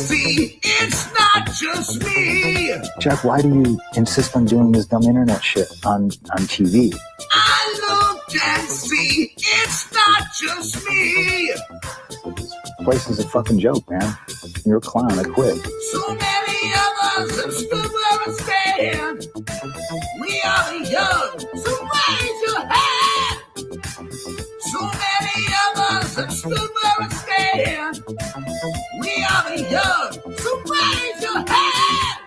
see, it's not just me. Jeff, why do you insist on doing this dumb internet shit on TV? I look and see, it's not just me. This place is a fucking joke, man. You're a clown. I quit. So many of us have stood where we stand. We are the young, so raise your hand. So many of us have stood where we stand. We are the young, so raise your hand.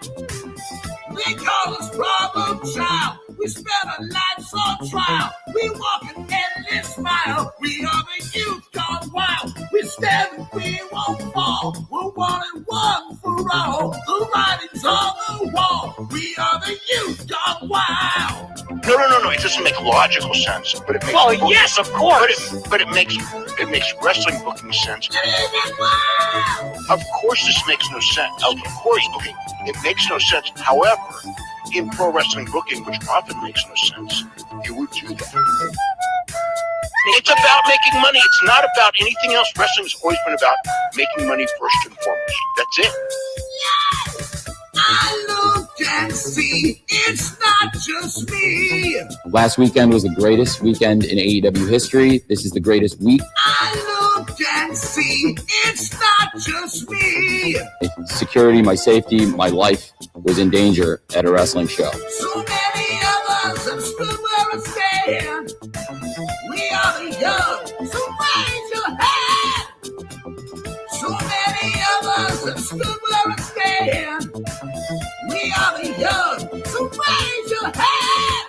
They call us problem child. We spend our lives on trial. We walk an endless mile. We are the youth gone wild. We stand and we won't fall. We're one and one for all. The writing's on the wall. We are the youth gone wild. No. It doesn't make logical sense. But it makes yes, of course. But it makes wrestling booking sense. Of course, this makes no sense. Of course, okay, it makes no sense. However, in pro wrestling booking, which often makes no sense, you would do that. It's about making money. It's not about anything else. Wrestling's always been about making money first and foremost. That's it. Yes, I look and see, it's not just me. Last weekend was the greatest weekend in AEW history. This is the greatest week. I look and see, it's not just me. Security, my safety, my life was in danger at a wrestling show. So many of us have stood where we stand. We are the young, so raise your hand. So many of us have stood where we stand. We are the young, so raise your hand.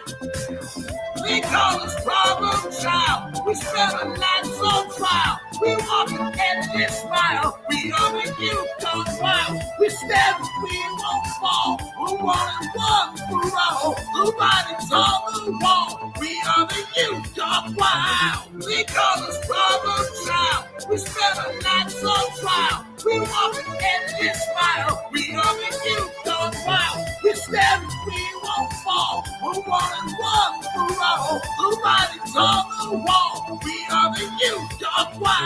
They call us problem child. We spend our lives on trial. We walk an endless mile. We are the youth gone wild. We stand and we won't fall. We're one and one for all. The writing's on the wall. We are the youth gone wild. They call us problem child. We spend our lives on trial. We walk an endless mile. We are the youth gone wild. We stand and we won't fall. We're one and one for all. The writing's on the wall. We are the youth gone wild.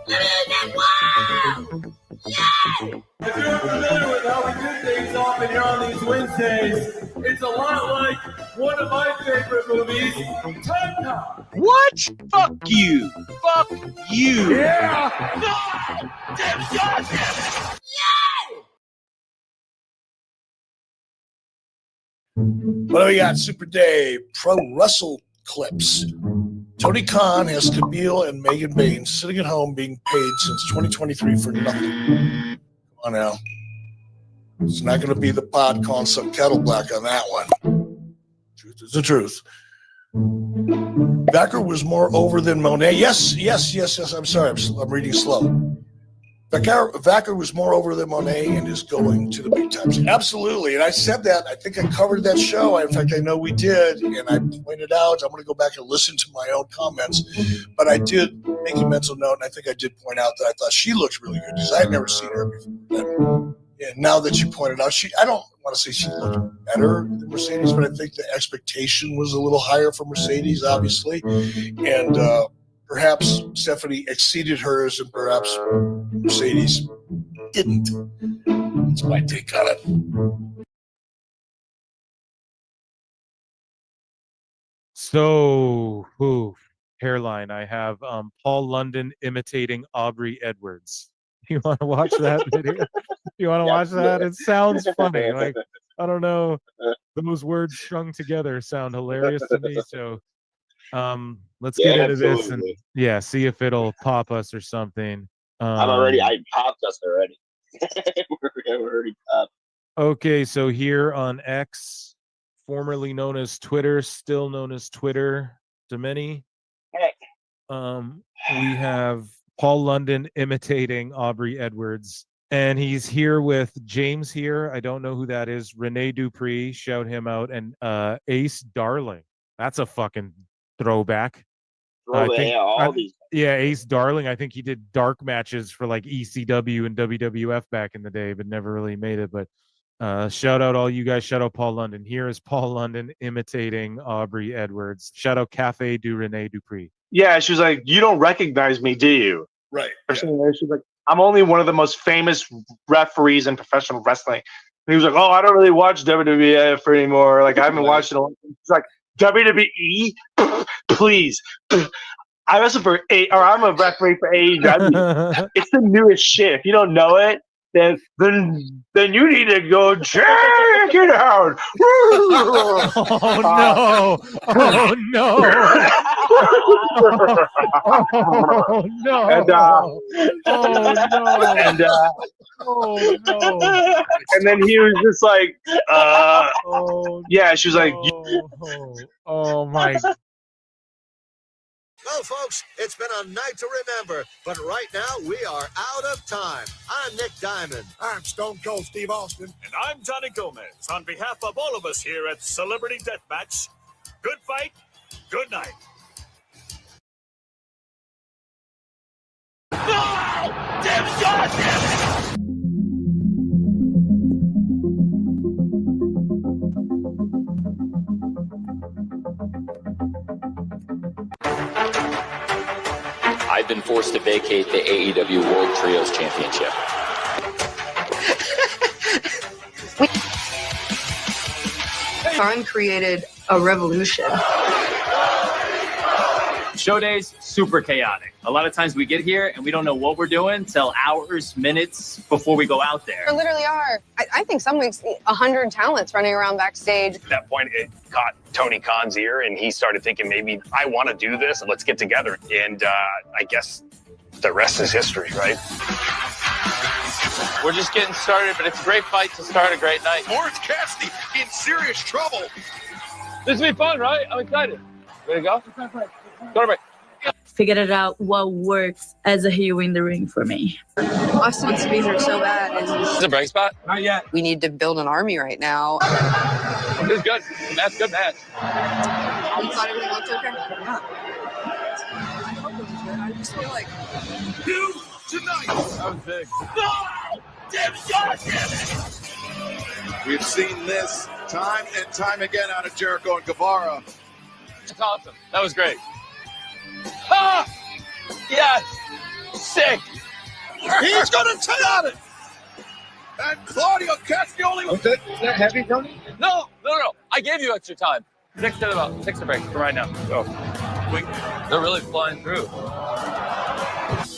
Get wild! Yeah! If you're familiar with how we do things often here on these Wednesdays, it's a lot like one of my favorite movies, Time Cop. What? Fuck you. Fuck you. Yeah! What do we got? Super Day, Pro Wrestle Clips. Tony Khan has Camille and Megan Bain sitting at home being paid since 2023 for nothing. Come on now. It's not going to be the pod calling some kettle black on that one. Truth is the truth. Becker was more over than Monet. Yes. I'm sorry. I'm reading slow. Becker was more over than Monet and is going to the big times. Absolutely. And I said that. I think I covered that show. In fact, I know we did. And I pointed out, I'm going to go back and listen to my own comments. But I did make a mental note, and I think I did point out that I thought she looked really good because I had never seen her before. And now that you pointed out, I don't want to say she looked better than Mercedes, but I think the expectation was a little higher for Mercedes, obviously. And perhaps Stephanie exceeded hers and perhaps Mercedes didn't. That's my take on it. So, hairline. I have Paul London imitating Aubrey Edwards. You want to watch that video? You want to watch that? It sounds funny. Like, I don't know. Those words strung together sound hilarious to me. So, let's get into this and see if it'll pop us or something. I popped us already. We're already popped. Okay, so here on X, formerly known as Twitter, still known as Twitter to many, we have Paul London imitating Aubrey Edwards. And he's here with James here. I don't know who that is. Rene Dupree, shout him out. And Ace Darling. That's a fucking throwback. Ace Darling. I think he did dark matches for like ECW and WWF back in the day, but never really made it. But shout out all you guys. Shout out Paul London. Here is Paul London imitating Aubrey Edwards. Shout out Cafe du Rene Dupree. Yeah, she was like, "You don't recognize me, do you?" Right. Or something. She's like, I'm only one of the most famous referees in professional wrestling. And he was like, oh, I don't really watch WWF anymore. Like, I haven't watched it. He's like, WWE? Please. I wrestle for I'm a referee for AEW. It's the newest shit. If you don't know it, then you need to go check it out. Oh no! Oh no! Oh no! And oh no! And then he was just like, yeah. She was like, oh my. Well, folks, it's been a night to remember, but right now we are out of time. I'm Nick Diamond. I'm Stone Cold Steve Austin. And I'm Johnny Gomez. On behalf of all of us here at Celebrity Deathmatch, good fight, good night. No! Damn it, God damn it! I've been forced to vacate the AEW World Trios Championship. Khan created a revolution. Show days, super chaotic. A lot of times we get here and we don't know what we're doing till hours, minutes before we go out there. There literally are, I think some weeks, 100 talents running around backstage. At that point, it caught Tony Khan's ear, and he started thinking, maybe I want to do this, and let's get together. And I guess the rest is history, right? We're just getting started, but it's a great fight to start a great night. Orange Cassidy in serious trouble. This will be fun, right? I'm excited. Ready to go? Go to break. Figured it out what works as a heel in the ring for me. Austin wants to be here so bad. And Is it a break spot? Not yet. we need to build an army right now. This is good. That's good match. You thought everything looked okay? Yeah. I just feel like You tonight. That was big. No! Damn it, God damn it! We've seen this time and time again out of Jericho and Guevara. That's awesome. That was great. Ah! Yes! Sick! He's going to tell it. And Claudio Castagnoli was it. Is that heavy, Tony? No. I gave you extra time. 6 to break for right now. Go. They're really flying through.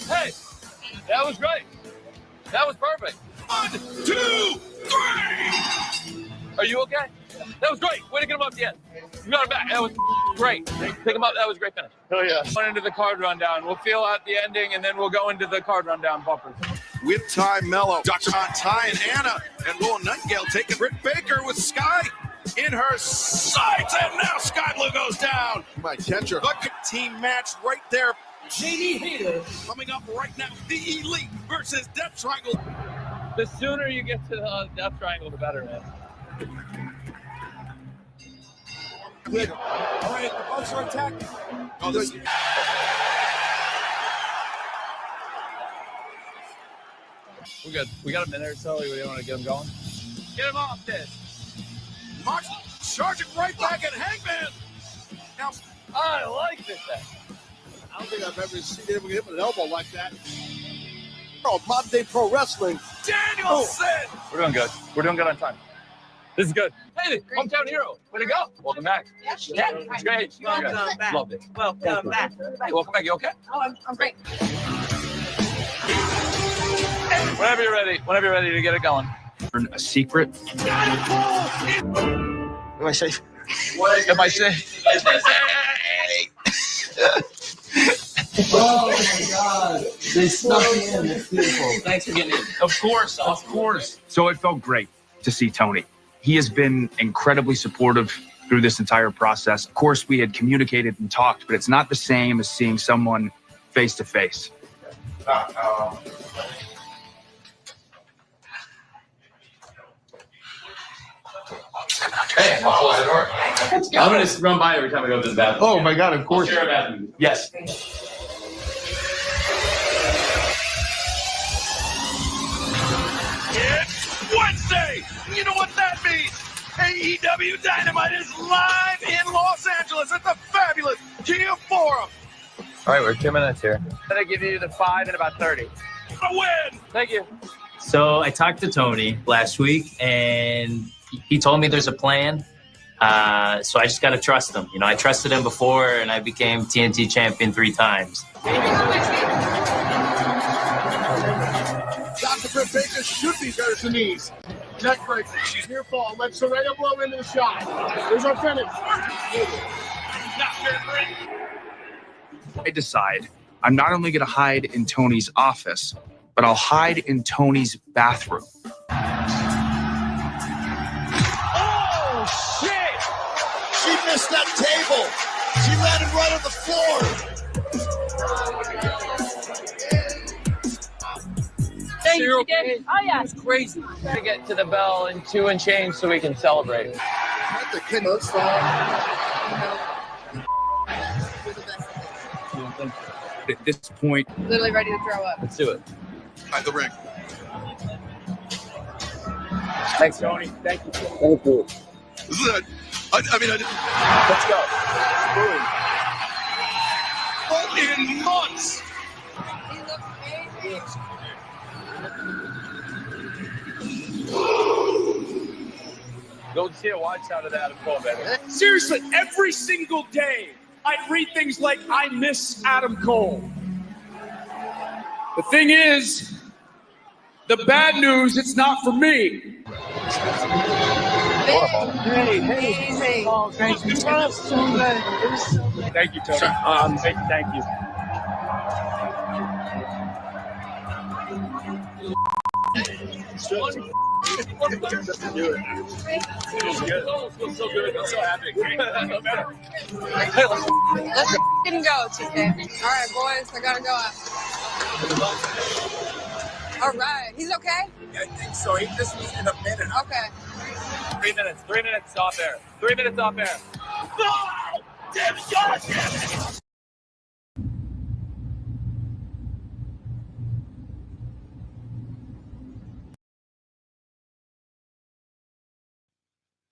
Hey! That was great. That was perfect. 1, 2, 3. Are you okay? That was great. Way to get him up the end. You got him back. That was great. Pick him up. That was a great finish. Oh, yeah. Going into the card rundown. We'll feel out the ending, and then we'll go into the card rundown bumpers. With Ty Mello, Dr. Ty and Anna, and Lauren Nightingale taking Britt Baker with Sky in her sights, and now Sky Blue goes down. You might catch her. Look at team match right there. JD Hater coming up right now. The Elite versus Death Triangle. The sooner you get to the Death Triangle, the better, man. good. All right, the Bucks are attacking. Oh, this. We're good. We got a minute or so. We want to get him going. Get him off this. Mark charging right back at Hangman. Now, I like this thing. I don't think I've ever seen him hit with an elbow like that. Oh, modern day pro wrestling. Danielson. We're doing good. We're doing good on time. This is good. Hey, hometown hero. Way to go. Welcome back. Yeah, it's great. Welcome back. Loved it. Welcome back. Hey, welcome back. You okay? Oh, I'm great. Whenever you're ready. Whenever you're ready to get it going. A secret. Am I safe? Am I safe? Oh my God. They snuck me in. It's beautiful. Thanks for getting in. Of course. So it felt great to see Tony. He has been incredibly supportive through this entire process. Of course, we had communicated and talked, but it's not the same as seeing someone face to face. Hey, I'll close the door. I'm going to run by every time I go to the bathroom. Oh my God, of course. Share a bathroom. Yes. It's Wednesday. You know what that means? AEW Dynamite is live in Los Angeles at the fabulous Kia Forum. All right, we're 2 minutes here. I'm gonna give you the 5 in about 30. I win! Thank you. So I talked to Tony last week, and he told me there's a plan. So I just got to trust him. You know, I trusted him before, and I became TNT champion 3 times. Dr. Britt Baker should be better than these. Neck breaker. She's near fall. Let Saraya blow into the shot. There's our finish. I decide I'm not only going to hide in Tony's office, but I'll hide in Tony's bathroom. Oh, shit! She missed that table. She landed right on the floor. Thank you. Oh, yeah. It was crazy. To get to the bell in 2 and change so we can celebrate. Not the kid looks At this point, Literally ready to throw up. Let's do it. At the ring. Thanks, Tony. Thank you. Thank you. This is it. I didn't. Let's go. Fucking nuts. Go see a watch out of that and Cole, baby. Seriously, every single day, I'd read things like, I miss Adam Cole. The thing is, the bad news, it's not for me. Hey. Oh, thank you. Thank you, Tony. Thank you. Feels good. Feels so good. I'm so happy. Let's f***ing go, Tuesday. All right, boys, I gotta go out. All right, he's okay? I think so. This was in a minute. Okay. 3 minutes. 3 minutes. Stop there. 3 minutes off air. No! Damn it, God! Damn it!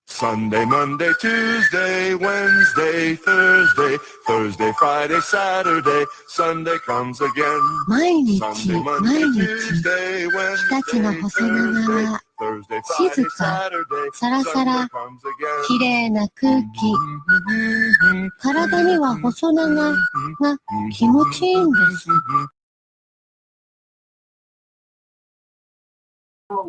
Sunday, Monday, Tuesday, Wednesday, Thursday, Thursday, Friday, Saturday, Sunday comes again. 毎日 Sunday, 毎 Monday, 日 Tuesday, 日 Wednesday, 立の細長 Thursday, な Thursday, 静 Friday, か Saturday, サラサ Sunday ラ comes again. 綺麗な空気体には細長が気持ちいいんです Oh,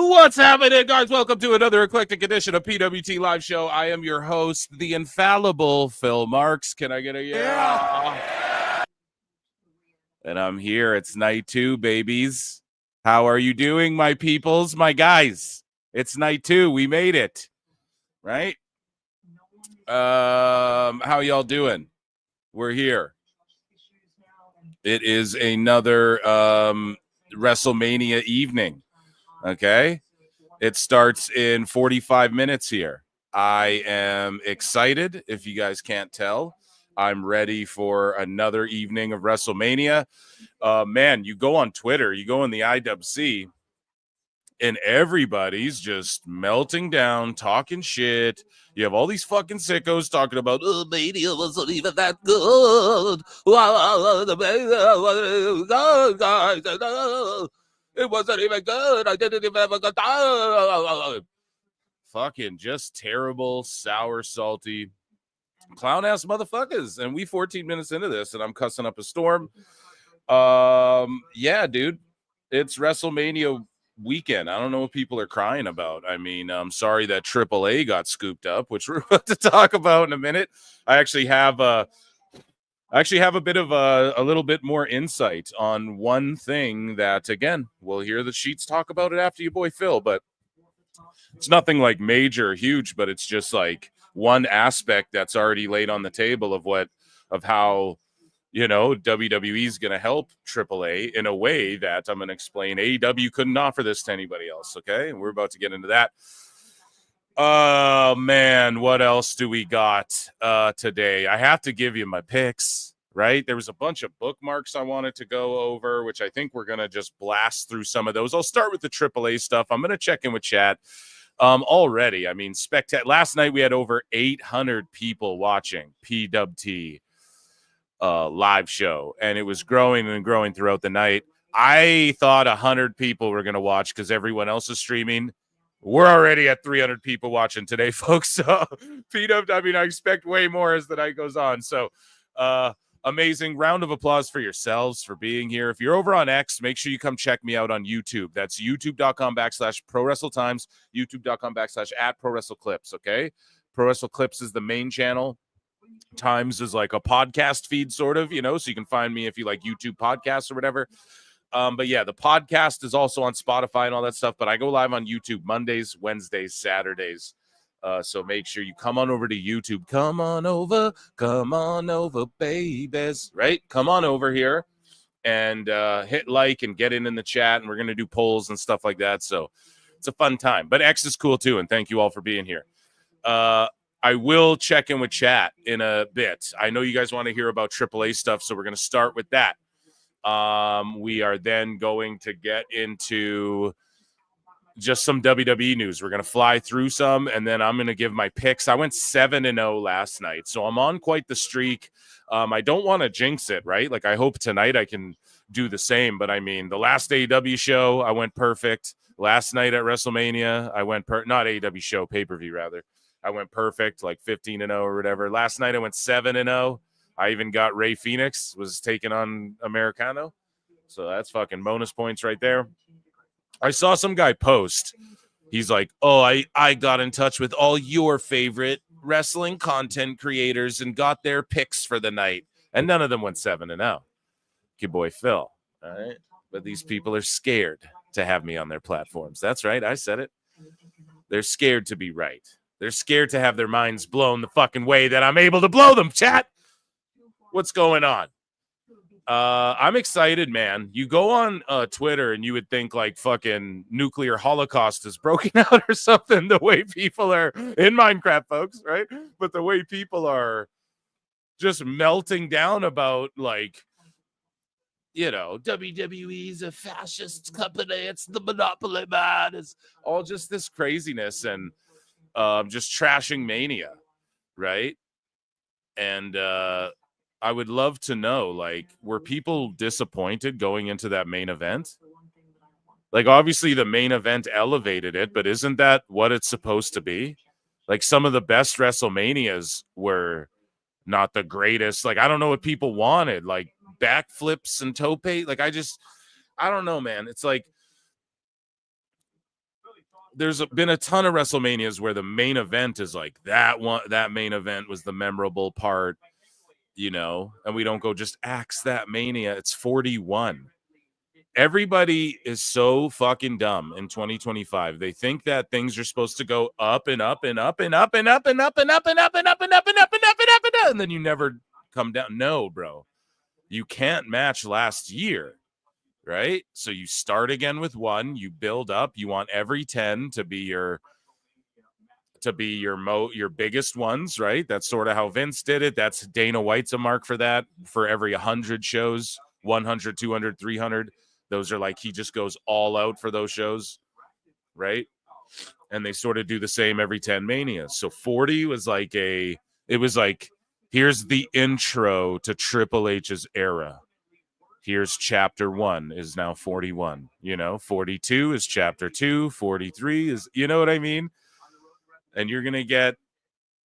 what's happening, guys? Welcome to another eclectic edition of PWT Live Show. I am your host, the infallible Phil Marks. Can I get a yeah? And I'm here. It's night 2, babies. How are you doing, my peoples, my guys? It's night 2. We made it, right? How y'all doing? We're here. It is another WrestleMania evening. Okay. It starts in 45 minutes here. I am excited. If you guys can't tell, I'm ready for another evening of WrestleMania. Man, you go on Twitter, you go in the IWC, and everybody's just melting down, talking shit. You have all these fucking sickos talking about, oh, baby, it wasn't even that good. It wasn't even good. I didn't even have a good time. Fucking just terrible, sour, salty, clown-ass motherfuckers. And we 14 minutes into this, and I'm cussing up a storm. Yeah, dude. It's WrestleMania weekend. I don't know what people are crying about. I mean, I'm sorry that AAA got scooped up, which we're about to talk about in a minute. I actually have a bit of a little bit more insight on one thing that, again, we'll hear the sheets talk about it after your boy Phil, but it's nothing like major or huge, but it's just like one aspect that's already laid on the table of how, you know, WWE is going to help AAA in a way that I'm going to explain. AEW couldn't offer this to anybody else, okay? And we're about to get into that. Oh, man, what else do we got today? I have to give you my picks, right? There was a bunch of bookmarks I wanted to go over, which I think we're going to just blast through some of those. I'll start with the AAA stuff. I'm going to check in with chat. Already, I mean, last night we had over 800 people watching PWT live show, and it was growing and growing throughout the night. I thought 100 people were going to watch because everyone else is streaming. We're already at 300 people watching today, folks. So PW, I mean, I expect way more as the night goes on. So amazing. Round of applause for yourselves for being here. If you're over on X, make sure you come check me out on YouTube. That's youtube.com/prowrestletimes, youtube.com/@prowrestleclips. Okay. Pro Wrestle Clips is the main channel. Times is like a podcast feed, sort of, so you can find me if you like YouTube podcasts or whatever. But yeah, the podcast is also on Spotify and all that stuff. But I go live on YouTube Mondays, Wednesdays, Saturdays. So make sure you come on over to YouTube. Come on over, babies. Right? Come on over here and hit like and get in the chat. And we're going to do polls and stuff like that. So it's a fun time. But X is cool too. And thank you all for being here. I will check in with chat in a bit. I know you guys want to hear about AAA stuff. So we're going to start with that. We are then going to get into just some WWE news. We're going to fly through some, and then I'm going to give my picks. I went 7-0 last night, so I'm on quite the streak. I don't want to jinx it, right? Like, I hope tonight I can do the same, but I mean, the last AEW show, I went perfect. Last night at WrestleMania, I went not AEW show, pay-per-view rather. I went perfect, like 15-0 or whatever. Last night I went 7-0. I even got Ray Phoenix, was taking on Americano. So that's fucking bonus points right there. I saw some guy post. He's like, oh, I got in touch with all your favorite wrestling content creators and got their picks for the night. And none of them went 7-0. Your boy Phil. All right. But these people are scared to have me on their platforms. That's right. I said it. They're scared to be right. They're scared to have their minds blown the fucking way that I'm able to blow them, chat. What's going on? I'm excited, man. You go on Twitter and you would think like fucking nuclear holocaust is broken out or something, the way people are in Minecraft, folks, right? But the way people are just melting down about, like, WWE is a fascist company. It's the monopoly, man. It's all just this craziness and just trashing Mania, right? And I would love to know, like, were people disappointed going into that main event? Like, obviously the main event elevated it, but isn't that what it's supposed to be? Like, some of the best WrestleManias were not the greatest. Like, I don't know what people wanted, like backflips and tope. Like, I don't know, man. It's like, there's been a ton of WrestleManias where the main event is like that main event was the memorable part. And we don't go just axe that Mania. It's 41. Everybody is so fucking dumb in 2025. They think that things are supposed to go up and up and up and up and up and up and up and up and up and up and up and up and up and up and up, and then you never come down. No, bro. You can't match last year, right? So you start again with one, you build up, you want every 10 to be your biggest ones, right? That's sort of how Vince did it. That's Dana White's a mark for that. For every 100 shows, 100, 200, 300, those are like, he just goes all out for those shows, right? And they sort of do the same every 10 Manias. So 40 was like here's the intro to Triple H's era. Here's chapter 1 is now 41, 42 is chapter 2, 43 is, you know what I mean? And you're going to get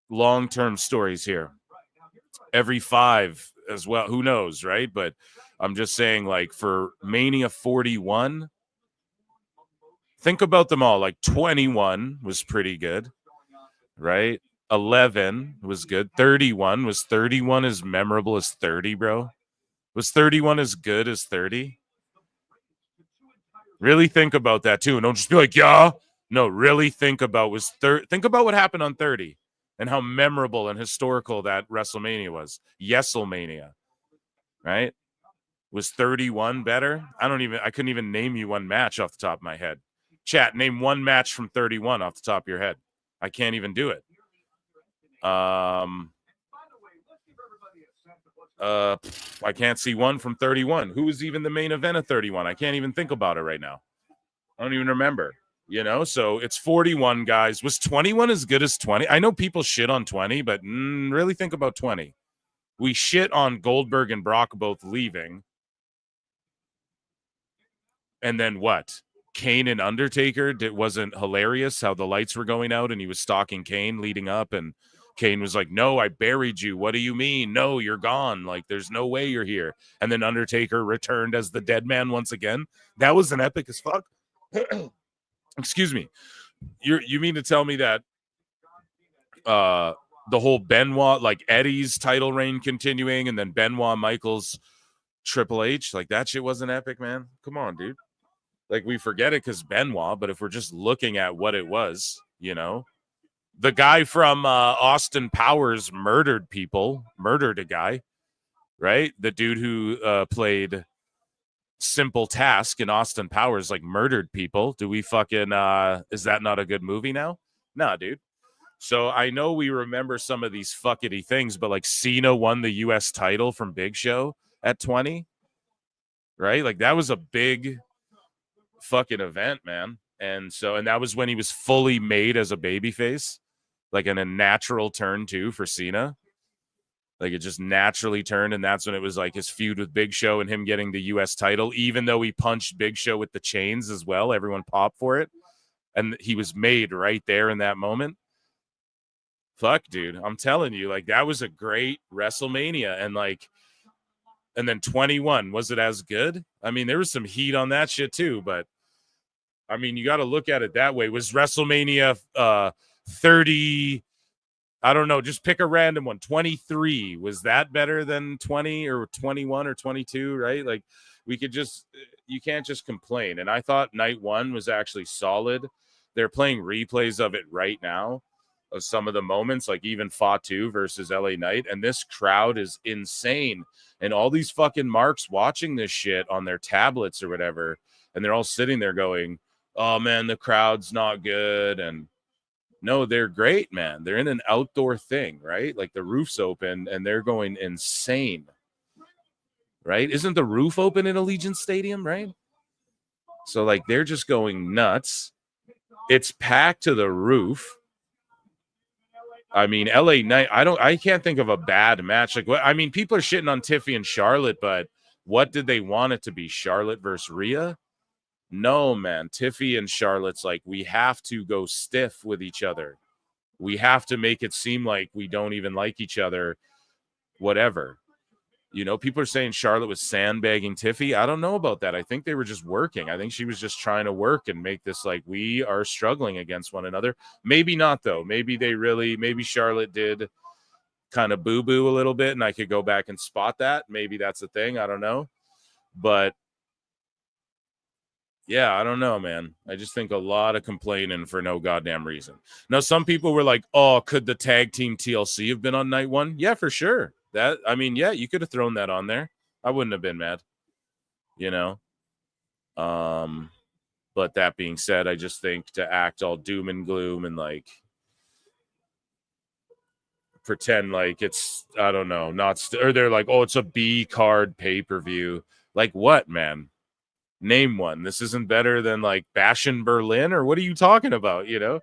long-term stories here. Every 5 as well. Who knows, right? But I'm just saying, like, for Mania 41, think about them all. Like, 21 was pretty good, right? 11 was good. 31 as memorable as 30, bro? Was 31 as good as 30? Really think about that, too. And don't just be like, yeah. No, really think about what happened on 30 and how memorable and historical that WrestleMania was. Yeselmania, right? Was 31 better? I couldn't even name you one match off the top of my head. Chat, name one match from 31 off the top of your head. I can't even do it. I can't see one from 31. Who was even the main event of 31? I can't even think about it right now. I don't even remember. You know, so it's 41 guys. Was 21 as good as 20? I know people shit on 20, but really think about 20. We shit on Goldberg and Brock both leaving. And then what? Kane and Undertaker wasn't hilarious how the lights were going out and he was stalking Kane leading up, and Kane was like, no, I buried you. What do you mean? No, you're gone. Like, there's no way you're here. And then Undertaker returned as the dead man once again. That was an epic as fuck. Excuse me. You mean to tell me that the whole Benoit, like Eddie's title reign continuing, and then Benoit, Michaels, Triple H, like that shit wasn't epic, man? Come on, dude. Like, we forget it because Benoit, but if we're just looking at what it was, you know, the guy from Austin Powers murdered a guy, right? The dude who played Simple Task in Austin Powers, like, murdered people. Do we fucking, is that not a good movie now? Nah, dude. So I know we remember some of these fuckity things, but like Cena won the U.S. title from Big Show at 20, right? Like, that was a big fucking event, man. And that was when he was fully made as a babyface, like in a natural turn too for Cena. Like, it just naturally turned, and that's when it was like his feud with Big Show and him getting the U.S. title, even though he punched Big Show with the chains as well. Everyone popped for it, and he was made right there in that moment. Fuck, dude, I'm telling you, like, that was a great WrestleMania. And then 21, was it as good? I mean, there was some heat on that shit too, but I mean, you got to look at it that way. Was WrestleMania 30? I don't know. Just pick a random one. 23. Was that better than 20 or 21 or 22? Right? Like, you can't just complain. And I thought night one was actually solid. They're playing replays of it right now, of some of the moments, like even Fatu versus LA Knight. And this crowd is insane. And all these fucking marks watching this shit on their tablets or whatever. And they're all sitting there going, oh man, the crowd's not good. And no, they're great, man. They're in an outdoor thing, right? Like, the roof's open and they're going insane, right? Isn't the roof open in Allegiant Stadium, right? So, like, they're just going nuts. It's packed to the roof. I mean, LA Knight, I can't think of a bad match. Like, what? I mean, people are shitting on Tiffy and Charlotte, but what did they want it to be? Charlotte versus Rhea? No, man. Tiffy and Charlotte's like, we have to go stiff with each other. We have to make it seem like we don't even like each other, whatever. You know, people are saying Charlotte was sandbagging Tiffy. I don't know about that. I think they were just working. I think she was just trying to work and make this like, we are struggling against one another. Maybe not, though. Maybe Charlotte did kind of boo-boo a little bit, and I could go back and spot that. Maybe that's a thing. I don't know. But yeah, I don't know, man. I just think a lot of complaining for no goddamn reason. Now, some people were like, oh, could the tag team TLC have been on night one? Yeah, for sure. Yeah, you could have thrown that on there. I wouldn't have been mad, you know. But that being said, I just think to act all doom and gloom and like pretend like it's, I don't know, or they're like, oh, it's a B card pay-per-view. Like what, man? Name one. This isn't better than like Bash in Berlin, or what are you talking about? You know,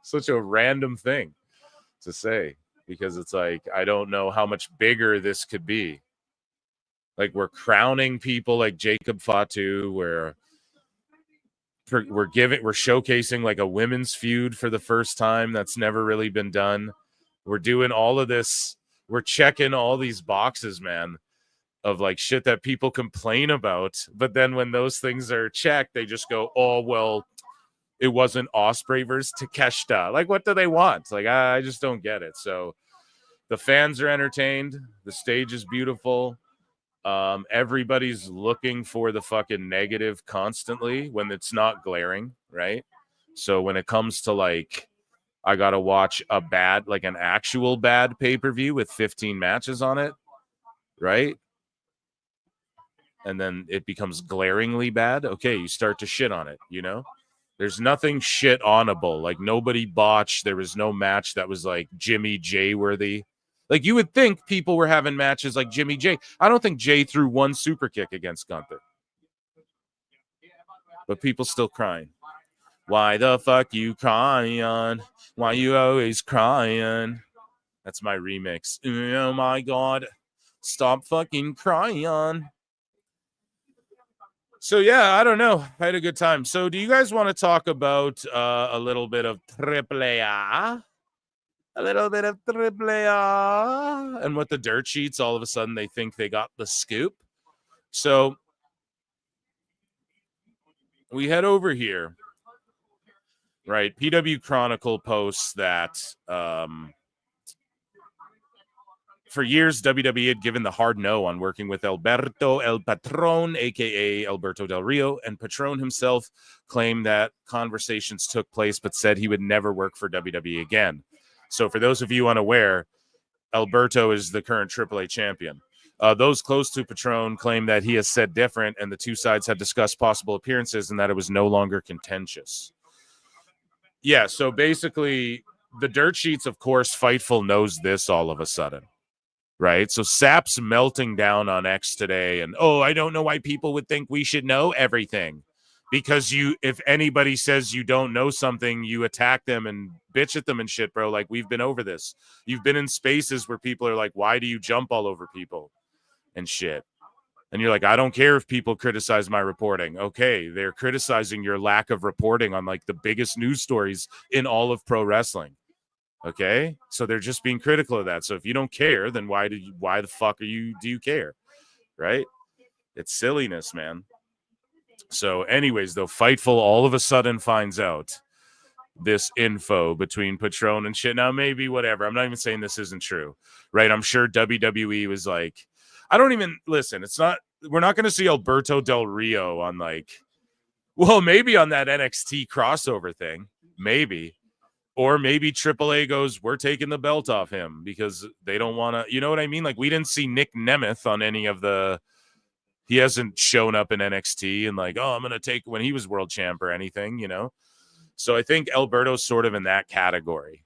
such a random thing to say, because it's like, I don't know how much bigger this could be. Like, we're crowning people like Jacob Fatu, we're showcasing like a women's feud for the first time. That's never really been done. We're doing all of this. We're checking all these boxes, man, of like shit that people complain about. But then when those things are checked, they just go, oh, well, it wasn't Ospreay versus Takeshita. Like, what do they want? Like, I just don't get it. So the fans are entertained. The stage is beautiful. Everybody's looking for the fucking negative constantly when it's not glaring, right? So when it comes to like, I got to watch an actual bad pay-per-view with 15 matches on it, right? And then it becomes glaringly bad. Okay, you start to shit on it, you know? There's nothing shit onable. Like, nobody botched. There was no match that was like Jimmy J worthy. Like, you would think people were having matches like Jimmy J. I don't think Jay threw one super kick against Gunther. But people still crying. Why the fuck you crying? Why you always crying? That's my remix. Oh my God. Stop fucking crying. So yeah, I don't know. I had a good time. So do you guys want to talk about a little bit of AAA? A little bit of AAA and what the dirt sheets, all of a sudden they think they got the scoop. So we head over here. Right. PW Chronicle posts that for years, WWE had given the hard no on working with Alberto El Patron, a.k.a. Alberto Del Rio, and Patron himself claimed that conversations took place but said he would never work for WWE again. So for those of you unaware, Alberto is the current AAA champion. Those close to Patron claim that he has said different, and the two sides had discussed possible appearances and that it was no longer contentious. Yeah, so basically, the dirt sheets, of course, Fightful knows this all of a sudden. Right. So Sap's melting down on X today. And, I don't know why people would think we should know everything. Because if anybody says you don't know something, you attack them and bitch at them and shit, bro. Like, we've been over this. You've been in spaces where people are like, why do you jump all over people and shit? And you're like, I don't care if people criticize my reporting. Okay, they're criticizing your lack of reporting on like the biggest news stories in all of pro wrestling. Okay, so they're just being critical of that. So if you don't care, then why the fuck do you care? Right? It's silliness, man. So anyways, though, Fightful all of a sudden finds out this info between Patron and shit. Now, maybe whatever. I'm not even saying this isn't true, right? I'm sure WWE was like, I don't even listen. We're not going to see Alberto Del Rio on maybe on that NXT crossover thing, maybe. Or maybe AAA goes, we're taking the belt off him because they don't want to, you know what I mean? Like, we didn't see Nick Nemeth on any of he hasn't shown up in NXT and like, I'm going to take when he was world champ or anything, you know? So I think Alberto's sort of in that category,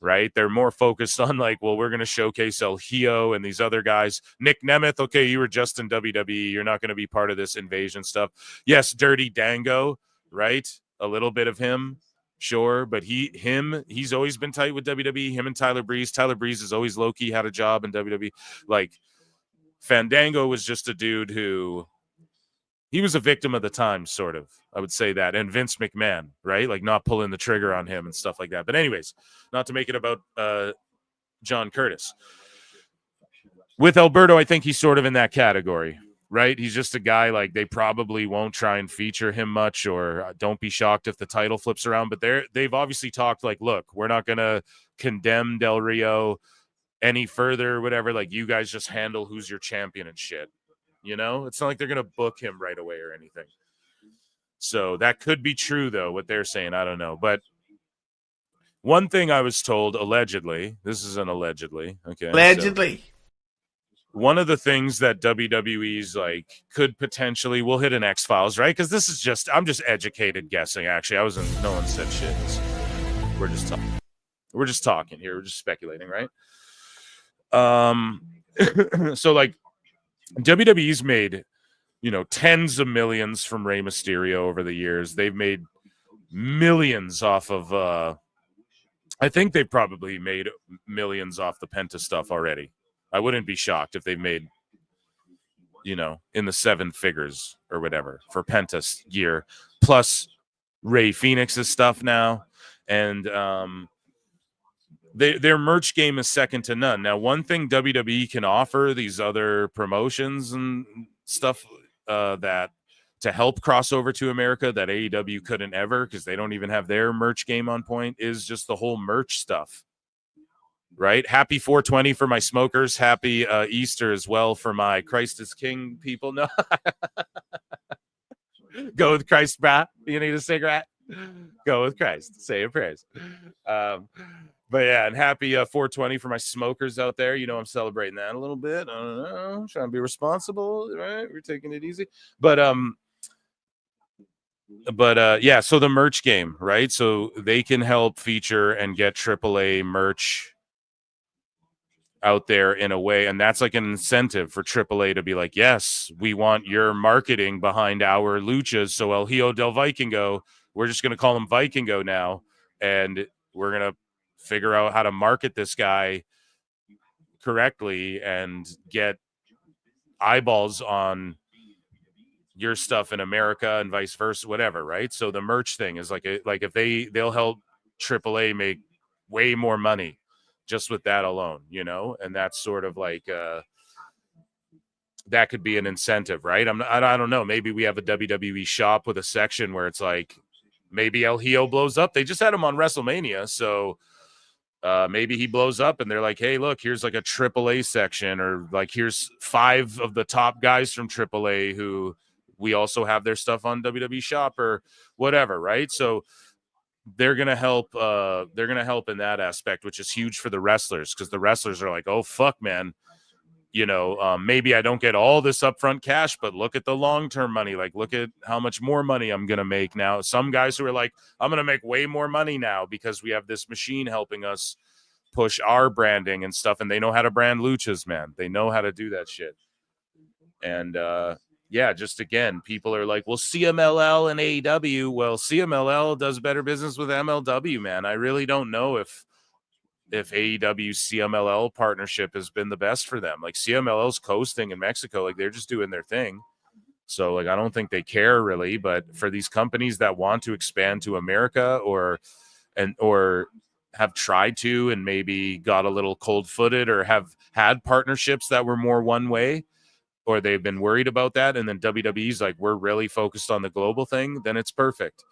right? They're more focused on like, well, we're going to showcase El Hijo and these other guys. Nick Nemeth, okay, you were just in WWE. You're not going to be part of this invasion stuff. Yes, Dirty Dango, right? A little bit of him. Sure, but he's always been tight with WWE. Him and Tyler Breeze. Tyler Breeze has always low-key had a job in WWE. Like, Fandango was just a dude who he was a victim of the times, sort of. I would say that. And Vince McMahon, right? Like, not pulling the trigger on him and stuff like that. But anyways, not to make it about John Curtis. With Alberto, I think he's sort of in that category. Right? He's just a guy like they probably won't try and feature him much, or don't be shocked if the title flips around. But they've obviously talked like, look, we're not going to condemn Del Rio any further, whatever. Like, you guys just handle who's your champion and shit. You know, it's not like they're going to book him right away or anything. So that could be true, though, what they're saying. I don't know. But one thing I was told, allegedly, this is an allegedly. Okay. Allegedly. So, one of the things that WWE's like could potentially, we'll hit an X-Files, right? Because this is I'm just educated guessing. Actually, no one said shit. We're just talking. We're just talking here. We're just speculating, right? So like WWE's made, tens of millions from Rey Mysterio over the years. They've made millions off of, I think they probably made millions off the Penta stuff already. I wouldn't be shocked if they made, in the 7 figures or whatever for Penta's gear, plus Rey Fenix's stuff now. And their merch game is second to none. Now, one thing WWE can offer these other promotions and stuff that to help cross over to America that AEW couldn't ever, because they don't even have their merch game on point, is just the whole merch stuff. Right? Happy 420 for my smokers. Happy Easter as well for my Christ is King people. No. Go with Christ, brah. You need a cigarette? Go with Christ. Say a prayers. But yeah, and happy 420 for my smokers out there. I'm celebrating that a little bit. I don't know. Trying to be responsible, right? We're taking it easy. But yeah, so the merch game, right? So they can help feature and get AAA merch out there in a way, and that's like an incentive for AAA to be like, yes, we want your marketing behind our luchas, so El Hijo del Vikingo we're just going to call him Vikingo now, and we're going to figure out how to market this guy correctly and get eyeballs on your stuff in America and vice versa, whatever, right? So the merch thing is like if they'll help AAA make way more money just with that alone, you know, and that's sort of like that could be an incentive, right? I don't know. Maybe we have a WWE shop with a section where it's like maybe El Hijo blows up. They just had him on WrestleMania, so maybe he blows up and they're like, hey, look, here's like a AAA section, or like here's 5 of the top guys from AAA who we also have their stuff on WWE shop or whatever, right? So they're gonna help in that aspect, which is huge for the wrestlers, because the wrestlers are like, oh fuck, man, you know, maybe I don't get all this upfront cash, but look at the long-term money. Like, look at how much more money I'm going to make now. Some guys who are like, I'm going to make way more money now because we have this machine helping us push our branding and stuff. And they know how to brand luchas, man. They know how to do that shit. And, yeah, just again, people are like, well, CMLL and AEW. Well, CMLL does better business with MLW, man. I really don't know if AEW CMLL partnership has been the best for them. Like, CMLL's coasting in Mexico, like they're just doing their thing. So like, I don't think they care really, but for these companies that want to expand to America or have tried to, and maybe got a little cold footed or have had partnerships that were more one way, or they've been worried about that. And then WWE's like, we're really focused on the global thing, then it's perfect.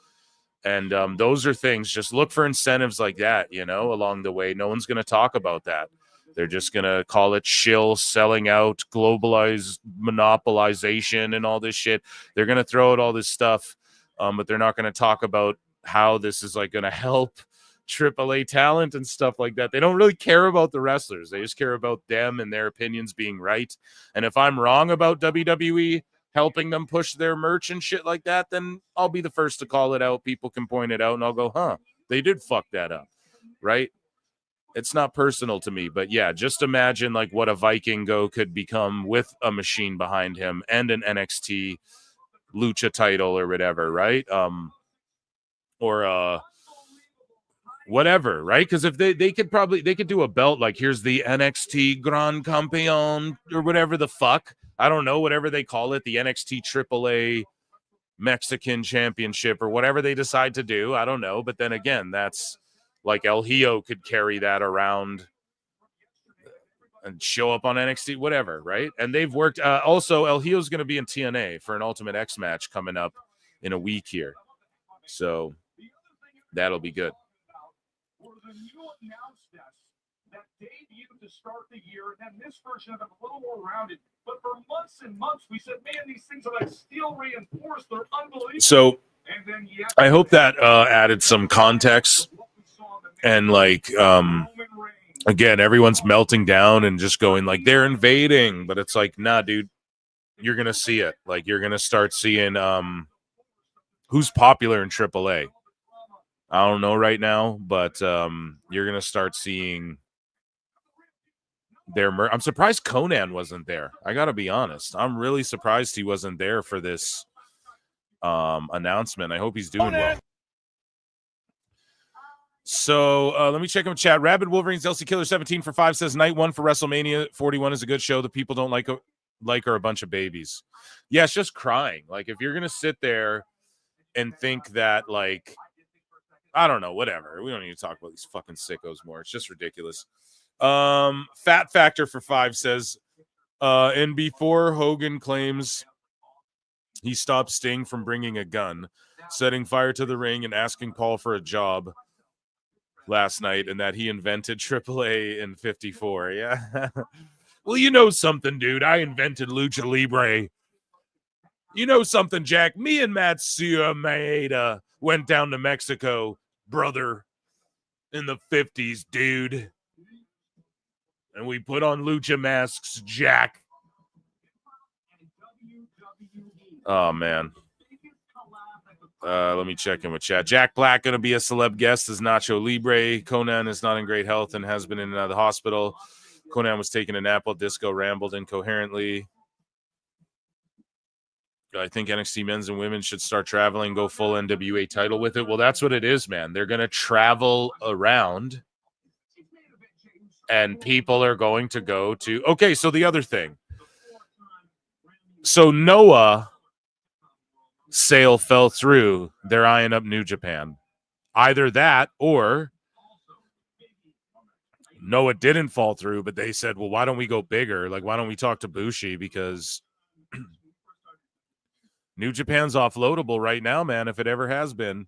And those are things, just look for incentives like that, you know, along the way. No one's going to talk about that. They're just going to call it shill, selling out, globalized monopolization and all this shit. They're going to throw out all this stuff, but they're not going to talk about how this is like going to help AAA talent and stuff like that. They don't really care about the wrestlers. They just care about them and their opinions being right. And if I'm wrong about WWE helping them push their merch and shit like that, then I'll be the first to call it out. People can point it out and I'll go, huh, they did fuck that up, right? It's not personal to me, but yeah, just imagine like what a Vikingo could become with a machine behind him and an NXT lucha title or whatever, right? Or whatever, right? Because if they could do a belt like, here's the NXT Gran Campeon or whatever the fuck, I don't know, whatever they call it, the NXT AAA Mexican Championship or whatever they decide to do, I don't know. But then again, that's like El Hijo could carry that around and show up on NXT, whatever, right? And they've worked. Also, El Hijo's going to be in TNA for an Ultimate X match coming up in a week here, so that'll be good. That debuted to start the year, and then this version of it a little more rounded. But for months and months, we said, man, these things are like steel reinforced. They're unbelievable. So I hope that added some context. And like, again, everyone's melting down and just going like, they're invading. But it's like, nah, dude, you're going to see it. Like, you're going to start seeing who's popular in AAA. I don't know right now, but you're going to start seeing their I'm surprised Conan wasn't there. I got to be honest. I'm really surprised he wasn't there for this announcement. I hope he's doing well. So let me check in chat. Rabid Wolverines LC Killer 17 for 5 says night 1 for WrestleMania 41 is a good show. The people don't like are a bunch of babies. Yeah, it's just crying. Like, if you're going to sit there and think that, like, I don't know, whatever. We don't need to talk about these fucking sickos more. It's just ridiculous. Fat Factor for 5 says, and before Hogan claims he stopped Sting from bringing a gun, setting fire to the ring, and asking Paul for a job last night, and that he invented AAA in 54. Yeah. Well, you know something, dude. I invented Lucha Libre. You know something, Jack? Me and Matsuya Maeda went down to Mexico, brother, in the 50s, dude. And we put on lucha masks, Jack. Oh, man. Let me check in with chat. Jack Black going to be a celeb guest as Nacho Libre. Conan is not in great health and has been in and out of the hospital. Conan was taking a nap while Disco rambled incoherently. I think NXT men's and women should start traveling, go full NWA title with it. Well, that's what it is, man. They're going to travel around, and people are going to go to. Okay, so the other thing. So Noah sale fell through. They're eyeing up New Japan. Either that or Noah didn't fall through, but they said, well, why don't we go bigger? Like, why don't we talk to Bushi? Because New Japan's offloadable right now, man, if it ever has been.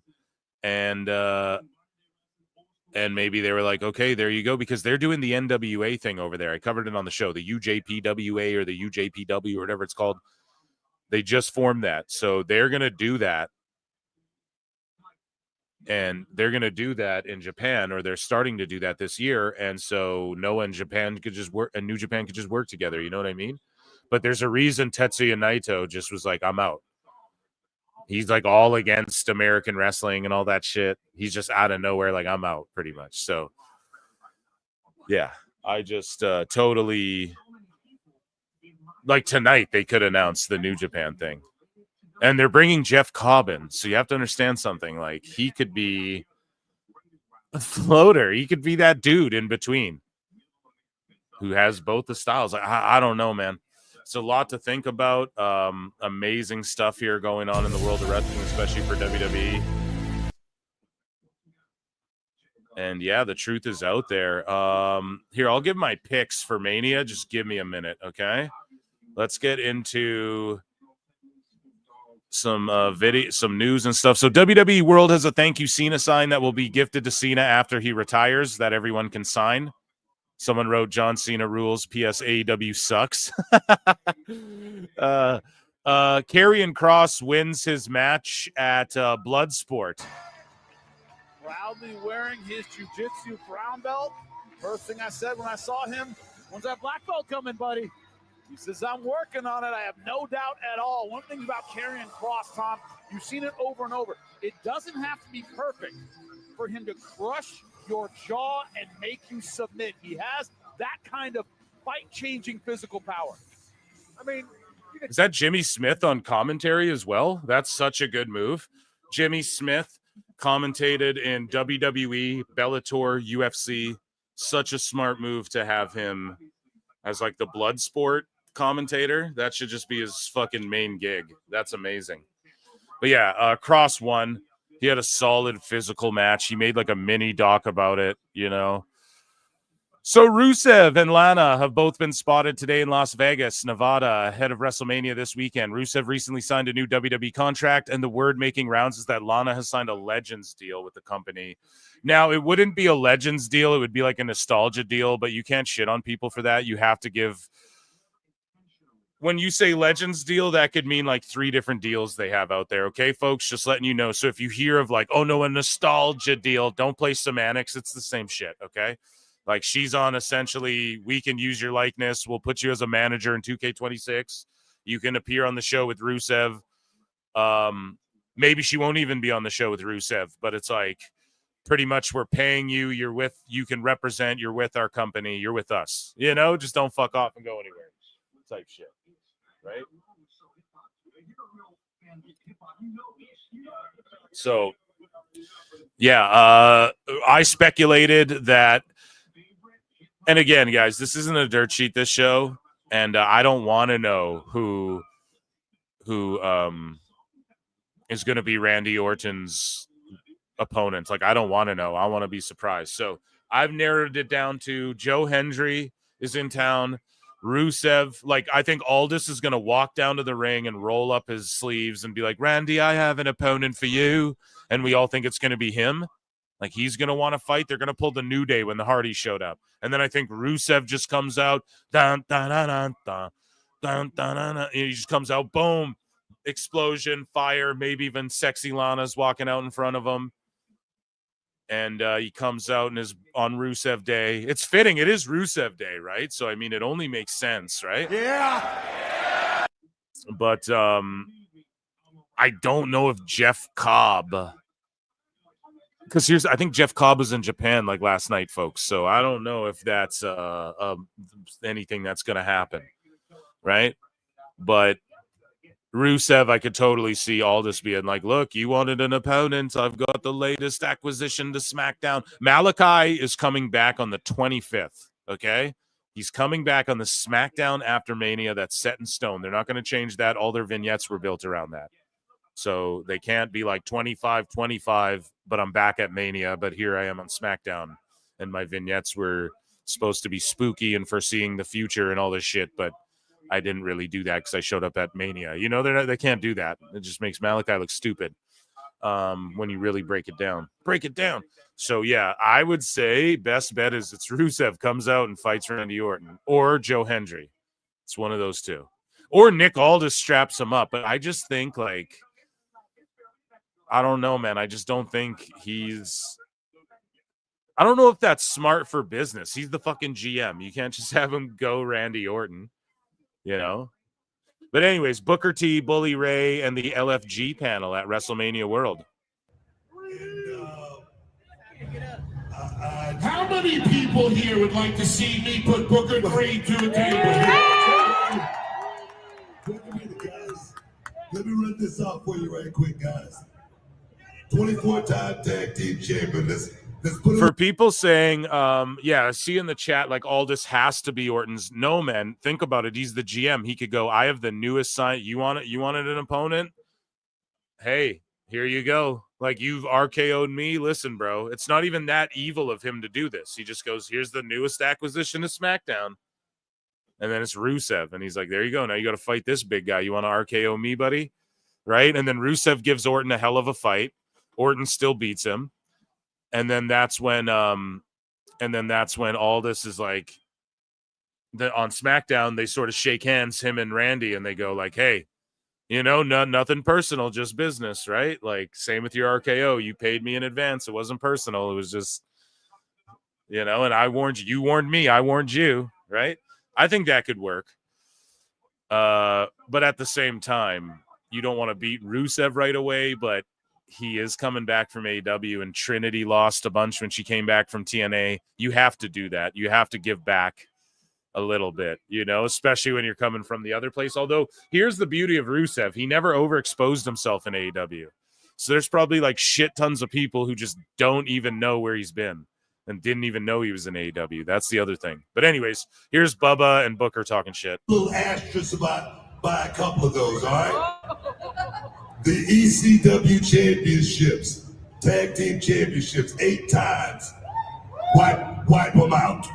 And maybe they were like, okay, there you go, because they're doing the NWA thing over there. I covered it on the show, the UJPWA or the UJPW or whatever it's called. They just formed that. So they're going to do that. And they're going to do that in Japan, or they're starting to do that this year. And so Noah and Japan could just work, and New Japan could just work together. You know what I mean? But there's a reason Tetsuya Naito just was like, I'm out. He's like all against American wrestling and all that shit. He's just out of nowhere, like, I'm out pretty much. So, yeah, I just totally, like, tonight they could announce the New Japan thing. And they're bringing Jeff Cobb in. So you have to understand something. Like, he could be a floater. He could be that dude in between who has both the styles. I don't know, man. It's a lot to think about. Amazing stuff here going on in the world of wrestling, especially for WWE. And, yeah, the truth is out there. Here, I'll give my picks for Mania. Just give me a minute, okay? Let's get into some some news and stuff. So WWE World has a thank you Cena sign that will be gifted to Cena after he retires that everyone can sign. Someone wrote John Cena rules. P.S. AEW sucks. Karrion Kross wins his match at Bloodsport. Proudly wearing his jiu-jitsu brown belt. First thing I said when I saw him, when's that black belt coming, buddy? He says, I'm working on it. I have no doubt at all. One thing about Karrion Kross, Tom, you've seen it over and over. It doesn't have to be perfect for him to crush your jaw and make you submit. He has that kind of fight-changing physical power. I mean, is that Jimmy Smith on commentary as well? That's such a good move. Jimmy Smith commentated in WWE, Bellator, UFC. Such a smart move to have him as like the Bloodsport commentator. That should just be his fucking main gig. That's amazing. But yeah, Kross won. He had a solid physical match. He made like a mini doc about it, you know. So Rusev and Lana have both been spotted today in Las Vegas, Nevada, ahead of WrestleMania this weekend. Rusev recently signed a new WWE contract, and the word making rounds is that Lana has signed a Legends deal with the company. Now, it wouldn't be a Legends deal. It would be like a nostalgia deal, but you can't shit on people for that. You have to give... When you say Legends deal, that could mean like 3 different deals they have out there. Okay, folks, just letting you know. So if you hear of like, oh no, a nostalgia deal, don't play semantics. It's the same shit, okay? Like, she's on essentially, we can use your likeness. We'll put you as a manager in 2K26. You can appear on the show with Rusev. Maybe she won't even be on the show with Rusev, but it's like, pretty much we're paying you. You can represent, you're with our company. You're with us, you know, just don't fuck off and go anywhere type shit. Right. So, yeah, I speculated that, and again, guys, this isn't a dirt sheet, this show, and I don't want to know who is going to be Randy Orton's opponent. Like, I don't want to know. I want to be surprised. So I've narrowed it down to Joe Hendry is in town. Rusev, like, I think Aldis is going to walk down to the ring and roll up his sleeves and be like, Randy, I have an opponent for you. And we all think it's going to be him. Like, he's going to want to fight. They're going to pull the New Day when the Hardys showed up. And then I think Rusev just comes out. Dun, dun, dun, dun, dun, dun, dun, dun, dun. He just comes out. Boom. Explosion, fire. Maybe even sexy Lana's walking out in front of him. And he comes out and is on Rusev Day. It's fitting. It is Rusev Day, right? So, I mean, it only makes sense, right? yeah. But I don't know if Jeff Cobb... Because I think Jeff Cobb was in Japan like last night, folks. So I don't know if that's anything that's going to happen, right? But Rusev, I could totally see Aldis being like, look, you wanted an opponent. I've got the latest acquisition to SmackDown. Malachi is coming back on the 25th, okay? He's coming back on the SmackDown after Mania. That's set in stone. They're not going to change that. All their vignettes were built around that. So they can't be like 25, but I'm back at Mania, but here I am on SmackDown. And my vignettes were supposed to be spooky and foreseeing the future and all this shit, but I didn't really do that because I showed up at Mania. You know, they can't do that. It just makes Malachi look stupid when you really break it down. Break it down. So, yeah, I would say best bet is it's Rusev comes out and fights Randy Orton or Joe Hendry. It's one of those two. Or Nick Aldis straps him up. But I just think, like, I don't know, man. I just don't think I don't know if that's smart for business. He's the fucking GM. You can't just have him go Randy Orton. You know, but anyways, Booker T, Bully Ray, and the LFG panel at WrestleMania World. How many people here would like to see me put Booker T to the table? Guys, let me run this off for you right quick, guys. 24-time tag team champion. For people saying, yeah, see in the chat, like Aldis has to be Orton's. No, man, think about it. He's the GM. He could go, I have the newest sign. You wanted an opponent? Hey, here you go. Like, you've RKO'd me. Listen, bro, it's not even that evil of him to do this. He just goes, here's the newest acquisition to SmackDown. And then it's Rusev. And he's like, there you go. Now you got to fight this big guy. You want to RKO me, buddy? Right? And then Rusev gives Orton a hell of a fight. Orton still beats him. And then that's when Aldis is like, on SmackDown, they sort of shake hands, him and Randy, and they go like, hey, you know, nothing personal, just business, right? Like, same with your RKO. You paid me in advance. It wasn't personal. It was just, you know, and I warned you. You warned me. I warned you, right? I think that could work. But at the same time, you don't want to beat Rusev right away, but he is coming back from AEW, and Trinity lost a bunch when she came back from TNA. You have to do that. You have to give back a little bit, you know, especially when you're coming from the other place. Although, here's the beauty of Rusev. He never overexposed himself in AEW. So there's probably like shit tons of people who just don't even know where he's been and didn't even know he was in AEW. That's the other thing. But anyways, here's Bubba and Booker talking shit. Little asterisk about by a couple of those, all right? The ECW championships, tag team championships, 8 times. Wipe them out.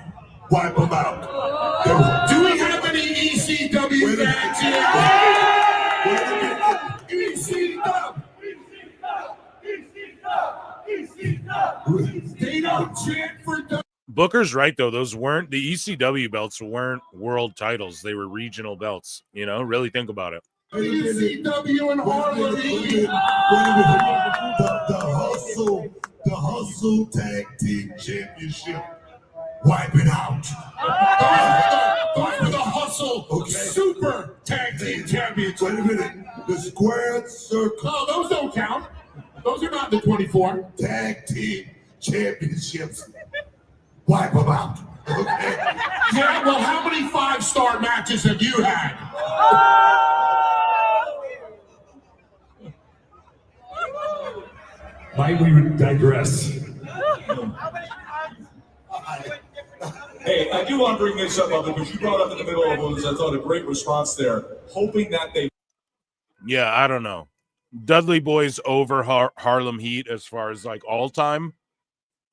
Wipe them out. Do we have any ECW fans here? ECW! They don't chant for the. Booker's right, though. Those weren't the ECW belts, weren't world titles. They were regional belts. You know, really think about it. ECW and Harley. The Hustle Tag Team Championship. Wipe it out. Going for the Hustle Super Tag Team Championship. Wait a minute. The Squared Circle. No, those don't count. Those are not the 24. Tag Team Championships. Wipe them out. Okay. Yeah, well, how many 5-star matches have you had? Might we digress? Hey, I do want to bring this up, because you brought up in the middle of what I thought a great response there, hoping that they. Yeah, I don't know. Dudley Boy's over Harlem Heat as far as like all time.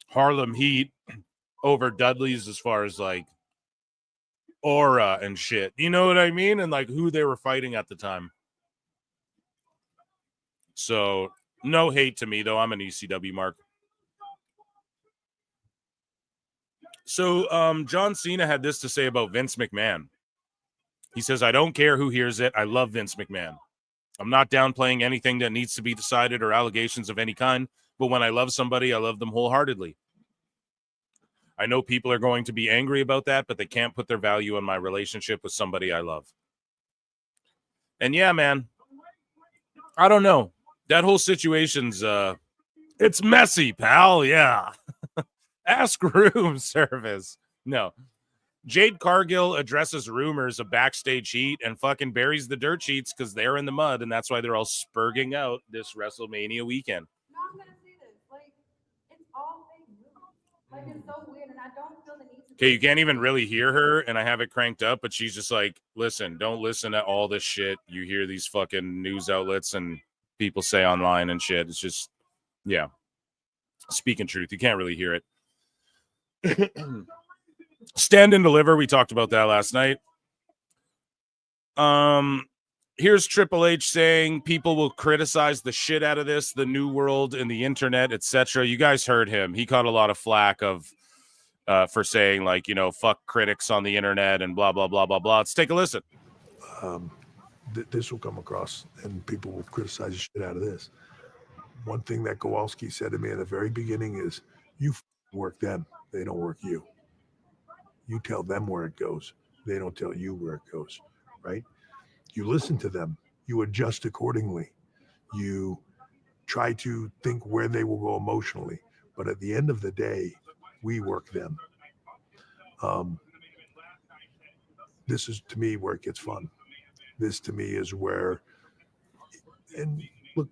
Harlem Heat over Dudley's as far as like aura and shit. You know what I mean? And like who they were fighting at the time. So no hate to me, though. I'm an ECW mark. So John Cena had this to say about Vince McMahon. He says, I don't care who hears it. I love Vince McMahon. I'm not downplaying anything that needs to be decided or allegations of any kind, but when I love somebody, I love them wholeheartedly. I know people are going to be angry about that, but they can't put their value on my relationship with somebody I love. And yeah, man, I don't know. That whole situation's, it's messy, pal. Yeah. Ask room service. No. Jade Cargill addresses rumors of backstage heat and fucking buries the dirt sheets because they're in the mud, and that's why they're all spurging out this WrestleMania weekend. No, I'm gonna say this. Like, it's all fake news. Like, it's so weird, and I don't feel the need to. Okay, you can't even really hear her, and I have it cranked up, but she's just like, listen, don't listen to all this shit you hear these fucking news outlets and people say online and shit. It's just, yeah, speaking truth. You can't really hear it. Stand and deliver. We talked about that last night. Here's Triple H saying people will criticize the shit out of this, the new world and the internet, etc. You guys heard him. He caught a lot of flack for saying, like, you know, fuck critics on the internet and blah, blah, blah, blah, blah. Let's take a listen. This will come across and people will criticize the shit out of this. One thing that Kowalski said to me in the very beginning is, you work them, they don't work you. You tell them where it goes. They don't tell you where it goes, right? You listen to them. You adjust accordingly. You try to think where they will go emotionally. But at the end of the day, we work them. This is, to me, where it gets fun. This, to me, is where, and look,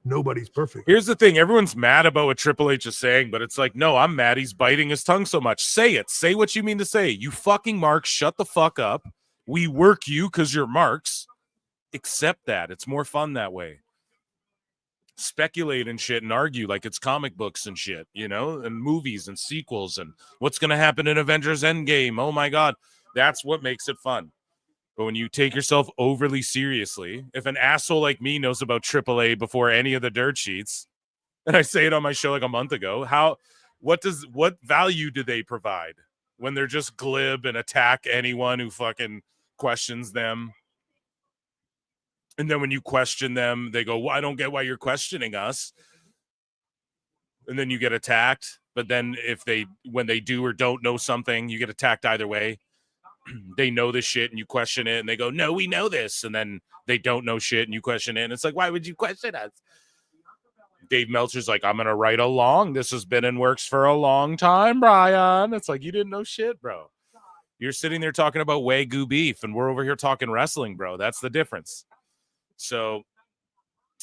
nobody's perfect. Here's the thing. Everyone's mad about what Triple H is saying, but it's like, no, I'm mad he's biting his tongue so much. Say it. Say what you mean to say. You fucking marks, shut the fuck up. We work you because you're marks. Accept that. It's more fun that way. Speculate and shit and argue like it's comic books and shit, you know, and movies and sequels and what's going to happen in Avengers Endgame. Oh my God. That's what makes it fun. But when you take yourself overly seriously, if an asshole like me knows about AAA before any of the dirt sheets, and I say it on my show like a month ago, what value do they provide when they're just glib and attack anyone who fucking questions them? And then when you question them, they go, well, I don't get why you're questioning us. And then you get attacked. But then when they do or don't know something, you get attacked either way. They know this shit and you question it and they go, no, we know this. And then they don't know shit and you question it. And it's like, why would you question us? Dave Meltzer's like, I'm going to write along. This has been in works for a long time, Brian. It's like, you didn't know shit, bro. You're sitting there talking about Wagyu beef and we're over here talking wrestling, bro. That's the difference. So,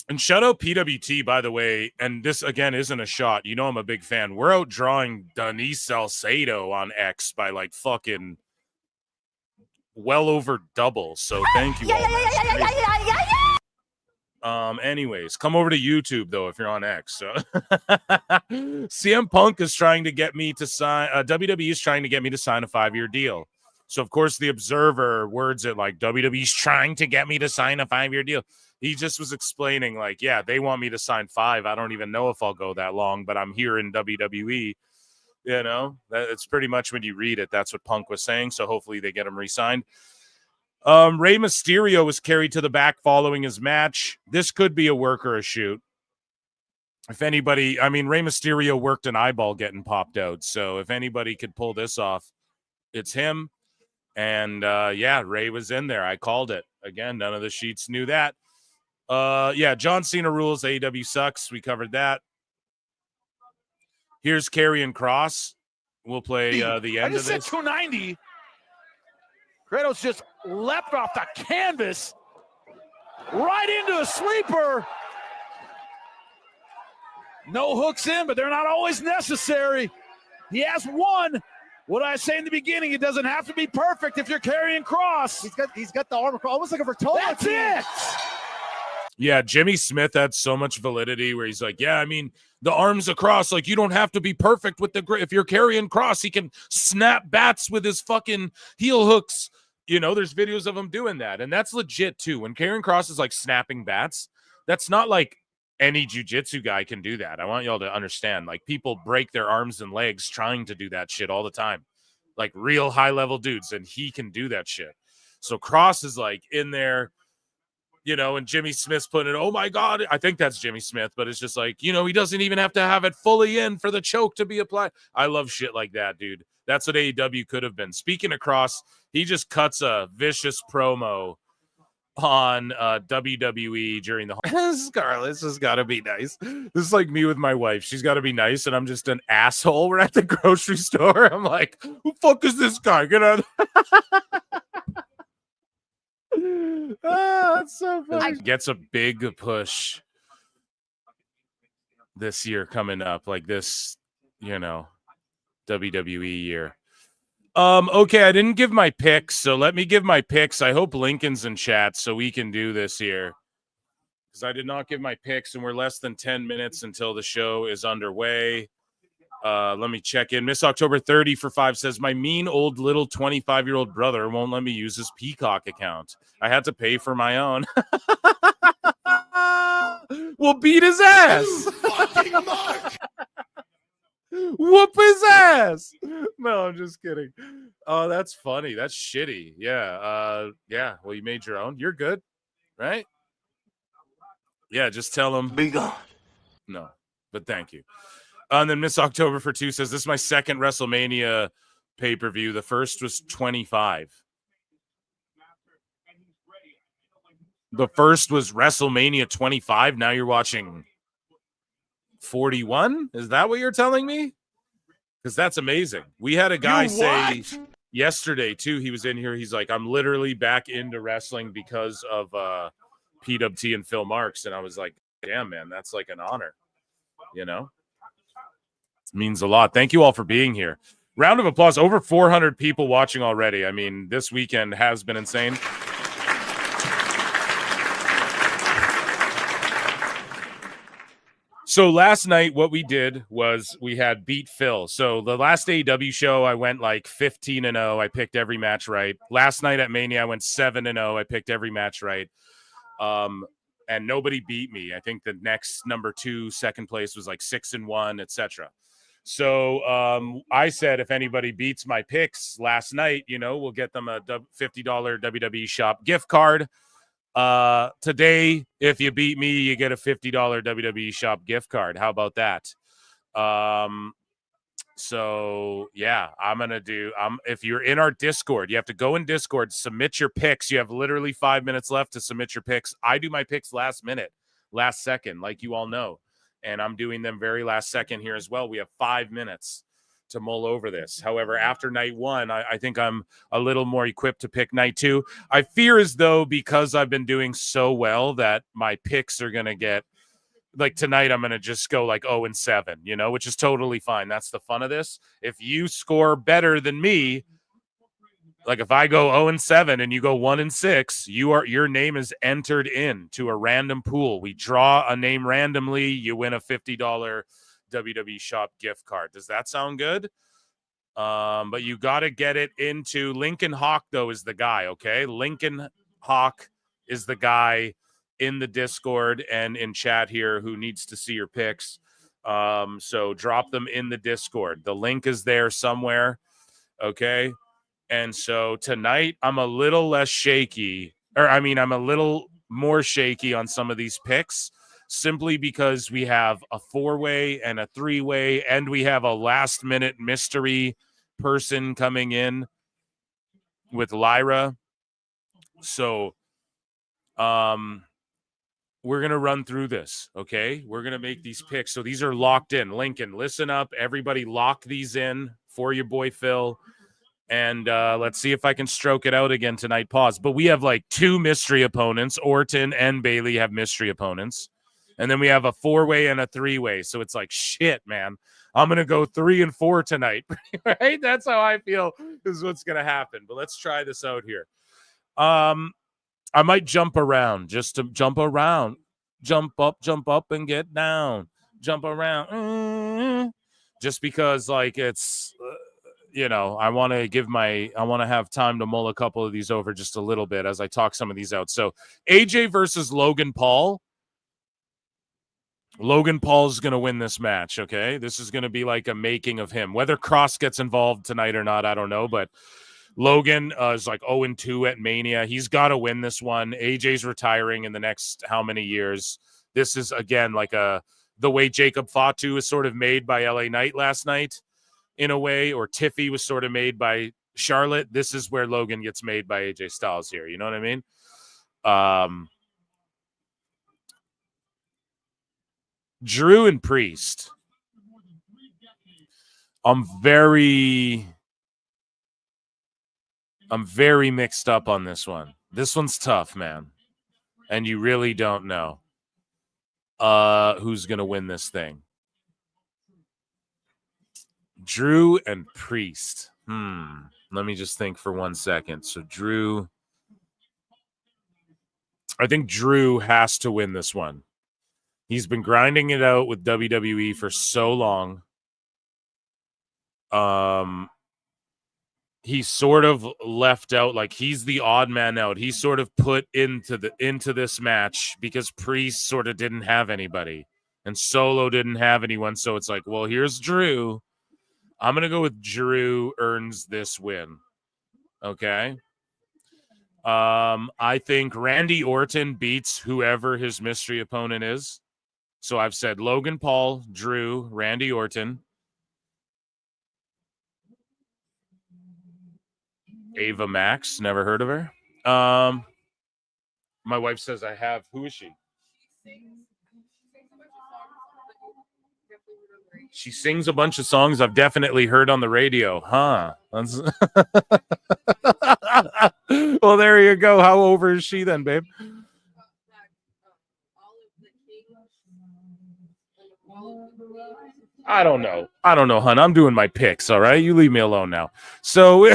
and shout out PWT, by the way. And this, again, isn't a shot. You know I'm a big fan. We're outdrawing Denise Salcedo on X by like fucking well over double. So thank you. Anyways, come over to YouTube though if you're on X. So CM Punk is trying to get me to sign. WWE is trying to get me to sign a 5-year deal. So of course the Observer words it like WWE's trying to get me to sign a 5-year deal. He just was explaining like, yeah, they want me to sign 5. I don't even know if I'll go that long, but I'm here in WWE. You know, it's pretty much when you read it, that's what Punk was saying. So hopefully they get him re-signed. Rey Mysterio was carried to the back following his match. This could be a work or a shoot. If anybody, I mean, Rey Mysterio worked an eyeball getting popped out. So if anybody could pull this off, it's him. And yeah, Rey was in there. I called it. Again, none of the sheets knew that. Yeah, John Cena rules. AEW sucks. We covered that. Here's Karrion Kross. We'll play the end of this. I just said 290. Kratos just leapt off the canvas right into a sleeper. No hooks in, but they're not always necessary. He has one. What did I say in the beginning? It doesn't have to be perfect if you're Karrion Kross. He's got the arm across, almost like a Vertola. That's it. Yeah, Jimmy Smith had so much validity where he's like, yeah, I mean, the arms across, like you don't have to be perfect with the grip. If you're Karrion Kross, he can snap bats with his fucking heel hooks. You know, there's videos of him doing that. And that's legit too. When Karrion Kross is like snapping bats, that's not like any jiu-jitsu guy can do that. I want y'all to understand. Like people break their arms and legs trying to do that shit all the time. Like real high-level dudes, and he can do that shit. So Kross is like in there, you know, and Jimmy Smith's putting it, oh my God, I think that's Jimmy Smith, but it's just like, you know, he doesn't even have to have it fully in for the choke to be applied. I love shit like that, dude. That's what AEW could have been. Speaking of Kross, he just cuts a vicious promo on WWE during the Scarlett, this has got to be nice. This is like me with my wife. She's got to be nice, and I'm just an asshole. We're at the grocery store. I'm like, who the fuck is this guy? Get out. That's so funny. Gets a big push this year coming up, like this, WWE year. Okay, I didn't give my picks, so let me give my picks. I hope Lincoln's in chat so we can do this here, because I did not give my picks, and we're less than 10 minutes until the show is underway. Let me check in. Miss October 30 for 5 says, my mean old little 25-year-old brother won't let me use his Peacock account. I had to pay for my own. We'll beat his ass. Whoop his ass. No, I'm just kidding. Oh, that's funny. That's shitty. Yeah. Yeah. Well, you made your own. You're good, right? Yeah. Just tell him. Be gone. No, but thank you. And then Miss October for 2 says, this is my second WrestleMania pay-per-view. The first was 25. The first was WrestleMania 25. Now you're watching 41? Is that what you're telling me? Because that's amazing. We had a guy say yesterday, too, he was in here. He's like, I'm literally back into wrestling because of PWT and Phil Marks. And I was like, damn, man, that's like an honor. It means a lot. Thank you all for being here. Round of applause. Over 400 people watching already. I mean, this weekend has been insane. So last night, what we did was we had Beat Phil. So the last AEW show, I went like 15-0. I picked every match right. Last night at Mania, I went 7-0. I picked every match right. And nobody beat me. I think the next number 2, second place was like 6-1, etc. So I said, if anybody beats my picks last night, we'll get them a $50 WWE shop gift card. Today, if you beat me, you get a $50 WWE shop gift card. How about that? So yeah, I'm going to do, if you're in our Discord, you have to go in Discord, submit your picks. You have literally 5 minutes left to submit your picks. I do my picks last second, like you all know. And I'm doing them very last second here as well. We have 5 minutes to mull over this. However, after night 1, I think I'm a little more equipped to pick night 2. I fear as though because I've been doing so well that my picks are going to get, like tonight, I'm going to just go like 0-7, which is totally fine. That's the fun of this. If you score better than me, like if I go 0-7 and you go 1-6, your name is entered in to a random pool. We draw a name randomly. You win a $50 WWE shop gift card. Does that sound good? But you got to get it into Lincoln Hawk, though, is the guy. Okay. Lincoln Hawk is the guy in the Discord and in chat here who needs to see your picks. So drop them in the Discord. The link is there somewhere. Okay. And so tonight I'm a little less shaky, I'm a little more shaky on some of these picks, simply because we have a 4-way and a 3-way, and we have a last-minute mystery person coming in with Lyra. So we're going to run through this, okay? We're going to make these picks. So these are locked in. Lincoln, listen up. Everybody lock these in for your boy Phil. And let's see if I can stroke it out again tonight. Pause. But we have like 2 mystery opponents. Orton and Bailey have mystery opponents. And then we have a 4-way and a 3-way. So it's like, shit, man. I'm going to go 3 and 4 tonight. Right? That's how I feel is what's going to happen. But let's try this out here. I might jump around just to jump around. Jump up and get down. Jump around. Just because like it's... I want to have time to mull a couple of these over just a little bit as I talk some of these out. So AJ versus Logan Paul. Logan Paul is going to win this match. Okay. This is going to be like a making of him, whether Kross gets involved tonight or not. I don't know, but Logan is like 0-2 at Mania. He's got to win this one. AJ's retiring in the next how many years? This is again, like the way Jacob Fatu is sort of made by LA Knight last night. In a way, or Tiffy was sort of made by Charlotte. This is where Logan gets made by AJ Styles here. You know what I mean? Drew and Priest. I'm very mixed up on this one. This one's tough, man. And you really don't know who's going to win this thing. Drew and Priest. Let me just think for 1 second. So Drew, I think Drew has to win this one. He's been grinding it out with WWE for so long. He's sort of left out, like he's the odd man out. He's sort of put into this match because Priest sort of didn't have anybody and Solo didn't have anyone. So it's like, well, here's Drew. I'm going to go with Drew earns this win. Okay. I think Randy Orton beats whoever his mystery opponent is. So I've said Logan Paul, Drew, Randy Orton. Ava Max, never heard of her. My wife says I have. Who is she? She sings a bunch of songs I've definitely heard on the radio. Huh. Well, there you go. How over is she then, babe? I don't know, hon. I'm doing my picks, all right? You leave me alone now. So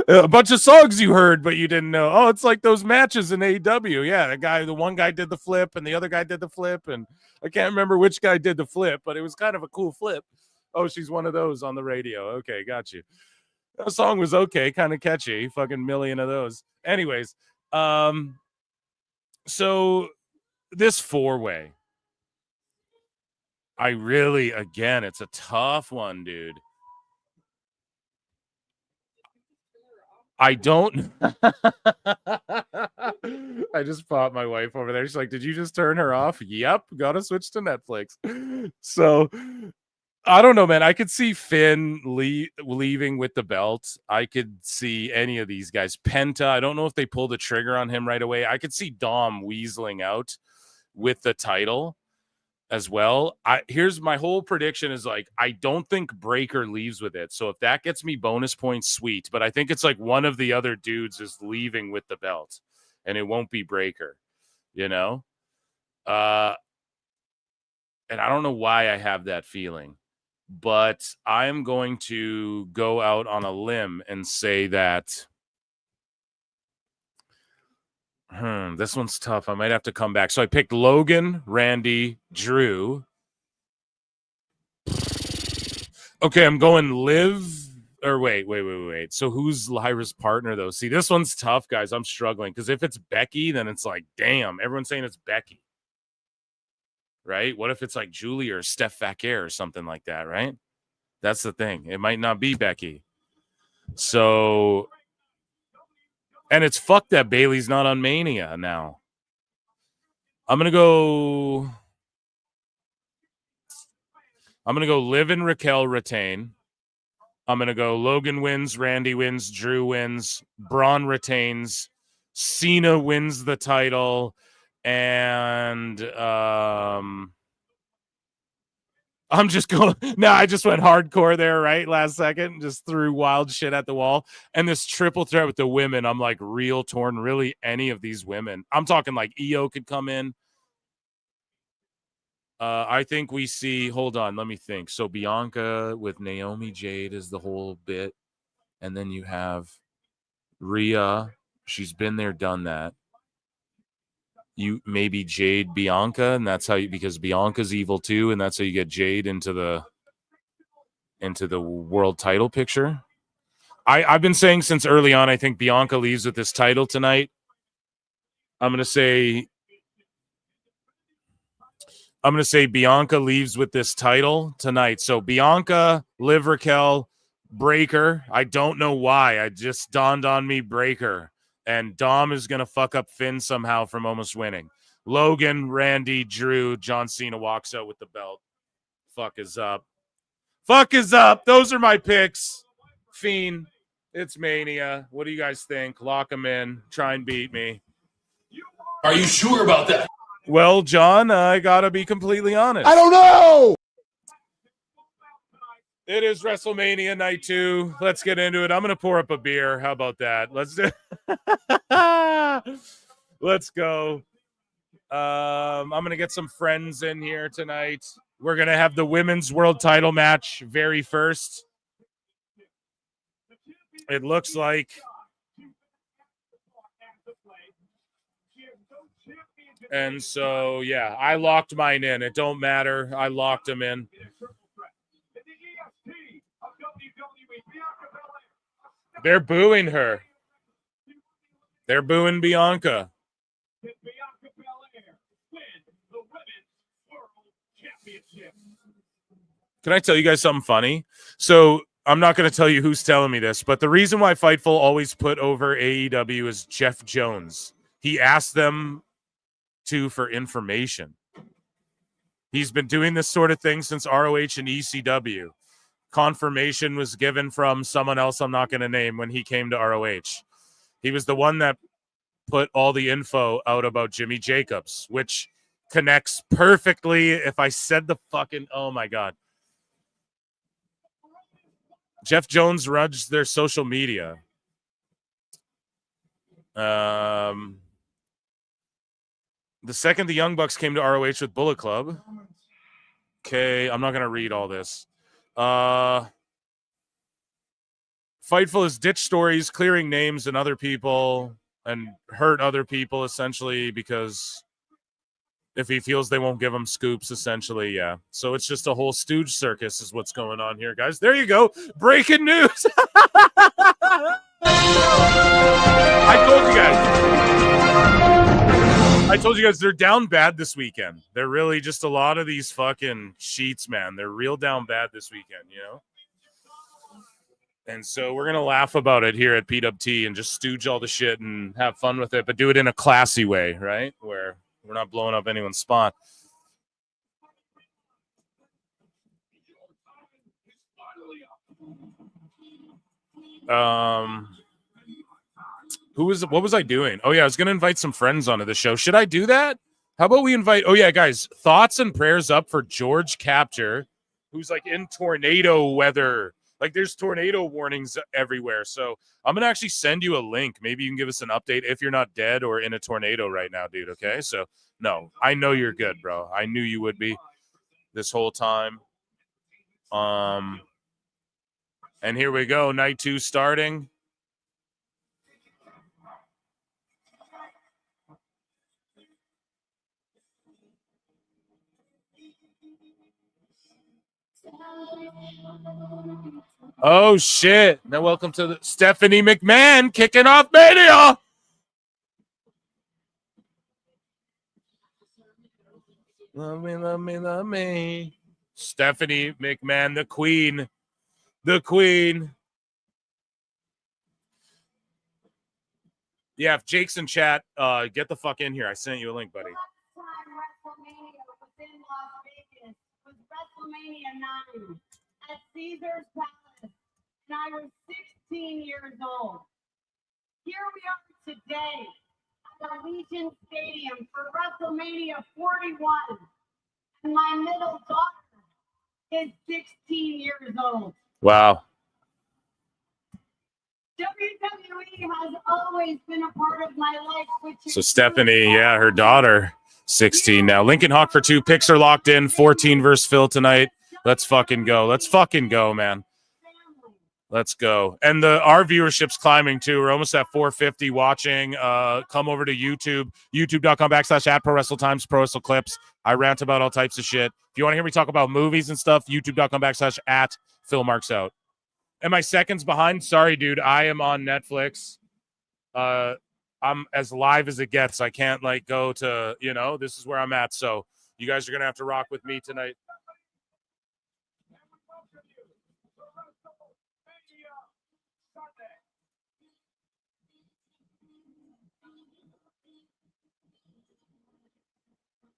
a bunch of songs you heard, but you didn't know. Oh, it's like those matches in AEW. Yeah, the one guy did the flip and the other guy did the flip, and I can't remember which guy did the flip, but it was kind of a cool flip. Oh, she's one of those on the radio. Okay, got you. That song was okay, kind of catchy. Fucking million of those. Anyways, so this four-way, again, it's a tough one, dude. I don't. I just fought my wife over there. She's like, did you just turn her off? Yep. Gotta switch to Netflix. So I don't know, man. I could see Finn leaving with the belt. I could see any of these guys. Penta, I don't know if they pull the trigger on him right away. I could see Dom weaseling out with the title as well. Here's my whole prediction is like, I don't think Breaker leaves with it. So if that gets me bonus points, sweet. But I think it's like one of the other dudes is leaving with the belt and it won't be Breaker, you know? And I don't know why I have that feeling, but I'm going to go out on a limb and say that this one's tough. I might have to come back. So I picked Logan, Randy, Drew. Okay, I'm going Liv. Or wait. So who's Lyra's partner, though? See, this one's tough, guys. I'm struggling. Because if it's Becky, then it's like, damn, everyone's saying it's Becky. Right? What if it's like Julie or Steph Vaquer or something like that, right? That's the thing. It might not be Becky. So... And it's fucked that Bailey's not on Mania now. I'm going to go Liv and Raquel retain. I'm going to go Logan wins, Randy wins, Drew wins, Braun retains, Cena wins the title, and I'm just going. No, I just went hardcore there, right? Last second, just threw wild shit at the wall. And this triple threat with the women, I'm like real torn. Really, any of these women. I'm talking like Io could come in. I think we see. Hold on, let me think. So Bianca with Naomi, Jade is the whole bit, and then you have Rhea. She's been there, done that. You maybe Jade Bianca, and that's how you, because Bianca's evil too, and that's how you get Jade into the world title picture. I've been saying since early on, I think Bianca leaves with this title tonight. I'm gonna say Bianca leaves with this title tonight. So Bianca, Liv, Raquel, Breaker. I don't know why. I just dawned on me Breaker. And Dom is going to fuck up Finn somehow from almost winning. Logan, Randy, Drew, John Cena walks out with the belt. Fuck is up. Fuck is up. Those are my picks. Fiend, it's Mania. What do you guys think? Lock them in. Try and beat me. Are you sure about that? Well, John, I gotta be completely honest. I don't know. It is WrestleMania night 2. Let's get into it. I'm gonna pour up a beer. How about that? Let's do. Let's go. I'm gonna get some friends in here tonight. We're gonna have the women's world title match very first. It looks like. And so, yeah, I locked mine in. It don't matter. I locked them in. They're booing her. They're booing Bianca. Can I tell you guys something funny? So I'm not going to tell you who's telling me this, but the reason why Fightful always put over AEW is Jeff Jones. He asked them for information. He's been doing this sort of thing since ROH and ECW. Confirmation was given from someone else I'm not going to name when he came to ROH. He was the one that put all the info out about Jimmy Jacobs, which connects perfectly. If I said the fucking, oh my God. Jeff Jones runs their social media. The second the Young Bucks came to ROH with Bullet Club. Okay, I'm not going to read all this. Fightful has ditched stories, clearing names and other people, and hurt other people, essentially, because if he feels they won't give him scoops, essentially, yeah. So it's just a whole stooge circus is what's going on here, guys. There you go. Breaking news. I told you guys they're down bad this weekend. They're really just a lot of these fucking sheets, man. They're real down bad this weekend, you know? And so we're going to laugh about it here at PWT and just stooge all the shit and have fun with it, but do it in a classy way, right? Where we're not blowing up anyone's spot. What was I doing? Oh yeah, I was gonna invite some friends onto the show. Should I do that? How about we invite, oh yeah, guys, thoughts and prayers up for George Captor, who's like in tornado weather. Like there's tornado warnings everywhere. So I'm gonna actually send you a link. Maybe you can give us an update if you're not dead or in a tornado right now, dude. Okay. So no, I know you're good, bro. I knew you would be this whole time. And here we go. Night 2 starting. Oh shit. Now welcome to the Stephanie McMahon kicking off Mania. Love me, love me, love me. Stephanie McMahon, the queen. The queen. Yeah, if Jake's in chat, get the fuck in here. I sent you a link, buddy. WrestleMania was in Las Vegas. It was WrestleMania 9 at Caesar's Palace, and I was 16 years old. Here we are today at Allegiant Stadium for WrestleMania 41, and my middle daughter is 16 years old. Wow. WWE has always been a part of my life, which is So Stephanie, yeah, her daughter, 16 now. Lincoln Hawk for 2. Picks are locked in. 14 versus Phil tonight. Let's fucking go. Let's fucking go, man. Let's go. And our viewership's climbing too. We're almost at 450 watching. Come over to YouTube, youtube.com/@prowrestletimes, Pro Wrestle Clips. I rant about all types of shit. If you want to hear me talk about movies and stuff, youtube.com/@PhilMarksOut. Am I seconds behind? Sorry, dude. I am on Netflix. I'm as live as it gets. I can't go to, this is where I'm at. So you guys are going to have to rock with me tonight.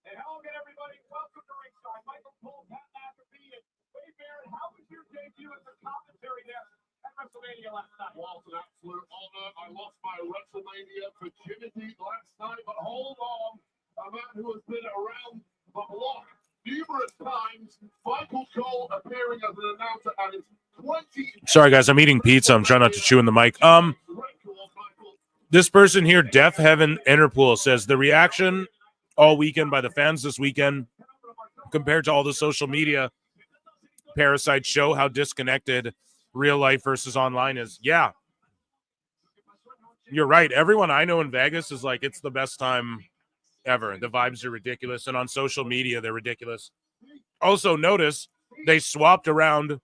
And hello again, everybody. Welcome to ringside. Michael Cole, Pat McAfee, and Wade Barrett. How was your debut at the commentary desk at WrestleMania last night. Well, it's an absolute honor. I lost my WrestleMania virginity last night, but hold on. A man who has been around the block numerous times, Michael Cole appearing as an announcer at his 20. Sorry, guys, I'm eating pizza. I'm trying not to chew in the mic. This person here, Deaf Heaven Interpool, says the reaction all weekend by the fans this weekend compared to all the social media parasites show how disconnected real life versus online is. Yeah, you're right. Everyone I know in Vegas is like, it's the best time ever. The vibes are ridiculous. And on social media, they're ridiculous. Also, notice they swapped around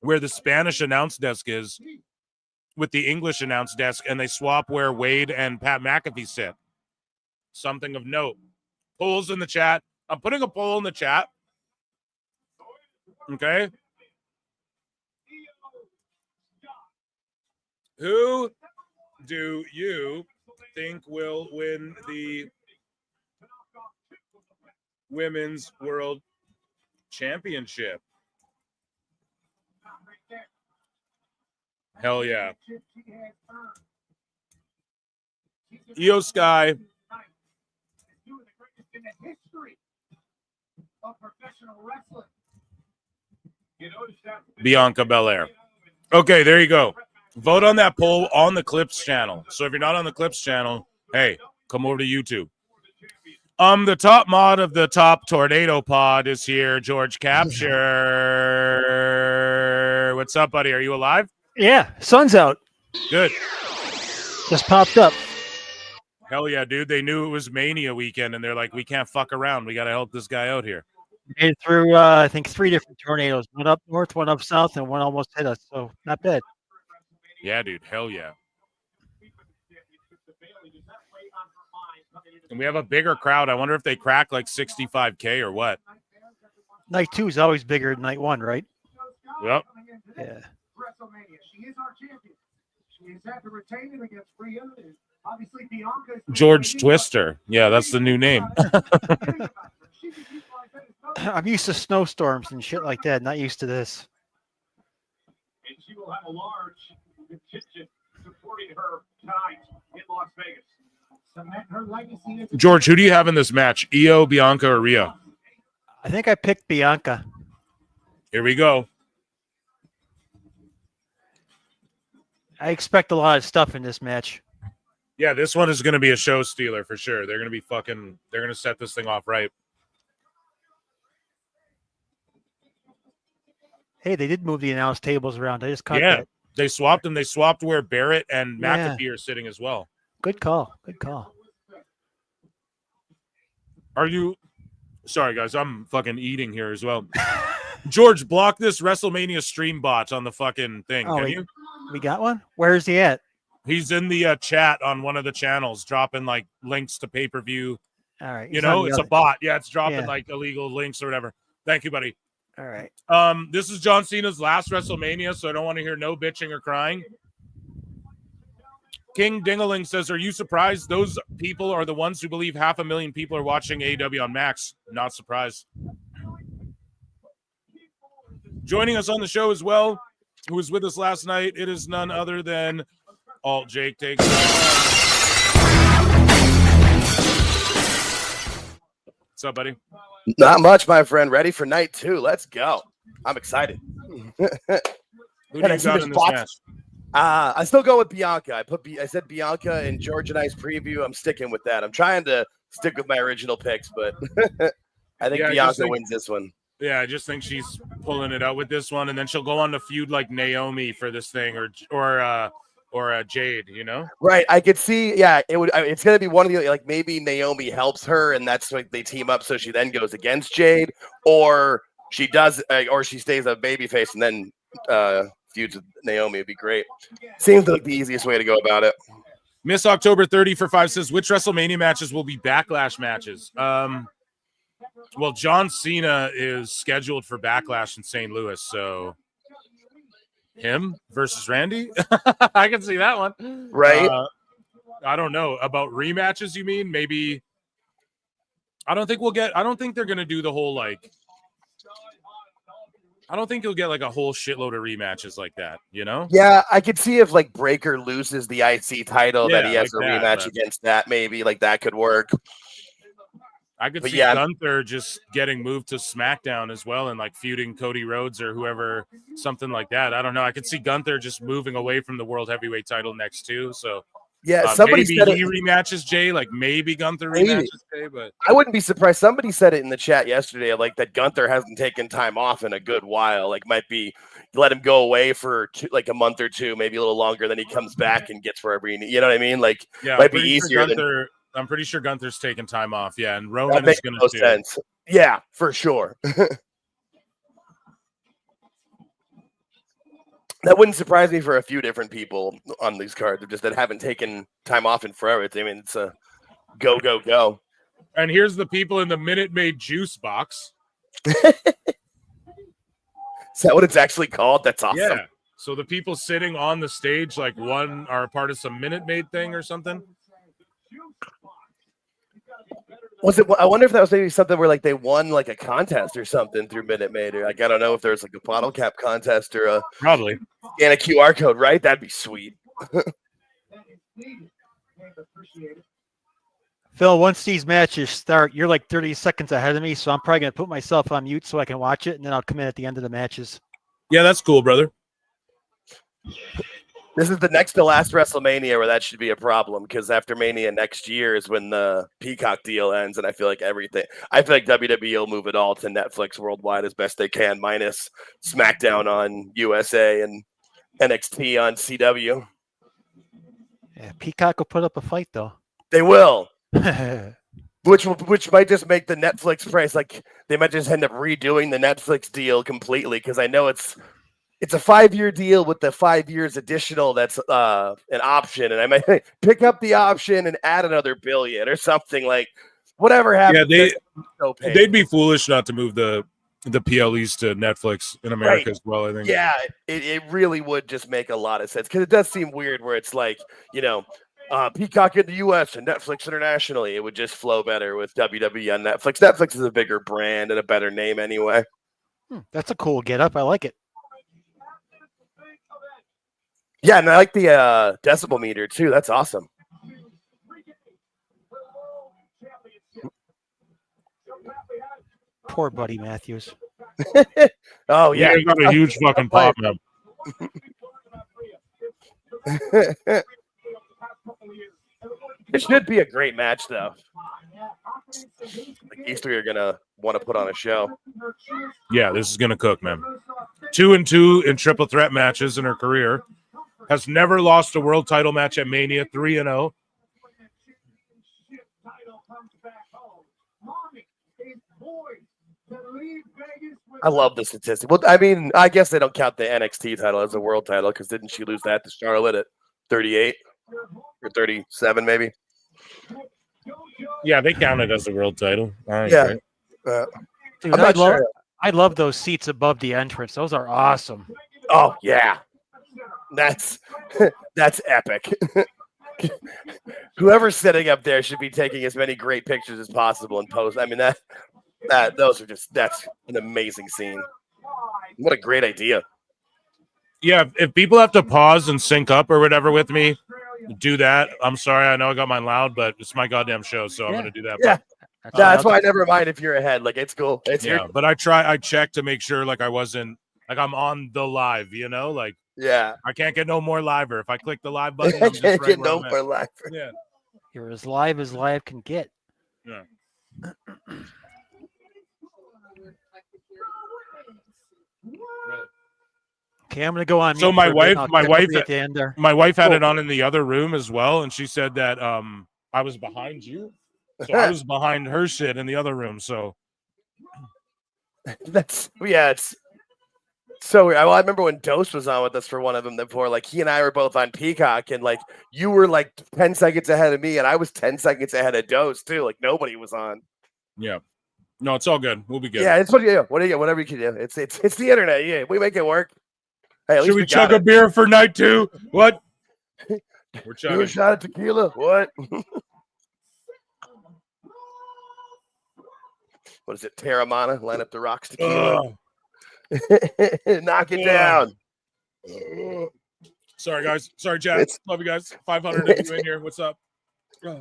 where the Spanish announce desk is with the English announce desk, and they swap where Wade and Pat McAfee sit. Something of note. Polls in the chat. I'm putting a poll in the chat. Okay. Who do you think will win the Women's World Championship? Hell yeah. Io Sky. Bianca Belair. Okay, there you go. Vote on that poll on the Clips channel. So if you're not on the Clips channel, hey, come over to YouTube. The top mod of the top tornado pod is here, George Capture. What's up, buddy? Are you alive? Yeah, sun's out. Good. Just popped up. Hell yeah, dude. They knew it was Mania weekend, and they're like, we can't fuck around. We got to help this guy out here. Made it through, I think, 3 different tornadoes. One up north, one up south, and one almost hit us. So not bad. Yeah, dude. Hell yeah. And we have a bigger crowd. I wonder if they crack like 65K or what. Night 2 is always bigger than night 1, right? Yep. Yeah. She is our champion. She has had to retain it against Rhea. Obviously, Bianca. George Twister. Yeah, that's the new name. I'm used to snowstorms and shit like that. Not used to this. And she will have a large contingent supporting her tonight in Las Vegas. Her legacy is George, who do you have in this match? Io, Bianca, or Rhea? I think I picked Bianca. Here we go. I expect a lot of stuff in this match. Yeah, this one is going to be a show stealer for sure. They're going to be they're going to set this thing off right. Hey, they did move the announce tables around. I just caught Yeah, that. they swapped them. They swapped where Barrett and McAfee are sitting as well. Good call. Good call. Are you... Sorry, guys. I'm fucking eating here as well. George, block this WrestleMania stream bot on the fucking thing. Oh, Can you? We got one? Where is he at? He's in the chat on one of the channels, dropping like links to pay-per-view. All right. You know, it's a bot. Yeah, it's dropping Yeah. like illegal links or whatever. Thank you, buddy. All right. This is John Cena's last WrestleMania, so I don't want to hear no bitching or crying. King Dingaling says, are you surprised those people are the ones who believe 500,000 people are watching AEW on Max? Not surprised. Joining us on the show as well, who was with us last night, it is none other than Alt Jake Takes. What's up, buddy? Not much, my friend. Ready for night 2. Let's go. I'm excited. Who do you got in this match? I still go with Bianca. I said Bianca in George and I's preview. I'm sticking with that. I'm trying to stick with my original picks, but I think Bianca wins this one. Yeah, I just think she's pulling it out with this one, and then she'll go on to feud like Naomi for this thing, or Jade. You know? Right. I could see. Yeah, it's gonna be one of the, like, maybe Naomi helps her, and that's like they team up, so she then goes against Jade, or she does, or she stays a babyface and then feuds with Naomi. Would be great. Seems like the easiest way to go about it. Miss October 30 for 5 says, which WrestleMania matches will be Backlash matches? Well, John Cena is scheduled for Backlash in St. Louis, so him versus Randy? I can see that one. Right. I don't know. About rematches, you mean? Maybe. I don't think they're going to do the whole, like, I don't think you'll get like a whole shitload of rematches like that, you know? Yeah, I could see if like Breaker loses the IC title that he has like a that, rematch but- against that, maybe like that could work. I could But see yeah. Gunther just getting moved to SmackDown as well and like feuding Cody Rhodes or whoever, something like that. I don't know. I could see Gunther just moving away from the World Heavyweight title next too. So Yeah, somebody maybe said he it. rematches Jay, like maybe Gunther Maybe. rematches Jay, but I wouldn't be surprised. Somebody said it in the chat yesterday, like that Gunther hasn't taken time off in a good while. Like might be let him go away for like a month or two, maybe a little longer. Then he comes back and gets wherever he needs. You know what I mean? Like yeah, might be easier than I'm pretty sure Gunther's taking time off. Yeah, and that Roman makes is going to no sue. sense. Yeah, for sure. That wouldn't surprise me for a few different people on these cards, just that haven't taken time off in forever. I mean, it's a go, go, go. And here's the people in the Minute Maid juice box. Is that what it's actually called? That's awesome. Yeah. So the people sitting on the stage, like one are a part of some Minute Maid thing or something. Was it? I wonder if that was maybe something where like they won like a contest or something through Minute Maid, or like I don't know if there's like a bottle cap contest or a probably and a QR code, right? That'd be sweet. Phil, once these matches start, you're like 30 seconds ahead of me, so I'm probably gonna put myself on mute so I can watch it, and then I'll come in at the end of the matches. Yeah, that's cool, brother. This is the next to last WrestleMania where that should be a problem, because after Mania next year is when the Peacock deal ends, and I feel like WWE will move it all to Netflix worldwide as best they can, minus SmackDown on USA and NXT on CW. Yeah, Peacock will put up a fight though. They will. Which might just make the Netflix price, like they might just end up redoing the Netflix deal completely, because I know it's a 5-year deal with the 5 years additional that's an option, and I might pick up the option and add another $1 billion or something, like whatever happens. Yeah, so they'd be foolish not to move the PLEs to Netflix in America as well, I think. Yeah, it really would just make a lot of sense, because it does seem weird where it's like, you know, Peacock in the US and Netflix internationally. It would just flow better with WWE on Netflix. Netflix is a bigger brand and a better name anyway. That's a cool get up. I like it. Yeah, and I like the decibel meter too. That's awesome. Poor Buddy Matthews. Oh yeah, he got a huge fucking pop now. It should be a great match though. Like these three are gonna want to put on a show. Yeah, this is gonna cook, man. 2-2 in triple threat matches in her career. Has never lost a world title match at Mania. 3-0. I love the statistic. Well, I mean, I guess they don't count the NXT title as a world title, because didn't she lose that to Charlotte at 38 or 37 maybe? Yeah, they count it as a world title. All right, Yeah. great. Dude, I'm not sure. I love those seats above the entrance. Those are awesome. Oh yeah, that's epic. Whoever's sitting up there should be taking as many great pictures as possible and post. I mean that's an amazing scene. What a great idea. Yeah, if people have to pause and sync up or whatever with me, do that. I'm sorry, I know I got mine loud, but it's my goddamn show, so I'm gonna do that. Yeah. But, That's why I never mind if you're ahead. Like it's cool. It's yeah, your but I check to make sure like I wasn't like I'm on the live, you know, like yeah. I can't get no more liver. If I click the live button, I I'm just can't right get where no I'm at. more live. Yeah. You're as live can get. Yeah. Okay, I'm gonna go on. So mute my for a bit, wife, and I'll catch up with you at the end there. my wife had Cool. it on in the other room as well, and she said that I was behind you, so I was behind her shit in the other room. So It's so weird. Well, I remember when Dose was on with us for one of them before, like he and I were both on Peacock, and like you were like 10 seconds ahead of me, and I was 10 seconds ahead of Dose too. Like nobody was on. yeah, no, it's all good. We'll be good. Yeah, it's what you do. Whatever you can do. It's the internet. Yeah, we make it work. Hey, at Should least we got chug a it. beer for night 2? What? We're Do a chugging. shot of tequila. What? What is it? Terramana? Line up the rocks tequila. Knock it down. Sorry, guys. Sorry, chat. Love you guys. 500 of you in here. What's up?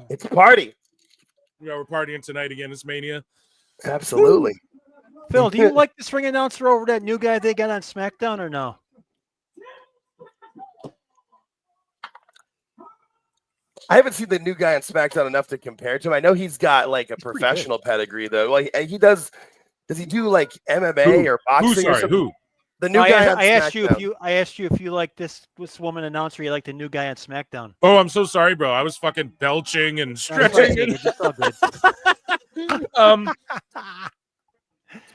It's a party. Yeah, we're partying tonight again. It's Mania. Absolutely. Phil, do you like this ring announcer over that new guy they got on SmackDown or no? I haven't seen the new guy on SmackDown enough to compare to him. I know he's got like a professional pedigree though. Like he does he do like MMA or boxing or something? Who? The new guy on I asked SmackDown. you if you like this woman announcer, you like the new guy on SmackDown. Oh, I'm so sorry, bro. I was fucking belching and stretching. It's all good.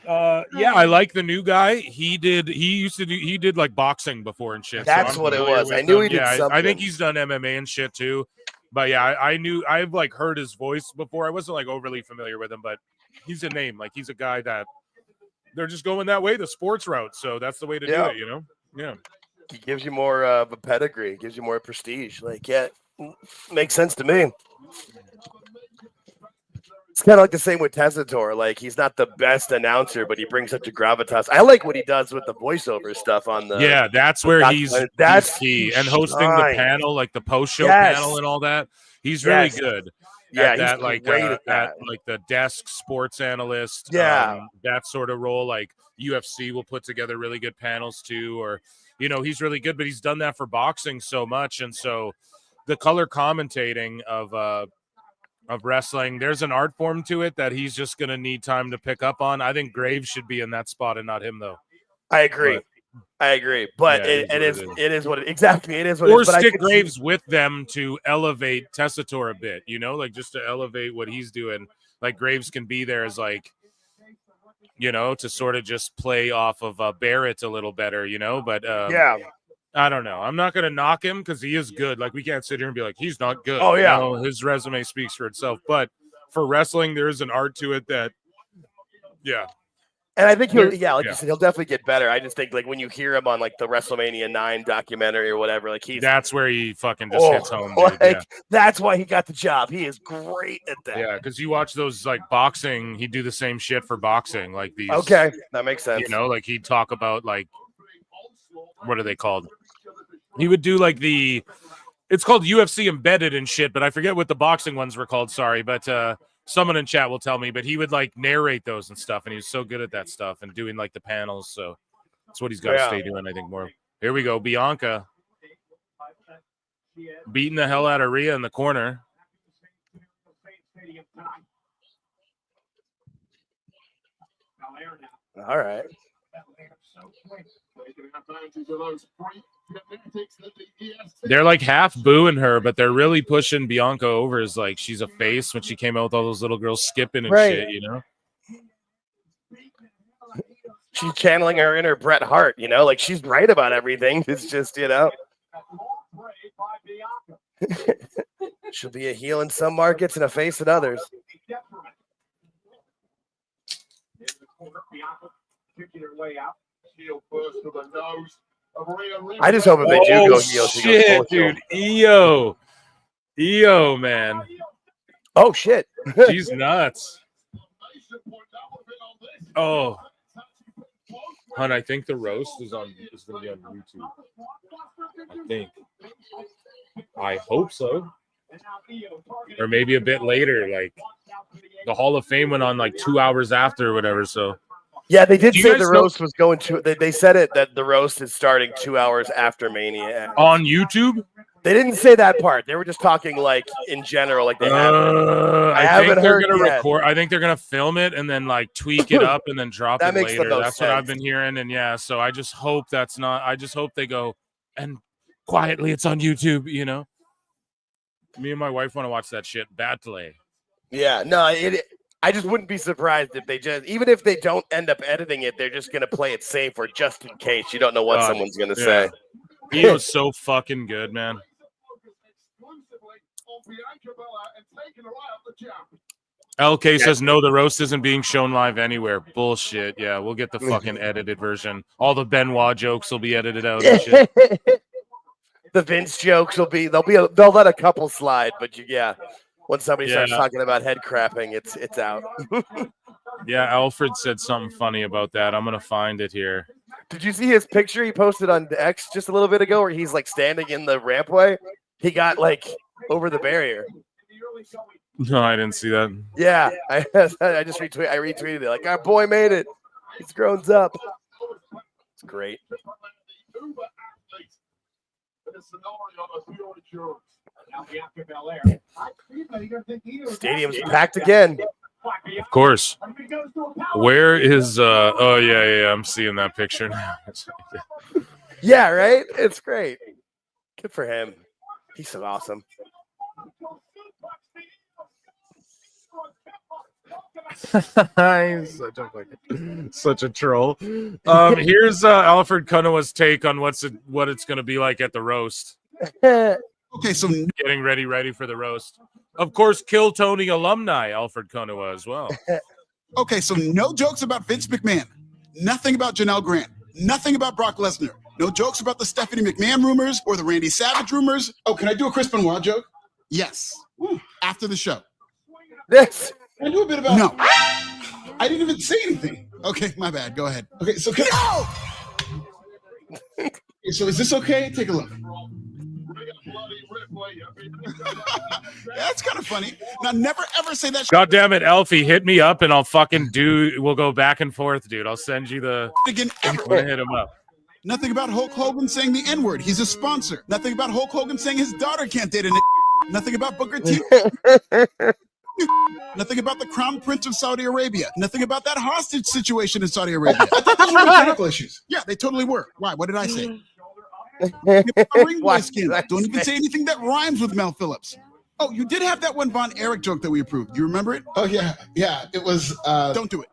Yeah, I like the new guy. He did like boxing before and shit. That's so what it familiar was. with I knew him. he did Yeah, something. I think he's done MMA and shit too. But yeah, I've like heard his voice before. I wasn't like overly familiar with him, but he's a name. Like he's a guy that they're just going that way, the sports route. So that's the way to do it, you know? Yeah. He gives you more of a pedigree, gives you more prestige. Like, yeah, makes sense to me. It's kind of like the same with Tessitore. Like, he's not the best announcer, but he brings such a gravitas. I like what he does with the voiceover stuff on the. Yeah, that's where he's key. And hosting the panel, like the post-show panel and all that. He's really good. Yeah, at that, he's like great at that. at like the desk sports analyst, Yeah. that sort of role. Like UFC will put together really good panels too, or he's really good, but he's done that for boxing so much, and so the color commentating of wrestling, there's an art form to it that he's just gonna need time to pick up on. I think Graves should be in that spot and not him, though. I agree. But Yeah, it is what it exactly it is. What or it is. But stick I could Graves with them to elevate Tessitore a bit, like just to elevate what he's doing. Like Graves can be there as like, to sort of just play off of Barrett a little better, But yeah, I don't know. I'm not going to knock him because he is good. Like we can't sit here and be like he's not good. Oh, yeah. His resume speaks for itself. But for wrestling, there is an art to it that, yeah. And I think he'll, you said, he'll definitely get better. I just think like when you hear him on like the WrestleMania 9 documentary or whatever, like that's where he fucking just hits home. Dude. That's why he got the job. He is great at that. Yeah, because you watch those like boxing, he'd do the same shit for boxing, like these. Okay, that makes sense. Like he'd talk about like what are they called? He would do like it's called UFC Embedded and shit, but I forget what the boxing ones were called. Sorry, but someone in chat will tell me, but he would like narrate those and stuff, and he was so good at that stuff and doing like the panels. So that's what he's got to stay doing, I think, more. Here we go. Bianca beating the hell out of Rhea in the corner. All right. They're like half booing her, but they're really pushing Bianca over as like she's a face when she came out with all those little girls skipping and shit, She's channeling her inner Bret Hart, like she's right about everything. It's just, she'll be a heel in some markets and a face in others. I just hope if they do go heel, shit, dude. EO, man. Oh shit, she's nuts. Oh, hon, I think the roast is going to be on YouTube. I think. I hope so. Or maybe a bit later, like the Hall of Fame went on like 2 hours after or whatever. So. Yeah, they did say the roast was going to. They said it that the roast is starting 2 hours after Mania on YouTube. They didn't say that part. They were just talking like in general, like they have. I think they're gonna record. I think they're gonna film it and then like tweak it up and then drop it later. That's what I've been hearing. And yeah, so I just hope that's not. I just hope they go and quietly it's on YouTube. Me and my wife want to watch that shit badly. Yeah, no, I just wouldn't be surprised if they even if they don't end up editing it, they're just gonna play it safe or just in case. You don't know what someone's gonna say. He was so fucking good, man. LK says no, the roast isn't being shown live anywhere. Bullshit. Yeah, we'll get the fucking edited version. All the Benoit jokes will be edited out and shit. The Vince jokes will be they'll let a couple slide, but when somebody starts talking about head crapping, it's out. Yeah, Alfred said something funny about that. I'm gonna find it here. Did you see his picture he posted on X just a little bit ago where he's like standing in the rampway? He got like over the barrier. No, I didn't see that. Yeah, I just retweeted it. Like, our boy made it. He's grown up. It's great. Stadium's packed again. Of course. Where is oh yeah, I'm seeing that picture now. Yeah, right? It's great. Good for him. He's so awesome. He's such a troll. Here's Alfred Kunowa's take on what it's going to be like at the roast. Okay, so getting ready for the roast. Of course, Kill Tony alumni Alfred Kunowa as well. Okay, so no jokes about Vince McMahon, nothing about Janelle Grant, nothing about Brock Lesnar, no jokes about the Stephanie McMahon rumors or the Randy Savage rumors. Oh, can I do a Chris Benoit joke? Yes. After the show. This. Can I do a bit about? No. I didn't even say anything. Okay, my bad. Go ahead. Okay, so can Okay, so is this okay? Take a look. That's kind of funny. Now, never ever say that. God damn it, Alfie, hit me up and I'll fucking we'll go back and forth, dude. I'll send you the again. I'm gonna hit him up. Nothing about Hulk Hogan saying the N-word. He's a sponsor. Nothing about Hulk Hogan saying his daughter can't date a nigga. Nothing about Booker T. Nothing about the Crown Prince of Saudi Arabia. Nothing about that hostage situation in Saudi Arabia. I thought those were mechanical issues. Yeah, they totally were. Why? What did I say? Ring boy scandal. Don't even say anything that rhymes with Mel Phillips. Oh, you did have that one Von Erich joke that we approved. Do you remember it? Oh, yeah. Yeah, it was... Don't do it.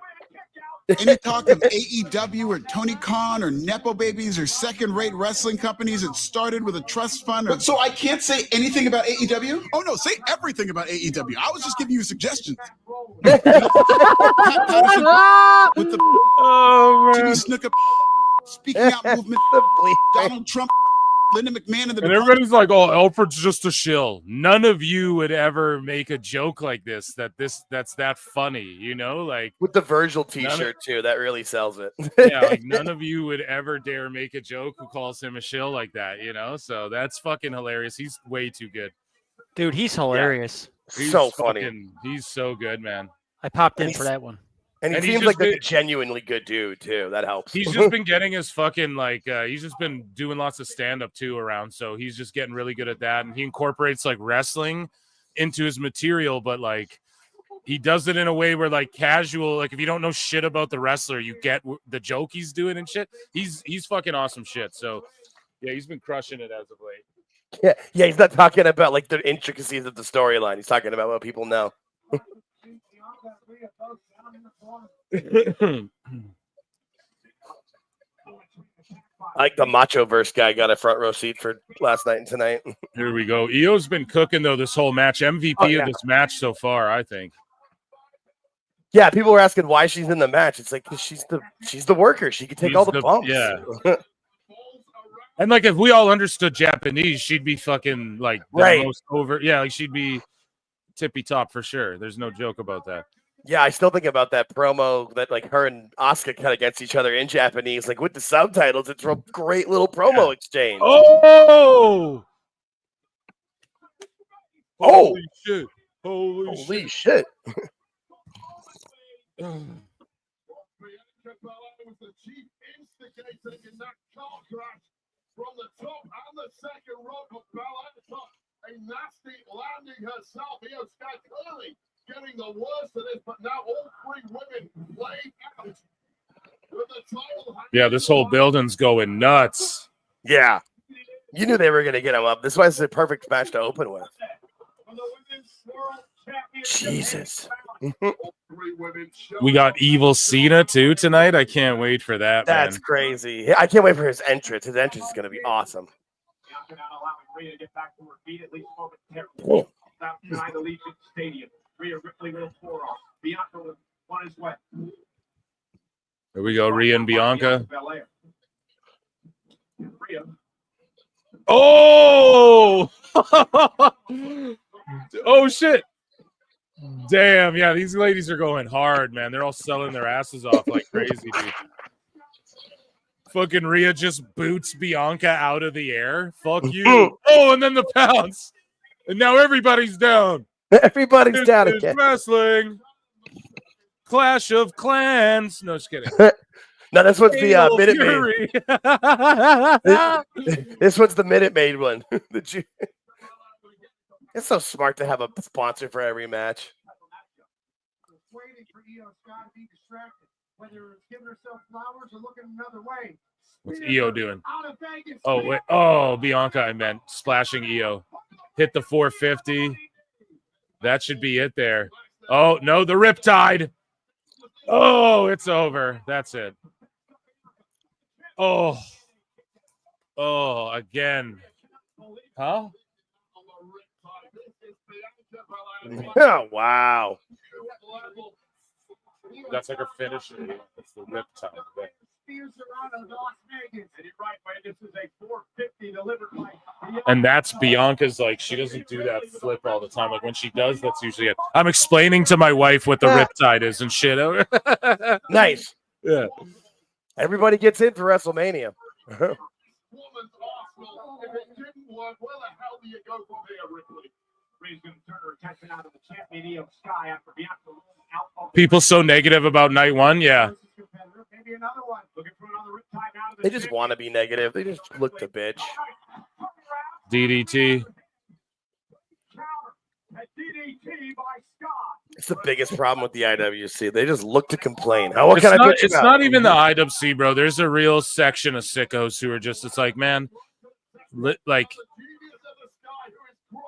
Any talk of AEW or Tony Khan or Nepo babies or second-rate wrestling companies that started with a trust fund. Or... So I can't say anything about AEW? Oh, no, say everything about AEW. I was just giving you suggestions. Pat Patterson with the Jimmy Snuka speaking out movement, Donald Trump, Linda McMahon, and everybody's like, "Oh, Alfred's just a shill." None of you would ever make a joke like this. That's that funny, you know, like with the Virgil T-shirt too. That really sells it. Yeah, like none of you would ever dare make a joke who calls him a shill like that, you know. So that's fucking hilarious. He's way too good, dude. He's hilarious. Yeah. He's so funny. He's so good, man. I popped in for that one. And he seems like a genuinely good dude too. That helps. He's just been getting his fucking he's just been doing lots of stand-up too around. So he's just getting really good at that. And he incorporates like wrestling into his material, but like he does it in a way where like casual, like if you don't know shit about the wrestler, you get the joke he's doing and shit. He's fucking awesome shit. So yeah, he's been crushing it as of late. Yeah, he's not talking about like the intricacies of the storyline. He's talking about what people know. Like the Macho Verse guy got a front row seat for last night and tonight. Here we go. Io's been cooking though this whole match. MVP of this match so far, I think. Yeah, people were asking why she's in the match. It's like she's the worker. She can take all the bumps. Yeah. And like if we all understood Japanese, she'd be fucking like the most over. Yeah, like she'd be tippy top for sure. There's no joke about that. Yeah, I still think about that promo that like her and Asuka cut against each other in Japanese, like with the subtitles. It's a great little promo exchange. Oh, holy shit! Holy shit! From the top and the second rope of Bella at the top, a nasty landing herself. Io Sky clearly getting the worst of this, but now all three women playing out with the title. Yeah, this whole building's going nuts. Yeah, you knew they were gonna get him up. This was the perfect match to open with. Jesus. We got Evil Cena too tonight. I can't wait for that. That's man. crazy. I can't wait for his entrance. His entrance is going to be awesome. Cool. Here we go, Rhea and Bianca. Oh! Oh shit! Damn, yeah, these ladies are going hard, man. They're all selling their asses off like crazy, dude. Fucking Rhea just boots Bianca out of the air. Fuck you. Oh, and then the pounce. And now everybody's down. Everybody's down This is again. Wrestling. Clash of Clans. No, just kidding. No, this one's the Fatal Minute Fury. Maid. This one's the Minute Maid one. It's so smart to have a sponsor for every match. Waiting for Io Sky to be distracted, whether it's giving herself flowers or looking another way. What's Io doing? Out of Vegas. Oh, wait. Oh, Bianca, I meant. Splashing Io. Hit the 450. That should be it there. Oh, no, the Riptide. Oh, it's over. That's it. Oh. Oh, again. Huh? Oh, wow. That's like a finisher. It's the Riptide. And that's Bianca's, like, she doesn't do that flip all the time. Like, when she does, that's usually it. I'm explaining to my wife what the Riptide is and shit. Nice. Yeah. Everybody gets in for WrestleMania. People so negative about night one. Yeah. They just want to be negative. They just look to bitch. DDT. It's the biggest problem with the IWC. They just look to complain. What It's can I not, put you it's out? not even the IWC, bro. There's a real section of sickos who are just, it's like, man, like,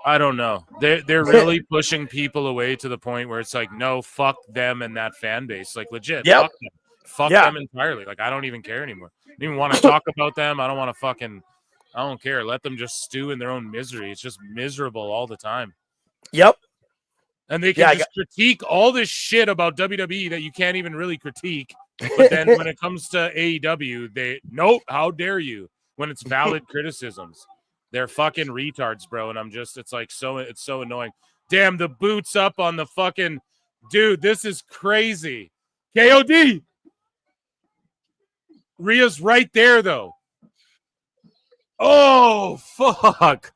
I don't know. They're really pushing people away to the point where it's like, no, fuck them and that fan base. Like, legit. Yep. Fuck them. Fuck them entirely. Like, I don't even care anymore. I don't even want to talk about them. I don't want to fucking, I don't care. Let them just stew in their own misery. It's just miserable all the time. Yep. And they can just critique all this shit about WWE that you can't even really critique. But then when it comes to AEW, nope, how dare you? When it's valid criticisms. They're fucking retards, bro. And I'm just, it's like, it's so annoying. Damn, the boots up on the fucking, dude, this is crazy. KOD. Rhea's right there, though. Oh, fuck.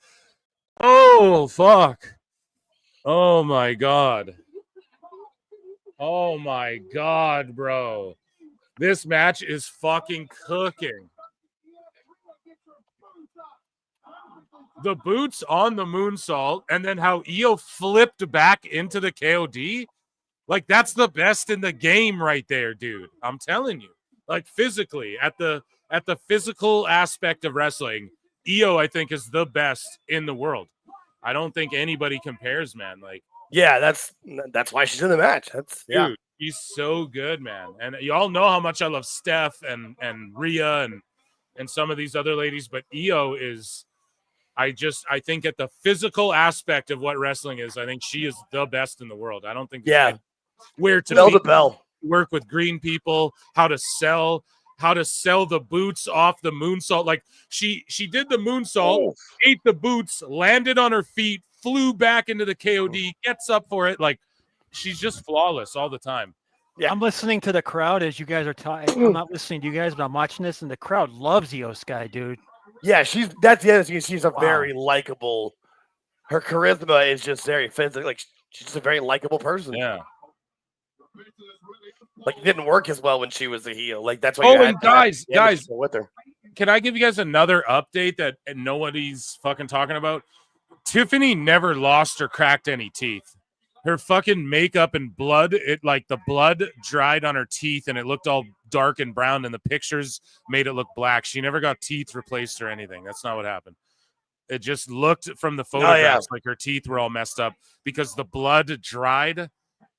Oh, fuck. Oh, my God. Oh, my God, bro. This match is fucking cooking. The boots on the moonsault, and then how Io flipped back into the KOD. Like, that's the best in the game right there, dude. I'm telling you. Like, physically, at the physical aspect of wrestling, Io, I think, is the best in the world. I don't think anybody compares, man. Like, yeah, that's why she's in the match. Dude, she's so good, man. And y'all know how much I love Steph and Rhea and some of these other ladies, but Io is, I think at the physical aspect of what wrestling is, I think she is the best in the world. I don't think where to bell to bell. Work with green people, how to sell the boots off the moonsault. Like she did the moonsault, ate the boots, landed on her feet, flew back into the KOD, gets up for it. Like, she's just flawless all the time. Yeah, I'm listening to the crowd as you guys are talking. I'm not listening to you guys, but I'm watching this, and the crowd loves Io Sky, dude. Yeah, that's the other thing. She's a very likable. Her charisma is just very physical. Like, she's just a very likable person. Yeah. Like, it didn't work as well when she was the heel. Like, that's why. And guys, with her. Can I give you guys another update that nobody's fucking talking about? Tiffany never lost or cracked any teeth. Her fucking makeup and blood, the blood dried on her teeth and it looked all dark and brown, and the pictures made it look black. She never got teeth replaced or anything. That's not what happened. It just looked from the photographs like her teeth were all messed up because the blood dried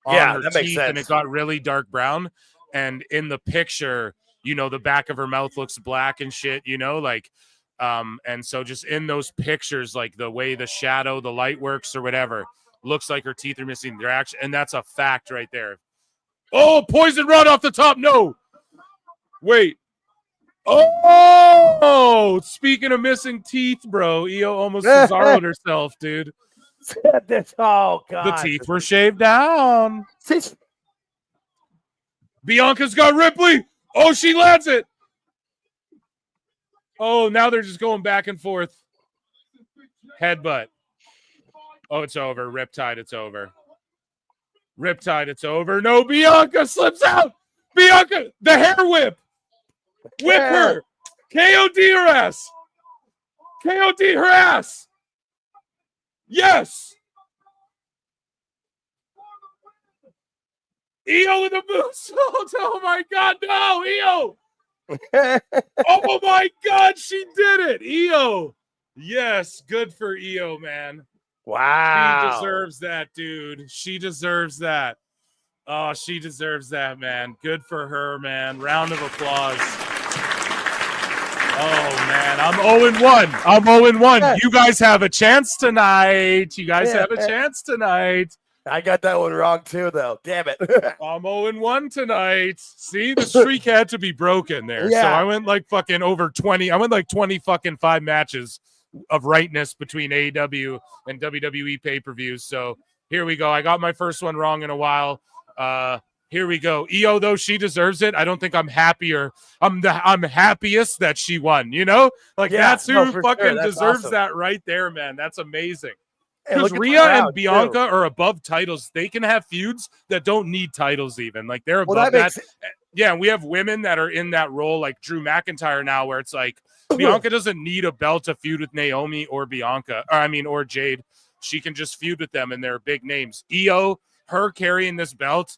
on her that teeth makes sense. and it got really dark brown. And in the picture, the back of her mouth looks black and shit, and so just in those pictures, like the way the shadow, the light works or whatever, looks like her teeth are missing. They're actually, and that's a fact right there. Oh, poison rod off the top. No, wait. Oh, speaking of missing teeth, bro, Io almost Cesaro'd herself, dude. Oh, God. The teeth were shaved down. Bianca's got Ripley. Oh, she lands it. Oh, now they're just going back and forth. Headbutt. Oh, it's over. Riptide, it's over. Riptide, it's over. No, Bianca slips out. Bianca, the hair whip. Whip her. KOD her ass. KOD her ass. Yes. Io with the moonsault. Oh my God, no, Io. Oh my God, she did it. Io. Yes, good for Io, man. Wow. She deserves that, dude. She deserves that. Oh, she deserves that, man. Good for her, man. Round of applause. Oh, man. I'm 0-1. I'm 0-1. You guys have a chance tonight. You guys have a chance tonight. I got that one wrong, too, though. Damn it. I'm 0-1 tonight. See, the streak had to be broken there. Yeah. So I went like fucking over 20. I went like 20 fucking 5 matches of rightness between AEW and WWE pay-per-views. So here we go. I got my first one wrong in a while. Here we go. Io, though, she deserves it. I don't think I'm happier. I'm happiest that she won, you know? Like, that's who fucking deserves that right there, man. That's amazing. Because Rhea and Bianca are above titles. They can have feuds that don't need titles even. Like, they're above that. Yeah, we have women that are in that role, like Drew McIntyre now, where it's like, Bianca doesn't need a belt to feud with Naomi or Bianca. Or Jade. She can just feud with them, and they're big names. Io, her carrying this belt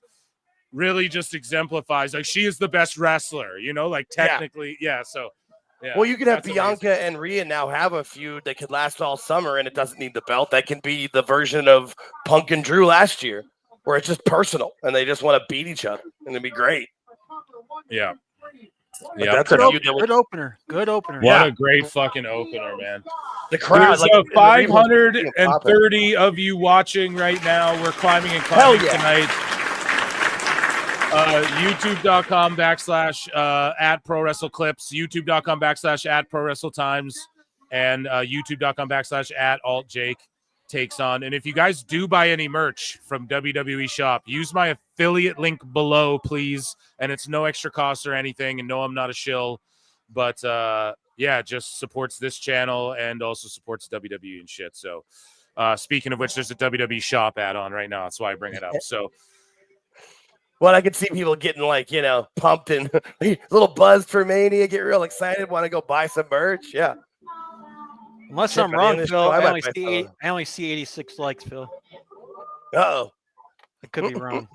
really just exemplifies, like, she is the best wrestler, you know, like, technically. Yeah, so. Yeah, well, you could have Bianca and Rhea now have a feud that could last all summer, and it doesn't need the belt. That can be the version of Punk and Drew last year, where it's just personal, and they just want to beat each other, and it'd be great. Yeah. Yeah, that's a feud that good opener. Good opener. What a great fucking opener, man. The crowd, There's 530 of you watching right now. We're climbing and climbing tonight. YouTube.com / at Pro Wrestle Clips, YouTube.com / at Pro Wrestle Times, and YouTube.com / at Alt Jake Takes On. And if you guys do buy any merch from WWE Shop, use my affiliate link below, please. And it's no extra cost or anything. And no, I'm not a shill, but yeah, just supports this channel and also supports WWE and shit. So speaking of which, there's a WWE Shop add-on right now. That's why I bring it up. So. Well, I could see people getting, like, you know, pumped and a little buzzed for Mania, get real excited, want to go buy some merch. Yeah. Unless I'm wrong, Phil, I only see 86 likes, Phil. Uh-oh. I could be wrong.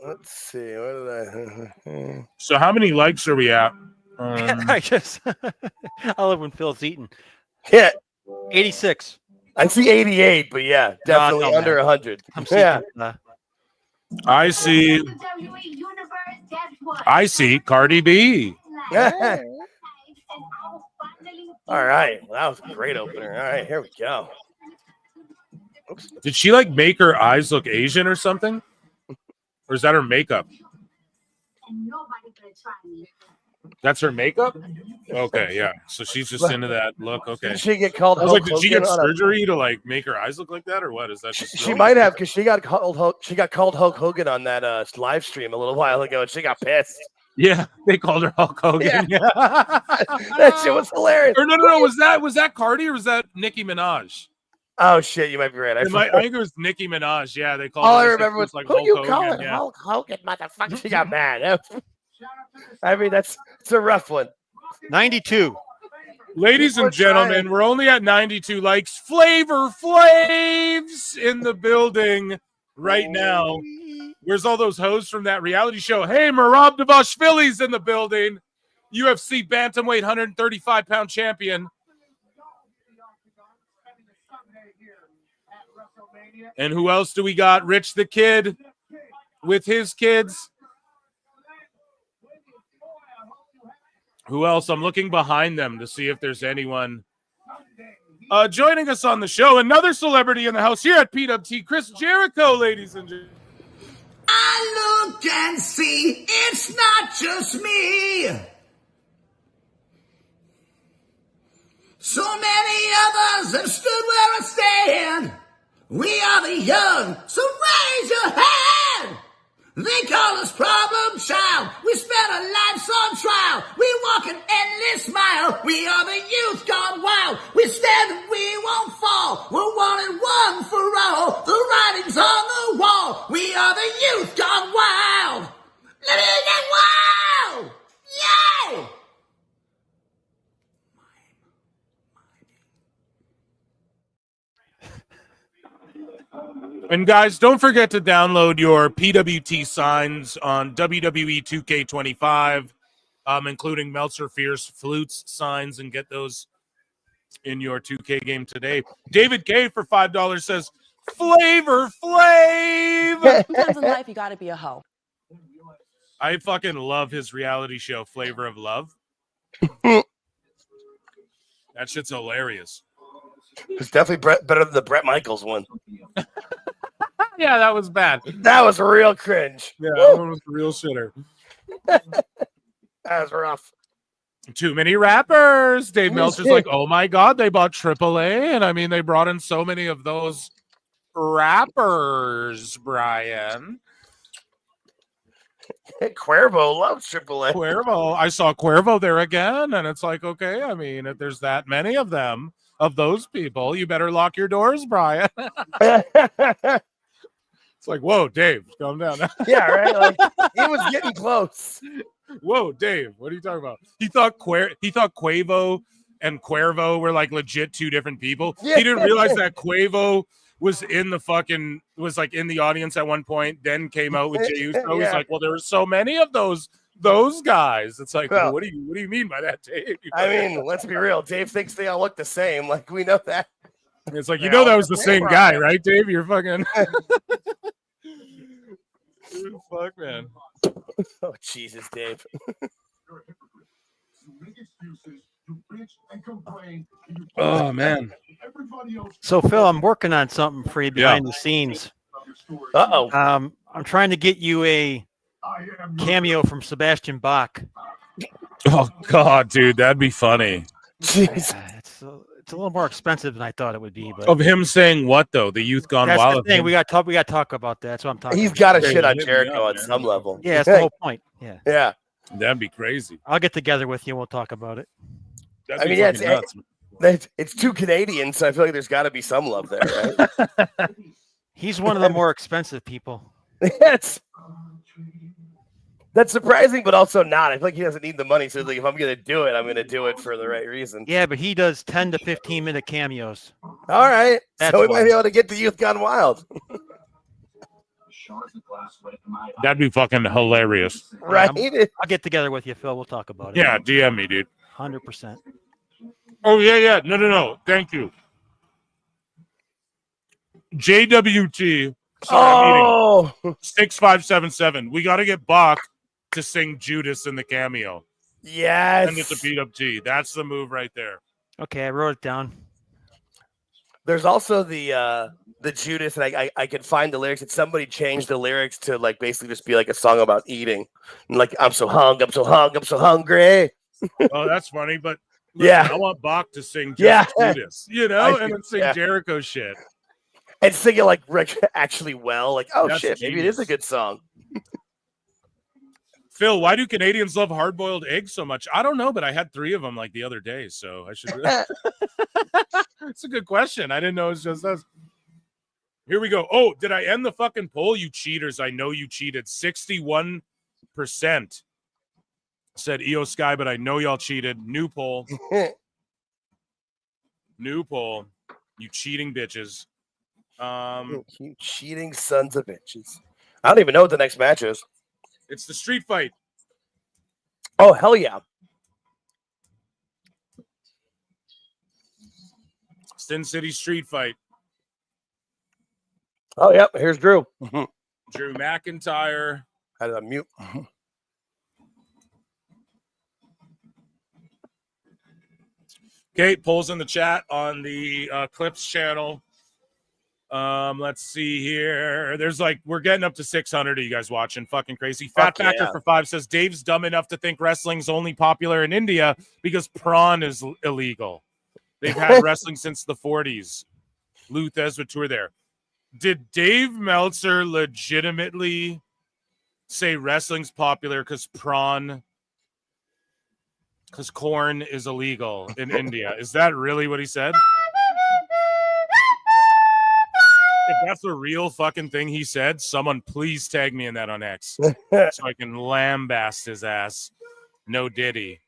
Let's see. What did I... So how many likes are we at? I guess. I love when Phil's eating. Yeah. 86. I see 88, but yeah, definitely under 100. I'm I see Cardi B. All right. Well, that was a great opener. All right, here we go. Oops. Did she like make her eyes look Asian or something? Or is that her makeup? That's her makeup? Okay, yeah. So she's just into that look. Okay. Did she get called? I was like, did she get surgery to like make her eyes look like that, or what? Is that just she might have, because she got called Hulk Hogan on that live stream a little while ago, and she got pissed. Yeah, they called her Hulk Hogan. Yeah. That shit was hilarious. Or no. Was that Cardi or was that Nicki Minaj? Oh shit, you might be right. I think it was Nicki Minaj. Yeah, they called. All her I remember was like who Hulk you Hogan. calling Hulk Hogan, motherfucker? She got mad. I mean, it's a rough one. 92. Ladies and gentlemen, we're only at 92 likes. Flavor Flavs in the building right now. Where's all those hoes from that reality show? Hey, Merab Davashvili's in the building. UFC bantamweight 135-pound champion. And who else do we got? Rich the Kid with his kids. Who else? I'm looking behind them to see if there's anyone joining us on the show. Another celebrity in the house here at PWT, Chris Jericho, ladies and gentlemen. I look and see it's not just me. So many others have stood where I stand. We are the young, so raise your hand. They call us problem child. We spent our lives on trial. We walk an endless mile. We are the youth gone wild. We stand and we won't fall. We're one and one for all. The writing's on the wall. We are the youth gone wild. Let it get wild! Yay! And guys, don't forget to download your PWT signs on WWE 2K25, including Meltzer Fierce Flutes signs, and get those in your 2K game today. David K for $5 says, Flavor Flav! Sometimes in life, you gotta be a hoe. I fucking love his reality show, Flavor of Love. That shit's hilarious. It's definitely better than the Bret Michaels one. Yeah, that was bad. That was real cringe. Yeah, that one was a real shitter. That was rough. Too many rappers. Dave Meltzer's like, oh my God, they bought AAA. And I mean, they brought in so many of those rappers, Brian. Cuervo loves AAA. Cuervo. I saw Cuervo there again. And it's like, okay, I mean, if there's that many of them, of those people, you better lock your doors, Brian. It's like, whoa, Dave, calm down. Yeah, right. Like he was getting close. Whoa, Dave, what are you talking about? He thought Quavo and Cuervo were like legit two different people. Yeah. He didn't realize that Quavo was in the audience at one point, then came out with Jey Uso. Yeah. He's like, well, there were so many of those guys. It's like, well, what do you mean by that, Dave? I mean, let's be real. Dave thinks they all look the same. Like we know that. It's like, you know that was the same guy, right, Dave? You're fucking fuck, man. Oh, Jesus, Dave. Oh, man. So, Phil, I'm working on something for you behind the scenes. Uh-oh. I'm trying to get you a cameo from Sebastian Bach. Oh, God, dude, that'd be funny. Jeez. It's a little more expensive than I thought it would be. But of him saying what, though? The youth gone that's wild? the thing. We got to talk about that. That's what I'm talking He's about. got to shit on Jericho on some level. Yeah, that's the whole point. Yeah. Yeah. That'd be crazy. I'll get together with you and we'll talk about it. That'd I mean, yeah, it's two Canadians, so I feel like there's got to be some love there, right? He's one of the more expensive people. That's surprising, but also not. I feel like he doesn't need the money, so like, if I'm going to do it, I'm going to do it for the right reason. Yeah, but he does 10 to 15-minute cameos. All right. That's so we why. might be able to get the Youth Gone Wild. That'd be fucking hilarious. Right? I'll get together with you, Phil. We'll talk about it. Yeah, DM me, dude. 100%. Oh, yeah. No. Thank you. JWT. Oh. 6577. We got to get Bach to sing Judas in the cameo. Yes. And it's a beat up T. That's the move right there. Okay, I wrote it down. There's also the Judas, and I can find the lyrics. It's somebody changed the lyrics to like basically just be like a song about eating. And like, I'm so hungry. Oh, that's funny, but listen, yeah, I want Bach to sing just Judas, and then sing Jericho shit. And sing it like actually well. Like, oh That's shit, maybe it is a good song. Phil, why do Canadians love hard-boiled eggs so much? I don't know, but I had 3 of them like the other day, so I should. It's a good question. I didn't know it was just us. Here we go. Oh, did I end the fucking poll? You cheaters! I know you cheated. 61% said EO Sky, but I know y'all cheated. New poll. New poll. You cheating bitches. You cheating sons of bitches. I don't even know what the next match is. It's the street fight. Oh, hell yeah. Sin City street fight. Oh, yep. Here's Drew. Drew McIntyre. How did I mute? Okay, polls in the chat on the Clips channel. Let's see here. There's we're getting up to 600 of you guys watching. Fucking crazy. Fat Factor for 5 says Dave's dumb enough to think wrestling's only popular in India because prawn is illegal. They've had wrestling since the 40s. Lou Thesz would tour there. Did Dave Meltzer legitimately say wrestling's popular because corn is illegal in India. Is that really what he said? If that's a real fucking thing he said, someone please tag me in that on X so I can lambast his ass. No Diddy.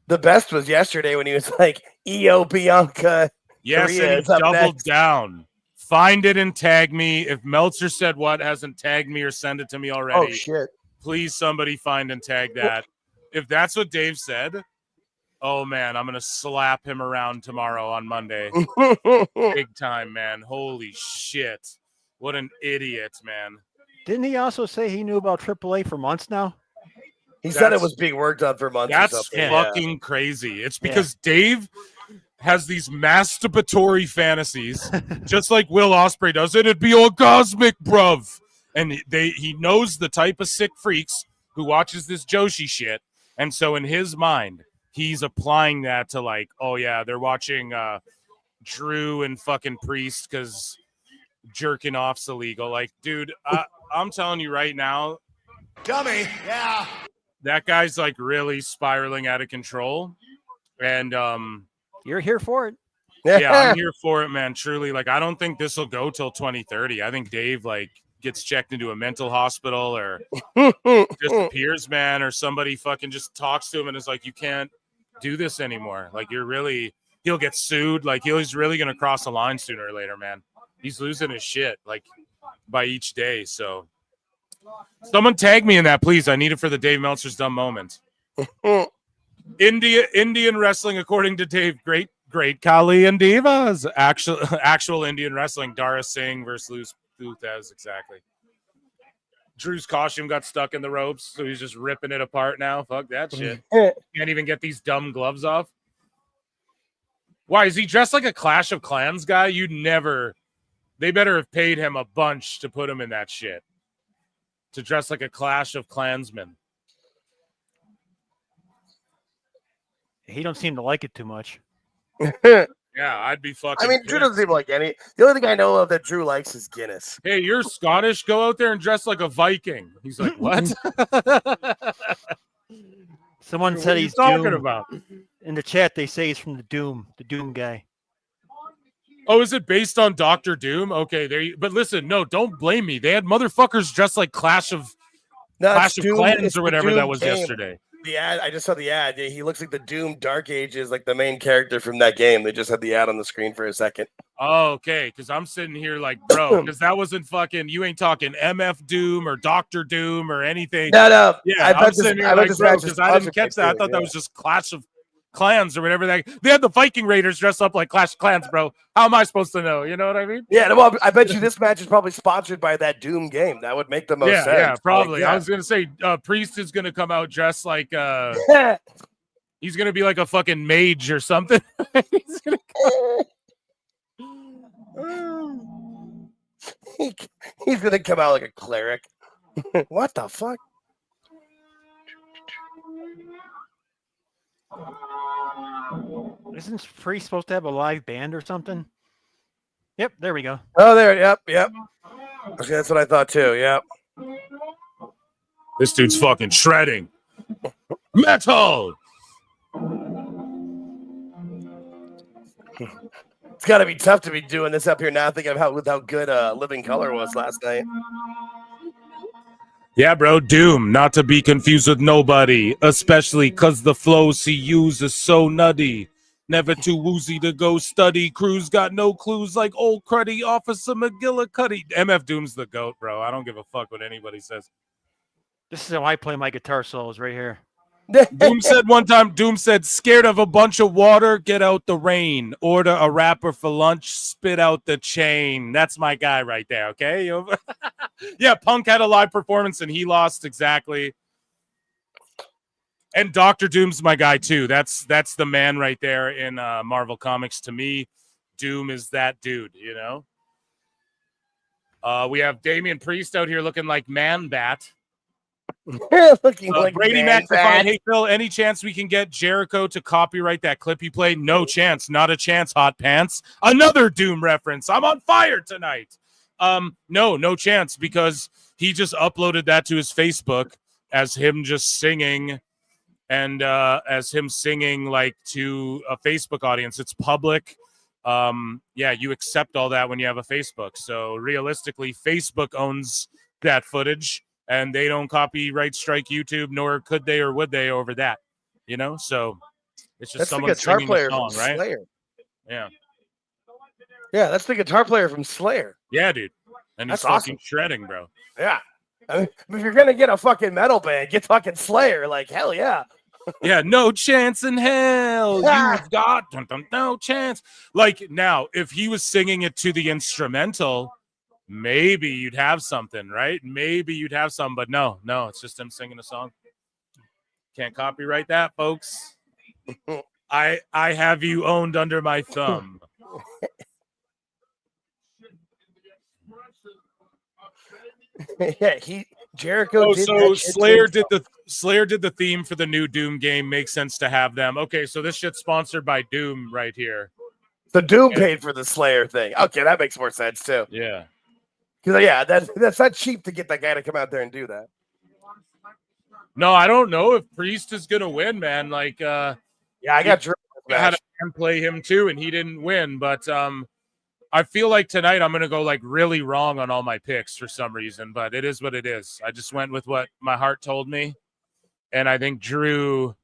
The best was yesterday when he was like, "Io Bianca." Yes, Korea and is he up doubled next. down. Find it and tag me. If Meltzer said what hasn't tagged me or send it to me already. Oh shit! Please, somebody find and tag that. If that's what Dave said, oh man, I'm gonna slap him around tomorrow on Monday. Big time, man. Holy shit. What an idiot, man. Didn't he also say he knew about AAA for months now? He said it was being worked on for months. That's or something. fucking crazy. It's because Dave has these masturbatory fantasies, just like Will Ospreay does. It'd be orgasmic, bruv. And he knows the type of sick freaks who watches this Joshi shit. And so in his mind, he's applying that to like, oh yeah, they're watching Drew and fucking Priest because jerking off's illegal. Like, dude, I'm telling you right now, Dummy. Yeah. that guy's like really spiraling out of control. And you're here for it. Yeah, I'm here for it, man. Truly, like, I don't think this will go till 2030. I think Dave like gets checked into a mental hospital or disappears, man, or somebody fucking just talks to him and is like, you can't do this anymore. Like, he'll get sued. Like, he's really gonna cross the line sooner or later, man. He's losing his shit like by each day. So someone tag me in that, please. I need it for the Dave Meltzer's dumb moment. Indian wrestling, according to Dave, great Kali and Divas. Actual Indian wrestling. Dara Singh versus Luthez, exactly. Drew's costume got stuck in the ropes, so he's just ripping it apart now. Fuck that shit. Can't even get these dumb gloves off. Why is he dressed like a Clash of Clans guy? They better have paid him a bunch to put him in that shit. To dress like a Clash of Clansmen. He don't seem to like it too much. Yeah, I'd be fucking. I mean, Drew doesn't seem like any. The only thing I know of that Drew likes is Guinness. Hey, you're Scottish. Go out there and dress like a Viking. He's like, what? Someone What said are you he's talking Doom. about? In the chat, they say he's from the Doom guy. Oh, is it based on Dr. Doom? Okay, there. But listen, no, don't blame me. They had motherfuckers dressed like Clash of Clans or whatever that was yesterday. The ad, I just saw the ad. Yeah, he looks like the Doom Dark Ages, like the main character from that game. They just had the ad on the screen for a second. Oh, okay, because I'm sitting here like, bro, because that wasn't fucking. You ain't talking MF Doom or Doctor Doom or anything. No. Yeah, I I'm sitting here like, bro, because I didn't catch that. I thought that was just Clash of Clans or whatever. They had the Viking Raiders dressed up like Clash of Clans, bro. How am I supposed to know? You know what I mean? Yeah, well, I bet you this match is probably sponsored by that Doom game. That would make the most sense. Yeah, probably. Like, yeah. I was gonna say Priest is gonna come out dressed like he's gonna be like a fucking mage or something. He's gonna come out like a cleric. What the fuck? Isn't Free supposed to have a live band or something? Yep, there we go. Oh, there. Yep. Okay, that's what I thought too. Yep. This dude's fucking shredding. Metal. It's got to be tough to be doing this up here now. Thinking of how good Living Color was last night. Yeah, bro, Doom, not to be confused with nobody, especially because the flows he uses so nutty. Never too woozy to go study. Crew's got no clues like old cruddy Officer McGillicuddy. MF Doom's the GOAT, bro. I don't give a fuck what anybody says. This is how I play my guitar solos right here. Doom said one time, scared of a bunch of water, get out the rain. Order a rapper for lunch, spit out the chain. That's my guy right there, okay? Yeah, Punk had a live performance and he lost, exactly. And Dr. Doom's my guy too. That's the man right there in Marvel Comics. To me, Doom is that dude, you know? We have Damian Priest out here looking like Man-Bat. Looking like Brady Man-Bat. McIntyre. Hey, Phil, any chance we can get Jericho to copyright that clip he played? No chance. Not a chance, Hot Pants. Another Doom reference. I'm on fire tonight. No chance, because he just uploaded that to his Facebook as him just singing, and as him singing like to a Facebook audience. It's public. Yeah, you accept all that when you have a Facebook. So realistically, Facebook owns that footage, and they don't copyright strike YouTube, nor could they or would they over that. You know, so it's just That's the someone guitar singing player a song, from right? Slayer. Yeah. Yeah, that's the guitar player from Slayer. Yeah, dude. And he's That's fucking awesome. shredding, bro. Yeah. I mean, if you're gonna get a fucking metal band, get fucking Slayer. Like, hell yeah. Yeah, no chance in hell. You've got no chance. Like, now, if he was singing it to the instrumental, maybe you'd have something, right? Maybe you'd have some, but no, it's just him singing a song. Can't copyright that, folks. I have you owned under my thumb. Yeah, Jericho. Oh, did so that shit Slayer did the theme for the new Doom game. Makes sense to have them. Okay, so this shit's sponsored by Doom right here. The Doom paid for the Slayer thing. Okay, that makes more sense too. Yeah. Because that's not cheap to get that guy to come out there and do that. No, I don't know if Priest is gonna win, man. Like, yeah, I got had a man play him too, and he didn't win. But I feel like tonight I'm gonna go like really wrong on all my picks for some reason. But it is what it is. I just went with what my heart told me, and I think Drew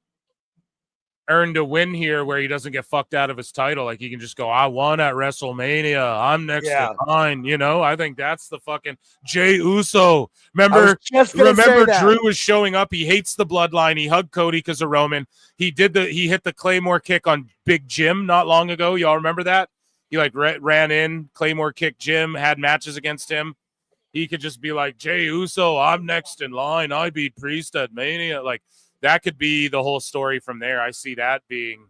earned a win here where he doesn't get fucked out of his title. Like, he can just go, I won at WrestleMania. I'm next in line. You know, I think that's the fucking Jey Uso. Remember Drew was showing up. He hates the bloodline. He hugged Cody because of Roman. He hit the Claymore kick on Big Jim not long ago. Y'all remember that? He like ran in, Claymore kicked Jim, had matches against him. He could just be like, Jey Uso, I'm next in line. I beat Priest at Mania. Like, that could be the whole story from there. I see that being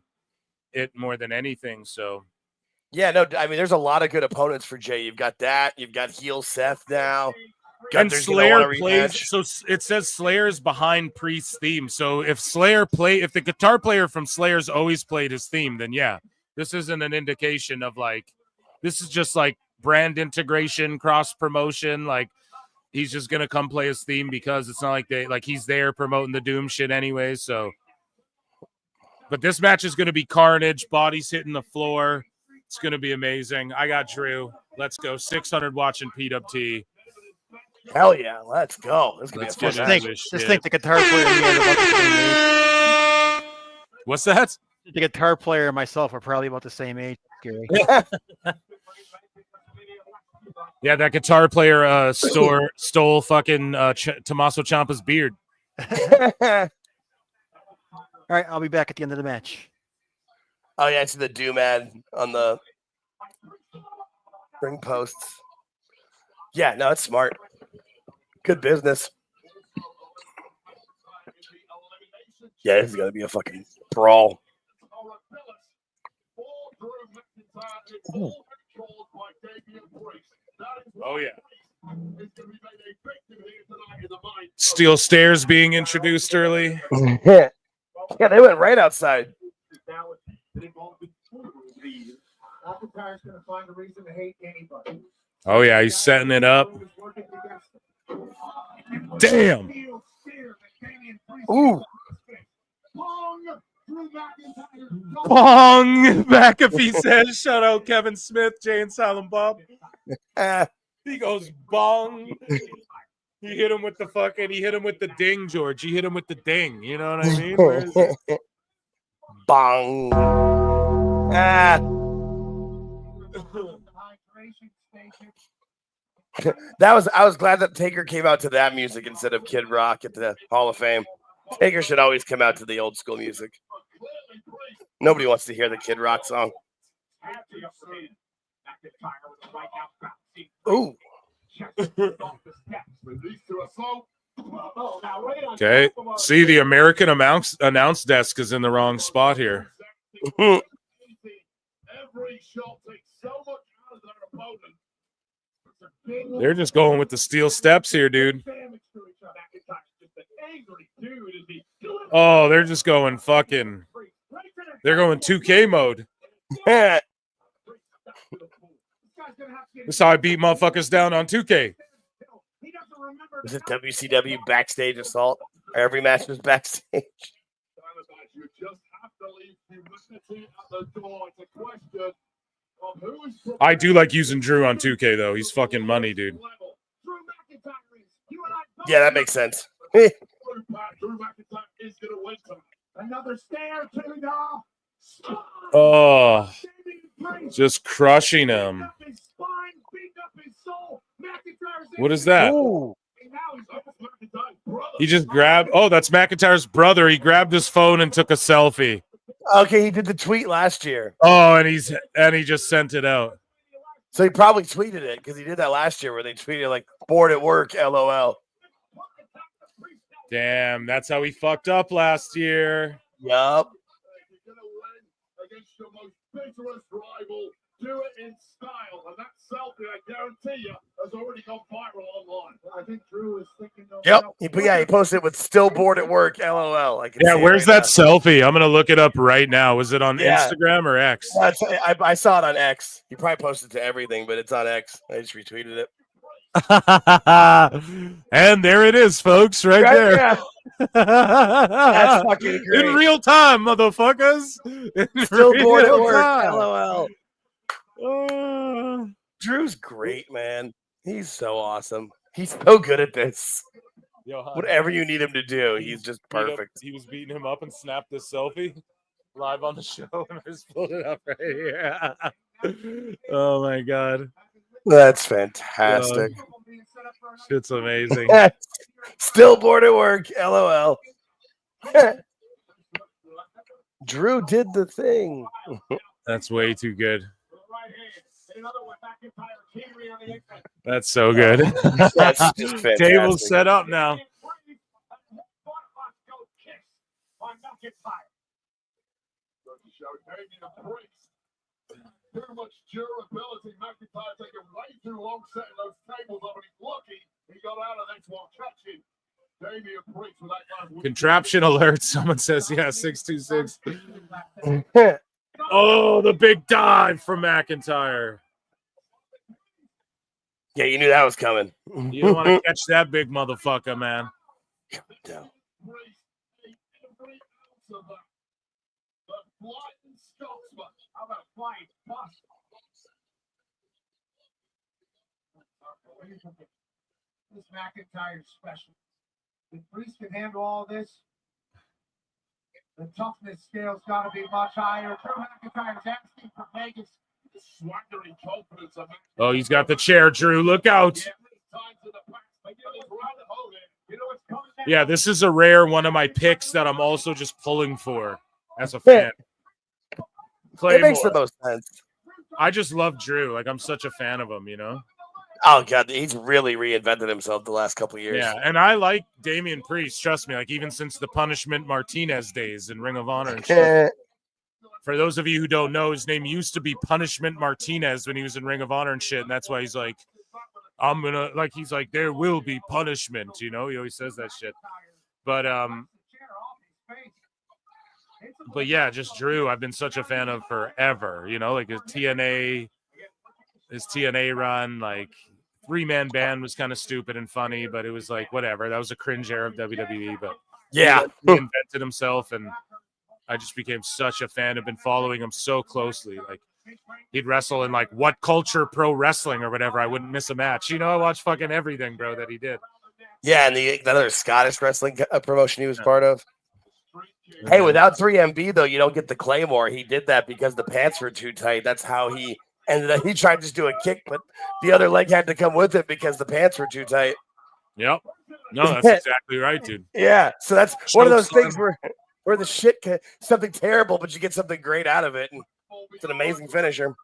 it more than anything. So, yeah, no, I mean, there's a lot of good opponents for Jey. You've got that. You've got heel Seth now. And Slayer plays. So it says Slayer's behind Priest's theme. So if the guitar player from Slayer's always played his theme, then yeah, this isn't an indication of like, this is just like brand integration, cross promotion. Like, he's just gonna come play his theme because it's not like he's there promoting the Doom shit anyway. So, but this match is gonna be carnage, bodies hitting the floor. It's gonna be amazing. I got Drew. Let's go. 600 watching PWT. Hell yeah, let's go. This Just think the guitar player and me are about the same age. What's that? The guitar player and myself are probably about the same age, Gary. Yeah, that guitar player stole fucking Tommaso Ciampa's beard. All right, I'll be back at the end of the match. Oh yeah, it's the Doom ad on the ring posts. Yeah, no, it's smart. Good business. Yeah, this is gonna be a fucking brawl. Ooh. Oh yeah. Steel stairs being introduced early. Yeah, they went right outside. Oh yeah, he's setting it up. Damn. Ooh. Bong. McAfee says, shout out Kevin Smith, Jay and Silent Bob. He goes bong. He hit him with the ding, George. He hit him with the ding. You know what I mean? Where is it? Bong. I was glad that Taker came out to that music instead of Kid Rock at the Hall of Fame. Taker should always come out to the old school music. Nobody wants to hear the Kid Rock song. Ooh. Okay. See, the American announce desk is in the wrong spot here. They're just going with the steel steps here, dude. Oh, they're just going fucking. They're going 2K mode. That's how I beat motherfuckers down on 2K. Was it WCW backstage assault? Every match was backstage. I do like using Drew on 2K though. He's fucking money, dude. Yeah, that makes sense. Another stare to the Oh, just crushing him. What is that? Ooh. He just grabbed. Oh, that's McIntyre's brother. He grabbed his phone and took a selfie. Okay, he did the tweet last year. Oh, and he just sent it out. So he probably tweeted it because he did that last year where they tweeted like bored at work, LOL. Damn, that's how he fucked up last year. Yup. Against your most bitterest rival, do it in style, and that selfie, I guarantee you, has already gone viral online. I think Drew is thinking. Yep. He posted it with still bored at work, LOL. I can Yeah, see it where's right that selfie? I'm gonna look it up right now. Was it on Yeah. Instagram or X? I saw it on X. He probably posted to everything, but it's on X. I just retweeted it. And there it is, folks, right there. Yeah. That's fucking great. In real time, motherfuckers. In Still bored at real work, time. LOL. Drew's great, man. He's so awesome. He's so good at this. Yo, Whatever you need him to do, he's just perfect. He was beating him up and snapped this selfie live on the show, and I just pulled it up right here. Oh my god, That's fantastic. shit's amazing. Still bored at work, LOL. Drew did the thing. That's way too good. That's so good. That's just fantastic. Table's set up now. Too much durability. McIntyre taking way too long setting those tables up, and he's lucky he got out of this while catching Damian Priest with that guy's Contraption alert. Someone says, yeah, 626. Oh, the big dive from McIntyre. Yeah, you knew that was coming. You don't want to catch that big motherfucker, man. No. How about flying bus? This McIntyre special. If Priest can handle all this, the toughness scale's got to be much higher. Drew McIntyre's asking for Vegas. Swaggering confidence of Oh, he's got the chair, Drew. Look out. Yeah, this is a rare one of my picks that I'm also just pulling for as a fan. It makes the most sense. I just love Drew. Like, I'm such a fan of him, you know? Oh, God. He's really reinvented himself the last couple of years. Yeah, and I like Damian Priest. Trust me. Like, even since the Punishment Martinez days in Ring of Honor and shit. For those of you who don't know, his name used to be Punishment Martinez when he was in Ring of Honor and shit. And that's why he's like, he's like, there will be punishment, you know? He always says that shit. But yeah, just Drew, I've been such a fan of forever, you know, like his TNA run, like 3-man band was kind of stupid and funny, but it was like, whatever. That was a cringe era of WWE, but yeah, he invented himself, and I just became such a fan. I've been following him so closely. Like, he'd wrestle in like What Culture Pro Wrestling or whatever. I wouldn't miss a match. You know, I watched fucking everything, bro, that he did. Yeah, and the other Scottish wrestling promotion he was part of. Hey, without 3MB, though, you don't get the Claymore. He did that because the pants were too tight. That's how he ended up. He tried to just do a kick, but the other leg had to come with it because the pants were too tight. Yep. No, that's exactly right, dude. Yeah, so that's one of those things where the shit something terrible, but you get something great out of it. And it's an amazing finisher.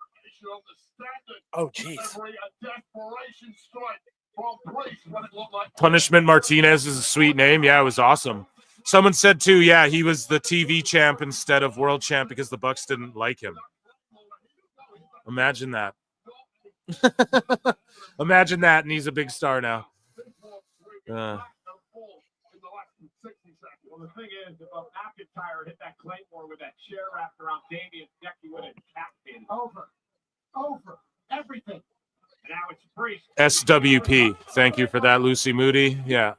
Oh, jeez. Punishment Martinez is a sweet name. Yeah, it was awesome. Someone said too, yeah, he was the TV champ instead of world champ because the Bucks didn't like him. Imagine that. Imagine that, and he's a big star now. Well, the thing is, if McIntyre hit that Claymore with that chair wrapped around Damian's neck, he would have decapitated. Over. Everything. SWP. Thank you for that, Lucy Moody. Yeah.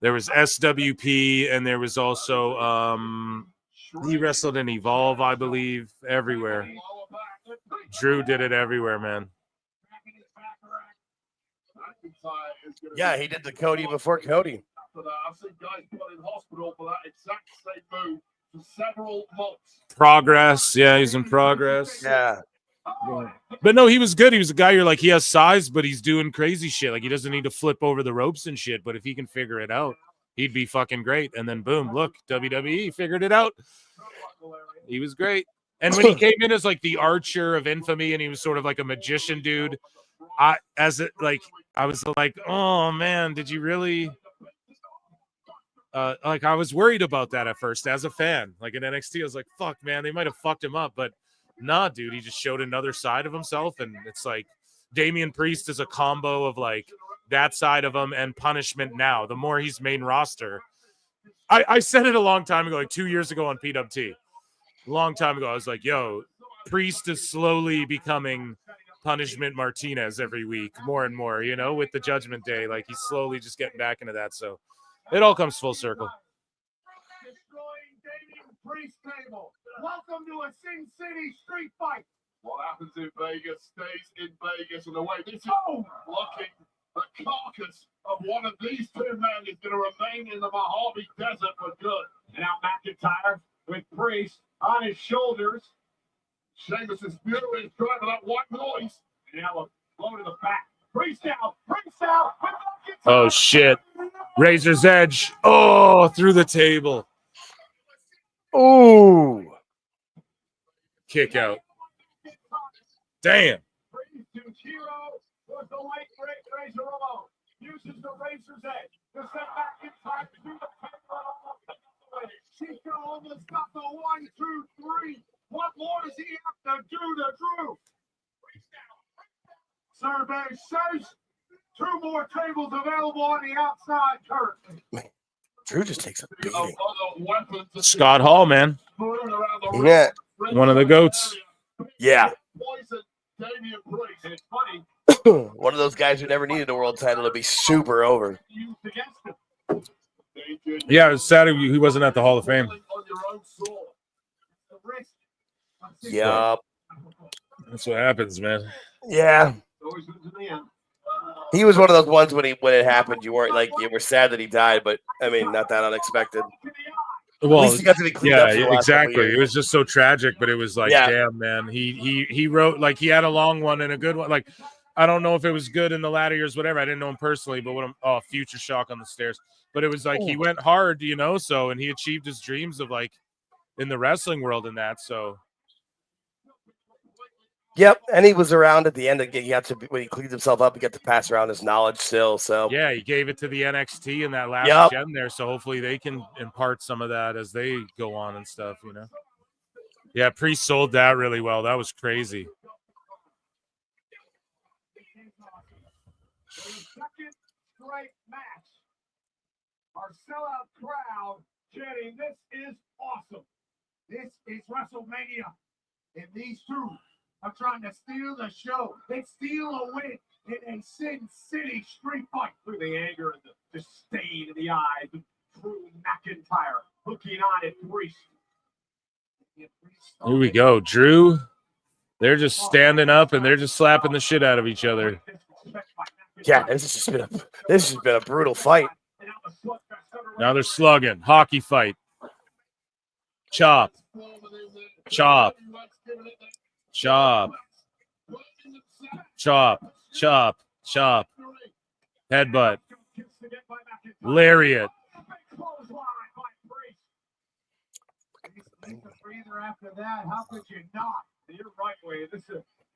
There was SWP, and there was also he wrestled in Evolve, I believe, everywhere. Drew did it everywhere, man. Yeah, he did the Cody before Cody. I've seen guys put in hospital for that exact same move for several months. Progress. Yeah, he's in Progress. Yeah. But no, he was good. He was a guy you're like, he has size, but he's doing crazy shit. Like, he doesn't need to flip over the ropes and shit. But if he can figure it out, he'd be fucking great. And then boom, look, WWE figured it out. He was great. And when he came in as like the Archer of Infamy, and he was sort of like a magician dude, I was like, oh man, did you really? Like, I was worried about that at first as a fan. Like in NXT, I was like, fuck, man, they might have fucked him up, but nah, dude, he just showed another side of himself. And it's like Damian Priest is a combo of like that side of him and Punishment now. The more he's main roster. I said it a long time ago, like 2 years ago on PWT. A long time ago, I was like, yo, Priest is slowly becoming Punishment Martinez every week, more and more, you know, with the Judgment Day. Like, he's slowly just getting back into that. So it all comes full circle. Destroying Damian Priest table. Welcome to a Sin City street fight. What happens in Vegas stays in Vegas, and the way this is blocking the carcass of one of these two men is going to remain in the Mojave Desert for good. And now McIntyre with Priest on his shoulders. Sheamus's fury is driving that white noise. And now a blow to the back. Priest out. Oh shit. Razor's Edge. Oh, through the table. Ooh. Kick out. Damn. Uses the Razor's Edge to set back in time to the Chico almost got the 1, 2, 3. What more does he have to do to Drew? Survey says 2 more tables available on the outside curtain. Drew just takes a beating. Scott Hall, man. Yeah. One of the GOATs. Yeah. And it's funny. One of those guys who never needed a world title to be super over. Yeah, it was sad he wasn't at the Hall of Fame. Yup. That's what happens, man. Yeah. He was one of those ones when it happened, you weren't like, you were sad that he died, but I mean, not that unexpected. Well, at least he got to be cleaned up for the last exactly. couple years. It was just so tragic, but it was like, Yeah. damn, man. He wrote, like, he had a long one and a good one. Like, I don't know if it was good in the latter years, whatever. I didn't know him personally, but Future Shock on the stairs. But it was like he went hard, you know. So, and he achieved his dreams of like in the wrestling world and that. So. Yep, and he was around at the end. He got to, when he cleaned himself up, he got to pass around his knowledge still. So yeah, he gave it to the NXT in that last gen there. So hopefully they can impart some of that as they go on and stuff, you know. Yeah, Priest sold that really well. That was crazy. Second straight match. Our sellout crowd chanting, "This is awesome. This is WrestleMania." And these two are trying to steal the show. They steal a win in a Sin City street fight. Through the anger and the disdain in the eyes of Drew McIntyre looking on at Priest. Here we go. Drew, they're just standing up and they're just slapping the shit out of each other. Yeah, this has been a brutal fight. Now they're slugging. Hockey fight. Chop. Chop. Chop. Chop. Chop. Chop. Headbutt. Lariat. After that, how could you not? You're right, Wade. This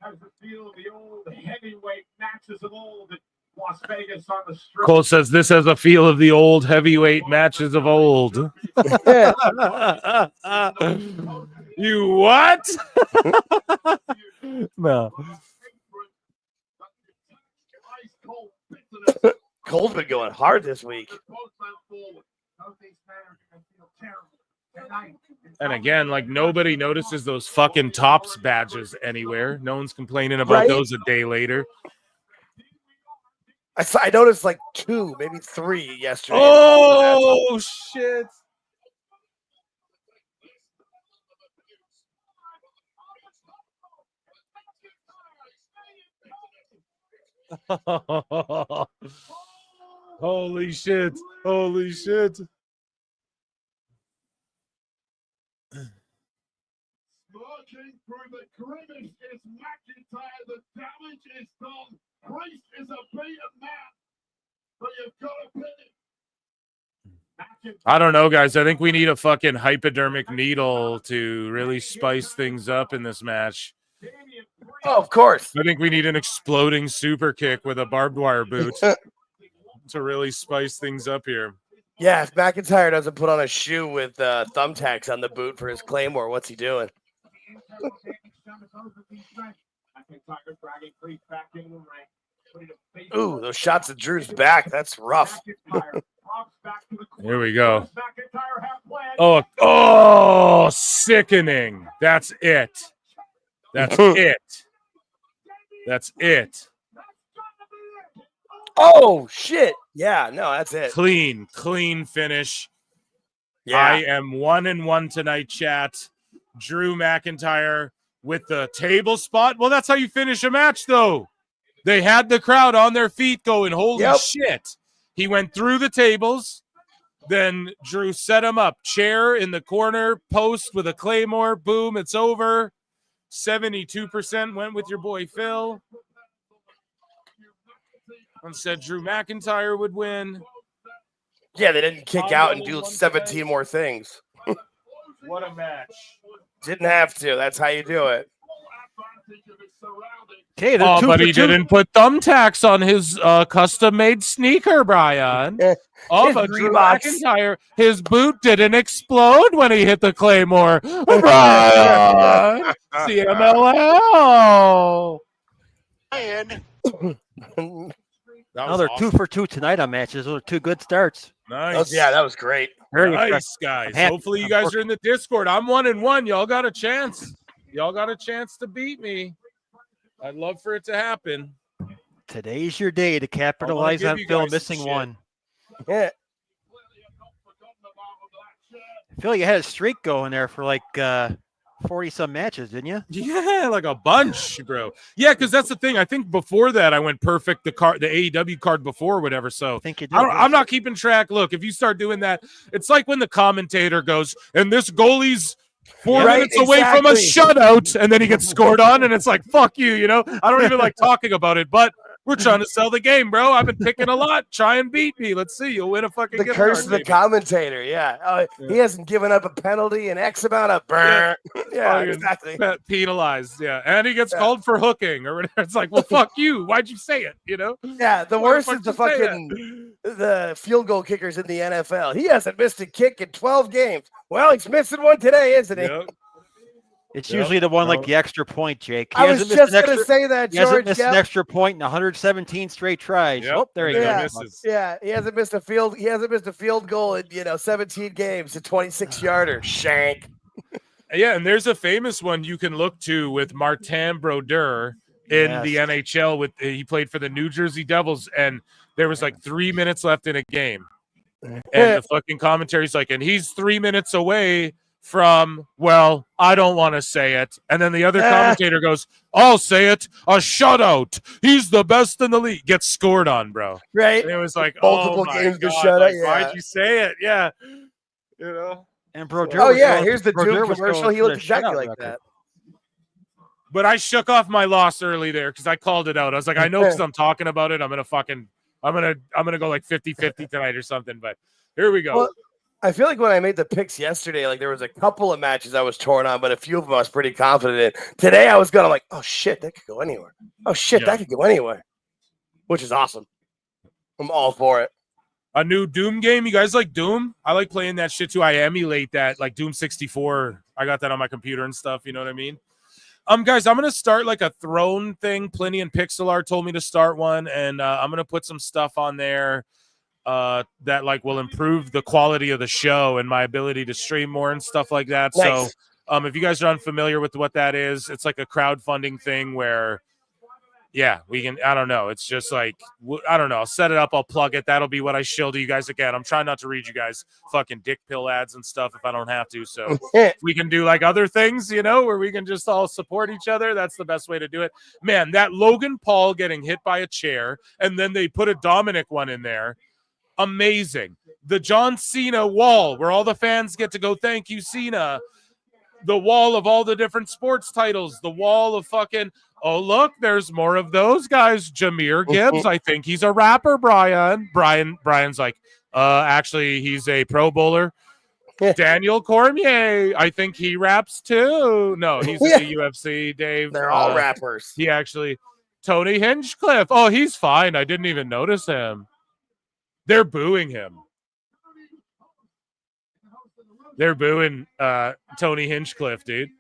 has the feel of the old heavyweight matches of old at Las Vegas on the strip. Cole says this has a feel of the old heavyweight matches of old. You what? No. Cole's been going hard this week. And again, like nobody notices those fucking Tops badges anywhere. No one's complaining about those a day later. I noticed like 2, maybe 3 yesterday. Oh shit! Holy shit! Holy shit! Smoking through the grimace is McIntyre. The damage is done. Priest is a beaten man, but you've got to pin it. I don't know, guys. I think we need a fucking hypodermic needle to really spice things up in this match. Oh, of course. I think we need an exploding super kick with a barbed wire boot to really spice things up here. Yeah, if McIntyre doesn't put on a shoe with thumbtacks on the boot for his Claymore, what's he doing? Ooh, those shots of Drew's back. That's rough. Here we go. Oh, sickening. That's it. That's it. That's it. Oh, shit. Yeah, no, that's it. Clean finish. Yeah. I am 1-1 tonight, chat. Drew McIntyre with the table spot. Well, that's how you finish a match, though. They had the crowd on their feet going, holy shit. He went through the tables. Then Drew set him up. Chair in the corner, post with a Claymore. Boom, it's over. 72% went with your boy Phil. And said Drew McIntyre would win. Yeah, they didn't kick out and do 17 more things. What a match. Didn't have to. That's how you do it. Okay, but he didn't put thumbtacks on his custom-made sneaker, Brian. But Drew McIntyre, his boot didn't explode when he hit the Claymore. Brian, CMLL. Now they're 2 for 2 tonight on matches. Those are 2 good starts. Nice. Yeah, that was great. Very nice, guys. Hopefully you guys are in the Discord. I'm 1-1. Y'all got a chance. Y'all got a chance to beat me. I'd love for it to happen. Today's your day to capitalize on Phil missing one. Yeah. Phil, you had a streak going there for like 40-some matches, didn't you? Yeah, like a bunch, bro. Yeah, because that's the thing. I think before that, I went perfect the AEW card before or whatever. So I think you did. I'm not keeping track. Look, if you start doing that, it's like when the commentator goes, and this goalie's 4 minutes away from a shutout, and then he gets scored on, and it's like, fuck you, you know? I don't even like talking about it, but we're trying to sell the game, bro. I've been picking a lot. Try and beat me. Let's see. You'll win a fucking The curse of the commentator, yeah. He hasn't given up a penalty in X amount of yeah, exactly. Penalized, yeah. And he gets called for hooking or whatever. It's like, well, fuck you. Why'd you say it, you know? Yeah, the worst is the fucking the field goal kickers in the NFL. He hasn't missed a kick in 12 games. Well, he's missing one today, isn't he? Yep. It's usually the one like the extra point, Jake. I was just going to say that, George. He hasn't missed an extra point in 117 straight tries. Yep. Oh, there he goes. Yeah, he hasn't missed a field goal in 17 games, a 26-yarder. Shank. Yeah, and there's a famous one you can look to with Martin Brodeur in the NHL. He played for the New Jersey Devils, and there was like 3 minutes left in a game. And the fucking commentary's like, and he's 3 minutes away from, well, I don't want to say it. And then the other commentator goes, I'll say it, a shutout. He's the best in the league. Gets scored on, bro. Right. And it was like, multiple games to shut like, it. Why'd you say it? Yeah. You know? And Brodeur. Oh, yeah. Here's the Doom commercial. He looked exactly like that. But I shook off my loss early there because I called it out. I was like, I know because I'm talking about it. I'm gonna go like 50-50 tonight or something. But here we go. Well, I feel like when I made the picks yesterday, like there was a couple of matches I was torn on, but a few of them I was pretty confident in. Today I was going like, oh shit, that could go anywhere. Oh shit, that could go anywhere. Which is awesome. I'm all for it. A new Doom game. You guys like Doom? I like playing that shit too. I emulate that, like Doom 64. I got that on my computer and stuff. You know what I mean? Guys, I'm gonna start like a throne thing. Plenty and Pixel Art told me to start one, and I'm gonna put some stuff on there that like will improve the quality of the show and my ability to stream more and stuff like that. Nice. So if you guys are unfamiliar with what that is, it's like a crowdfunding thing where Yeah, we can. I don't know. It's just like, I don't know. I'll set it up. I'll plug it. That'll be what I shill to you guys again. I'm trying not to read you guys fucking dick pill ads and stuff if I don't have to. So if we can do like other things, where we can just all support each other. That's the best way to do it. Man, that Logan Paul getting hit by a chair and then they put a Dominic one in there. Amazing. The John Cena wall where all the fans get to go, thank you, Cena. The wall of all the different sports titles. The wall of fucking... Oh, look, there's more of those guys. Jameer Gibbs, I think he's a rapper, Brian. Brian's like, actually, he's a Pro Bowler. Daniel Cormier, I think he raps too. No, he's in the UFC, Dave. They're all rappers. He actually... Tony Hinchcliffe. Oh, he's fine. I didn't even notice him. They're booing him. They're booing Tony Hinchcliffe, dude.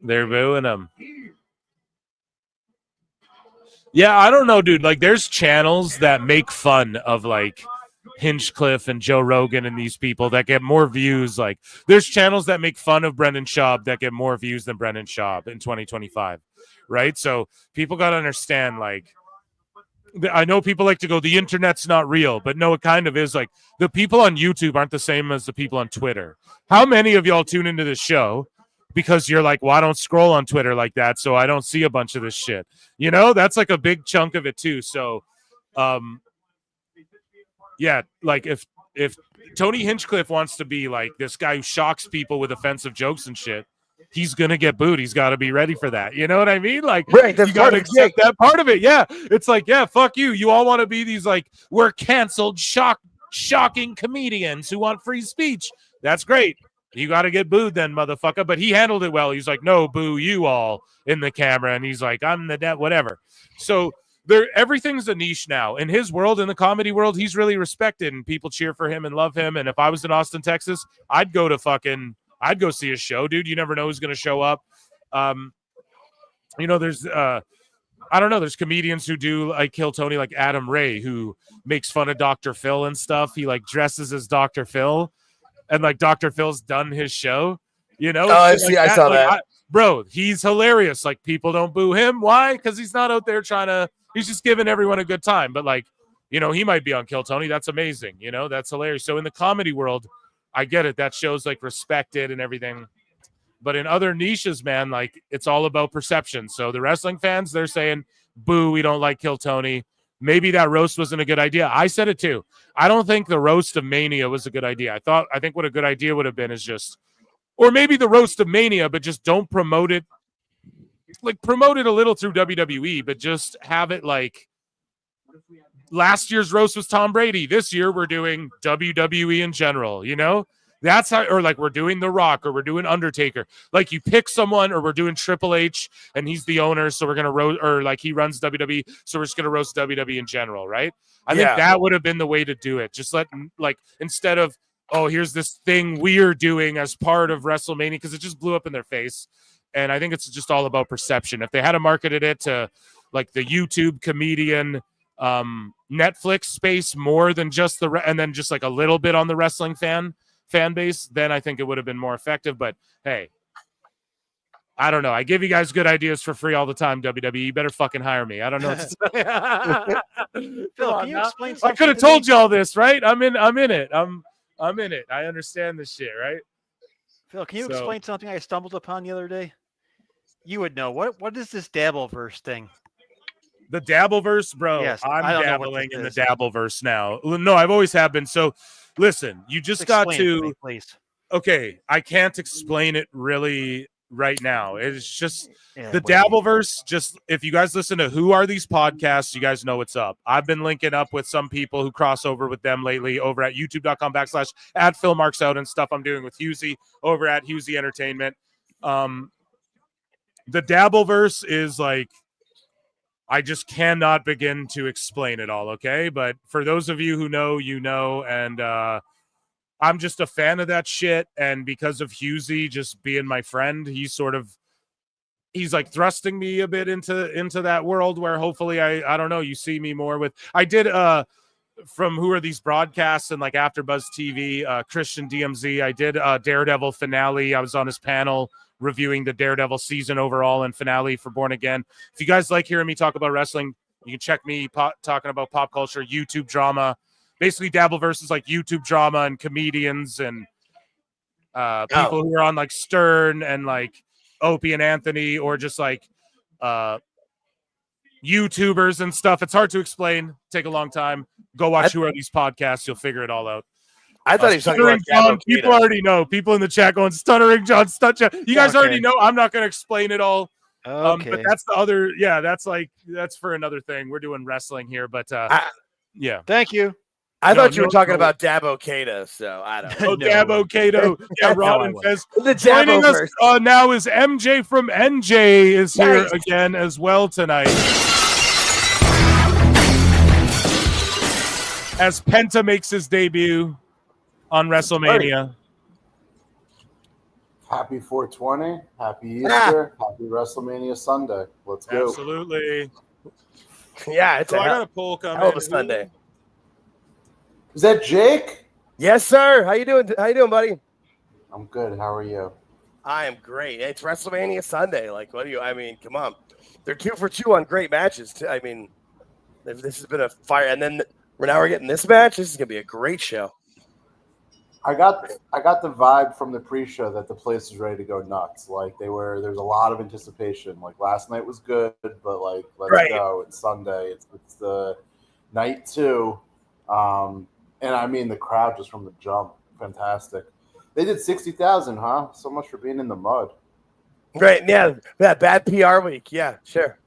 They're booing him. Yeah, I don't know, dude. Like, there's channels that make fun of, like, Hinchcliffe and Joe Rogan and these people that get more views. Like, there's channels that make fun of Brendan Schaub that get more views than Brendan Schaub in 2025, right? So people got to understand, like, I know people like to go, the internet's not real, but no, it kind of is. Like, the people on YouTube aren't the same as the people on Twitter. How many of y'all tune into this show because you're like, well, I don't scroll on Twitter like that, so I don't see a bunch of this shit? That's like a big chunk of it too. So, yeah, like if Tony Hinchcliffe wants to be like this guy who shocks people with offensive jokes and shit, he's gonna get booed. He's got to be ready for that. You know what I mean? Like, right, you got to accept that part of it. Yeah, it's like, yeah, fuck you. You all want to be these like, we're canceled, shocking comedians who want free speech. That's great. You got to get booed then, motherfucker. But he handled it well. He's like, no, boo you all in the camera, and he's like, I'm the net, whatever. So everything's a niche now. In his world, in the comedy world, he's really respected, and people cheer for him and love him. And if I was in Austin, Texas, I'd go see a show, dude. You never know who's going to show up. There's, I don't know, there's comedians who do like Kill Tony, like Adam Ray, who makes fun of Dr. Phil and stuff. He like dresses as Dr. Phil, and like Dr. Phil's done his show, Oh, I see. I saw that. Bro, he's hilarious. Like, people don't boo him. Why? Because he's not out there he's just giving everyone a good time. But like, he might be on Kill Tony. That's amazing. That's hilarious. So in the comedy world, I get it. That show's like respected and everything. But in other niches, man, like, it's all about perception. So the wrestling fans, they're saying, boo, we don't like Kill Tony. Maybe that roast wasn't a good idea. I said it too. I don't think the roast of Mania was a good idea. I think what a good idea would have been is just, or maybe the roast of Mania, but just don't promote it. Like, promote it a little through WWE, but just have it like, last year's roast was Tom Brady. This year we're doing WWE in general, That's how, or like we're doing The Rock, or we're doing Undertaker. Like, you pick someone, or we're doing Triple H and he's the owner, so we're going to roast, or like he runs WWE, so we're just going to roast WWE in general, right? I think that would have been the way to do it. Just instead of, oh, here's this thing we're doing as part of WrestleMania, because it just blew up in their face. And I think it's just all about perception. If they had marketed it to like the YouTube comedian Netflix space more than just and then just like a little bit on the wrestling fan base, then I think it would have been more effective. But hey, I don't know. I give you guys good ideas for free all the time, WWE. You better fucking hire me. I don't know what to say. Phil, can you explain I something? could have told you all this, right? I'm in it. I'm in it. I understand this shit, right? Phil, can you explain something I stumbled upon the other day? You would know. What is this Dabbleverse thing? The Dabbleverse, bro. Yes, I'm dabbling in the Dabbleverse now. No, I've always have been. So listen, you just got to me, please. Okay, I can't explain it really right now. It's just the Dabbleverse. Just if you guys listen to Who Are These Podcasts, you guys know what's up. I've been linking up with some people who cross over with them lately over at youtube.com/@PhilMarksOut and stuff I'm doing with Husey over at Husey Entertainment. The Dabbleverse is like, I just cannot begin to explain it all, okay? But for those of you who know, you know, and I'm just a fan of that shit. And because of Husey just being my friend, he's like thrusting me a bit into that world where hopefully I don't know, you see me more with. I did from Who Are These Broadcasts and like AfterBuzz TV, Christian DMZ. I did Daredevil finale. I was on his panel reviewing the Daredevil season overall and finale for Born Again. If you guys like hearing me talk about wrestling, you can check me talking about pop culture, YouTube drama, basically Dabbleverse is like YouTube drama and comedians and people who are on like Stern and like Opie and Anthony, or just like YouTubers and stuff. It's hard to explain. Take a long time. Go watch Who Are These Podcasts. You'll figure it all out. I thought he was talking about John. People already know. People in the chat going, Stuttering John, You guys already know. I'm not going to explain it all. Okay. But that's the other. Yeah, that's for another thing. We're doing wrestling here, but yeah. Thank you. I thought you were talking about Dabo Kato, so I don't know. Oh, Dabo Kato. Yeah, Ron and Fez. The Joining us Daboverse. now is MJ from NJ is here again as well tonight. As Penta makes his debut on WrestleMania. Happy 420. Happy Easter. Happy WrestleMania Sunday. Let's go. Absolutely. Yeah, it's I got a poll coming. hell of a Sunday. Is that Jake? Yes, sir. How you doing? Buddy? I'm good. How are you? I am great. It's WrestleMania Sunday. Like, come on. They're 2 for 2 on great matches. I mean, this has been a fire. And then we're getting this match. This is going to be a great show. I got the vibe from the pre-show that the place is ready to go nuts. Like there's a lot of anticipation. Like last night was good, but like let's go. It's Sunday. It's the night 2. And I mean the crowd just from the jump, fantastic. They did 60,000, huh? So much for being in the mud. Right, yeah, that bad PR week. Yeah, sure.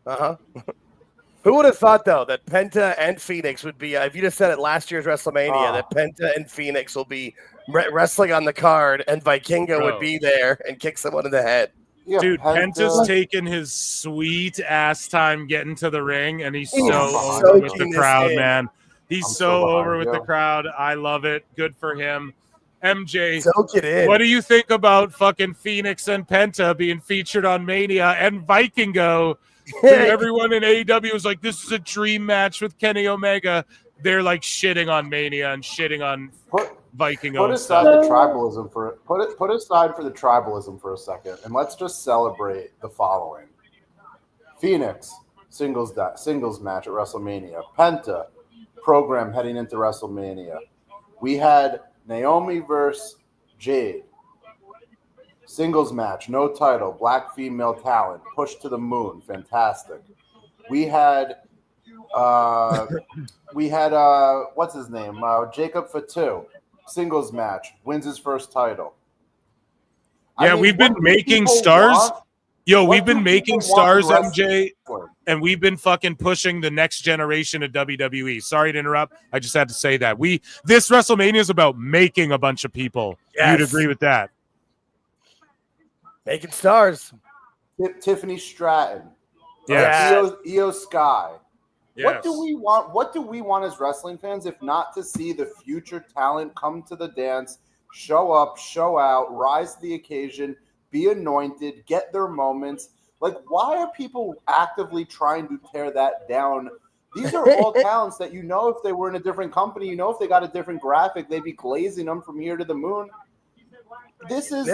Who would have thought though that Penta and Phoenix would be? If you just said it last year's WrestleMania, that Penta and Phoenix will be wrestling on the card, and Vikingo would be there and kick someone in the head. Yeah, dude, Penta's taking his sweet ass time getting to the ring, and he's so over with the crowd, man. He's so over with the crowd. I love it. Good for him. MJ, what do you think about fucking Phoenix and Penta being featured on Mania and Vikingo? Everyone in AEW was like, this is a dream match with Kenny Omega. They're like shitting on Mania and shitting on Vikingo. Put aside the tribalism put aside for the tribalism for a second, and let's just celebrate the following: Phoenix singles match at WrestleMania. Penta program heading into WrestleMania. We had Naomi versus Jade. Singles match, no title, black female talent, pushed to the moon, fantastic. We had what's his name? Jacob Fatu. Singles match, wins his first title. Yeah, we've been making stars. We've been making stars, MJ, and we've been fucking pushing the next generation of WWE. Sorry to interrupt. I just had to say that. This WrestleMania is about making a bunch of people. Yes. You'd agree with that. Making stars. Tiffany Stratton. Yes. Io Sky. Yes. What do we want? What do we want as wrestling fans if not to see the future talent come to the dance, show up, show out, rise to the occasion, be anointed, get their moments? Like, why are people actively trying to tear that down? These are all talents that if they were in a different company, if they got a different graphic, they'd be glazing them from here to the moon. This is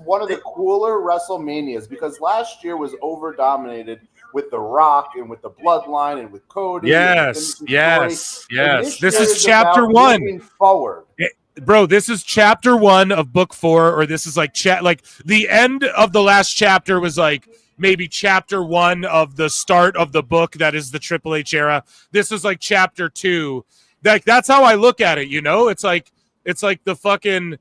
one of the cooler WrestleManias because last year was over-dominated with The Rock and with the Bloodline and with Cody. Yes. This is chapter 1. Moving forward. Bro, this is chapter 1 of book 4, or this is like the end of the last chapter was like maybe chapter 1 of the start of the book that is the Triple H era. This is like chapter 2. That's how I look at it, It's like the fucking.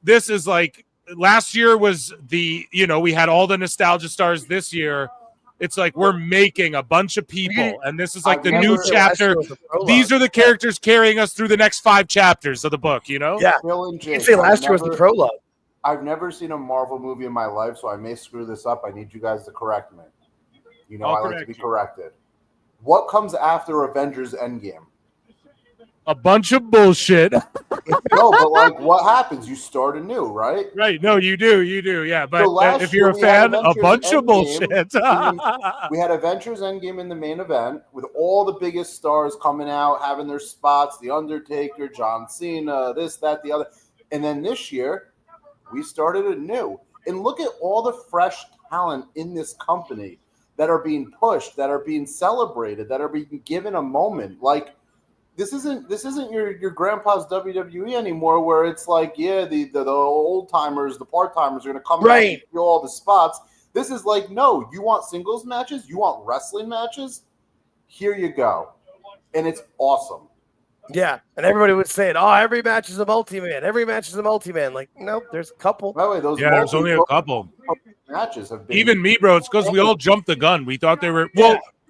This is like last year was we had all the nostalgia stars. This year, it's like we're making a bunch of people, and this is like the new chapter. These are the characters carrying us through the next 5 chapters of the book, Yeah. You can say last year was the prologue. I've never seen a Marvel movie in my life, so I may screw this up. I need you guys to correct me. I like to be corrected. What comes after Avengers Endgame? A bunch of bullshit. No, but like, what happens? You start anew, right? Right. No, you do. Yeah, but so if you're a fan, a bunch of bullshit. We had Avengers Endgame in the main event with all the biggest stars coming out, having their spots. The Undertaker, John Cena, this, that, the other. And then this year, we started anew. And look at all the fresh talent in this company that are being pushed, that are being celebrated, that are being given a moment. Like, this isn't your grandpa's WWE anymore, where it's like, yeah, the old timers, the part timers are going to come out and do all the spots. This is like, no, you want singles matches, you want wrestling matches, here you go, and it's awesome. Yeah, and everybody was saying, "Oh, every match is a multi-man. Every match is a multi-man." Like, nope, there's a couple. By the way, those there's only a couple matches have been. Even me, bro. It's because we all jumped the gun. We thought they were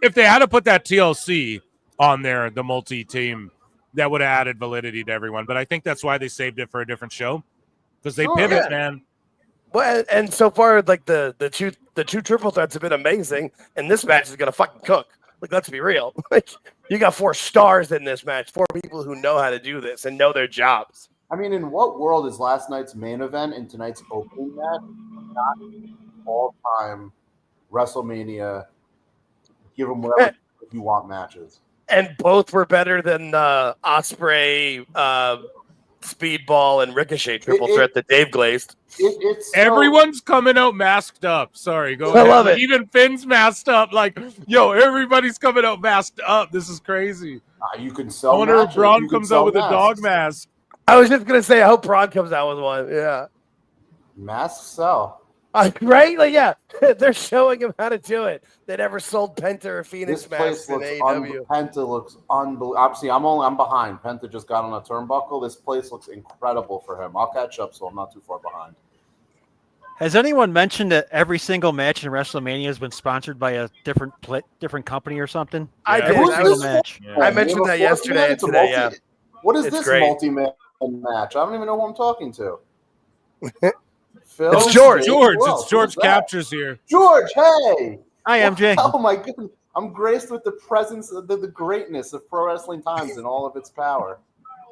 if they had to put that TLC on there, the multi-team, that would have added validity to everyone. But I think that's why they saved it for a different show, because they pivot, man. Well, and so far, like the two triple threats have been amazing, and this match is gonna fucking cook. Like, let's be real. Like, you got 4 stars in this match, 4 people who know how to do this and know their jobs. I mean, in what world is last night's main event and tonight's opening match not all-time WrestleMania? Give them whatever you want matches. And both were better than Ospreay, Speedball, and Ricochet triple threat that Dave glazed. Everyone's coming out masked up. Sorry, go I ahead. love it. Even Finn's masked up. Like, yo, everybody's coming out masked up. This is crazy. You can sell. I wonder if matches. Braun You can comes sell out with masks. a dog mask. I was just gonna say, I hope Braun comes out with one. Yeah, masks sell. Right? Like, yeah, they're showing him how to do it. They never sold Penta or Phoenix This place masks in looks AEW. Penta looks unbelievable. Obviously, I'm behind. Penta just got on a turnbuckle. This place looks incredible for him. I'll catch up, so I'm not too far behind. Has anyone mentioned that every single match in WrestleMania has been sponsored by a different company or something? I did. Every I single was- match. I mentioned that yesterday and today. Yeah. What is It's this great. multi-man match? I don't even know who I'm talking to. Phil? It's George. George. Who else? It's George Who's that? Captures here. George, hey. Hi, MJ. Oh my goodness. I'm graced with the presence of the greatness of Pro Wrestling Times in all of its power.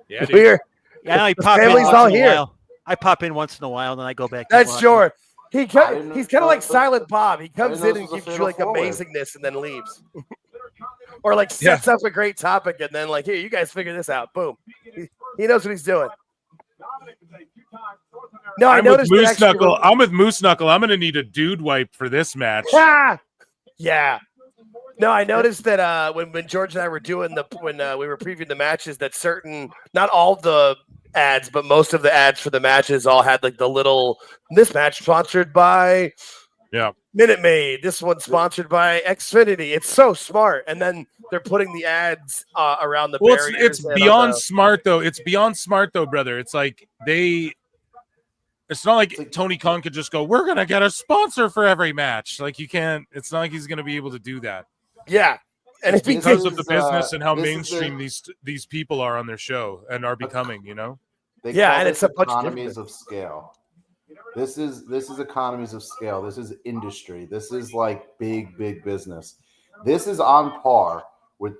Yeah, We're Yeah, I the pop in family's once all in a here. while. I pop in once in a while, then I go back. to That's watching. George. He's I kind didn't of know like that- Silent Bob. He comes know in this and was a gives you fatal like four-way. amazingness and then leaves, or like sets up a great topic and then like, here, you guys figure this out. Boom. He knows what he's doing. No, I I'm with noticed that Moose actually- Knuckle. I'm with Moose Knuckle. I'm gonna need a dude wipe for this match. Ah! Yeah. No, I noticed that when George and I were doing when we were previewing the matches, that not all the ads, but most of the ads for the matches all had like the little, this match sponsored by Minute Maid, this one sponsored by Xfinity. It's so smart. And then they're putting the ads around the Well, barriers. it's and on beyond the- smart though. It's beyond smart though, brother. It's like it's not like Tony Khan could just go, we're gonna get a sponsor for every match. Like, you can't. It's not like he's gonna be able to do that. Yeah, and it's if he because takes- of the business and how this is mainstream these people are on their show and are becoming. You know. They Yeah, call and this it's a bunch economies of scale. This is economies of scale. This is industry. This is like big business. This is on par with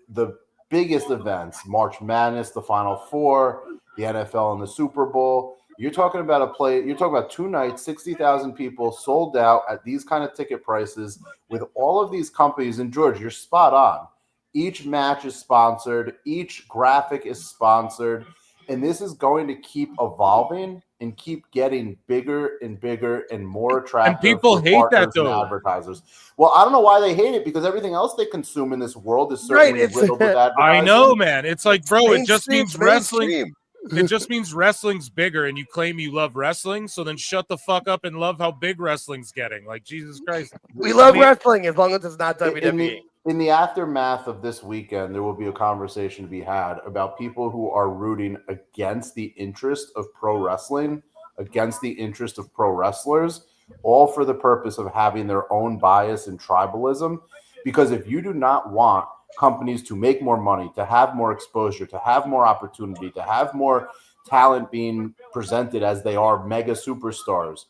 the biggest events: March Madness, the Final Four, the NFL, and the Super Bowl. You're talking about You're talking about 2 nights, 60,000 people sold out at these kind of ticket prices with all of these companies. And George, you're spot on. Each match is sponsored. Each graphic is sponsored. And this is going to keep evolving and keep getting bigger and bigger and more attractive. people for hate that, partners and though. Advertisers. Well, I don't know why they hate it, because everything else they consume in this world is certainly it's- riddled with advertising. I know, man. It's like, bro, it just mainstream, means it's wrestling. mainstream. It just means wrestling's bigger, and you claim you love wrestling. So then shut the fuck up and love how big wrestling's getting. Like, Jesus Christ. We love wrestling as long as it's not WWE. In the aftermath of this weekend, there will be a conversation to be had about people who are rooting against the interest of pro wrestling, against the interest of pro wrestlers, all for the purpose of having their own bias and tribalism. Because if you do not want companies to make more money, to have more exposure, to have more opportunity, to have more talent being presented as they are mega superstars,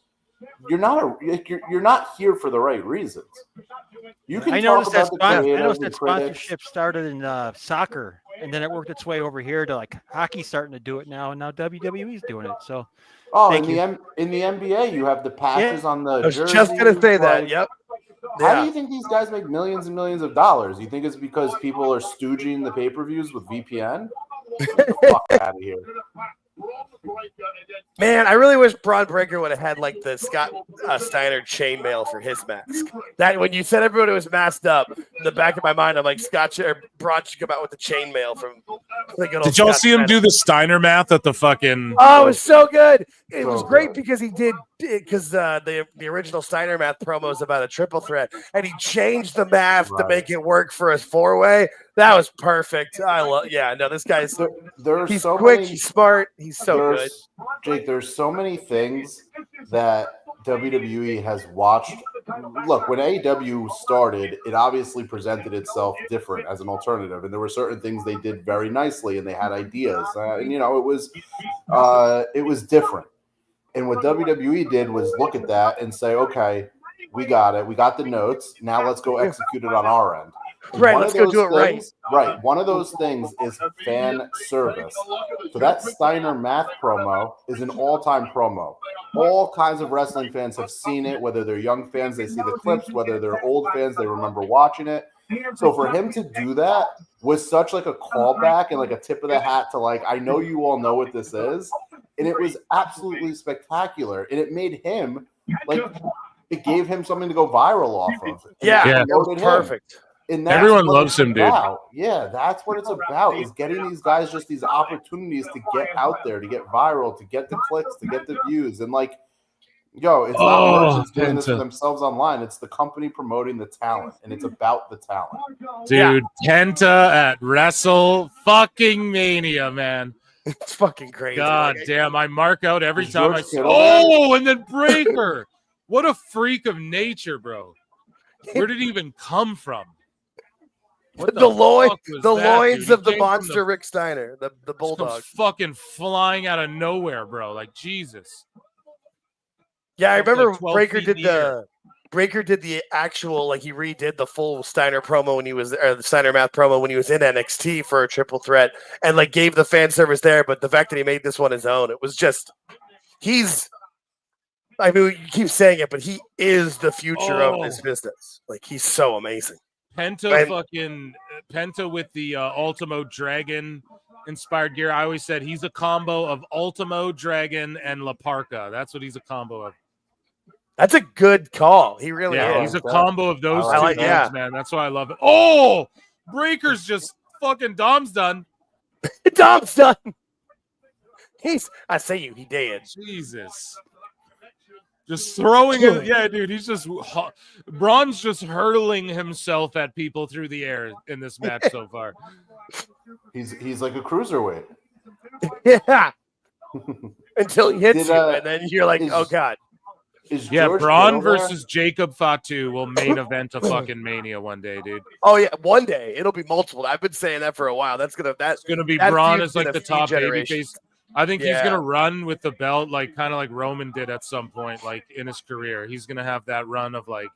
you're not here for the right reasons. You can I talk noticed that, about the creative, the critics. sponsorship started in soccer, and then it worked its way over here to like hockey starting to do it now, and now WWE's doing it. So, Oh, thank in you. the NBA, you have the patches on the I was jerseys. just gonna say that. like- Yep. How Yeah. do you think these guys make millions and millions of dollars? You think it's because people are stooging the pay-per-views with VPN? Get the fuck out of here. Man, I really wish Braun Breaker would have had like the Scott Steiner chainmail for his mask. That when you said everybody was masked up, in the back of my mind, I'm like, Braun should come out with the chainmail from the good old Did y'all Scott see him Steiner. do the Steiner math at the fucking? Oh, it was so good. It was So great good. because he did because the original Steiner math promo is about a triple threat, and he changed the math to make it work for a 4-way. That was perfect. I love. Yeah, no, this guy's he's so quick, many- he's smart, he's so good. Jake, there's so many things that WWE has watched. Look, when AEW started, it obviously presented itself different as an alternative, and there were certain things they did very nicely, and they had ideas, and you know, it was different. And what WWE did was look at that and say, okay, we got it, we got the notes. Now let's go execute it on our end. Right, let's go do it right. Right. One of those things is fan service. So that Steiner math promo is an all-time promo. All kinds of wrestling fans have seen it, whether they're young fans, they see the clips, whether they're old fans, they remember watching it. So for him to do that was such like a callback and like a tip of the hat to like, I know you all know what this is. And it was absolutely spectacular. And it made him like, it gave him something to go viral off of. Yeah, it it was perfect. And that's Everyone what loves it's him, dude. about. Yeah, that's what it's about, is getting these guys just these opportunities to get out there, to get viral, to get the clicks, to get the views. And like, yo, it's not merchants doing this for Penta. themselves online. It's the company promoting the talent, and it's about the talent. Dude, Penta at Wrestle fucking Mania, man. It's fucking crazy. God Like, damn, I mark out every Is time I George see. Kittle Oh, and then Breaker. What a freak of nature, bro. Where did he even come from? What the loins, fuck was the that, loins dude? He of the came from monster Rick Steiner, the just comes bulldog. fucking flying out of nowhere, bro. Like Jesus. Yeah, I It's like remember 12 Breaker feet in did the air. the actual, like he redid the full Steiner promo when he was, or the Steiner math promo when he was in NXT for a triple threat, and like gave the fan service there. But the fact that he made this one his own, it was just, I mean, you keep saying it, but he is the future of this business. Like he's so amazing. Penta with the Ultimo Dragon inspired gear. I always said he's a combo of Ultimo Dragon and La Parka. That's what he's a combo of. That's a good call. He really Yeah, is. he's a combo of those I two like- moves, yeah. man. That's why I love it. Oh, Breaker's just fucking Dom's done. Dom's done. I say you, he did. Jesus. Just throwing it. Yeah, dude, he's just Braun's just hurling himself at people through the air in this match so far. He's like a cruiserweight. Yeah. Until he hits Did, you, and then you're like, oh god. Yeah, George Braun Kittle there? versus Jacob Fatu will main event a fucking Mania one day, dude. Oh yeah, one day it'll be multiple. I've been saying that for a while. It's gonna be that Braun feud's as like been a the few top generations. babyface. I think he's Yeah. gonna run with the belt, like kind of like Roman did at some point, like in his career. He's gonna have that run of like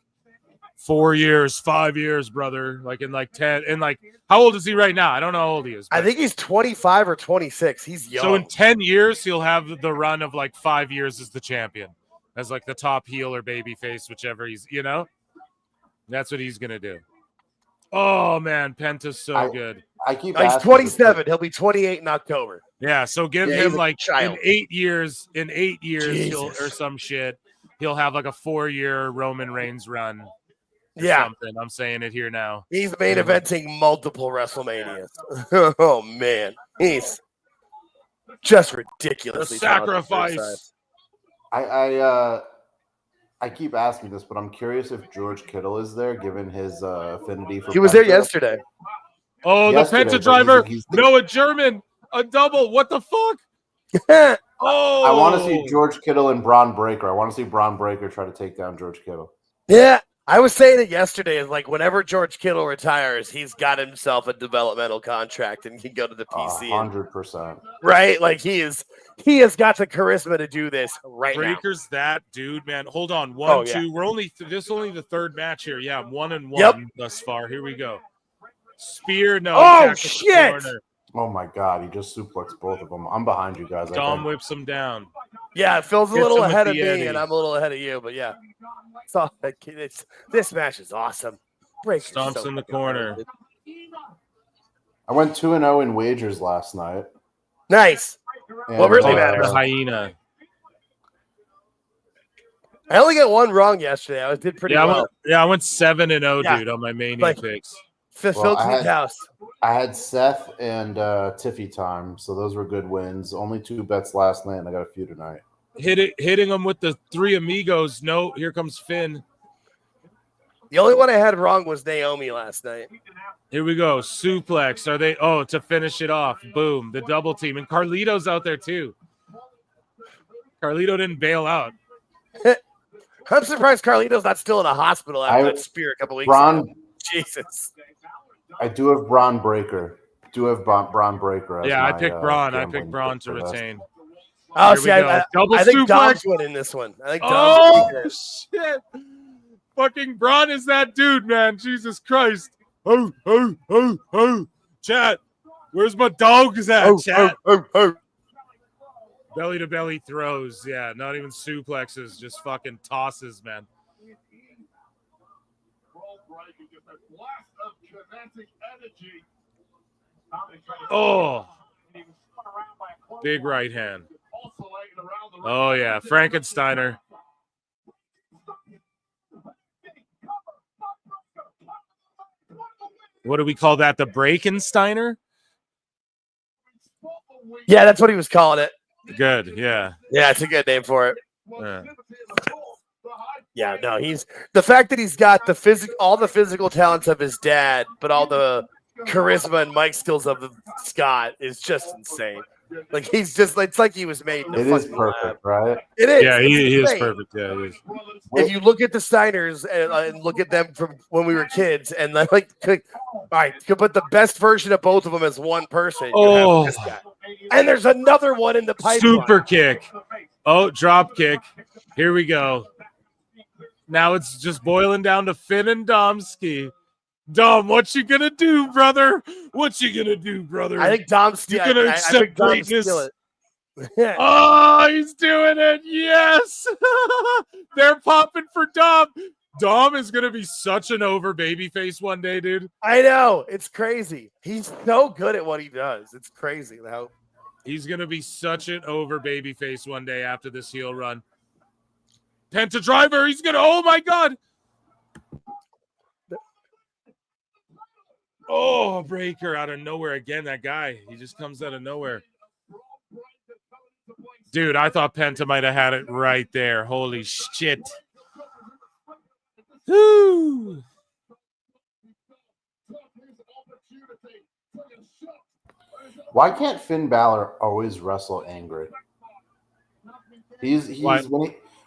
4 years, 5 years, brother. Like in like 10, and like how old is he right now? I don't know how old he is. I but- think he's 25 or 26. He's young. So in 10 years, he'll have the run of like 5 years as the champion, as like the top heel or baby face, whichever he's, that's what he's going to do. Oh man, Penta's so good. I keep he's asking 27. He'll be 28 in October. Yeah. So give Yeah, he's him a like child. in 8 years, he'll, Jesus. or some shit. He'll have like a 4-year Roman Reigns run. Or Yeah. something. I'm saying it here now. He's main eventing multiple WrestleManias. Oh man, he's just ridiculously The talented for his sacrifice. size. I keep asking this, but I'm curious if George Kittle is there, given his affinity for. He was there Penta. yesterday. Oh, Yesterday, the but Penta driver. he's- No, a German. A double. What the fuck? Oh, I want to see George Kittle and Braun Breaker. I want to see Braun Breaker try to take down George Kittle. Yeah, I was saying it yesterday. Is like whenever George Kittle retires, he's got himself a developmental contract and he can go to the PC. 100%. Right, like he has got the charisma to do this right now. Breaker's that dude, man. Hold on. 1, Oh, yeah. 2. We're only this is only the third match here. Yeah, 1-1 Yep. thus far. Here we go. Spear, no. Oh, tackle shit! corner. Oh my God, he just suplexed both of them. I'm behind you guys. I Dom think. whips him down. Yeah, Phil's a Hits little him with ahead of the me, Eddie. and I'm a little ahead of you. But yeah, this match is awesome. Breaker's Stomps so in the fucking corner. talented. I went 2-0 in wagers last night. Nice. What really The matters? hyena. I only got one wrong yesterday. I did pretty well. I went 7-0, Yeah. dude, on my Mania Like, picks. Well, house. I had Seth and Tiffy time, so those were good wins. Only 2 bets last night, and I got a few tonight. Hitting them with the 3 amigos. No, here comes Finn. The only one I had wrong was Naomi last night. Here we go. Suplex. Are they? Oh, to finish it off. Boom. The double team. And Carlito's out there too. Carlito didn't bail out. I'm surprised Carlito's not still in a hospital after that spear a couple weeks ago. Jesus. I do have Braun Breaker. As I my, picked Braun. I gambling picked Braun pick to for this. retain. Oh, Here see, we go. Double I think suplex. Dom's winning this one. I think Dom's shit. Fucking Braun is that dude, man. Jesus Christ. Oh. Chat. Where's my dogs at, chat? Belly to belly throws. Yeah, not even suplexes, just fucking tosses, man. Oh. Big right hand. Oh, yeah. Frankensteiner. What do we call that? The Brakensteiner? Yeah, that's what he was calling it. Good, yeah. Yeah, it's a good name for it. Yeah. Yeah, no, he's the fact that he's got all the physical talents of his dad, but all the charisma and mic skills of Scott is just insane. Like he's just, it's like he was made in a It is fucking perfect, lab. right? It is. Yeah, he is insane. perfect. Yeah, he is. If you look at the Steiners and look at them from when we were kids, and then all right, you put the best version of both of them as one person. You have this guy. And there's another one in the pipeline. Super kick. Oh, drop kick. Here we go. Now it's just boiling down to Finn and Domsky. Dom, what you gonna do, brother? What you gonna do, brother? I think Dom's you gonna accept greatness. Oh, he's doing it. Yes. They're popping for Dom. Dom is gonna be such an over babyface one day, dude. I know. It's crazy. He's so good at what he does. It's crazy how he's gonna be such an over babyface one day after this heel run. Penta driver. He's gonna. Oh my god. Oh, breaker out of nowhere again. That guy. He just comes out of nowhere. Dude, I thought Penta might have had it right there. Holy shit. Woo. Why can't Finn Balor always wrestle angry?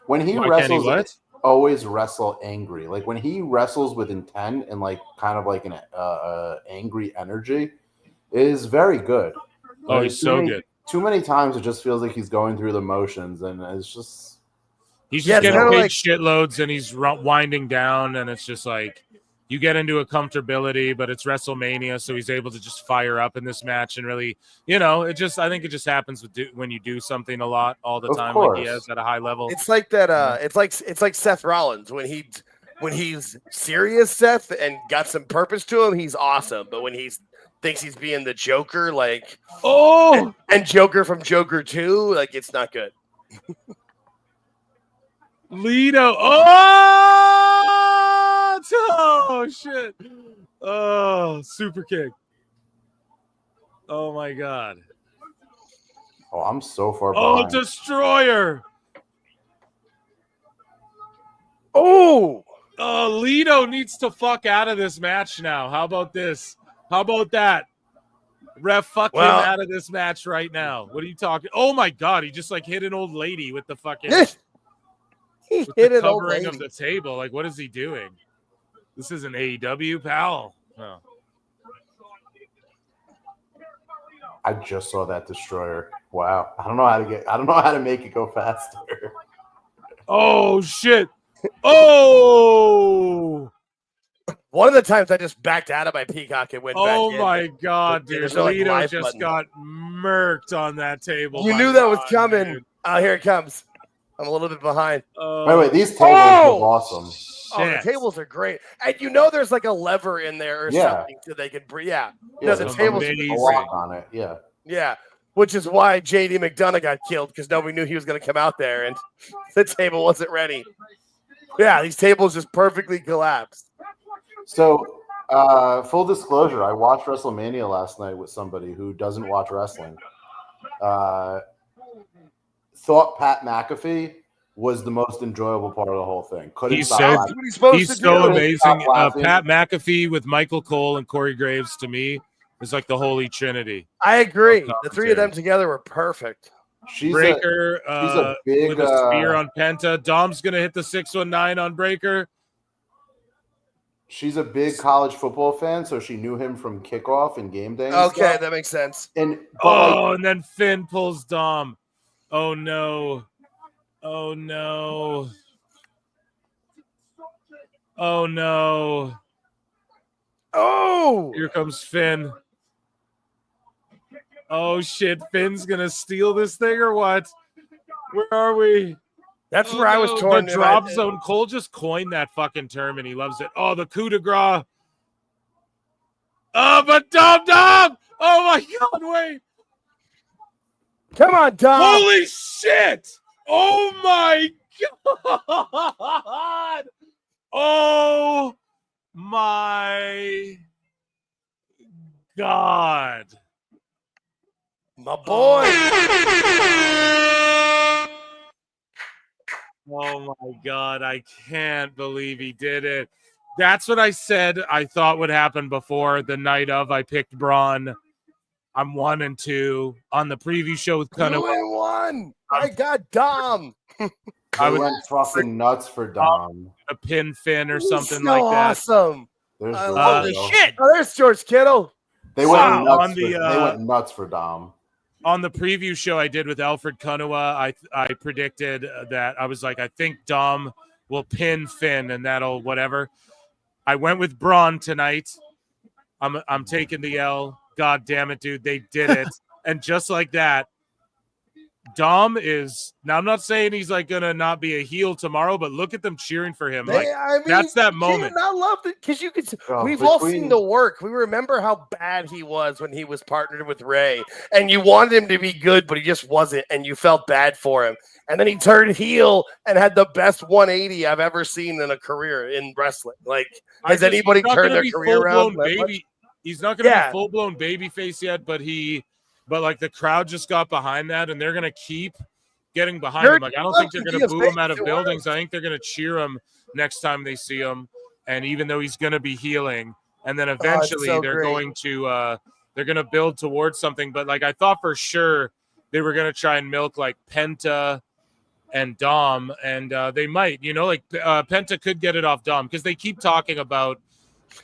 When he wrestles, always wrestle angry. Like when he wrestles with intent and like kind of like an angry energy, it is very good. Oh, Like, he's so good. Too many times it just feels like he's going through the motions, and it's just he's just getting paid shitloads, and he's winding down, and it's just like you get into a comfortability, but it's WrestleMania, so he's able to just fire up in this match and really, I think it just happens when you do something a lot all the time, like he has at a high level. It's like that. It's like Seth Rollins when he's serious, Seth, and got some purpose to him. He's awesome, but when he's thinks he's being the Joker, like and Joker from Joker 2, like it's not good. Lido, oh shit! Oh, super kick! Oh my god! Oh, I'm so far behind. Oh, destroyer! Oh, Lido needs to fuck out of this match now. How about this? How about that? Ref, fuck him out of this match right now. What are you talking? Oh my god, he just like hit an old lady with the fucking he hit an old covering lady of the table. Like, what is he doing? This is an AEW, pal. Oh. I just saw that destroyer. Wow. I don't know how to make it go faster. Oh shit. Oh. One of the times I just backed out of my Peacock and went back in. Oh my god, dude. There's no, like, Lido live just button. got murked on that table. You knew that was coming. Dude. Oh, here it comes. I'm a little bit behind. Wait, these tables look awesome. Oh, the tables are great. And there's like a lever in there or something so they can breathe. Yeah. No, the tables a lock on it. Yeah. Yeah. which is why JD McDonough got killed because nobody knew he was going to come out there and the table wasn't ready. Yeah, these tables just perfectly collapsed. So, full disclosure, I watched WrestleMania last night with somebody who doesn't watch wrestling. Thought Pat McAfee was the most enjoyable part of the whole thing. He's so amazing. Pat McAfee with Michael Cole and Corey Graves, to me, is like the holy trinity. I agree. The three of them together were perfect. Breaker she's a big, with a spear on Penta. Dom's going to hit the 619 on Breaker. She's a big college football fan, so she knew him from kickoff and game day. Okay, that makes sense. And and then Finn pulls Dom. Oh no! Oh no! Oh no! Oh! Here comes Finn. Oh shit! Finn's gonna steal this thing or what? Where are we? That's where I was torn. The drop zone. Cole just coined that fucking term and he loves it. Oh, the coup de grace. Oh, but Dom! Oh my God! Wait! Come on, Dom! Holy shit! Oh my God! Oh my God! My boy! Oh my God, I can't believe he did it. That's what I said I thought would happen before the night of. I picked Braun. I'm 1-2 on the preview show with Cunningham. 2-1. I got Dom. I went fucking nuts for Dom. A pin Finn or something so like that. Awesome. There's holy shit. Oh, there's George Kittle. They went nuts for Dom. On the preview show I did with Alfred Konuwa, I predicted that I was like, I think Dom will pin Finn and that'll whatever. I went with Braun tonight. I'm taking the L. God damn it, dude. They did it. And just like that, Dom is now. I'm not saying he's like gonna not be a heel tomorrow, but look at them cheering for him. That's that moment. I loved it because you could. We've all seen the work. We remember how bad he was when he was partnered with Ray, and you wanted him to be good, but he just wasn't, and you felt bad for him. And then he turned heel and had the best 180 I've ever seen in a career in wrestling. Like, has anybody turned their career around? He's not going to be full blown baby face yet, but like the crowd just got behind that, and they're going to keep getting behind him. Like I don't think they're going to boo him out of buildings. I think they're going to cheer him next time they see him. And even though he's going to be healing, and then eventually they're going to build towards something. But like I thought for sure they were going to try and milk like Penta and Dom, and they might. Like Penta could get it off Dom because they keep talking about.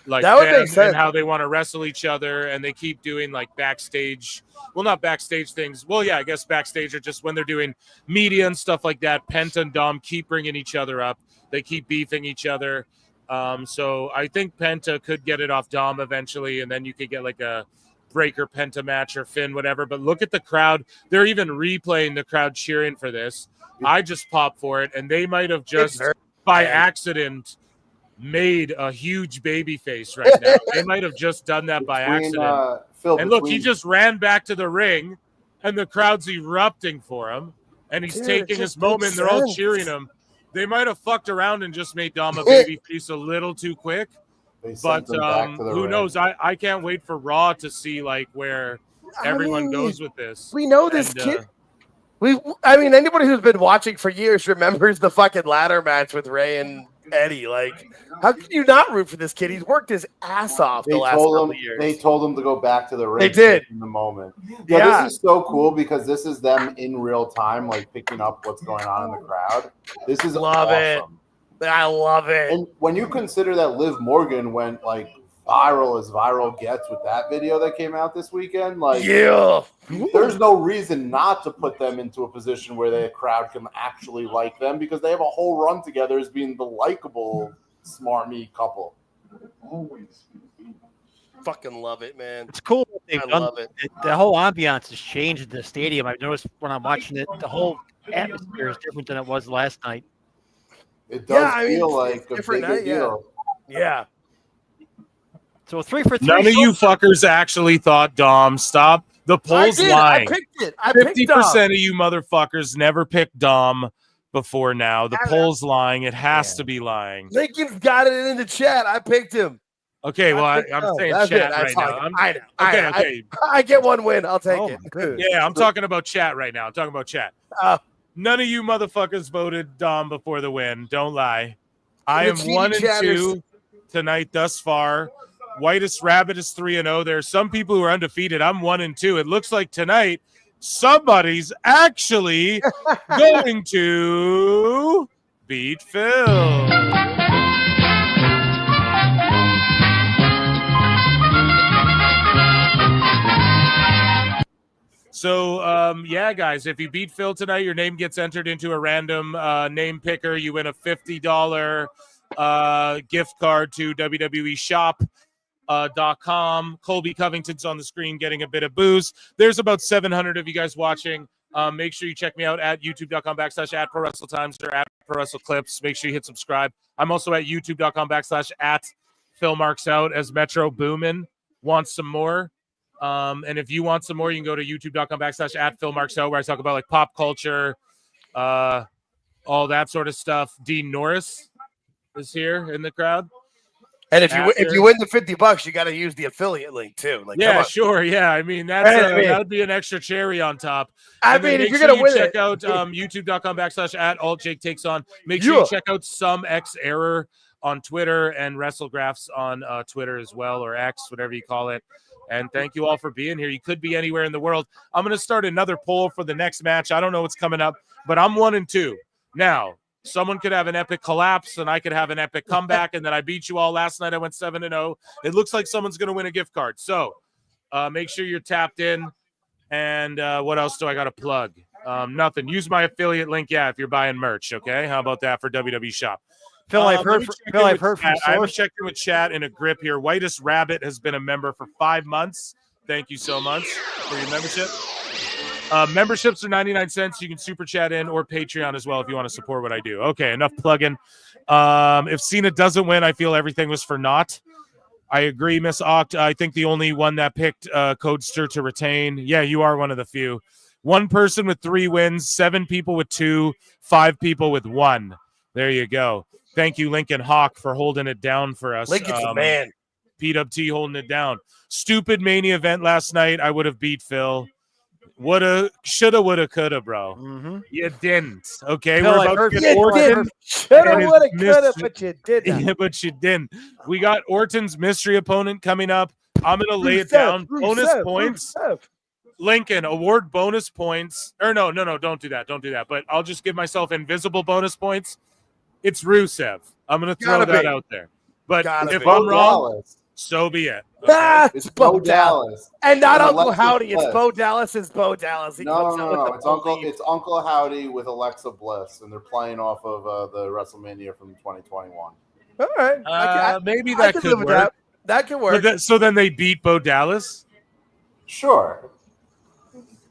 Like that would make sense. And how they want to wrestle each other, and they keep doing like backstage. Well, not backstage things. Well, yeah, I guess backstage are just when they're doing media and stuff like that. Penta and Dom keep bringing each other up. They keep beefing each other. So I think Penta could get it off Dom eventually, and then you could get like a Breaker Penta match or Finn, whatever. But look at the crowd. They're even replaying the crowd cheering for this. I just popped for it, and they might have just by accident made a huge baby face right now. They might have just done that by accident. And look, he just ran back to the ring, and the crowd's erupting for him, and he's taking his moment, and they're all cheering him. They might have fucked around and just made Dom a baby face a little too quick. But who knows? I can't wait for Raw to see like where everyone goes with this. We know this kid. Anybody who's been watching for years remembers the fucking ladder match with Ray and Eddie. Like, how could you not root for this kid? He's worked his ass off the last couple of years. They told him to go back to the ring. They did in the moment. Yeah, this is so cool because this is them in real time, like picking up what's going on in the crowd. This is awesome. I love it. And when you consider that Liv Morgan went like viral as viral gets with that video that came out this weekend, like there's no reason not to put them into a position where the crowd can actually like them because they have a whole run together as being the likable, smarmy couple. Always fucking love it, man. It's cool. I love it. The whole ambiance has changed in the stadium. I've noticed when I'm watching it, the whole atmosphere is different than it was last night. It does feel like a bigger deal. Yeah. So 3 for 3. None of you fuckers actually thought Dom stop. The poll's lying. I picked it. I picked 50% of you motherfuckers never picked Dom before now. The poll's lying. It has to be lying. Lincoln's got it in the chat. I picked him. Okay, well, I'm saying That's chat it. right now. I know. Okay. I get one win. I'll take it. Yeah, I'm talking about chat right now. I'm talking about chat. None of you motherfuckers voted Dom before the win. Don't lie. I am 1-2 tonight thus far. Whitest Rabbit is 3-0. There are some people who are undefeated. I'm 1-2. It looks like tonight somebody's actually going to beat Phil. So, yeah, guys, if you beat Phil tonight, your name gets entered into a random name picker. You win a $50 gift card to WWE Shop.com. Colby Covington's on the screen getting a bit of booze. There's about 700 of you guys watching. Make sure you check me out at youtube.com/at prowrestletimes or at Wrestle Clips. Make sure you hit subscribe. I'm also at youtube.com/at Phil Marks Out as Metro Boomin wants some more. And if you want some more, you can go to youtube.com/at Phil Marks Out, where I talk about like pop culture, all that sort of stuff. Dean Norris is here in the crowd. And if you win the $50, you got to use the affiliate link too. Like, yeah, sure, yeah. I mean, that'd be an extra cherry on top. I mean, if you're gonna win, check out youtube.com/at Alt Jake Takes On. Make sure you check out Some X Error on Twitter and WrestleGraphs on Twitter as well, or X, whatever you call it. And thank you all for being here. You could be anywhere in the world. I'm going to start another poll for the next match. I don't know what's coming up, but I'm 1-2. Now, someone could have an epic collapse, and I could have an epic comeback, and then I beat you all last night. I went 7-0. It looks like someone's going to win a gift card. So make sure you're tapped in. And what else do I got to plug? Nothing. Use my affiliate link, if you're buying merch, okay? How about that for WWE Shop? Phil, I've heard from source. I haven't checked in with chat in a grip here. Whitest Rabbit has been a member for 5 months. Thank you so much for your membership. Memberships are 99 cents. You can super chat in or Patreon as well if you want to support what I do. Okay, enough plugging. If Cena doesn't win, I feel everything was for naught. I agree, Miss Oct. I think the only one that picked Codester to retain. Yeah, you are one of the few. One person with 3 wins, 7 people with 2, 5 people with 1. There you go. Thank you, Lincoln Hawk, for holding it down for us. Lincoln's the man. PWT holding it down. Stupid Mania event last night. I would have beat Phil. Woulda, shoulda, woulda, coulda, bro. Mm-hmm. You didn't. Okay, Phil, we're about to get Orton. Shoulda, woulda, coulda, but you didn't. Yeah, but you didn't. We got Orton's mystery opponent coming up. I'm gonna lay it down. Bonus points. Lincoln, award bonus points. Or no, don't do that. Don't do that. But I'll just give myself invisible bonus points. It's Rusev. I'm going to throw that out there. But if I'm wrong, so be it. Okay? It's Bo Dallas. And not Uncle Howdy. It's Bo Dallas. It's Bo Dallas. No. It's Uncle Howdy with Alexa Bliss, and they're playing off of the WrestleMania from 2021. All right. Maybe that could work. That could work. So then they beat Bo Dallas? Sure.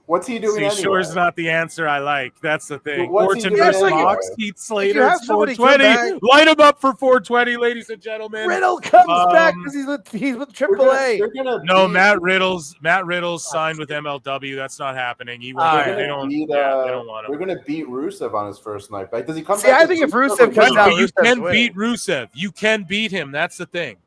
What's he doing anyway? Sure is not the answer I like. That's the thing. What's Orton versus Mox, Heath Slater, have 420. Light him up for 420, ladies and gentlemen. Riddle comes back because he's with AAA. No, Matt Riddle's signed with MLW. That's not happening. They don't want him. We're gonna beat Rusev on his first night back. Does he come back? See, I think if Rusev comes out, you can beat Rusev. You can beat him. That's the thing.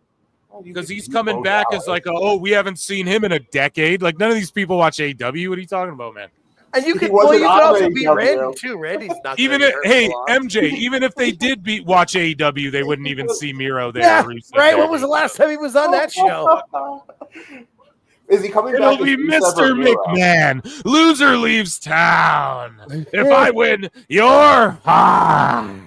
Because he's coming back as like, we haven't seen him in a decade. Like, none of these people watch AEW. What are you talking about, man? And you can also beat Randy too. Randy's not MJ, even if they did watch AEW, they wouldn't even see Miro there. Yeah, right. When was the last time he was on that show? Is he coming back? It'll be Mr. McMahon. Loser leaves town. If I win, you're fine.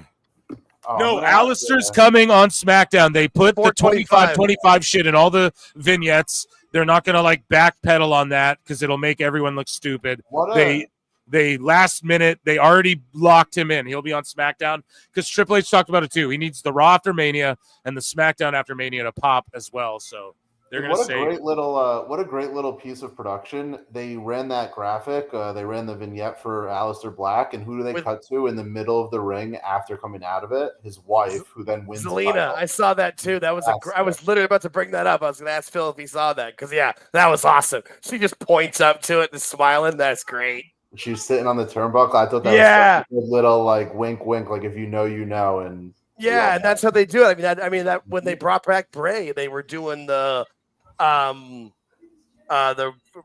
Alistair's coming on SmackDown. They put the 25 shit in all the vignettes. They're not going to like backpedal on that because it'll make everyone look stupid. They last minute, they already locked him in. He'll be on SmackDown because Triple H talked about it too. He needs the Raw after Mania and the SmackDown after Mania to pop as well. So They're going to what a say great little piece of production. They ran that graphic. They ran the vignette for Aleister Black, and who do they cut to in the middle of the ring after coming out of it? His wife, who then wins. Zelina. I saw that too. That was I was literally about to bring that up. I was going to ask Phil if he saw that because that was awesome. She just points up to it and smiling. That's great. She was sitting on the turnbuckle. I thought that was a little like wink, wink, like if you know, you know, and and that's how they do it. I mean that when they brought back Bray, they were doing the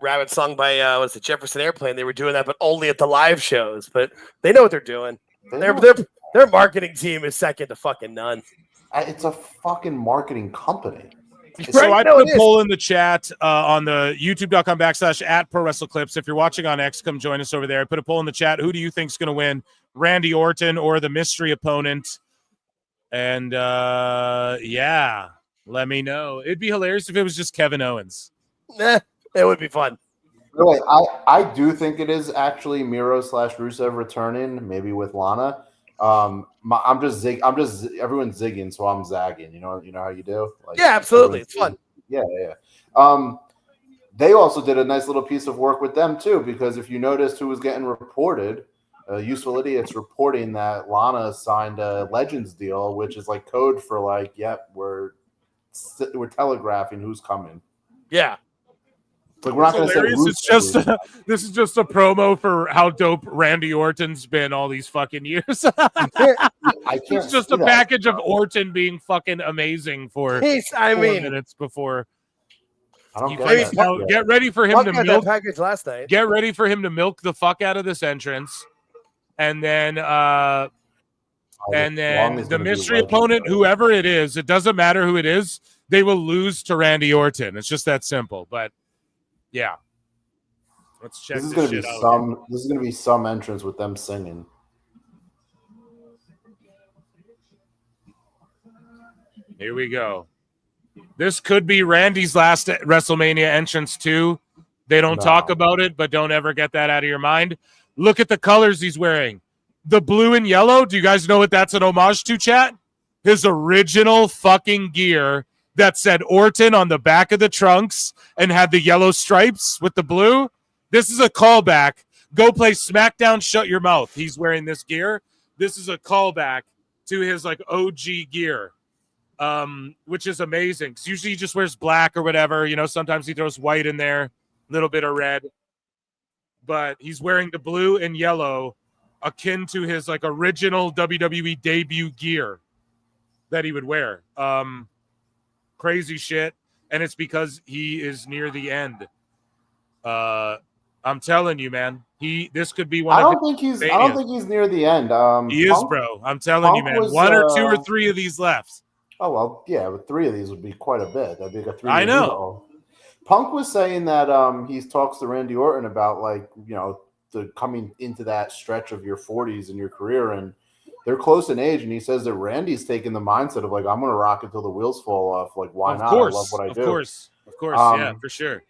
rabbit song by what's the Jefferson Airplane. They were doing that, but only at the live shows. But they know what they're doing. Their marketing team is second to fucking none. It's a fucking marketing company. So I put a poll in the chat on the youtube.com/at Pro Wrestle Clips. If you're watching on X, come join us over there. I put a poll in the chat. Who do you think is going to win, Randy Orton or the mystery opponent? And let me know. It'd be hilarious if it was just Kevin Owens. It would be fun. By the way, I do think it is actually Miro / Rusev returning, maybe with Lana. Everyone's zigging, so I'm zagging. You know how you do? Like, absolutely. It's fun. Yeah. They also did a nice little piece of work with them too, because if you noticed who was getting reported, Useful Idiots reporting that Lana signed a Legends deal, which is like code for like, we're telegraphing who's coming. Yeah. Like we're not going to say this is just a promo for how dope Randy Orton's been all these fucking years. It's just a package of Orton being fucking amazing for 4 minutes before. Get ready for him to milk package last night. Get ready for him to milk the fuck out of this entrance, and then the mystery opponent, whoever it is, it doesn't matter who it is, they will lose to Randy Orton. It's just that simple. But yeah, let's check. This is going to be some entrance with them singing. Here we go. This could be Randy's last WrestleMania entrance too. They don't talk about it, but don't ever get that out of your mind. Look at the colors he's wearing. The blue and yellow. Do you guys know what that's an homage to, chat? His original fucking gear that said Orton on the back of the trunks and had the yellow stripes with the blue. This is a callback. Go play SmackDown Shut Your Mouth. He's wearing this gear. This is a callback to his like OG gear, which is amazing. 'Cause usually he just wears black or whatever. You know, sometimes he throws white in there, a little bit of red. But he's wearing the blue and yellow akin to his like original WWE debut gear that he would wear. Crazy shit, and it's because he is near the end. I'm telling you, man. This could be one. I don't think he's near the end. He is, bro. I'm telling you, man. One or two or three of these left. Oh well, yeah, but 3 of these would be quite a bit. That'd be like a 3. I know. Punk was saying that he talks to Randy Orton about like the coming into that stretch of your 40s in your career, and they're close in age, and he says that Randy's taking the mindset of like, I'm going to rock until the wheels fall off. Like, why not? I love what I do. Of course, yeah, for sure.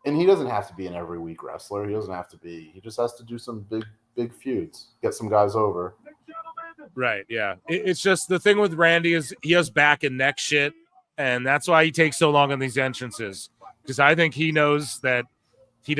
And he doesn't have to be an every week wrestler. He doesn't have to be. He just has to do some big feuds, get some guys over. Right, yeah. It's just the thing with Randy is he has back and neck shit, and that's why he takes so long on these entrances. Because I think he knows that he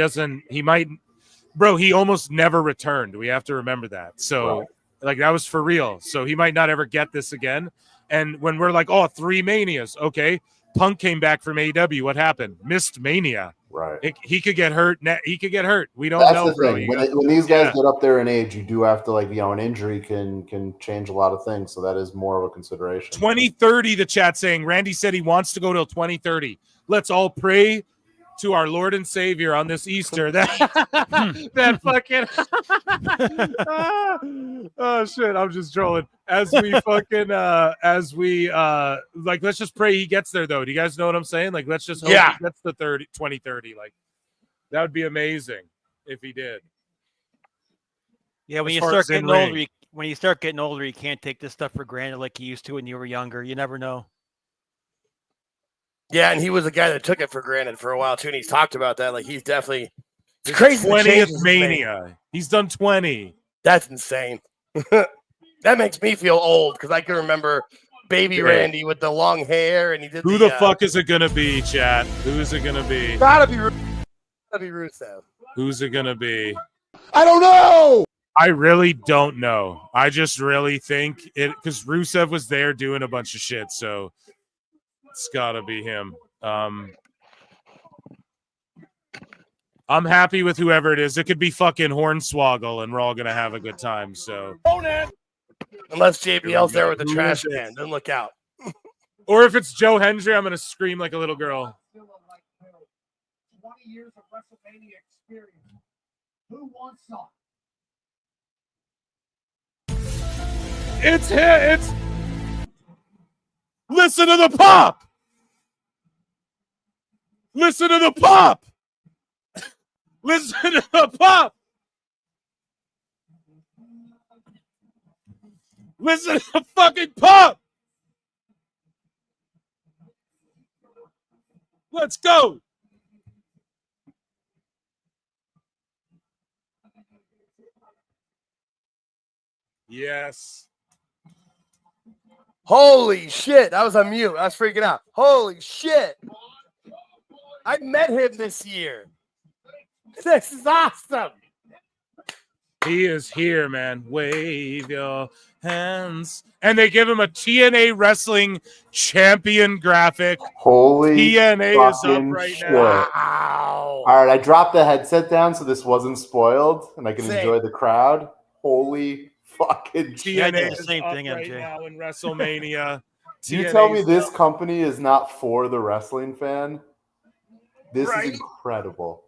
almost never returned. We have to remember that. So. Right. Like, that was for real. So he might not ever get this again. And when we're like, 3 Manias, okay, Punk came back from AEW. What happened? Missed Mania. Right. He could get hurt. He could get hurt. We don't know, the bro. Thing. When these guys get up there in age, you do have to, an injury can change a lot of things. So that is more of a consideration. 2030, the chat saying, Randy said he wants to go till 2030. Let's all pray to our Lord and Savior on this Easter that fucking oh shit, I'm just trolling. Let's just pray he gets there though. Do you guys know what I'm saying? Like, let's just hope he gets the 2030. Like, that would be amazing if he did. Yeah, when you start getting older, you can't take this stuff for granted like you used to when you were younger. You never know. Yeah, and he was a guy that took it for granted for a while too, and he's talked about that. Like, he's definitely crazy. 20th Mania. He's done 20. That's insane. That makes me feel old because I can remember Baby Yeah. Randy with the long hair, and he did. Who the fuck is it gonna be, chat? Who is it gonna be? Gotta be Rusev. Who's it gonna be? I don't know. I really don't know. I just really think it because Rusev was there doing a bunch of shit, so it's gotta be him. I'm happy with whoever it is. It could be fucking Hornswoggle, and we're all gonna have a good time. So, Unless JBL's there with the Who trash is it? can, then look out. or if it's Joe Hendry, I'm gonna scream like a little girl. 20 years of WrestleMania experience. Who wants some? It's him. It's listen to the pop. Listen to the pop. Listen to the pop. Listen to the fucking pop. Let's go. Yes. Holy shit! I was on mute. I was freaking out. Holy shit! I met him this year. This is awesome. He is here, man. Wave your hands. And they give him a TNA Wrestling Champion graphic. Holy TNA is up fucking right shit. now. Wow. All right, I dropped the headset down so this wasn't spoiled and I can Same. enjoy the crowd. Holy fucking shit. TNA the is same up thing, right MJ. now in WrestleMania. You tell me TNA's this up. company is not for the wrestling fan? This Right. is incredible.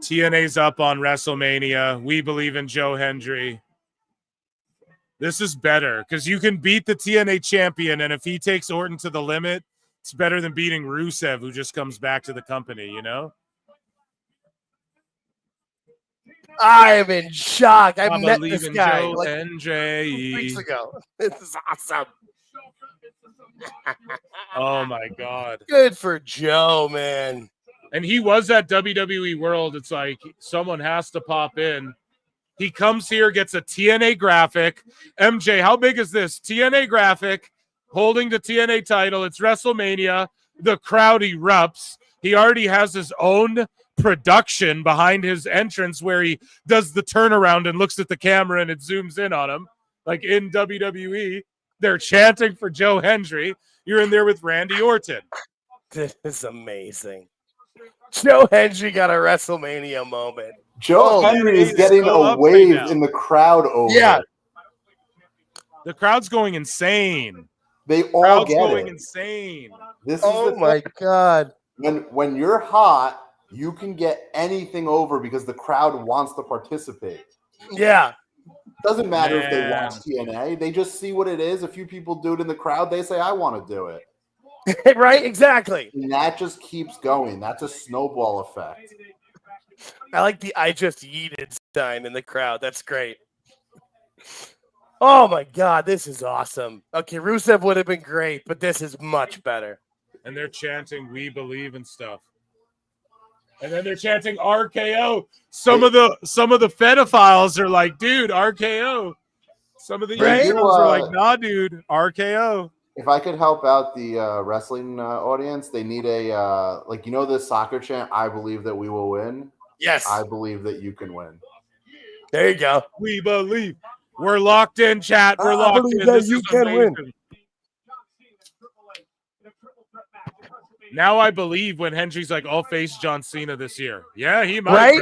TNA's up on WrestleMania. We believe in Joe Hendry. This is better because you can beat the TNA champion, and if he takes Orton to the limit, it's better than beating Rusev, who just comes back to the company, you know? I am in shock. I I met believe this in guy Joe like Hendry. 2 weeks ago. This is awesome. Oh my God. Good for Joe, man. And he was at WWE World. It's like someone has to pop in. He comes here, gets a TNA graphic. MJ, how big is this? TNA graphic holding the TNA title. It's WrestleMania. The crowd erupts. He already has his own production behind his entrance where he does the turnaround and looks at the camera and it zooms in on him. Like in WWE, they're chanting for Joe Hendry. You're in there with Randy Orton. This is amazing. Joe Hendry got a WrestleMania moment. Joe Henry is getting so a up wave right now. in the crowd over. Yeah. The crowd's going insane. They all Crowd's get going it. insane. This is Oh the my thing. God. When you're hot, you can get anything over because the crowd wants to participate. Yeah. Doesn't matter if they Man. watch TNA. They just see what it is. A few people do it in the crowd. They say, I want to do it. Right? Exactly. And that just keeps going. That's a snowball effect. I like the I just yeeted sign in the crowd. That's great. Oh my God, this is awesome. Okay, Rusev would have been great, but this is much better. And they're chanting "We believe" and stuff. And then they're chanting RKO. Some of the pedophiles are like, dude, RKO. Some of the Right? young girls are like, nah, dude, RKO. If I could help out the wrestling audience, they need a the soccer chant. I believe that we will win. Yes. I believe that you can win. There you go. We believe. We're locked in, chat. We're I locked believe in. that This you is can win. amazing. Now I believe when Hendry's like, I'll face John Cena this year. Yeah, he might. Right?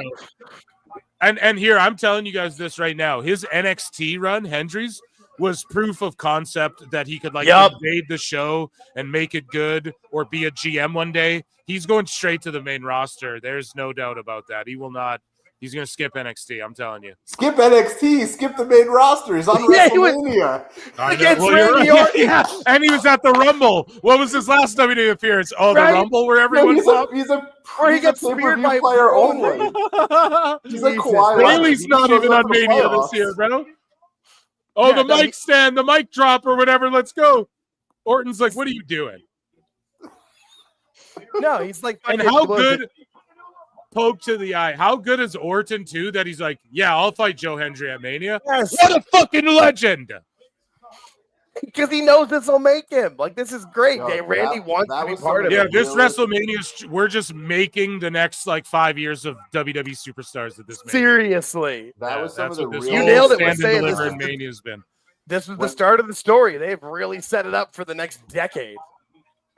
Bro. And here, I'm telling you guys this right now. His NXT run, Hendry's, was proof of concept that he could invade the show and make it good or be a GM one day. He's going straight to the main roster. There's no doubt about that. He will not. He's going to skip NXT. I'm telling you. Skip NXT. Skip the main roster. He's on Yeah, he was- WrestleMania. Against Well, you're Randy right. Orton. Yeah, and he was at the Rumble. What was his last WWE appearance? Oh, Right? the Rumble where No, everyone's he's up. a he's a Where he he's gets a speared pay-per-view by player Roman. only. He's like Kawhi Leonard. Bailey's He not shows even up on for the Mania playoffs. this year, bro. Oh, Yeah, the no, mic stand, the mic drop, or whatever. Let's go. Orton's like, what are you doing? No, he's like And fucking- how what was it? good? poke to the eye. How good is Orton too? That he's like, yeah, I'll fight Joe Hendry at Mania. Yes. What a fucking legend! Because he knows this will make him. Like, this is great. Yo, Randy wants to be part of Yeah, it. this WrestleMania, we're just making the next like 5 years of WWE superstars at this Mania. Seriously. That was some of the real. You nailed it. Stand and Saying deliver in Mania's been. This was the start of the story. They've really set it up for the next decade.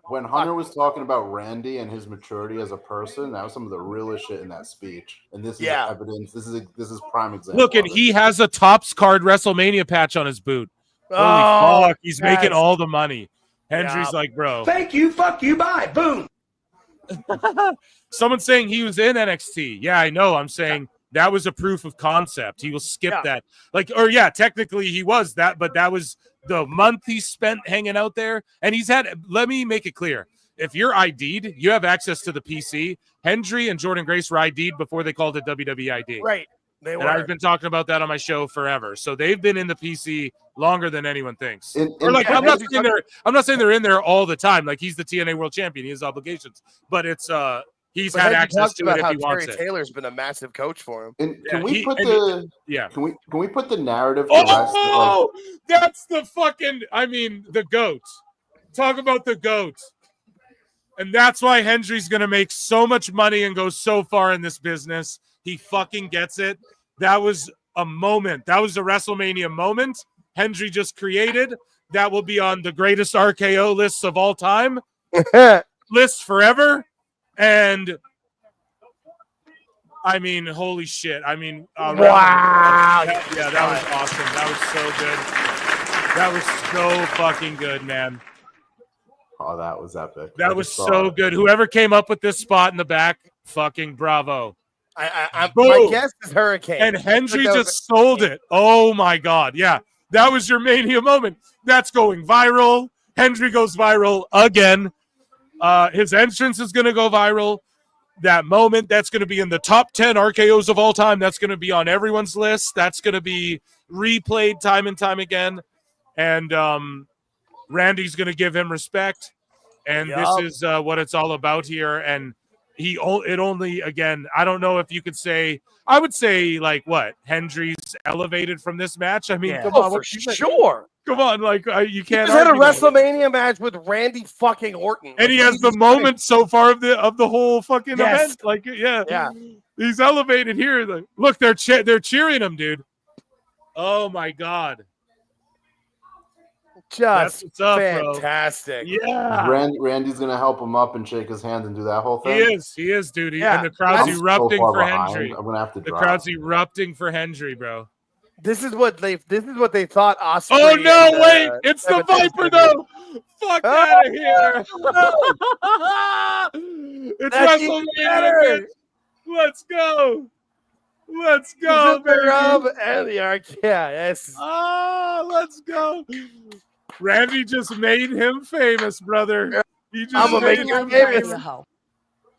When Hunter was talking about Randy and his maturity as a person, that was some of the realest shit in that speech. And this is evidence. This is prime example. Look, and he has a Topps card WrestleMania patch on his boot. Holy fuck, he's making all the money. Hendry's like, bro. Thank you, fuck you, bye. Boom. Someone's saying he was in NXT. Yeah, I know. I'm saying that was a proof of concept. He will skip that. Like, or yeah, technically he was that, but that was the month he spent hanging out there. And he's had, let me make it clear. If you're ID'd, you have access to the PC. Hendry and Jordan Grace were ID'd before they called it WWE ID. Right. They were. And I've been talking about that on my show forever. So they've been in the PC longer than anyone thinks. I'm not saying they're in there all the time. Like, he's the TNA World Champion. He has obligations. But it's he's had access to it if he wants it. Taylor's been a massive coach for him. And can we put the narrative? Oh, that's the fucking. I mean, the GOAT. Talk about the GOAT. And that's why Hendry's gonna make so much money and go so far in this business. He fucking gets it. That was a moment. That was a WrestleMania moment Hendry just created. That will be on the greatest RKO lists of all time. List forever. And I mean, holy shit. I mean, wow. Yeah, that was awesome. That was so good. That was so fucking good, man. Oh, that was epic. That was so good. Whoever came up with this spot in the back, fucking bravo. My guess is Hurricane. And Hendry just sold it. Oh, my God. Yeah, that was your Mania moment. That's going viral. Hendry goes viral again. His entrance is going to go viral. That moment, that's going to be in the top 10 RKOs of all time. That's going to be on everyone's list. That's going to be replayed time and time again. And Randy's going to give him respect. And this is what it's all about here. And again, I don't know if you could say, I would say, like, what? Hendry's elevated from this match? I mean, come on. For sure. Come on, like, you can't. He just had a WrestleMania match with Randy fucking Orton. And he has the moment so far of the whole fucking event. Like, yeah. He's elevated here. Like, look, they're cheering him, dude. Oh, my God. Just up, fantastic. Bro. Yeah. Randy's gonna help him up and shake his hand and do that whole thing. He is, dude. And the crowd's erupting for Hendry. I'm gonna have to. The crowd's erupting for Hendry, bro. This is what they thought. Osprey. Oh no! Wait, it's the Viper though. Fuck out of here! It's WrestleMania. Let's go. Let's go, baby. And the arc. Yeah, yes. Oh, let's go. Randy just made him famous, brother. He just I'm gonna make him famous.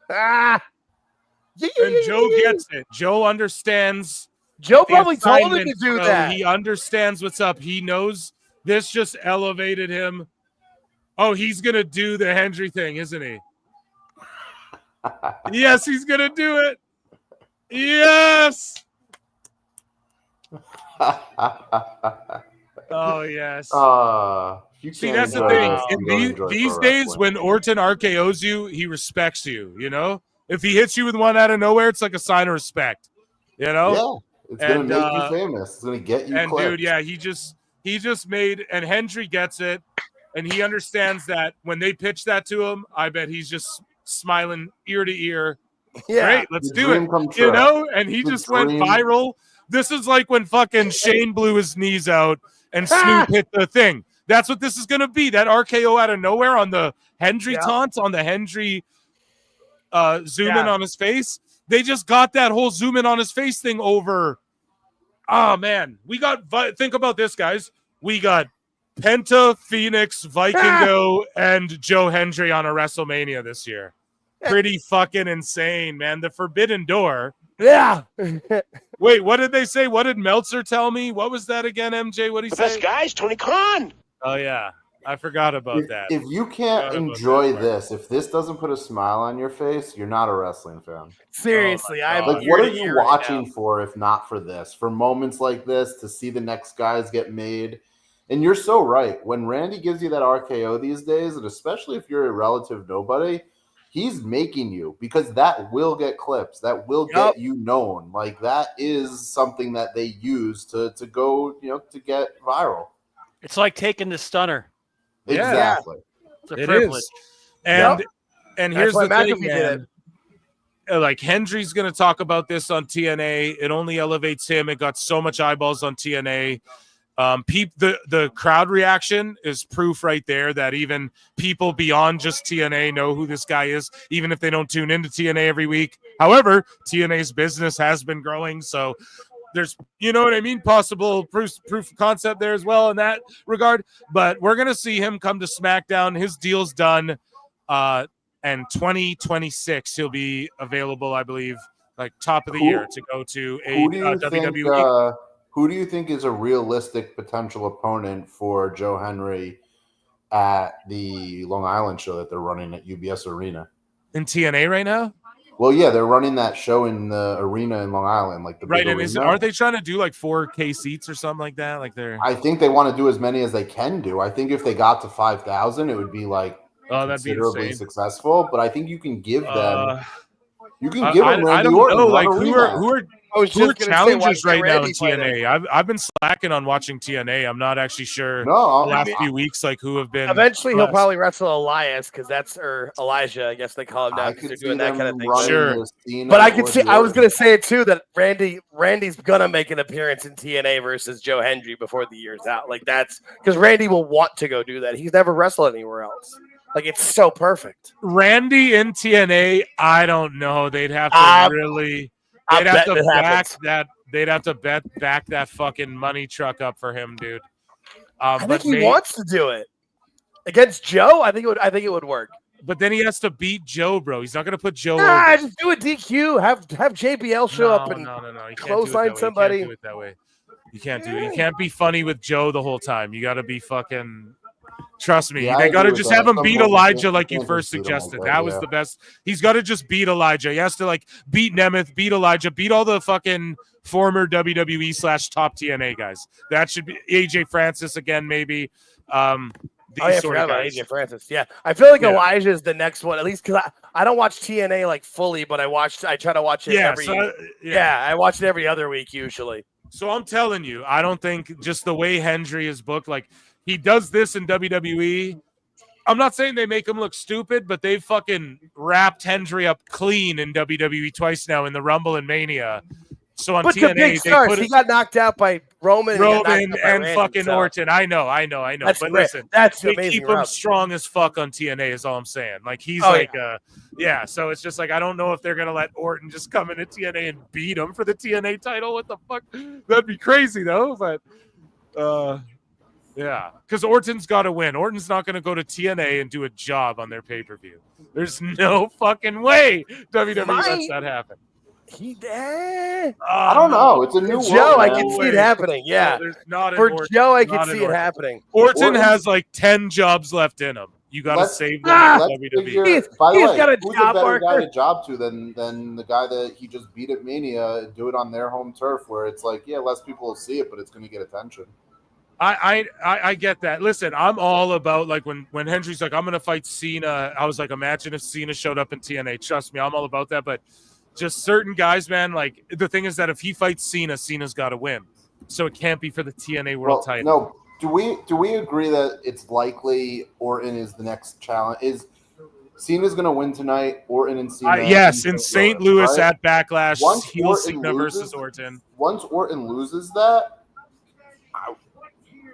And Joe gets it. Joe understands. Joe probably told him to do that. He understands what's up. He knows this just elevated him. Oh, he's gonna do the Hendry thing, isn't he? Yes, he's gonna do it. Yes. Oh yes. See, that's the thing. These days, when Orton RKOs you, he respects you. You know, if he hits you with one out of nowhere, it's like a sign of respect. You know. Yeah, it's gonna make you famous. It's gonna get you. And clipped. dude, yeah, he just made, and Hendry gets it, and he understands that when they pitch that to him, I bet he's just smiling ear to ear. Yeah, great, let's do it. You know, and he just went viral. This is like when fucking Shane blew his knees out and Snoop hit the thing. That's what this is going to be. That RKO out of nowhere on the Hendry taunt, on the Hendry zoom in on his face. They just got that whole zoom in on his face thing over. Oh, man. We got, think about this, guys. We got Penta, Phoenix, Vikingo, and Joe Hendry on a WrestleMania this year. Pretty fucking insane, man. The Forbidden Door. Yeah. Wait, what did they say? What did Meltzer tell me? What was that again, MJ? What did he say? Best guys, Tony Khan. Oh, yeah. I forgot about that. If you can't enjoy this, if this doesn't put a smile on your face, you're not a wrestling fan. Seriously, I'm like, ear what to are you ear right watching now. for if not for this? For moments like this, to see the next guys get made. And you're so right. When Randy gives you that RKO these days, and especially if you're a relative nobody, he's making you, because that will get clips. That will get you known. Like, that is something that they use to go, to get viral. It's like taking the stunner. Exactly. It's a It privilege. is. And That's here's why the thing, McAfee did man. Like, Hendry's going to talk about this on TNA. It only elevates him. It got so much eyeballs on TNA. The crowd reaction is proof right there that even people beyond just TNA know who this guy is, even if they don't tune into TNA every week. However, TNA's business has been growing, so there's, you know what I mean, possible proof of concept there as well in that regard. But we're gonna see him come to SmackDown. His deal's done, and 2026 he'll be available, I believe, like top of the year to go to WWE. Who do you think is a realistic potential opponent for Joe Henry at the Long Island show that they're running at UBS Arena? In TNA right now? Well, yeah, they're running that show in the arena in Long Island, like the big And arena. aren't they trying to do like 4K seats or something like that? Like I think they want to do as many as they can do. I think if they got to 5,000, it would be like considerably successful. But I think you can give them. You can give them Randy I don't Orton. know, Run like a who rematch. are challengers right now in TNA? I've been slacking on watching TNA. I'm not actually sure the last few weeks like who have been. Eventually, he'll probably wrestle Elias or Elijah, I guess they call him now, because they're doing that kind of thing. Sure, but I can see. I was going to say it too, that Randy's gonna make an appearance in TNA versus Joe Hendry before the year's out. Like, that's because Randy will want to go do that. He's never wrestled anywhere else. Like, it's so perfect. Randy in TNA, I don't know. They'd have to really. They'd have to back that. They'd have to back that fucking money truck up for him, dude. I think he wants to do it against Joe. I think it would work. But then he has to beat Joe, bro. He's not going to put Joe over. over. Just do a DQ. Have JBL show up and clothesline somebody. You can't do it that way. You can't do it. You can't be funny with Joe the whole time. You got to be fucking. Trust me, they got to just have him beat Elijah like you first suggested. That was the best. He's got to just beat Elijah. He has to like beat Nemeth, beat Elijah, beat all the fucking former WWE / top TNA guys. That should be AJ Francis again, maybe. I forgot about AJ Francis. Yeah, I feel like Elijah is the next one, at least because I don't watch TNA like fully, but I try to watch it every. I watch it every other week usually. So I'm telling you, I don't think just the way Hendry is booked, like. He does this in WWE. I'm not saying they make him look stupid, but they've fucking wrapped Hendry up clean in WWE twice now in the Rumble and Mania. So on TNA, the big stars, he got knocked out by Roman and fucking Orton. I know. That's but great. Listen, that's they amazing. Keep him strong as fuck on TNA is all I'm saying. Like he's So it's just like I don't know if they're gonna let Orton just come into TNA and beat him for the TNA title. What the fuck? That'd be crazy though. But yeah, because Orton's got to win. Orton's not going to go to TNA and do a job on their pay-per-view. There's no fucking way WWE lets that happen. I don't know. It's a new Joe, world, I can see it happening. Yeah. For Joe, I can see it happening. Orton has like 10 jobs left in him. You got to save them for WWE. By the way, got a who's job, a better guy Parker? to job to than the guy that he just beat at Mania and do it on their home turf where it's like, yeah, less people will see it, but it's going to get attention. I get that. Listen, I'm all about like when Hendry's like, I'm gonna fight Cena. I was like, imagine if Cena showed up in TNA. Trust me, I'm all about that. But just certain guys, man, like the thing is that if he fights Cena, Cena's got to win. So it can't be for the TNA World title. No, do we agree that it's likely Orton is the next challenge? Is Cena's gonna win tonight? Orton and Cena. Yes, in St. Louis right? at Backlash. Once heel Orton Cena loses, versus Orton. Once Orton loses that.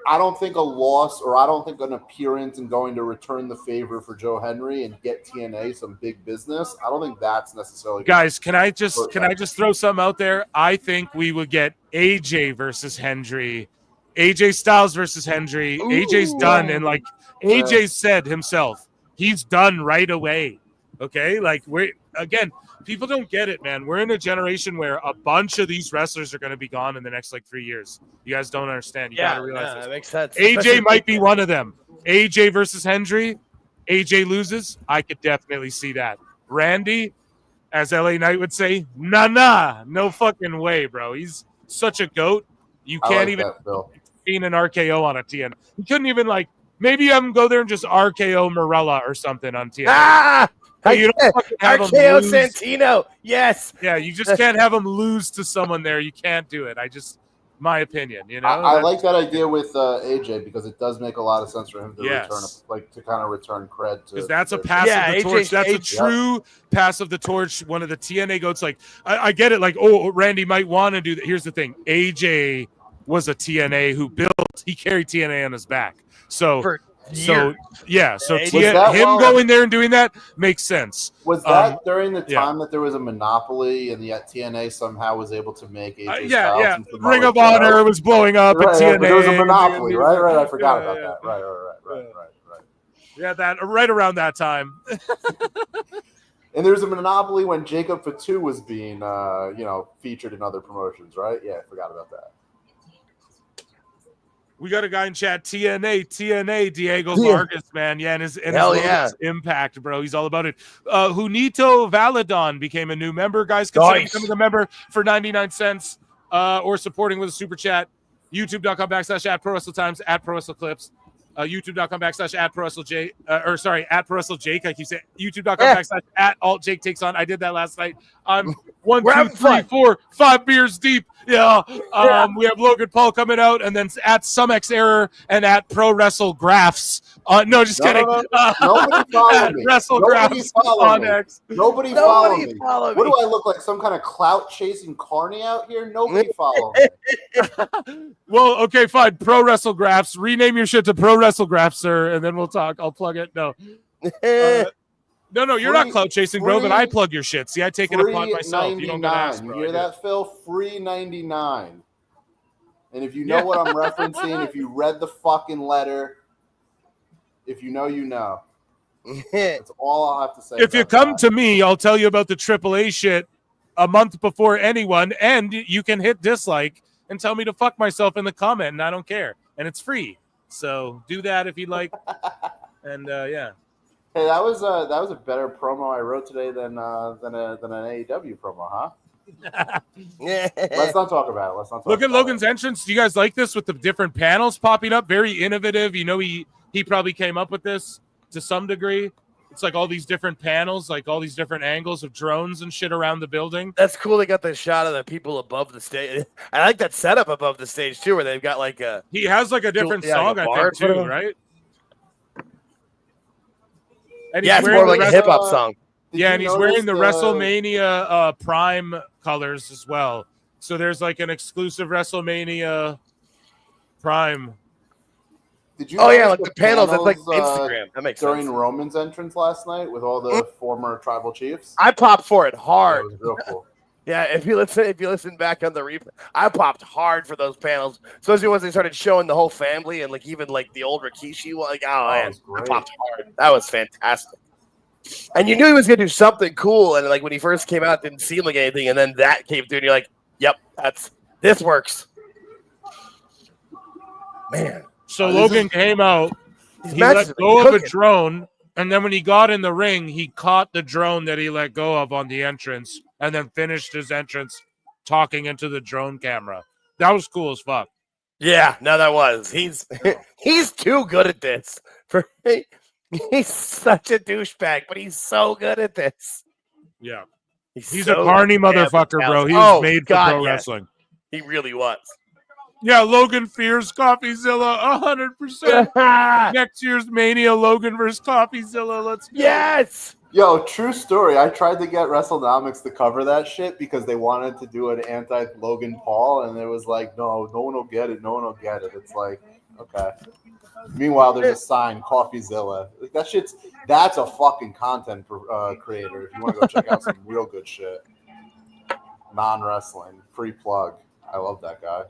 I don't think a loss or I don't think an appearance and going to return the favor for Joe Henry and get TNA some big business. I don't think that's necessarily. Guys, can I just throw something out there? I think we would get AJ versus Hendry, AJ Styles versus Hendry. AJ's done, and like AJ said himself, he's done right away. Okay, like people don't get it, man. We're in a generation where a bunch of these wrestlers are going to be gone in the next like 3 years. You guys don't understand. You got to realize this. That makes sense. AJ might be one of them. AJ versus Hendry. AJ loses. I could definitely see that. Randy, as LA Knight would say, nah, no fucking way, bro. He's such a goat. You I can't like even that, Phil. seen an RKO on a TN. He couldn't even maybe have him go there and just RKO Morella or something on TN. Ah, But you don't fucking have him RKO lose. Santino. Yes. Yeah, you just can't have him lose to someone there. You can't do it. My opinion, you know. I like that idea with AJ because it does make a lot of sense for him to Yes. return cred to. Because that's a pass of the torch. That's a true pass of the torch. One of the TNA goats. I get it. Randy might want to do that. Here's the thing. AJ was a TNA who he carried TNA on his back. So him going there and doing that makes sense. Was that during the time that there was a monopoly and yet TNA somehow was able to make AJ Styles into the Ring of Honor was blowing up at TNA. But there was a monopoly, right? I forgot about that. Right. Yeah, that right around that time. And there was a monopoly when Jacob Fatu was being, featured in other promotions, right? Yeah, I forgot about that. We got a guy in chat, TNA, Diego Vargas, man. Yeah, and his Impact, bro. He's all about it. Junito Valadon became a new member. Guys, consider becoming a member for 99 cents or supporting with a super chat. YouTube.com/@ProWrestleTimes, @ProWrestleClips. YouTube.com/@ProWrestleJake. @ProWrestleJake. I keep saying YouTube.com/@AltJake takes on. I did that last night. I'm 1, 2, 3, 4, 5 beers deep. Yeah. We have Logan Paul coming out, and then @SomeXError and @ProWrestleGraphs. No, just kidding. Nobody follow me. WrestleGraphs on X. Nobody follow me. What do I look like? Some kind of clout chasing carny out here? Nobody follow me. Well, okay, fine. Pro WrestleGraphs. Rename your shit to Pro WrestleGraphs, sir, and then we'll talk. I'll plug it. No. No, you're not clout chasing, bro, but I plug your shit. See, I take it upon myself. You don't gotta ask, bro. You hear that, Phil? Free 99. And if you know what I'm referencing, if you read the fucking letter, if you know, you know. That's all I'll have to say. If you come to me, I'll tell you about the AAA shit a month before anyone, and you can hit dislike and tell me to fuck myself in the comment, and I don't care. And it's free. So do that if you'd like. And yeah. Hey, that was a better promo I wrote today than an AEW promo, huh? Let's not talk about it. Look at Logan's entrance. Do you guys like this with the different panels popping up? Very innovative. You know, he probably came up with this to some degree. It's like all these different panels, like all these different angles of drones and shit around the building. That's cool. They got the shot of the people above the stage. I like that setup above the stage too, where they've got like a. He has like a different song, I think, too, right? And yeah, it's more like a hip hop song. Yeah, and he's wearing the WrestleMania Prime colors as well. So there's like an exclusive WrestleMania Prime. Did you? Like the panels. That's like Instagram. That makes during sense. Roman's entrance last night with all the former tribal chiefs. I popped for it hard. Yeah, it was real cool. Yeah, if you listen back on the replay, I popped hard for those panels, especially once they started showing the whole family and like even like the old Rikishi. Like, man, I popped hard. That was fantastic. And you knew he was gonna do something cool, and like when he first came out, it didn't seem like anything, and then that came through, and you're like, "Yep, this works." Man. So Logan came out. He let go of a drone, and then when he got in the ring, he caught the drone that he let go of on the entrance, and then finished his entrance talking into the drone camera. That was cool as fuck. Yeah, no, that was. He's too good at this. He's such a douchebag, but he's so good at this. Yeah. He's a carny motherfucker, bro. He was made for pro wrestling. He really was. Yeah, Logan fears CoffeeZilla 100%. Next year's Mania, Logan versus CoffeeZilla. Let's go. Yes. Yo, true story. I tried to get WrestleNomics to cover that shit because they wanted to do an anti-Logan Paul, and it was like, no one will get it. No one will get it. It's like, okay. Meanwhile, there's a sign, CoffeeZilla. Like, that's a fucking content creator. If you want to go check out some real good shit, non-wrestling, free plug. I love that guy.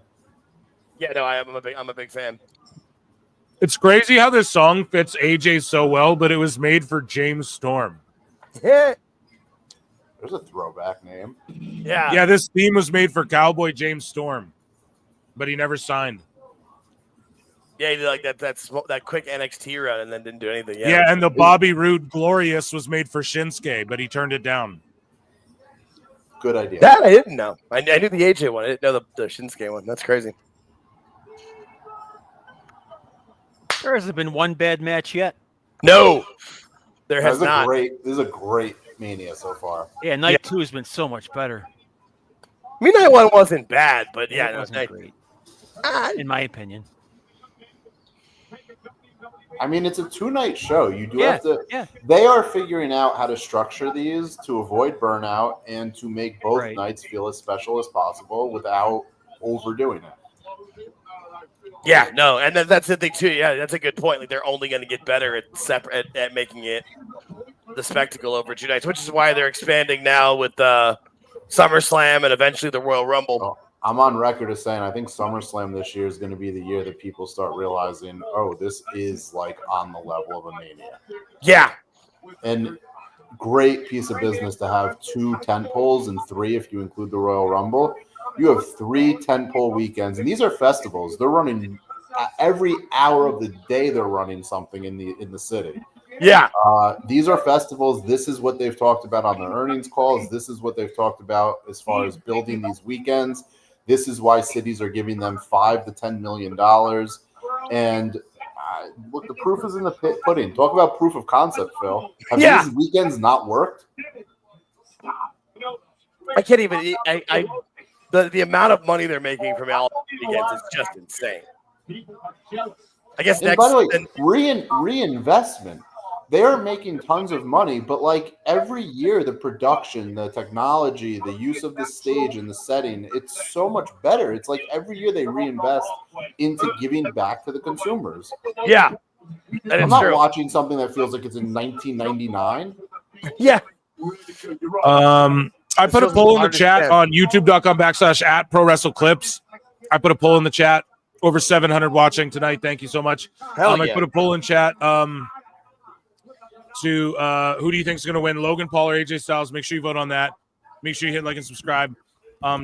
Yeah, no, I'm a big fan. It's crazy how this song fits AJ so well, but it was made for James Storm. There's a throwback name. Yeah. Yeah, this theme was made for Cowboy James Storm, but he never signed. Yeah, he did like that quick NXT run and then didn't do anything. Yeah, and the Bobby Roode Glorious was made for Shinsuke, but he turned it down. Good idea. That I didn't know. I knew the AJ one. I didn't know the Shinsuke one. That's crazy. There hasn't been one bad match yet. No, there has not. This is a great Mania so far. Yeah, night 2 has been so much better. I mean, night 1 wasn't bad, but yeah, it wasn't great. In my opinion. I mean, it's a 2-night show. You do Yeah, have to. yeah. They are figuring out how to structure these to avoid burnout and to make both nights feel as special as possible without overdoing it. Yeah, no, and that's the thing too. Yeah, that's a good point. Like they're only going to get better at making it the spectacle over 2 nights, which is why they're expanding now with SummerSlam and eventually the Royal Rumble. Oh, I'm on record as saying I think SummerSlam this year is going to be the year that people start realizing, oh, this is like on the level of a Mania. Yeah, and great piece of business to have 2 tentpoles and 3 if you include the Royal Rumble. You have 3 tentpole weekends, and these are festivals. They're running every hour of the day. They're running something in the city. Yeah. These are festivals. This is what they've talked about on their earnings calls. This is what they've talked about as far as building these weekends. This is why cities are giving them $5 to $10 million. And look, the proof is in the pudding. Talk about proof of concept, Phil. Have these weekends not worked? I can't even. The amount of money they're making from all weekends is just insane. I guess And by the way, reinvestment. They are making tons of money, but like every year, the production, the technology, the use of the stage and the setting, it's so much better. It's like every year they reinvest into giving back to the consumers. Yeah. I'm not watching something that feels like it's in 1999. Yeah. I put a poll in the chat on youtube.com/at Pro Wrestle Clips. I put a poll in the chat. Over 700 watching tonight. Thank you so much. I put a poll in chat to who do you think is going to win, Logan Paul or AJ Styles? Make sure you vote on that. Make sure you hit like and subscribe.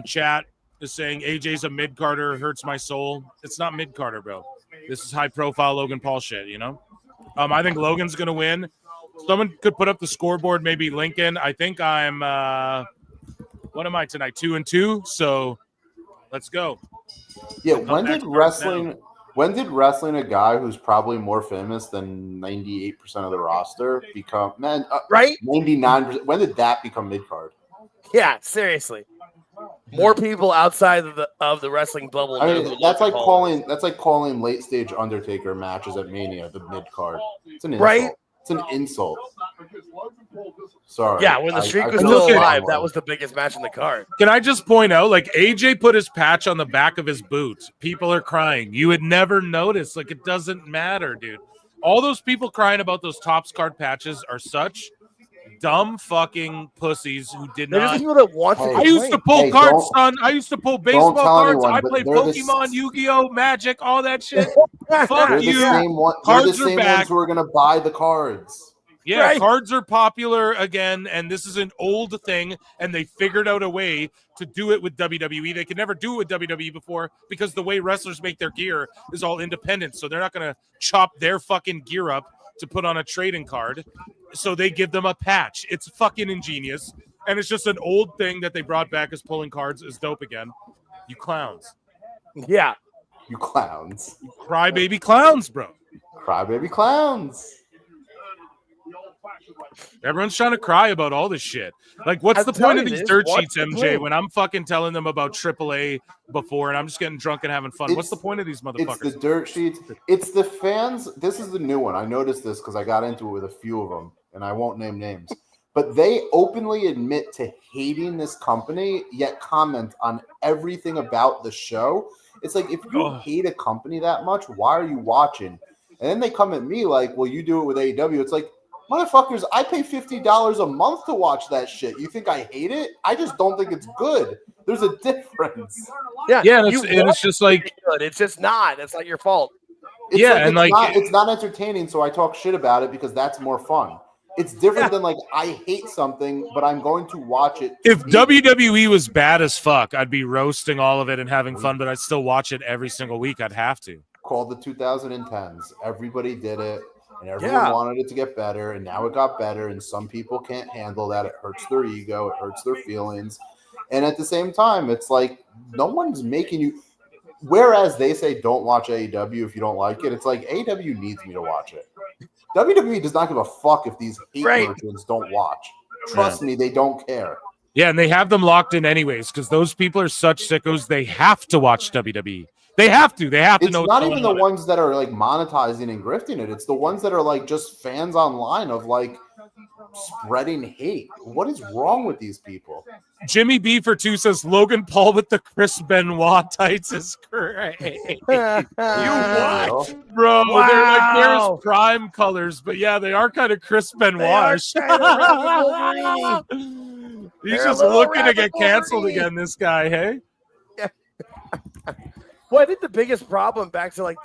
Chat is saying AJ's a mid-carder, hurts my soul. It's not mid-carder, bro. This is high-profile Logan Paul shit, you know? I think Logan's going to win. Someone could put up the scoreboard, maybe Lincoln. I think I'm what am I tonight? 2-2. So let's go. Yeah, when did wrestling a guy who's probably more famous than 98% of the roster become right? 99%. When did that become mid-card? Yeah, seriously. More people outside of the wrestling bubble. I mean, that's like calling late stage Undertaker matches at Mania the mid-card. It's an insult. Right? It's an insult. Sorry. Yeah, when the streak was still alive, that was the biggest match in the card. Can I just point out, like, AJ put his patch on the back of his boot. People are crying. You would never notice. Like, it doesn't matter, dude. All those people crying about those Topps card patches are such dumb fucking pussies who did They're not. just people that want to I used to pull cards, son. I used to pull baseball cards. anyone, I but played they're Pokemon, Yu-Gi-Oh, Magic, all that shit. They're Fuck the you. same ones back. who are going to buy the cards. Yeah, Right. cards are popular again, and this is an old thing, and they figured out a way to do it with WWE. They could never do it with WWE before because the way wrestlers make their gear is all independent, so they're not going to chop their fucking gear up to put on a trading card, so they give them a patch. It's fucking ingenious, and it's just an old thing that they brought back as pulling cards is dope again. You clowns. Yeah. You clowns. Crybaby clowns, bro. Crybaby clowns. Everyone's trying to cry about all this shit. Like, what's the point of these dirt sheets, MJ, when I'm fucking telling them about AAA before and I'm just getting drunk and having fun? What's the point of these motherfuckers? It's the dirt sheets. It's the fans. This is the new one. I noticed this because I got into it with a few of them, and I won't name names. But they openly admit to hating this company, yet comment on everything about the show. It's like, if you hate a company that much, why are you watching? And then they come at me like, well, you do it with AEW. It's like, motherfuckers, I pay $50 a month to watch that shit. You think I hate it? I just don't think it's good. There's a difference. Yeah, and it's just like, it's just not. That's not your fault. It's not entertaining, so I talk shit about it because that's more fun. It's different than like, I hate something, but I'm going to watch it. If WWE was bad as fuck, I'd be roasting all of it and having fun, but I'd still watch it every single week. I'd have to. Of called the 2010s. Everybody did it, and everyone wanted it to get better, and now it got better, and some people can't handle that. It hurts their ego. It hurts their feelings. And at the same time, it's like no one's making you – whereas they say don't watch AEW if you don't like it, it's like AEW needs me to watch it. WWE does not give a fuck if these hate merchants don't watch. Trust me, they don't care. Yeah, and they have them locked in anyways because those people are such sickos. They have to watch WWE. They have to. They have to know. It's not even the ones that are like monetizing and grifting it. It's the ones that are like just fans online of like spreading hate. What is wrong with these people? Jimmy B for 2 says Logan Paul with the Chris Benoit tights is great. You what, bro? Wow. They're like there's prime colors, but yeah, they are kind of Chris Benoit. He's just looking to get canceled again. This guy, hey. Well, I think the biggest problem back to like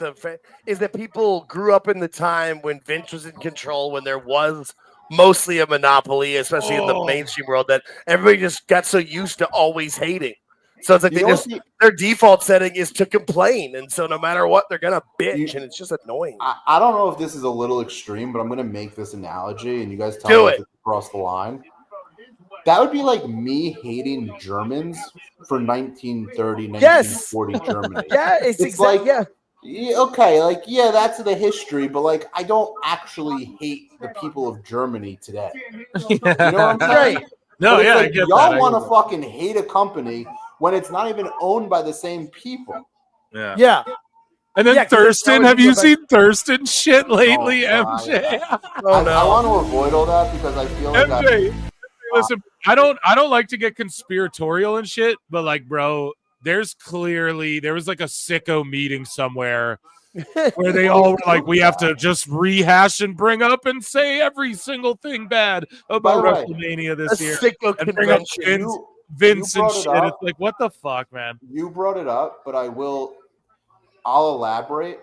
is that people grew up in the time when Vince was in control, when there was mostly a monopoly, especially in the mainstream world, that everybody just got so used to always hating. So it's like their default setting is to complain, and so no matter what, they're gonna bitch, and it's just annoying. I don't know if this is a little extreme, but I'm gonna make this analogy, and you guys tell me if it's across the line. That would be like me hating Germans for 1930, 1940 Germany. Yeah, it's exactly, like, okay, like, yeah, that's the history, but like, I don't actually hate the people of Germany today. You know what I'm saying? No, yeah, like, I get y'all that. want to fucking hate a company when it's not even owned by the same people. Yeah. And then Thurston, have you seen Thurston shit lately, MJ? I want to avoid all that because I feel like MJ, listen, I don't like to get conspiratorial and shit, but like, bro, there was like a sicko meeting somewhere where they all were like, we have to just rehash and bring up and say every single thing bad about WrestleMania this year. And bring up Vince and shit. It's like, what the fuck, man? You brought it up, but I'll elaborate.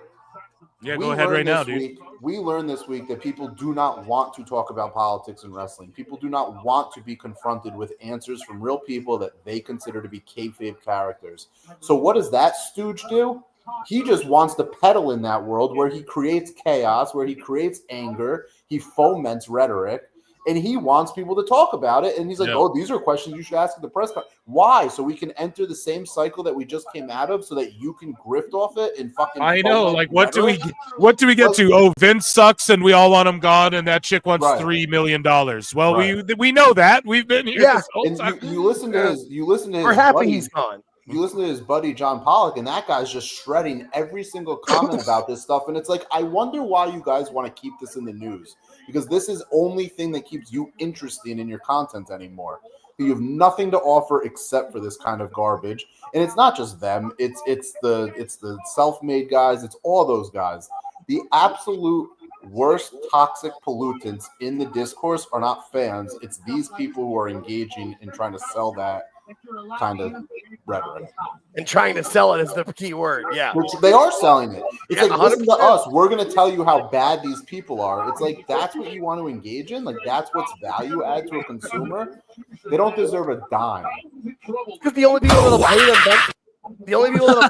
Yeah, go ahead right now, dude. We learned this week that people do not want to talk about politics and wrestling. People do not want to be confronted with answers from real people that they consider to be kayfabe characters. So what does that stooge do? He just wants to peddle in that world where he creates chaos, where he creates anger, he foments rhetoric, and he wants people to talk about it. And he's like, oh, these are questions you should ask at the press conference. Why? So we can enter the same cycle that we just came out of so that you can grift off it and fucking I know, like what do we get to? Oh, Vince sucks and we all want him gone and that chick wants $3 million. Well, we know that. We've been here this whole time. You listen to his We're happy he's gone. You listen to his buddy John Pollock, and that guy's just shredding every single comment about this stuff. And it's like, I wonder why you guys want to keep this in the news, because this is only thing that keeps you interesting in your content anymore. You have nothing to offer except for this kind of garbage. And it's not just them; it's the self-made guys. It's all those guys. The absolute worst toxic pollutants in the discourse are not fans. It's these people who are engaging in trying to sell that kind of rhetoric and trying to sell it is the key word. Yeah, which they are selling it. It's like, listen to us, we're going to tell you how bad these people are. It's like, that's what you want to engage in. Like, that's what's value add to a consumer. They don't deserve a dime, because the only people that'll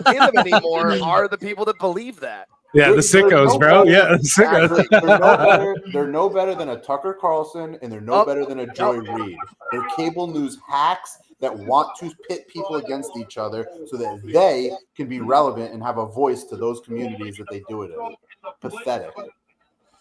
pay them anymore are the people that believe that. Yeah, the sickos, bro. Yeah, the sickos. They're no better than a Tucker Carlson, and they're no better than a Joy Reid. They're cable news hacks that want to pit people against each other so that they can be relevant and have a voice to those communities that they do it in. Pathetic.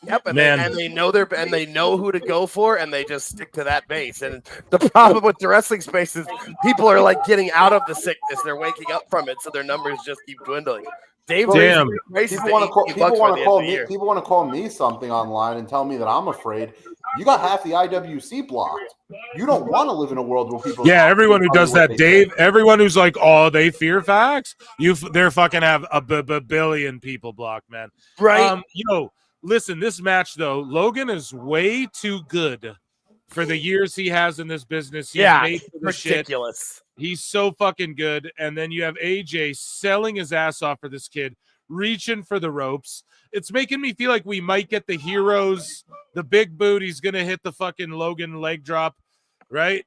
Yep, and they know who to go for, and they just stick to that base. And the problem with the wrestling space is people are like getting out of the sickness; they're waking up from it, so their numbers just keep dwindling. People want to call me something online and tell me that I'm afraid. You got half the IWC blocked. You don't want to live in a world where people. Yeah, everyone who does that, Dave. Everyone who's like, oh, they fear facts. They're fucking have a billion people blocked, man. Right. Listen, this match though, Logan is way too good for the years he has in this business. He's made ridiculous. He's so fucking good. And then you have AJ selling his ass off for this kid, reaching for the ropes. It's making me feel like we might get the heroes, the big boot. He's going to hit the fucking Logan leg drop, right?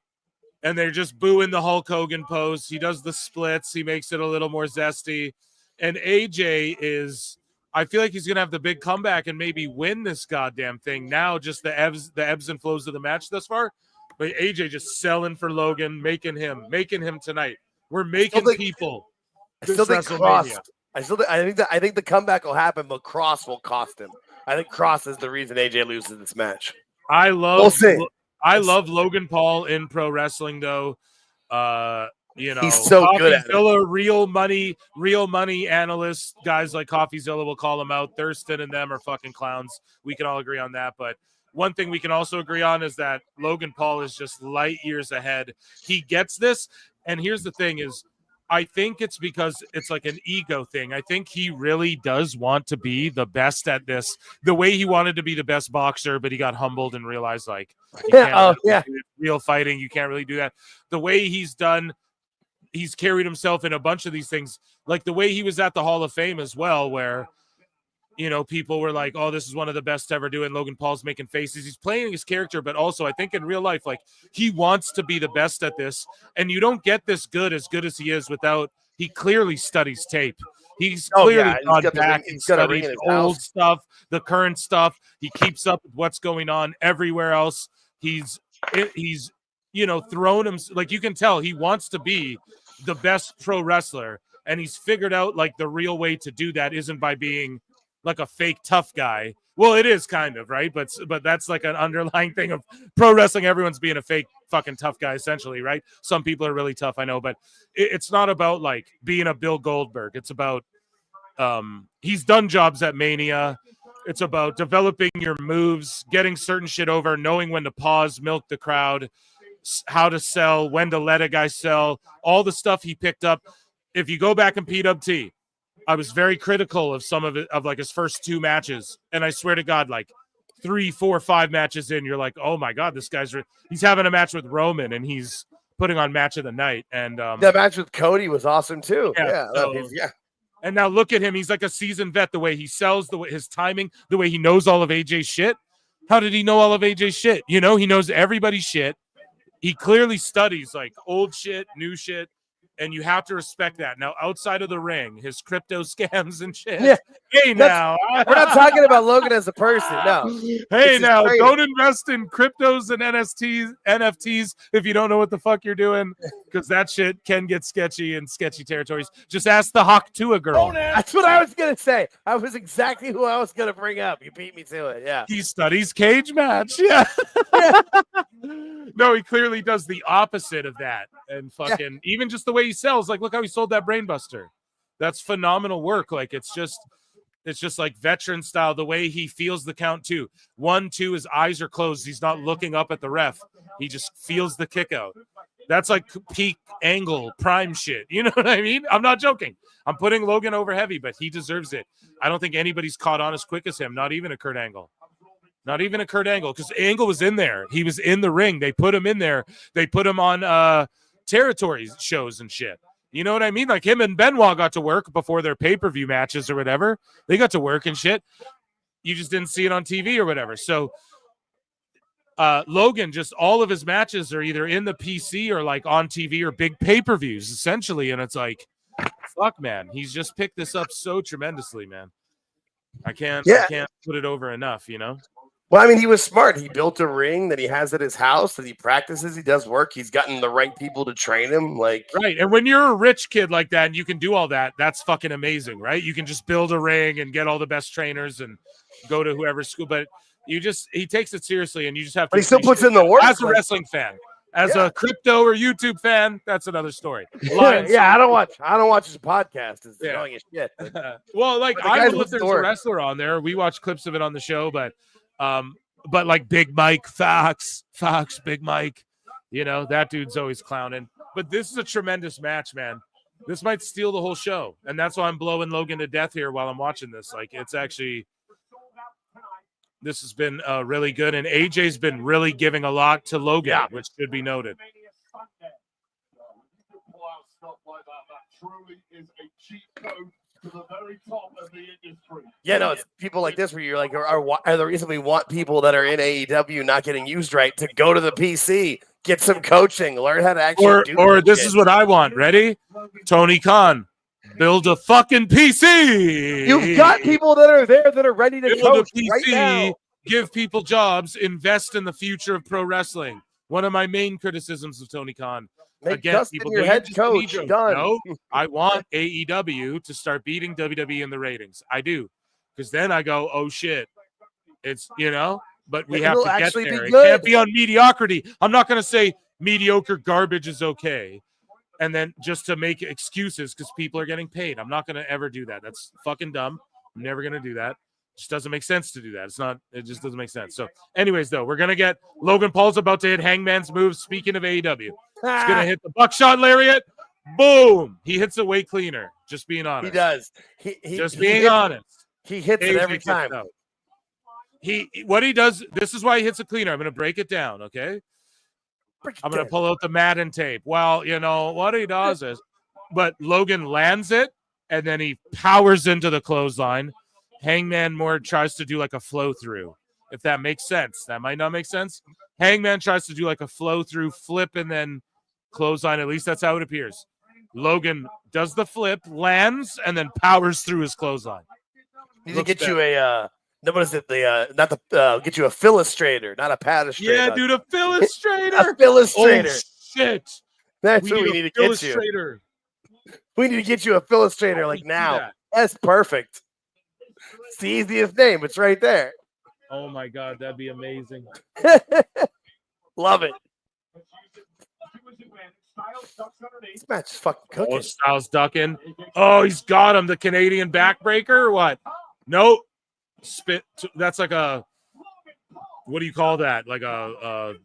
And they're just booing the Hulk Hogan pose. He does the splits. He makes it a little more zesty. And AJ is I feel like he's gonna have the big comeback and maybe win this goddamn thing. Now, just the ebbs and flows of the match thus far. But AJ just selling for Logan, making him tonight. We're making people. I still think Kross. I think the comeback will happen, but Kross will cost him. I think Kross is the reason AJ loses this match. I love Logan Paul in pro wrestling though. He's so good at it. Coffeezilla, real money analysts, guys like Coffeezilla will call him out. Thurston and them are fucking clowns. We can all agree on that. But one thing we can also agree on is that Logan Paul is just light years ahead. He gets this. And here's the thing is, I think it's because it's like an ego thing. I think he really does want to be the best at this. The way he wanted to be the best boxer, but he got humbled and realized like, you can't do real fighting. You can't really do that. The way he's carried himself in a bunch of these things, like the way he was at the Hall of Fame as well, where, you know, people were like, oh, this is one of the best to ever do it. Logan Paul's making faces. He's playing his character, but also I think in real life, like he wants to be the best at this. And you don't get this good as he is without, he clearly studies tape. He's clearly gone back and studied old stuff, the current stuff. He keeps up with what's going on everywhere else. He's, you know, thrown him. Like you can tell he wants to be the best pro wrestler. And he's figured out like the real way to do that isn't by being like a fake tough guy. Well, it is kind of, right? But that's like an underlying thing of pro wrestling. Everyone's being a fake fucking tough guy, essentially, right? Some people are really tough, I know, but it's not about like being a Bill Goldberg. It's about he's done jobs at Mania. It's about developing your moves, getting certain shit over, knowing when to pause, milk the crowd, how to sell, when to let a guy sell, all the stuff he picked up. If you go back in PWT, I was very critical of some of it, of like his first 2 matches. And I swear to God, like 3, 4, 5 matches in, you're like, oh my God, this guy's, he's having a match with Roman and he's putting on match of the night. And that match with Cody was awesome too. Yeah. And now look at him. He's like a seasoned vet, the way he sells, the way his timing, the way he knows all of AJ's shit. How did he know all of AJ's shit? You know, he knows everybody's shit. He clearly studies like old shit, new shit. And you have to respect that. Now, outside of the ring, his crypto scams and shit. Yeah. Hey, now. We're not talking about Logan as a person. No. Hey, now. Don't invest in cryptos and NFTs if you don't know what the fuck you're doing, because that shit can get sketchy in sketchy territories. Just ask the Hawk Tua girl. That's what I was going to say. I was exactly who I was going to bring up. You beat me to it. Yeah. He studies cage match. Yeah. No, he clearly does the opposite of that. And fucking even just the way he sells, like look how he sold that Brainbuster. That's phenomenal work. Like it's just like veteran style, the way he feels the count too. 1, 2, his eyes are closed. He's not looking up at the ref. He just feels the kick out. That's like peak angle prime shit. You know what I mean? I'm not joking. I'm putting Logan over heavy, but he deserves it. I don't think anybody's caught on as quick as him. Not even a Kurt Angle. Not even a Kurt Angle, because Angle was in there. He was in the ring. They put him in there. They put him on territory shows and shit. You know what I mean? Like him and Benoit got to work before their pay-per-view matches or whatever. They got to work and shit. You just didn't see it on TV or whatever. So Logan, just all of his matches are either in the PC or like on TV or big pay-per-views, essentially. And it's like, fuck, man. He's just picked this up so tremendously, man. I can't put it over enough, you know? Well, I mean, he was smart. He built a ring that he has at his house, that he practices. He does work. He's gotten the right people to train him. Like, right. And when you're a rich kid like that and you can do all that, that's fucking amazing, right? You can just build a ring and get all the best trainers and go to whoever's school. But he takes it seriously, and you just have to. But he still puts in the work as a wrestling fan. As a crypto or YouTube fan, that's another story. I don't watch his podcast. It's annoying as shit. Well, like I know if there's a wrestler on there, we watch clips of it on the show, but like Big Mike, Fox, Big Mike, you know, that dude's always clowning. But this is a tremendous match, man. This might steal the whole show, and that's why I'm blowing Logan to death here while I'm watching this. Like, it's actually, this has been really good, and AJ's been really giving a lot to Logan, which should be noted. Yeah, no, it's people like this where you're like, are the reason we want people that are in AEW not getting used right to go to the PC, get some coaching, learn how to actually do or this shit. Is what I want. Ready? Tony Khan. Build a fucking PC. You've got people that are there that are ready to Build coach a PC, right now. give people jobs, invest in the future of pro wrestling. One of my main criticisms of Tony Khan. Make Again, Dustin people your go, head "You're just a coach." joke." Done. No, I want AEW to start beating WWE in the ratings. I do. Because then I go, oh shit. It's, but we have It'll to get actually be there. It good. can't be on mediocrity. I'm not going to say mediocre garbage is okay. And then just to make excuses because people are getting paid. I'm not going to ever do that. That's fucking dumb. I'm never going to do that. It just doesn't make sense to do that. It just doesn't make sense. So anyways, though, we're going to get Logan Paul's about to hit Hangman's moves. Speaking of AEW, he's going to hit the buckshot lariat. Boom. He hits it way cleaner. Just being honest. He does. Just being honest. He hits it every time. What he does, this is why he hits it cleaner. I'm going to break it down, okay? I'm going to pull out the Madden tape. Well, what he does is, but Logan lands it, and then he powers into the clothesline. Hangman more tries to do like a flow through, if that makes sense. That might not make sense. Hangman tries to do like a flow through flip and then clothesline. At least that's how it appears. Logan does the flip, lands, and then powers through his clothesline. Need to get you a what is it? Get you a filustrator, not a padistrator. Yeah, dude, a filustrator. A filustrator. Oh, shit. That's what we need to get you. We need to get you a filustrator like now. That's perfect. It's the easiest name. It's right there. Oh my god, that'd be amazing. Love it. This match is fucking cooking. Oh, Styles ducking. Oh, he's got him. The Canadian backbreaker or what? Nope. Spit. That's like a, what do you call that? Like a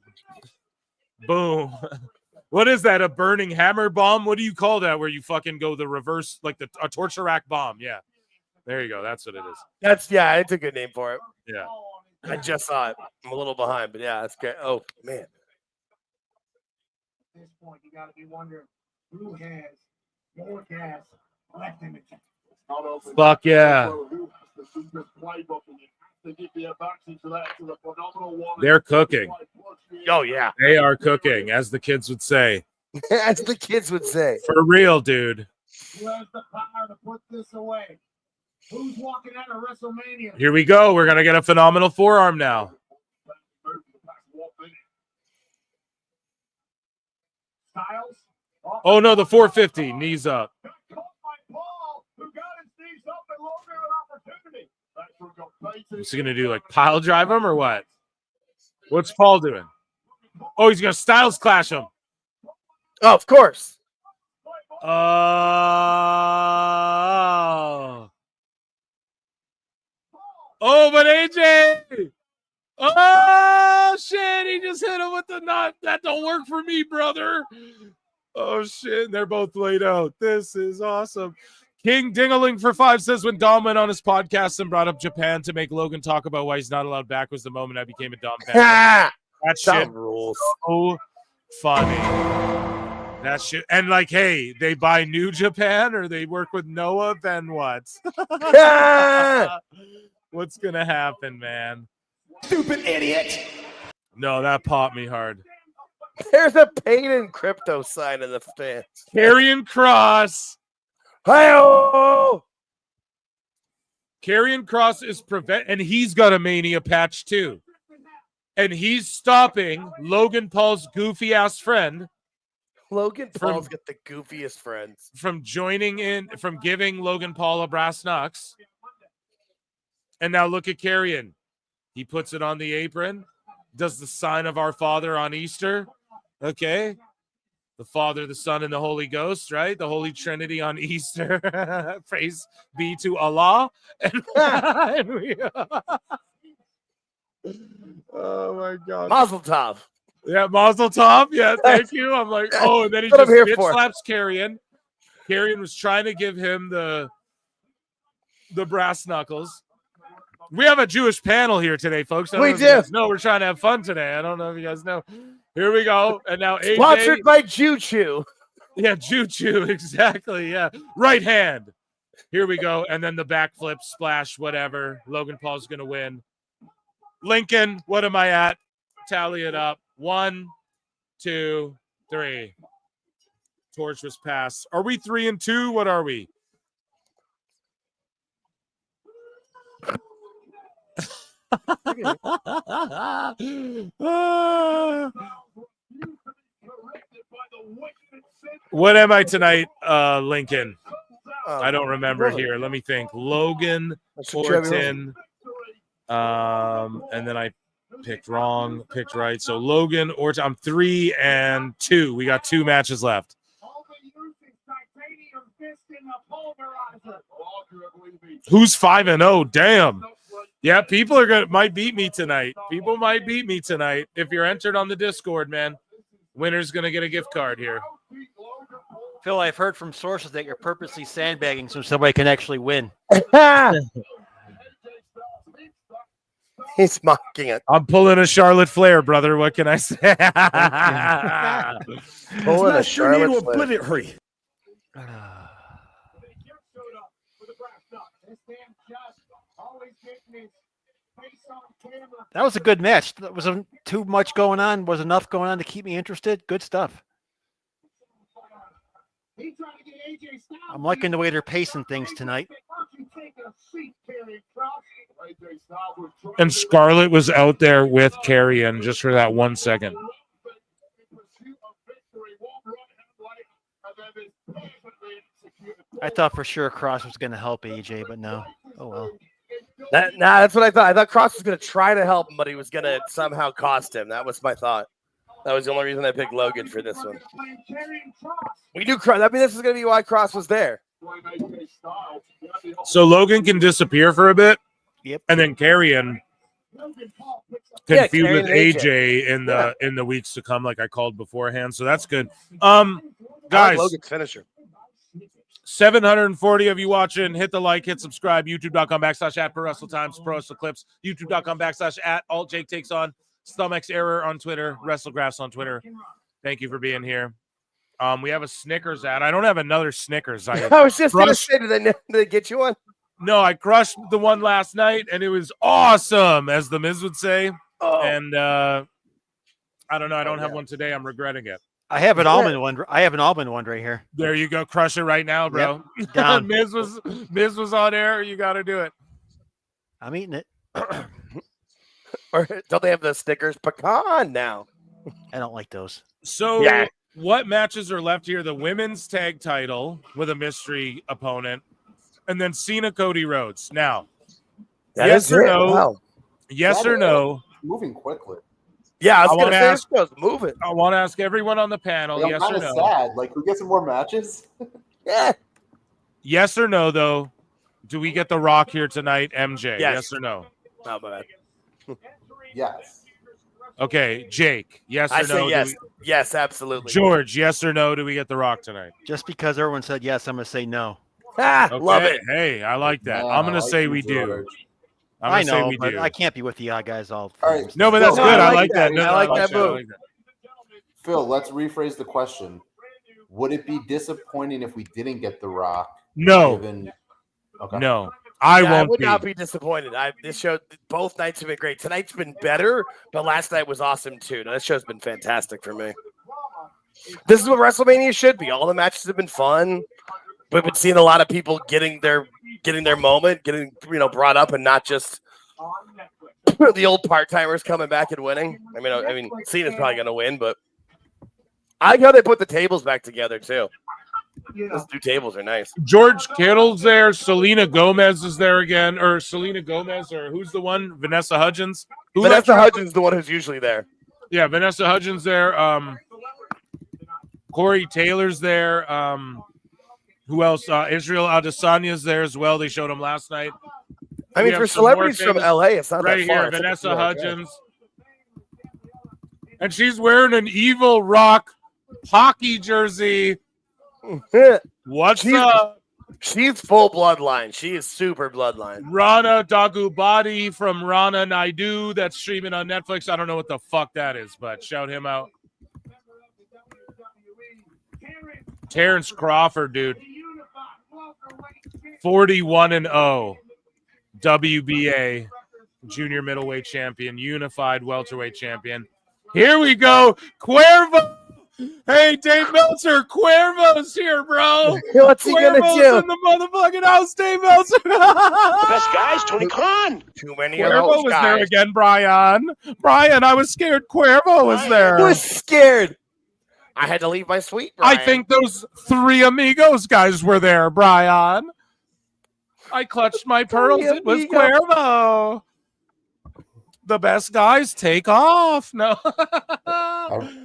boom. What is that? A burning hammer bomb? What do you call that? Where you fucking go the reverse, like a torture rack bomb. Yeah. There you go. That's what it is. It's a good name for it. Yeah. I just saw it. I'm a little behind, but yeah, that's great. Oh man. At this point, you got to be wondering who has more gas left in the tank. Fuck yeah. They're cooking. Oh, yeah. They are cooking, as the kids would say. As the kids would say. For real, dude. Who has the power to put this away? Who's walking out of WrestleMania? Here we go. We're going to get a phenomenal forearm now. Styles? Oh, no, the 450. Knees up. What's he going to do? Like pile drive him or what? What's Paul doing? Oh, he's going to Styles clash him. Oh, of course. Oh, but AJ. Oh, shit. He just hit him with the knot. That don't work for me, brother. Oh, shit. They're both laid out. This is awesome. King Dingaling for 5 says, when Dom went on his podcast and brought up Japan to make Logan talk about why he's not allowed back was the moment I became a Dom fan. That shit rules. So funny. That shit. And like, hey, they buy New Japan or they work with Noah, then what? What's going to happen, man? Stupid idiot. No, that popped me hard. There's a pain in crypto sign in the stands. Karrion Kross. Hi-oh! Karrion Kross is and he's got a Mania patch too. And he's stopping Logan Paul's goofy ass friend. Logan Paul's got the goofiest friends. From giving Logan Paul a brass knucks. And now look at Karrion. He puts it on the apron, does the sign of our Father on Easter. Okay. The Father, the Son, and the Holy Ghost, right? The Holy Trinity on Easter. Praise be to Allah. Oh, my God. Mazel tov. Yeah, Mazel tov. Yeah, thank you. I'm like, oh, and then he just bitch slaps Karrion. Karrion was trying to give him the brass knuckles. We have a Jewish panel here today, folks. We do. No, we're trying to have fun today. I don't know if you guys know. Here we go. And now AJ. Sponsored by Juchu. Yeah, Juchu. Exactly. Yeah. Right hand. Here we go. And then the backflip, splash, whatever. Logan Paul's going to win. Lincoln, what am I at? Tally it up. 1, 2, 3. Torch was passed. Are we 3-2? What are we? What am I tonight, Lincoln? Oh, I don't remember here. Let me think. Logan, Orton, and then I picked wrong, picked right. So Logan, Orton. I'm 3-2. We got 2 matches left. Who's 5-0? Damn. Yeah, people might beat me tonight. People might beat me tonight. If you're entered on the Discord, man, winner's gonna get a gift card here. Phil, I've heard from sources that you're purposely sandbagging so somebody can actually win. He's mocking it. I'm pulling a Charlotte Flair, brother. What can I say? Pulling a Charlotte Flair. That was a good match. That wasn't too much going on. Was enough going on to keep me interested. Good stuff. I'm liking the way they're pacing things tonight. And Scarlett was out there with Karrion just for that 1 second. I thought for sure Kross was going to help AJ, but no. Oh, well. That's what I thought. I thought Kross was going to try to help him, but he was going to somehow cost him. That was my thought. That was the only reason I picked Logan for this one. We knew Kross. I mean, this is going to be why Kross was there. So Logan can disappear for a bit. Yep. And then Karrion can feud Karrion with and AJ in the weeks to come, like I called beforehand. So that's good. I like Guys, Logan's finisher. 740 of you watching. Hit the like, hit subscribe. YouTube.com/at prowrestletimes, Pro Wrestle Clips. YouTube.com/at Alt Jake Takes On. Stomach's Error on Twitter. WrestleGraphs on Twitter. Thank you for being here. We have a Snickers ad. I don't have another Snickers. I was just going to say, did they get you one? No, I crushed the one last night, and it was awesome, as the Miz would say. Oh. And I don't know. I don't have one today. I'm regretting it. I have an almond one. I have an almond one right here. There you go. Crush it right now, bro. Yep, down. Miz was on air. You got to do it. I'm eating it. Or don't they have the Snickers pecan now? I don't like those. So what matches are left here? The women's tag title with a mystery opponent, and then Cena, Cody Rhodes. Now, yes or no? Wow. Yes or no? Moving quickly. Yeah, I was going to ask. Move it. I want to ask everyone on the panel. I'm Yes kind or of no? sad. Like, we get some more matches. Yeah. Yes or no? Though, do we get The Rock here tonight? MJ. Yes or no? Not bad. Yes. Okay, Jake. Yes or I no? say yes. Yes, absolutely. George. Yes or no? Do we get The Rock tonight? Just because everyone said yes, I'm going to say no. Okay. Love it. Hey, I like that. Man, I'm going I to like say you, we do. George. I know, we but do. I can't be with the guys all. All right. No, but that's Phil, good. I I like like that. that. No, I like that move. I like that. Phil, let's rephrase the question. Would it be disappointing if we didn't get The Rock? No. Okay. No. I I won't would be. not be disappointed. This show, both nights have been great. Tonight's been better, but last night was awesome too. Now, this show's been fantastic for me. This is what WrestleMania should be. All the matches have been fun. We've been seeing a lot of people getting their moment, getting brought up, and not just the old part-timers coming back and winning. I mean, Cena's probably going to win, but I like how they put the tables back together too. Those new tables are nice. George Kittle's there. Selena Gomez is there again. Or Selena Gomez, or who's the one? Vanessa Hudgens. Vanessa Hudgens is the one who's usually there. Yeah, Vanessa Hudgens there. Corey Taylor's there. Who else? Israel Adesanya's there as well. They showed him last night. I mean, for celebrities from LA, it's not right that far. Here, Vanessa Hudgens. And she's wearing an Evil Rock hockey jersey. What's up? She's full bloodline. She is super bloodline. Rana Dagubadi from Rana Naidu. That's streaming on Netflix. I don't know what the fuck that is, but shout him out. Terrence Crawford, dude. 41-0. WBA junior middleweight champion, unified welterweight champion. Here we go. Cuervo Hey, Dave Meltzer, Cuervo's here, bro. What's he gonna Cuervo's do? in the motherfucking house, Dave Meltzer. The best guys, Tony Khan. Too many of Cuervo those was guys. there again, Brian. Brian, I was scared Cuervo was there. I was scared. I had to leave my suite, Brian. I think those Three Amigos guys were there, Brian. I clutched my pearls. It was Cuervo. The best guys take off. No.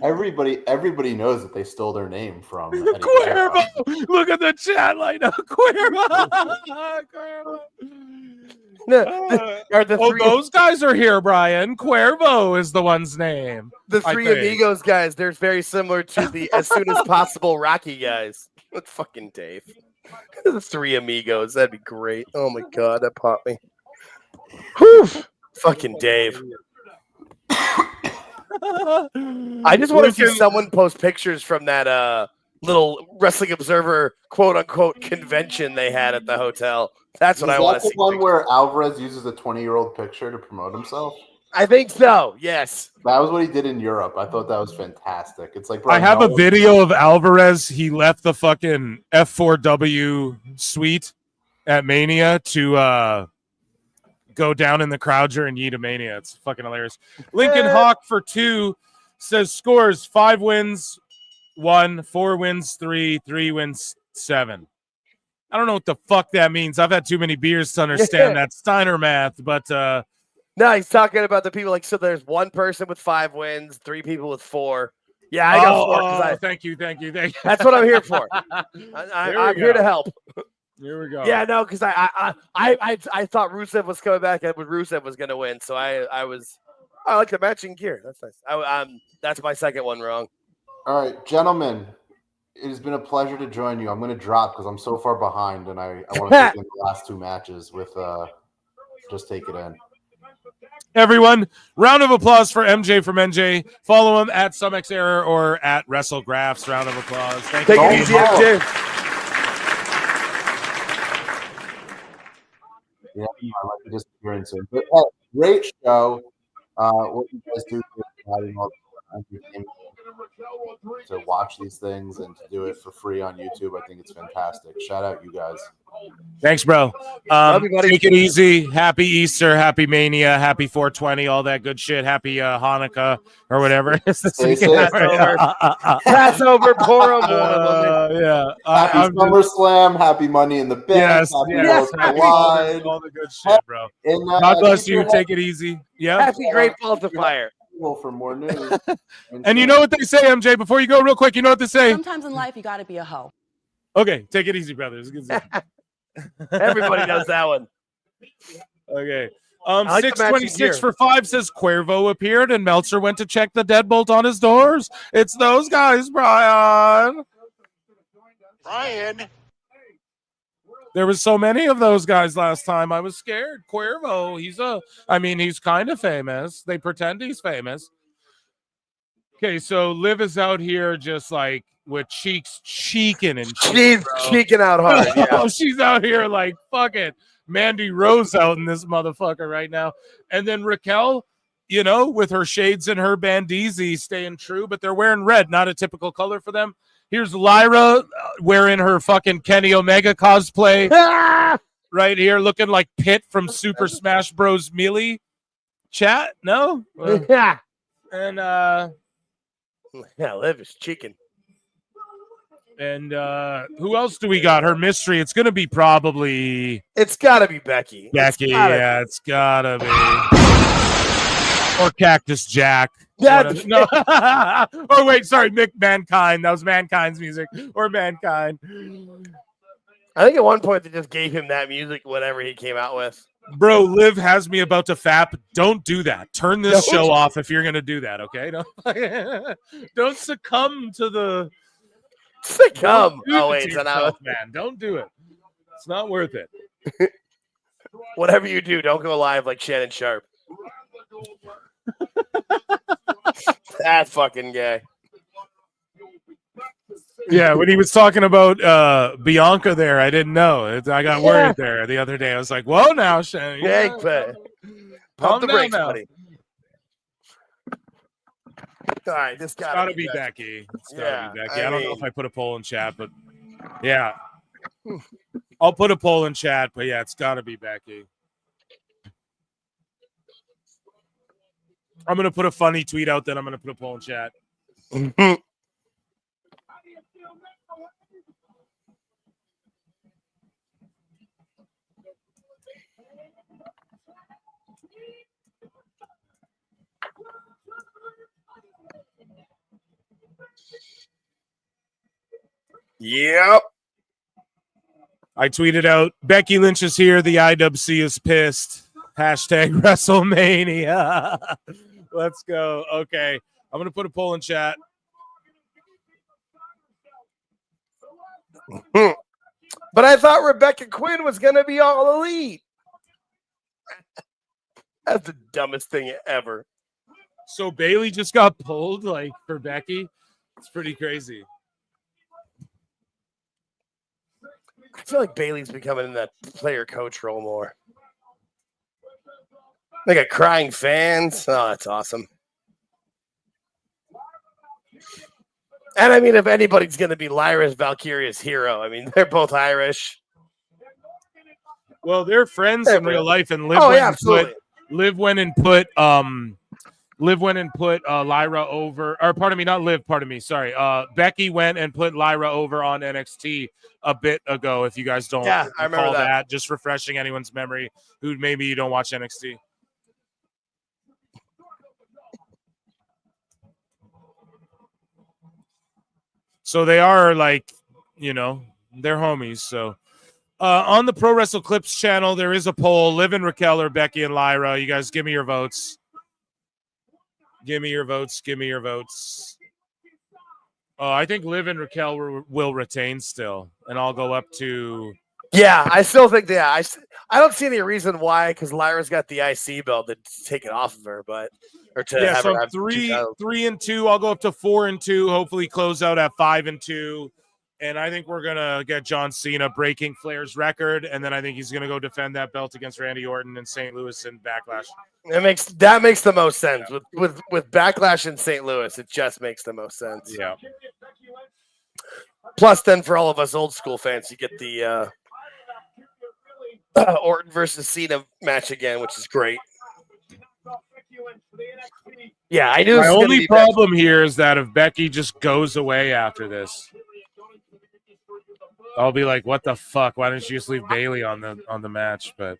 Everybody knows that they stole their name from Eddie Cuervo. Look at the chat line up. Cuervo. Cuervo. Those guys are here, Brian. Cuervo is the one's name. The Three Amigos guys, they're very similar to the As Soon as Possible Rocky guys. That's fucking Dave. The Three Amigos, that'd be great. Oh my god, that popped me. Whew. Fucking Dave. I just want to see someone post pictures from that little Wrestling Observer quote unquote convention they had at the hotel. That's what I want to see. Is that the one where Alvarez uses a 20-year-old picture to promote himself? I think so. Yes. That was what he did in Europe. I thought that was fantastic. It's like, I have a video of Alvarez. He left the fucking F4W suite at Mania to go down in the crowd during Yeeta Mania. It's fucking hilarious. Lincoln Hawk for 2 says scores 5 wins, 1, 4 wins, 3, 3 wins, 7. I don't know what the fuck that means. I've had too many beers to understand that Steiner math, but no, he's talking about the people so there's 1 person with 5 wins, 3 people with 4. Yeah, I got 4. Thank you. That's what I'm here for. I'm here to help. Here we go. Yeah, no, because I thought Rusev was coming back and Rusev was going to win, so I like the matching gear. That's nice. That's my second one wrong. All right, gentlemen, it has been a pleasure to join you. I'm going to drop because I'm so far behind, and I want to take in the last 2 matches with Just Take It In. Everyone, round of applause for MJ from NJ. Follow him at SumXerror or at WrestleGraphs. Round of applause. Thank you. Take it easy, MJ. Yeah, I like the disappearance. But great show. What you guys do to watch these things and to do it for free on YouTube, I think it's fantastic. Shout out you guys. Thanks, bro. Take it easy. Happy Easter, happy Mania, happy 420, all that good shit. Happy Hanukkah or whatever. Passover, Purim. Yeah. Happy SummerSlam, happy Money in the Bank. Yes, happy all the good shit, bro. And, God bless you. Take it easy. Yeah. Happy Great Balls of Fire. For more news. And you know what they say, MJ? Before you go, real quick, you know what they say? Sometimes in life, you got to be a hoe. Okay, take it easy, brothers. Everybody knows that one. Okay. like 626 for 5 says Cuervo appeared and Meltzer went to check the deadbolt on his doors. It's those guys, Brian. There was so many of those guys last time. I was scared. Cuervo, he's kind of famous. They pretend he's famous. Okay, so Liv is out here just like with cheeks cheeking and she's cheeking out hard. Yeah. Oh, she's out here like fucking Mandy Rose out in this motherfucker right now. And then Raquel, with her shades and her bandeezy staying true, but they're wearing red, not a typical color for them. Here's Lyra wearing her fucking Kenny Omega cosplay right here, looking like Pitt from Super Smash Bros. Melee. Chat? No? Yeah. And Liv is cheeking. And who else do we got? Her mystery. It's gonna be probably. It's gotta be Becky. It's gotta be. Or Cactus Jack. No. Oh wait, sorry, Mankind. That was Mankind's music. Or Mankind. I think at one point they just gave him that music, whatever he came out with. Bro, Liv has me about to fap. Don't do that. Turn this show off if you're gonna do that. Okay? Don't succumb to the. Succumb. Oh wait, man, don't do it. It's not worth it. Whatever you do, don't go live like Shannon Sharp. That fucking guy. Yeah, when he was talking about Bianca there, I didn't know. I got worried there the other day. I was like, whoa now, Shannon. Yeah, pump the brakes, buddy. All right, this gotta be Becky. It's gotta be Becky. I don't know if I put a poll in chat, but yeah, I'll put a poll in chat. But yeah, it's gotta be Becky. I'm gonna put a funny tweet out, then I'm gonna put a poll in chat. Yep. I tweeted out, Becky Lynch is here. The IWC is pissed. Hashtag WrestleMania. Let's go. Okay. I'm going to put a poll in chat. But I thought Rebecca Quinn was going to be all elite. That's the dumbest thing ever. So Bailey just got pulled like for Becky. It's pretty crazy. I feel like Bailey's becoming in that player coach role more. They got crying fans. Oh, that's awesome. And I mean, if anybody's going to be Lyra's Valkyria's hero, I mean, they're both Irish. Well, they're friends in real life, and Liv went and put Lyra over, or pardon me, not Liv, pardon me, sorry. Becky went and put Lyra over on NXT a bit ago. If you guys don't recall that, just refreshing anyone's memory who maybe you don't watch NXT. So they are like, they're homies. So on the Pro Wrestle Clips channel, there is a poll. Liv and Raquel or Becky and Lyra. You guys give me your votes. Give me your votes. Give me your votes. I think Liv and Raquel will retain still, and I'll go up to. Yeah, I still think I don't see any reason why, because Lyra's got the IC belt to take it off of her, but so 3-2. I'll go up to 4-2. Hopefully, close out at 5-2. And I think we're gonna get John Cena breaking Flair's record, and then I think he's gonna go defend that belt against Randy Orton in St. Louis in Backlash. That makes the most sense with Backlash in St. Louis. It just makes the most sense. Yeah. Plus, then for all of us old school fans, you get the Orton versus Cena match again, which is great. Yeah, I knew. My only problem here is that if Becky just goes away after this, I'll be like, "What the fuck? Why didn't you just leave Bailey on the match?" But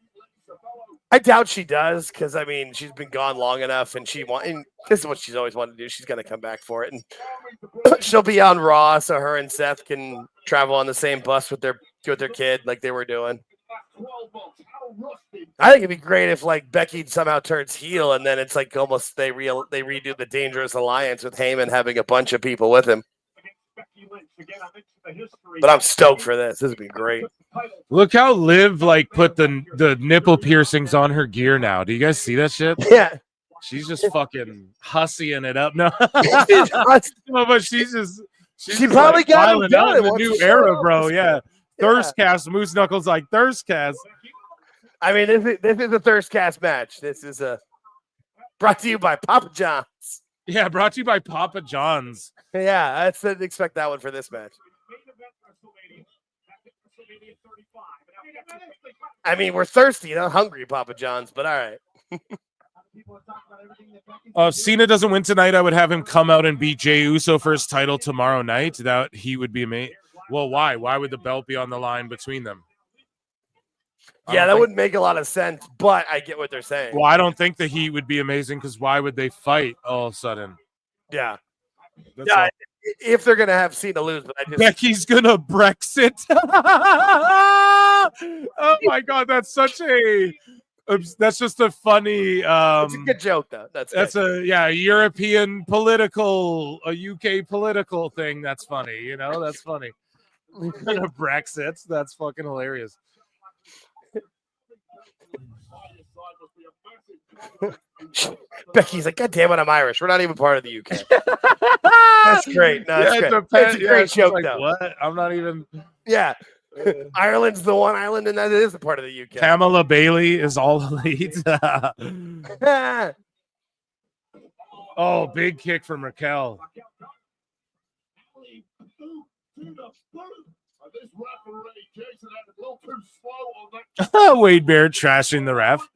I doubt she does, because I mean, she's been gone long enough, and and this is what she's always wanted to do. She's gonna come back for it, and she'll be on Raw, so her and Seth can travel on the same bus with their kid, like they were doing. I think it'd be great if like Becky somehow turns heel, and then it's like almost they redo the Dangerous Alliance with Heyman having a bunch of people with him. But I'm stoked for this. This would be great. Look how Liv like put the nipple piercings on her gear now. Do you guys see that shit? Yeah. She's just fucking hussying it up. No, but she's probably like got him done in the new era, bro. Yeah. Thirstcast, Moose Knuckles like Thirstcast. I mean, this is a Thirstcast match. This is brought to you by Papa John's. Yeah, brought to you by Papa John's. Yeah, I didn't expect that one for this match. I mean, we're thirsty, not hungry, Papa John's, but all right. If Cena doesn't win tonight, I would have him come out and beat Jey Uso for his title tomorrow night. That he would be amazing. Well, why? Why would the belt be on the line between them? Yeah, that wouldn't make a lot of sense, but I get what they're saying. Well, I don't think the Heat would be amazing, because why would they fight all of a sudden? Yeah. If they're going to have Cena lose. But Becky's going to Brexit. Oh, my God. That's just a funny. It's a good joke, though. That's a European political, a UK political thing. That's funny. That's funny. Brexit. That's fucking hilarious. Becky's like, God damn it, I'm Irish. We're not even part of the UK. That's great. No, it's great. It's a great joke, like, though. What? I'm not even. Yeah. Ireland's the one island, and that is a part of the UK. Pamela Bailey is all elite. Oh, big kick from Raquel. Wade Barrett trashing the ref.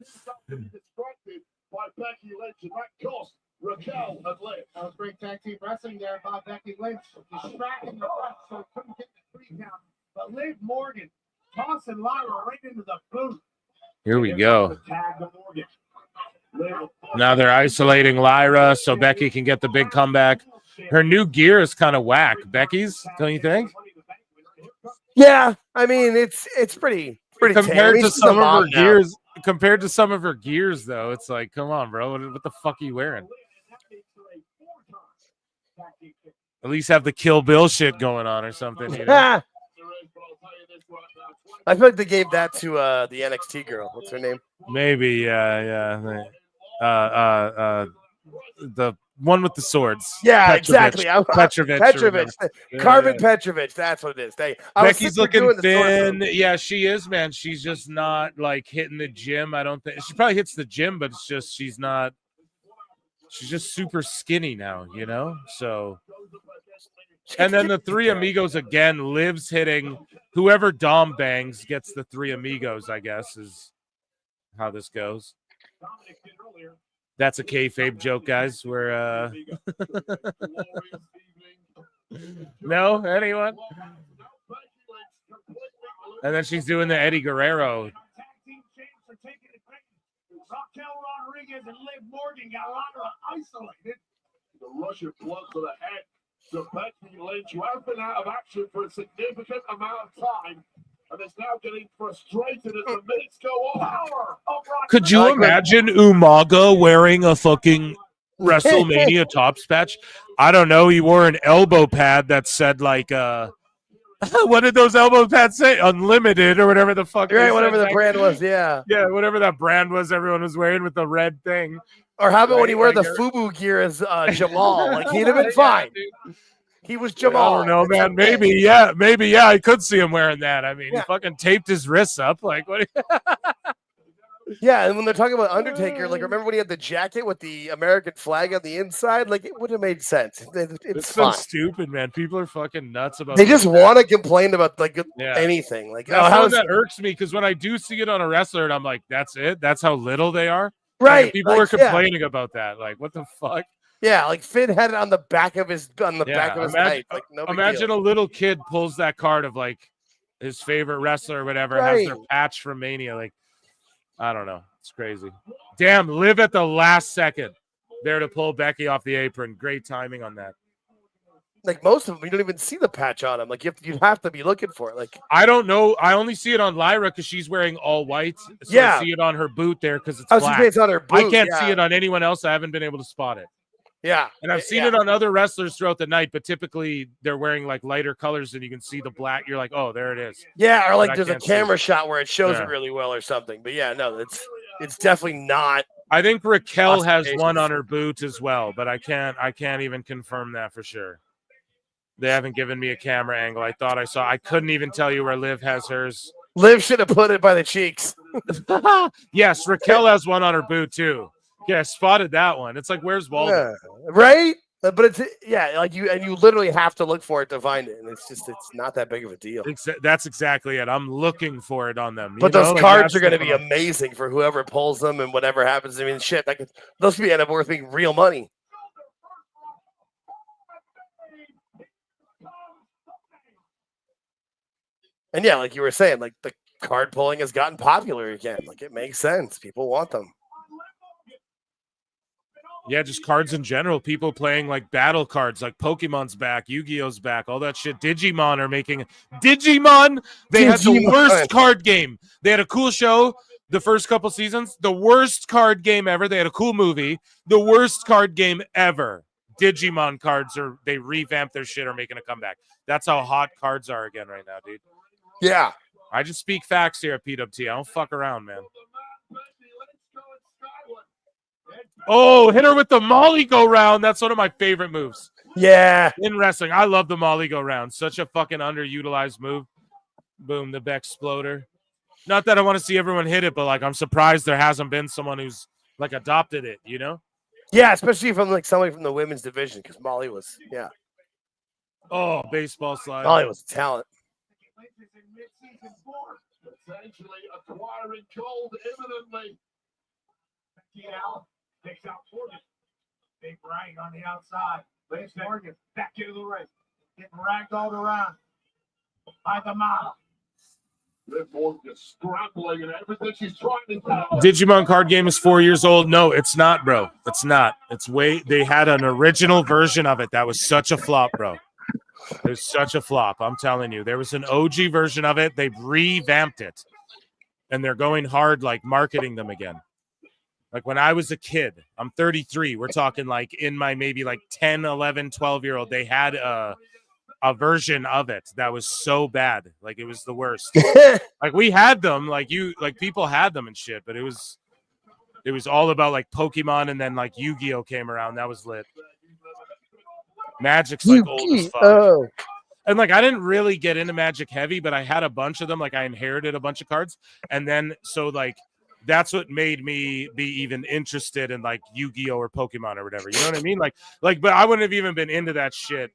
By Becky Lynch, and that cost Raquel and Liv. That was great tag team wrestling there by Becky Lynch, distracting the ref so couldn't get the 3 count. But Liv Morgan tossing Lyra right into the boot. Here we go. Now they're isolating Lyra so Becky can get the big comeback. Her new gear is kind of whack. Becky's, don't you think? Yeah, I mean it's pretty compared tame. to She's some a of her mom now. gears. Compared to some of her gears, though, it's like, come on, bro. What the fuck are you wearing? At least have the Kill Bill shit going on or something. You know? I feel like they gave that to the NXT girl. What's her name? Maybe, yeah. The one with the swords. Yeah, Petrovich. exactly. Petrovich. Carmen Petrovich. That's what it is. Becky's looking thin. Yeah, she is, man. She's just not like hitting the gym. I don't think she probably hits the gym, but it's just she's not. She's just super skinny now, you know. So, and then the 3 Amigos again. Liv's hitting whoever Dom bangs gets the 3 Amigos. I guess is how this goes. That's a kayfabe joke, guys. We're no anyone. And then she's doing the Eddie Guerrero. Raquel Rodriguez and Liv Morgan got Lyra isolated. The rush of blood to the head to Becky Lynch, who has been out of action for a significant amount of time, and is now getting frustrated as the minutes go on. Could you imagine Umaga wearing a fucking WrestleMania tops patch? I don't know. He wore an elbow pad that said like what did those elbow pads say? Unlimited or whatever the fuck. Right, whatever the brand was, yeah. Yeah, whatever that brand was everyone was wearing with the red thing. Or how about when he wore the FUBU gear as Jamal? Like he'd have been fine. He was Jamal. I don't know, man. Maybe, yeah. I could see him wearing that. I mean, he fucking taped his wrists up. Like, what? Yeah, and when they're talking about Undertaker, like, remember when he had the jacket with the American flag on the inside? Like, it would have made sense. It's so fine. stupid, man. People are fucking nuts about. They just want to complain about like anything. Like, that's that irks me because when I do see it on a wrestler, and I'm like, that's it. That's how little they are. Right. Like, people were complaining about that. Like, what the fuck? Yeah, like Finn had it on the back of his head. Like, imagine a little kid pulls that card of like his favorite wrestler or whatever, has their patch from Mania. Like, I don't know. It's crazy. Damn, Liv at the last second there to pull Becky off the apron. Great timing on that. Like most of them, you don't even see the patch on him. Like you have to be looking for it. Like I don't know. I only see it on Lyra because she's wearing all white. So I see it on her boot there because it's black. It's on her boot. I can't see it on anyone else. I haven't been able to spot it. Yeah. And I've seen it on other wrestlers throughout the night, but typically they're wearing like lighter colors and you can see the black. You're like, oh, there it is. Yeah, or like there's a camera shot where it shows it really well or something. But yeah, no, it's definitely not. I think Raquel has one on her boot as well, but I can't even confirm that for sure. They haven't given me a camera angle. I thought I saw. I couldn't even tell you where Liv has hers. Liv should have put it by the cheeks. Yes, Raquel has one on her boot too. Yeah, I spotted that one. It's like, where's Waldo? Yeah, right? But it's like you literally have to look for it to find it, and it's not that big of a deal. That's exactly it. I'm looking for it on them. But those cards are going to be amazing for whoever pulls them and whatever happens. I mean, shit, those could end up worth being real money. And yeah, like you were saying, like the card pulling has gotten popular again. Like it makes sense. People want them. Yeah, just cards in general. People playing like battle cards, like Pokemon's back, Yu-Gi-Oh's back, all that shit. Digimon are making Digimon. They had the worst card game. They had a cool show the first couple seasons. The worst card game ever. They had a cool movie. The worst card game ever. Digimon cards they revamped their shit, are making a comeback. That's how hot cards are again right now, dude. Yeah. I just speak facts here at PWT. I don't fuck around, man. Oh, hit her with the Molly go round. That's one of my favorite moves. Yeah. In wrestling, I love the Molly go round. Such a fucking underutilized move. Boom, the Beck exploder. Not that I want to see everyone hit it, but like I'm surprised there hasn't been someone who's like adopted it, you know? Yeah, especially from like somebody from the women's division, because Molly was Oh, baseball slide. Molly was a talent. Essentially acquiring gold imminently. Takes out Morgan. Big rag on the outside. There's Morgan back into the ring. Getting ragged all around by the model. Liv Morgan just scrambling and everything she's trying to do. Digimon card game is 4 years old. No, it's not, bro. It's not. They had an original version of it that was such a flop, bro. It was such a flop. I'm telling you. There was an OG version of it. They revamped it. And they're going hard, like marketing them again. Like when I was a kid, I'm 33. We're talking like in my maybe like 10, 11, 12-year-old. They had a version of it that was so bad. Like it was the worst. Like we had them, like people had them and shit, but it was all about like Pokemon, and then like Yu-Gi-Oh came around. That was lit. Magic's like old as fuck. And like I didn't really get into Magic heavy, but I had a bunch of them. Like I inherited a bunch of cards, and then so like that's what made me be even interested in like Yu-Gi-Oh or Pokemon or whatever. You know what I mean? Like, but I wouldn't have even been into that shit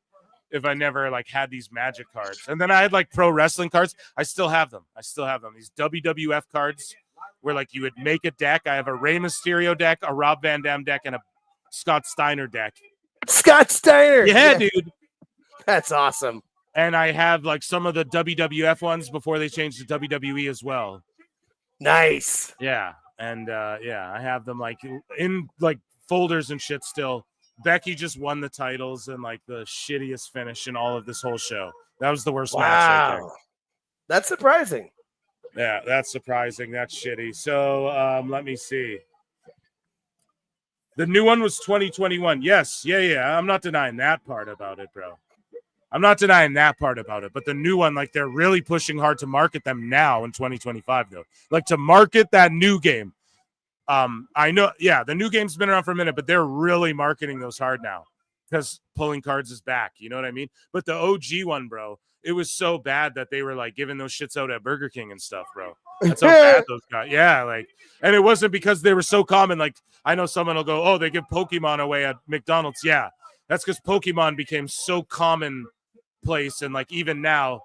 if I never like had these Magic cards. And then I had like pro wrestling cards. I still have them. These WWF cards where like you would make a deck. I have a Rey Mysterio deck, a Rob Van Dam deck, and a Scott Steiner deck. Scott Steiner. Yeah, dude. That's awesome. And I have like some of the WWF ones before they changed to WWE as well. Nice. Yeah. And I have them like in like folders and shit still. Becky just won the titles and like the shittiest finish in all of this whole show. That was the worst match right there. That's surprising. Yeah, that's surprising. That's shitty. So let me see. The new one was 2021. Yes. Yeah. I'm not denying that part about it, bro. I'm not denying that part about it, but the new one, like they're really pushing hard to market them now in 2025, though. Like to market that new game. I know, yeah, the new game's been around for a minute, but they're really marketing those hard now because pulling cards is back. You know what I mean? But the OG one, bro, it was so bad that they were like giving those shits out at Burger King and stuff, bro. That's how bad those got. Yeah, like, and it wasn't because they were so common. Like, I know someone will go, oh, they give Pokemon away at McDonald's. Yeah, that's because Pokemon became so commonplace, and like even now,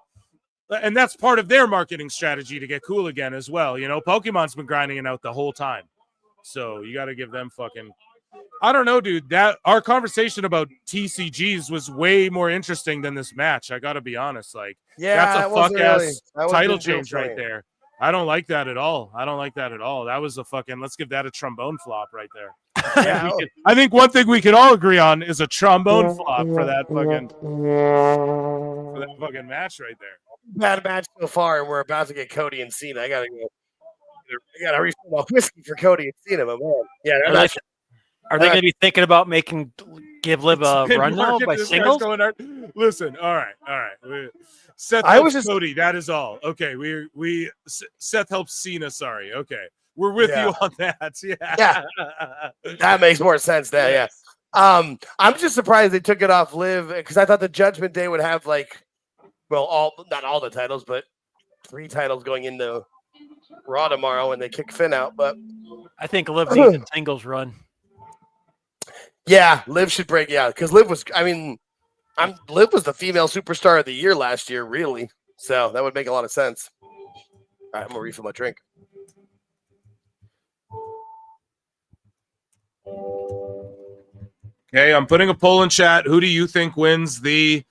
and that's part of their marketing strategy to get cool again as well. You know, Pokemon's been grinding it out the whole time, so you got to give them fucking. I don't know, dude. That our conversation about TCGs was way more interesting than this match. I got to be honest. Like, yeah, that's a fuck ass title change right there. I don't like that at all. That was a fucking. Let's give that a trombone flop right there. Yeah, I think one thing we can all agree on is a trombone flop for that fucking match right there. Bad match so far, and we're about to get Cody and Cena. I gotta refill my whiskey for Cody and Cena, but man, yeah, are they going to be thinking about give Liv a run now by singles? Listen, all right. Seth helps Cody. That is all. Okay, Seth helps Cena. Sorry. Okay, we're with you on that. Yeah. That makes more sense. Yeah. I'm just surprised they took it off Liv because I thought the Judgment Day would have like, well, not all the titles, but 3 titles going into Raw tomorrow, and they kick Finn out. But I think Liv needs a singles run. Yeah, Liv should break. Yeah, because Liv was. I mean, Liv was the female superstar of the year last year, really. So that would make a lot of sense. All right, I'm gonna refill my drink. Okay, I'm putting a poll in chat. Who do you think wins the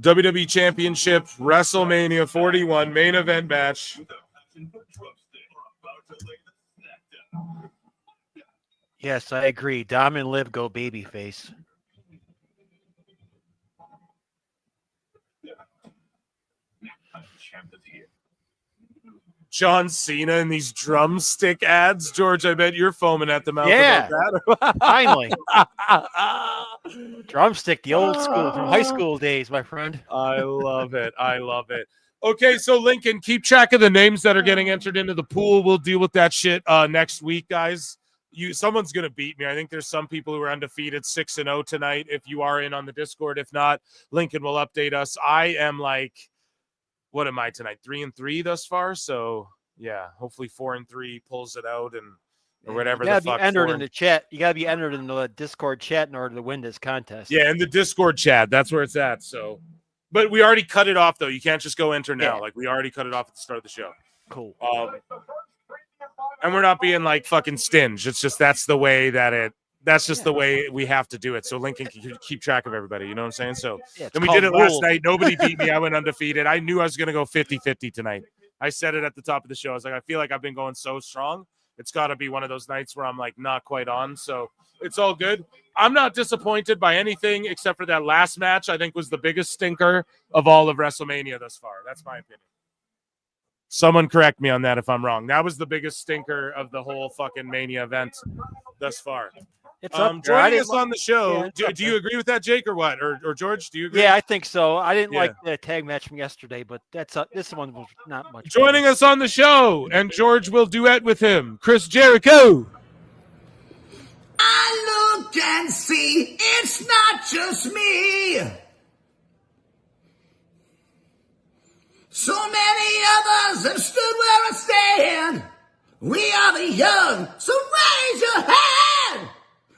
WWE Championship WrestleMania 41 main event match? Yes, I agree. Dom and Liv go babyface. John Cena in these drumstick ads. George, I bet you're foaming at the mouth Yeah, about that. Finally. Drumstick, the old school from high school days, my friend. I love it. Okay, so Lincoln, keep track of the names that are getting entered into the pool. We'll deal with that shit next week, guys. Someone's gonna beat me. I think there's some people who are undefeated 6-0 tonight. If you are in on the Discord, if not, Lincoln will update us. I am like, what am I tonight? 3-3 thus far. So yeah, hopefully 4-3 pulls it out, and or whatever You the gotta fuck. be entered form. in the chat. You gotta be entered in the Discord chat in order to win this contest. Yeah, in the Discord chat. That's where it's at. So, but we already cut it off though. You can't just go enter now. Yeah. Like we already cut it off at the start of the show. Cool. And we're not being like fucking stingy. It's just that's the way that it. That's just the way we have to do it. So Lincoln can keep track of everybody. You know what I'm saying? So, and we did it last night. Nobody beat me. I went undefeated. I knew I was going to go 50-50 tonight. I said it at the top of the show. I was like, I feel like I've been going so strong. It's got to be one of those nights where I'm like not quite on. So it's all good. I'm not disappointed by anything except for that last match. I think was the biggest stinker of all of WrestleMania thus far. That's my opinion. Someone correct me on that if I'm wrong. That was the biggest stinker of the whole fucking Mania event thus far. It's up there. Joining us on the show. Do you agree with that, Jake, or what? Or George, do you agree? Yeah, I think so. I didn't like the tag match from yesterday, but this one was not much. Joining us on the show, and George will duet with him, Chris Jericho. I look and see it's not just me. So many others have stood where I stand. We are the young, so raise your hand.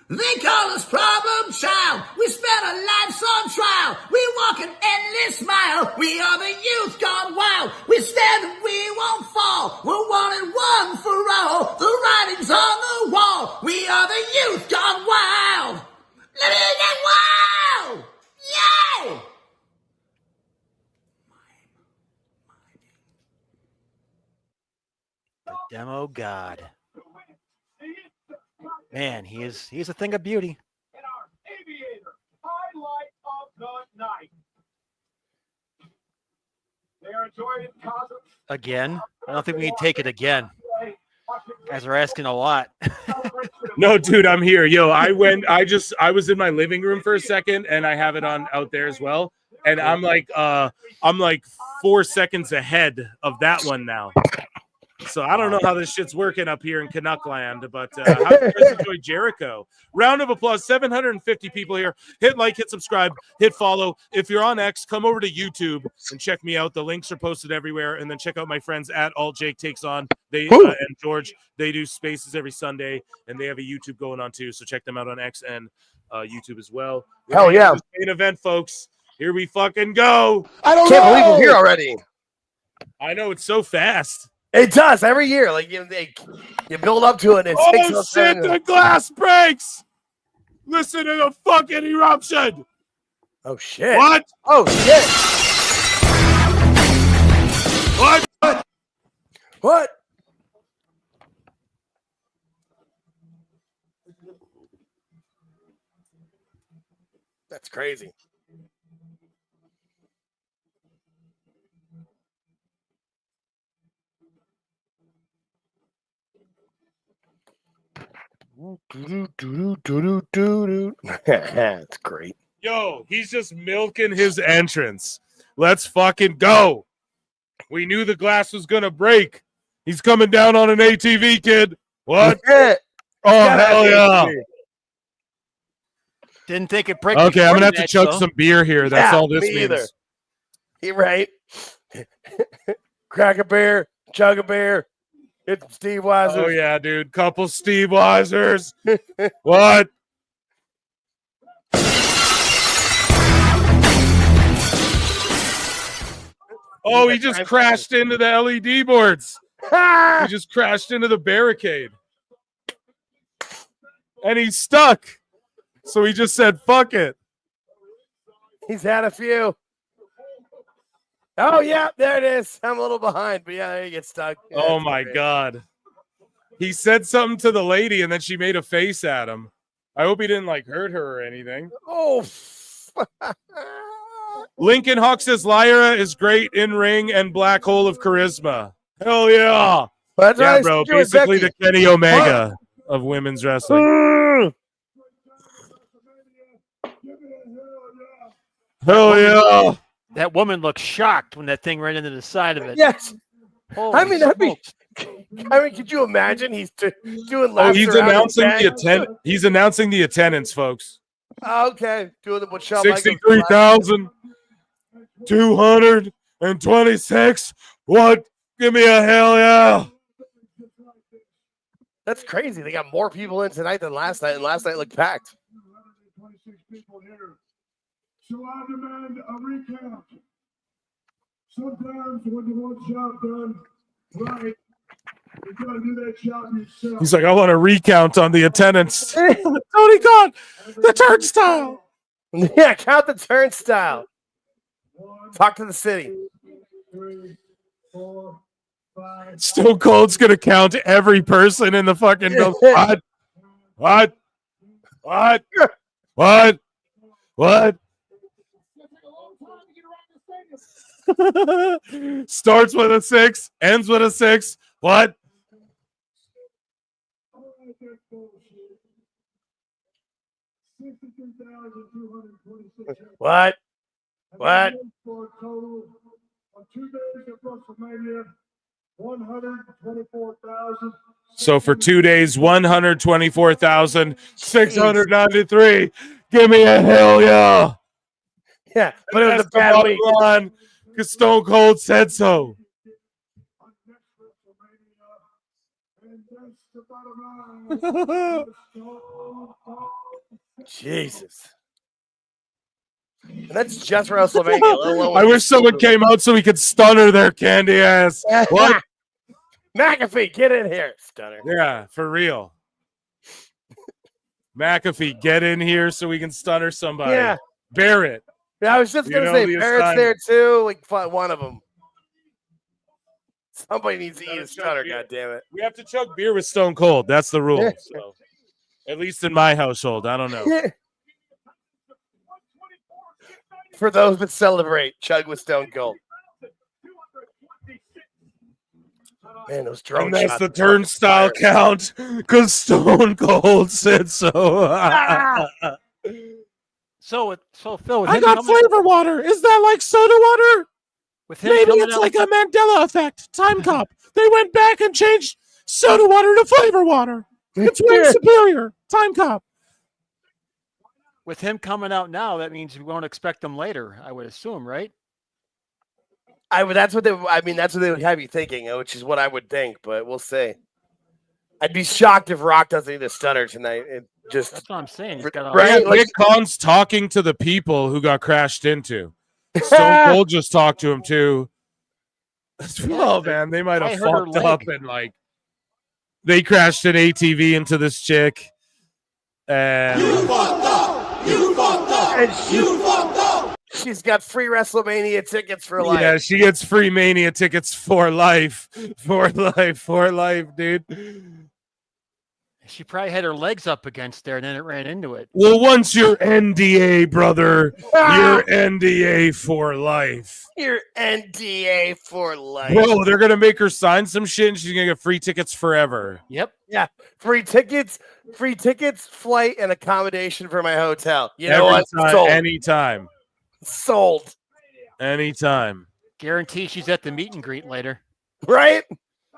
They call us problem child. We spent our lives on trial. We walk an endless mile. We are the youth gone wild. We stand and we won't fall. We're one and one for all. The writing's on the wall. We are the youth gone wild. Let me get wild. Yay! The Demo God. Man, he's a thing of beauty. And our Aviator highlight of the night. They are enjoying it, Cosmo. Again? I don't think we can take it again. Guys are asking a lot. No, dude, I'm here. Yo, I was in my living room for a second, and I have it on out there as well. And I'm like 4 seconds ahead of that one now. So I don't know how this shit's working up here in Canuck land, but how do you guys enjoy Jericho? Round of applause. 750 people here. Hit like, hit subscribe, hit follow. If you're on X, come over to YouTube and check me out. The links are posted everywhere. And then check out my friends at Alt Jake Takes On. They and George. They do spaces every Sunday, and they have a YouTube going on too. So check them out on X and YouTube as well. Hell yeah! Main event, folks. Here we fucking go. Can't believe we're here already. I know, it's so fast. It does every year. Like you build up to it. And Oh shit! The glass breaks. Listen to the fucking eruption. Oh shit! What? Oh shit! What? What? That's crazy. That's great. Yo, he's just milking his entrance. Let's fucking go. We knew the glass was gonna break. He's coming down on an ATV, kid. What? Oh, hell yeah. Didn't think it break. Okay, I'm gonna have to chug some beer here. That's all this means. Either. You're right. Crack a beer, chug a beer. It's Steve Weiser. Oh yeah, dude. Couple Steve Weisers. What? Oh, he just crashed into the LED boards. He just crashed into the barricade. And he's stuck. So he just said, fuck it. He's had a few. Oh, yeah, there it is. I'm a little behind, but yeah, there you get stuck. Yeah, oh, my God. He said something to the lady, and then she made a face at him. I hope he didn't, like, hurt her or anything. Oh, Lincoln Hawk says Lyra is great in ring and black hole of charisma. Hell yeah. That's yeah, right, bro. Basically the Kenny Omega of women's wrestling. Hell yeah. That woman looked shocked when that thing ran into the side of it. Yes. Holy I mean, could you imagine he's doing laps? Oh, he's announcing the attendance. He's announcing the attendance, folks. Okay, doing the 63,226. What? Give me a hell yeah. That's crazy. They got more people in tonight than last night, and last night looked packed. 26 people here. So I demand a recount. Sometimes when you want job done right, you gotta do that job yourself. He's like, I want a recount on the attendance. Tony Khan, the turnstile. Yeah, count the turnstile. Talk to the city. 3, 4, 5. Stone Cold's gonna count every person in the fucking what? Starts with a 6, ends with a 6. What? What? What? For a total of 2 days of WrestleMania, 124,000. So for 2 days, 124,693. Give me a hell yeah. Yeah, but it was a bad week. Because Stone Cold said so. Jesus. And that's just WrestleMania. I wish someone came out so we could stun her there, candy ass. What? McAfee, get in here, stunner. Yeah, for real. McAfee, get in here so we can stun her somebody. Yeah. Barrett. Yeah, I was just going to say, Barrett's there too. Like, one of them. Somebody needs to eat a stunner, goddammit. We have to chug beer with Stone Cold. That's the rule. So, at least in my household. I don't know. For those that celebrate, chug with Stone Cold. Man, those drone And that's shots the turnstile count because Stone Cold said so. So Phil, with I him got coming- flavor water. Is that like soda water? With him Maybe coming it's out- like a Mandela effect. Time cop. They went back and changed soda water to flavor water. It's way superior. Time cop. With him coming out now, that means we won't expect him later, I would assume, right? That's what they would have you thinking, which is what I would think, but we'll see. I'd be shocked if Rock doesn't eat a stunner tonight. That's what I'm saying. He's got Right? Nick Khan's talking to the people who got crashed into. Stone Cold just talked to him too. Oh man, they might have fucked up and like they crashed an ATV into this chick. And You fucked up. You fucked up. And You fucked up. She's got free WrestleMania tickets for life. yeah, she gets free Mania tickets for life. For life, dude. She probably had her legs up against there, and then it ran into it. Well, once you're NDA, brother, you're NDA for life. You're NDA for life. Bro, they're going to make her sign some shit, and she's going to get free tickets forever. Yep. Yeah, free tickets, flight, and accommodation for my hotel. You know what? Sold. Anytime. Sold. Anytime. Guarantee she's at the meet and greet later. Right?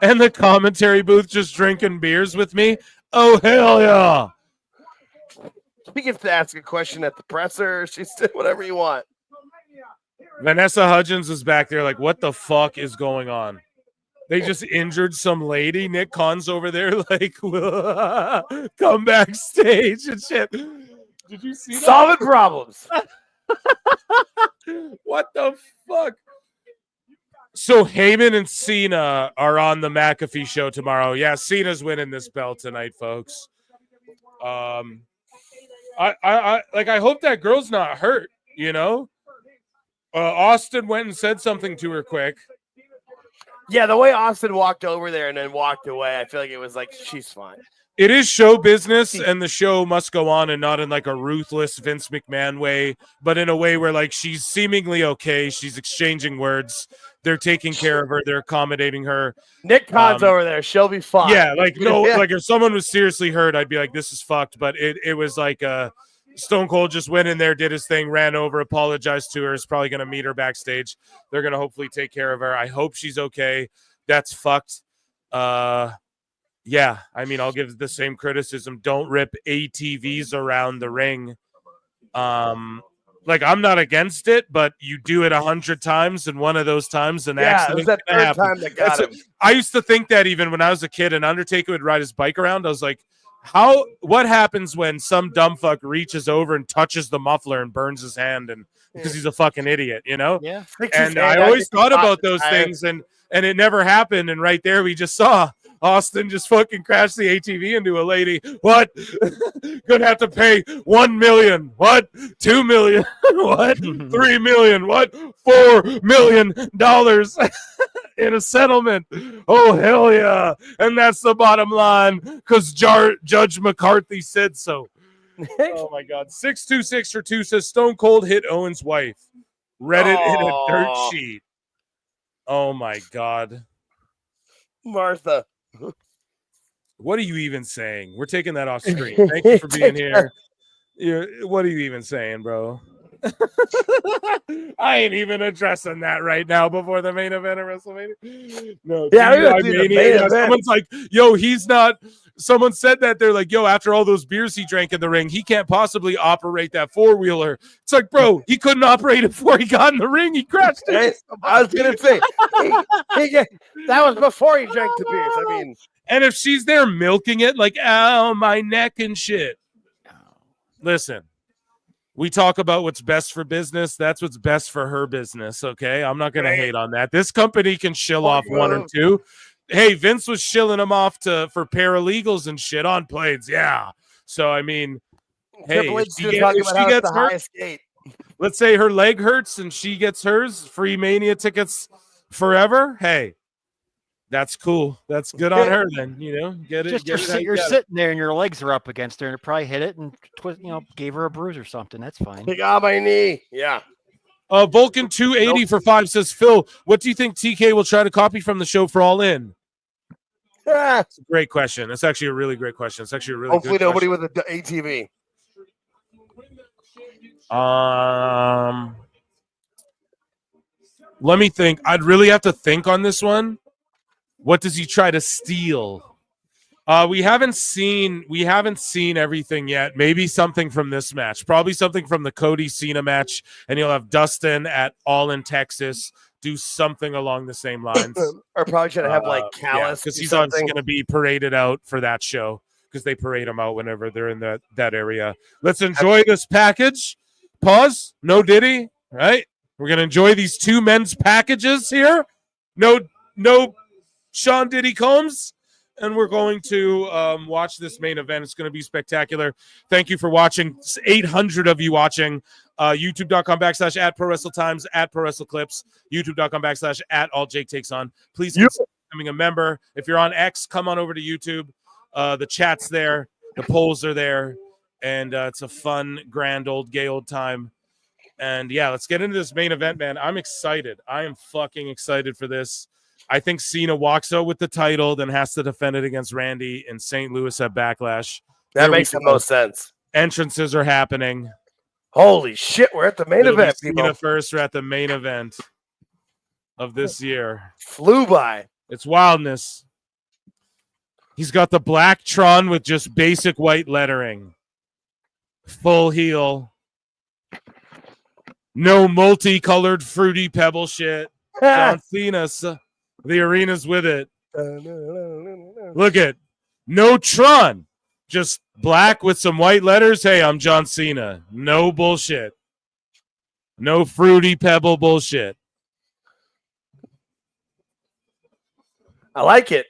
And the commentary booth just drinking beers with me. Oh, hell yeah. She gets to ask a question at the presser. She's whatever you want. Vanessa Hudgens is back there like, what the fuck is going on? They just injured some lady. Nick Khan's over there like, come backstage and shit. Did you see that? Solving problems. What the fuck? So Heyman and Cena are on the McAfee show tomorrow. Yeah, Cena's winning this belt tonight, folks. I hope that girl's not hurt, you know? Austin went and said something to her quick. Yeah, the way Austin walked over there and then walked away, I feel like it was like, she's fine. It is show business, and the show must go on, and not in like a ruthless Vince McMahon way, but in a way where like she's seemingly okay. She's exchanging words. They're taking care of her. They're accommodating her. Nick Khan's over there. She'll be fine. Yeah, like no, like if someone was seriously hurt, I'd be like, this is fucked. But it was like Stone Cold just went in there, did his thing, ran over, apologized to her. Is probably going to meet her backstage. They're going to hopefully take care of her. I hope she's okay. That's fucked. Yeah, I mean, I'll give the same criticism. Don't rip ATVs around the ring. Like, I'm not against it, but you do it 100 times, and one of those times an accident it was that can third happen. time that got him. I used to think that even when I was a kid and Undertaker would ride his bike around, I was like, what happens when some dumb fuck reaches over and touches the muffler and burns his hand and because he's a fucking idiot, you know? Yeah. And I always thought about those things and it never happened. And right there we just saw Austin just fucking crash the ATV into a lady. What? Gonna have to pay $1 million. What? $2 million. What? $3 million. What? $4 million in a settlement. Oh, hell yeah. And that's the bottom line because Judge McCarthy said so. Oh, my God. 626 for 2 says Stone Cold hit Owen's wife. Reddit hit a dirt sheet. Oh, my God. Martha. What are you even saying? We're taking that off screen. Thank you for being here. What are you even saying, bro? I ain't even addressing that right now before the main event of WrestleMania. No, someone's like, yo, he's not. Someone said that they're like, yo, after all those beers he drank in the ring, he can't possibly operate that four-wheeler. It's like, bro, he couldn't operate it before he got in the ring. He crashed it. I was gonna say that was before he drank the beers. I mean, and if she's there milking it, like, ow, my neck and shit. Listen. We talk about what's best for business. That's what's best for her business, okay? I'm not going to hate on that. This company can shill off one or two. Hey, Vince was shilling them off for paralegals and shit on planes. Yeah. So, I mean, hey, if she gets hurt, let's say her leg hurts and she gets hers, free Mania tickets forever. Hey, that's cool. That's good on her then, you know. Get it. You're sitting there and your legs are up against her and it probably hit it and gave her a bruise or something. That's fine. Pick on my knee. Yeah. Vulcan 280 for 5 says, Phil, what do you think TK will try to copy from the show for All In? It's a great question. It's actually a really great question. It's actually a really hopefully good nobody question. with an ATV. Let me think. I'd really have to think on this one. What does he try to steal? We haven't seen everything yet. Maybe something from this match. Probably something from the Cody Cena match, and you'll have Dustin at All in Texas do something along the same lines. Or probably try to have like Callis because he's going to be paraded out for that show because they parade him out whenever they're in that area. Let's enjoy this package. Pause. No Diddy. Right. We're gonna enjoy these two men's packages here. No Sean Diddy Combs. And we're going to watch this main event. It's going to be spectacular. Thank you for watching. 800 of you watching. YouTube.com/at prowrestletimes, at prowrestleclips, YouTube.com/at alljake Please consider becoming a member. If you're on X, come on over to YouTube. The chat's there. The polls are there. And it's a fun, grand, gay old time. And, yeah, let's get into this main event, man. I'm excited. I am fucking excited for this. I think Cena walks out with the title, then has to defend it against Randy in St. Louis at Backlash. That makes the most sense. Entrances are happening. Holy shit, we're at the main event, people. Cena first, we're at the main event of this year. Flew by. It's wildness. He's got the black Tron with just basic white lettering. Full heel. No multicolored fruity pebble shit. John Cena. The arena's with it. Look at no Tron, just black with some white letters. Hey, I'm John Cena. No bullshit. No fruity pebble bullshit. I like it.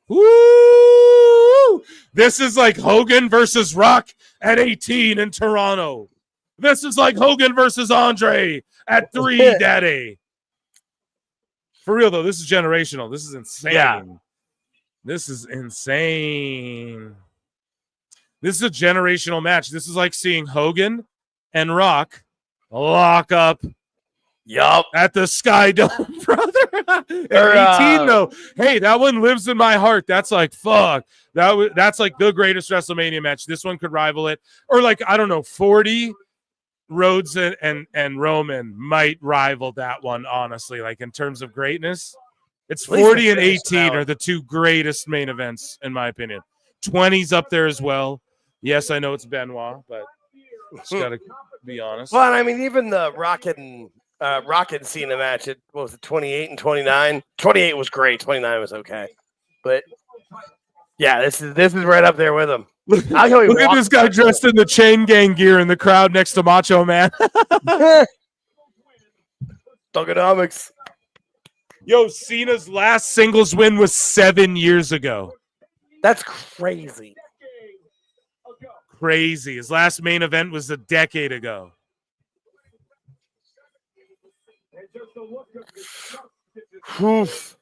Woo! This is like Hogan versus Rock at 18 in Toronto. This is like Hogan versus Andre at 3, Daddy. For real, though, this is generational. This is insane. Yeah. This is insane. This is a generational match. This is like seeing Hogan and Rock lock up. Yup. At the Sky Dome, brother. At 18, though. Hey, that one lives in my heart. That's like, fuck. That's like the greatest WrestleMania match. This one could rival it. Or like, I don't know, 40. Rhodes and Roman might rival that one, honestly. Like in terms of greatness, it's 40 and 18 are the two greatest main events, in my opinion. 20's up there as well. Yes, I know it's Benoit, but Just gotta be honest. Well, I mean, even the Rock and Cena match, what was it, 28 and 29? 28 was great. 29 was okay. But yeah, this is right up there with him. Look at this guy dressed in the chain gang gear in the crowd next to Macho Man. Thugonomics. Yo, Cena's last singles win was 7 years ago. That's crazy. Crazy. His last main event was a decade ago. Oof.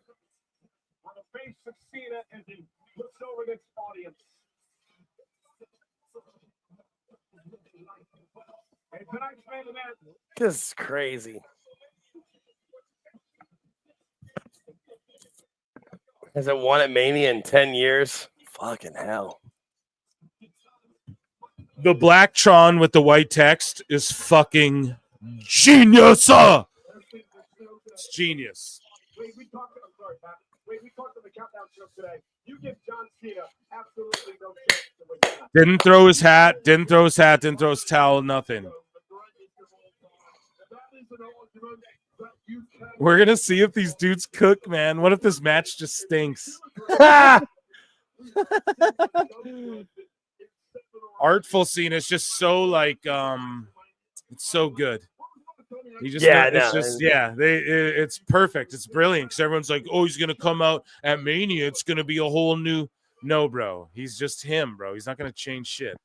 This is crazy. Hasn't won at Mania in 10 years. Fucking hell. The black Tron with the white text is fucking genius. It's genius. We talked to the countdown show today. You give John Cena absolutely no chance to win that. Didn't throw his hat, didn't throw his towel, nothing. We're going to see if these dudes cook, man. What if this match just stinks? Artful Cena is just so like it's so good. He just it's perfect. It's brilliant because everyone's like, oh, he's gonna come out at Mania. It's gonna be a whole new. No, bro. He's just him, bro. He's not gonna change shit.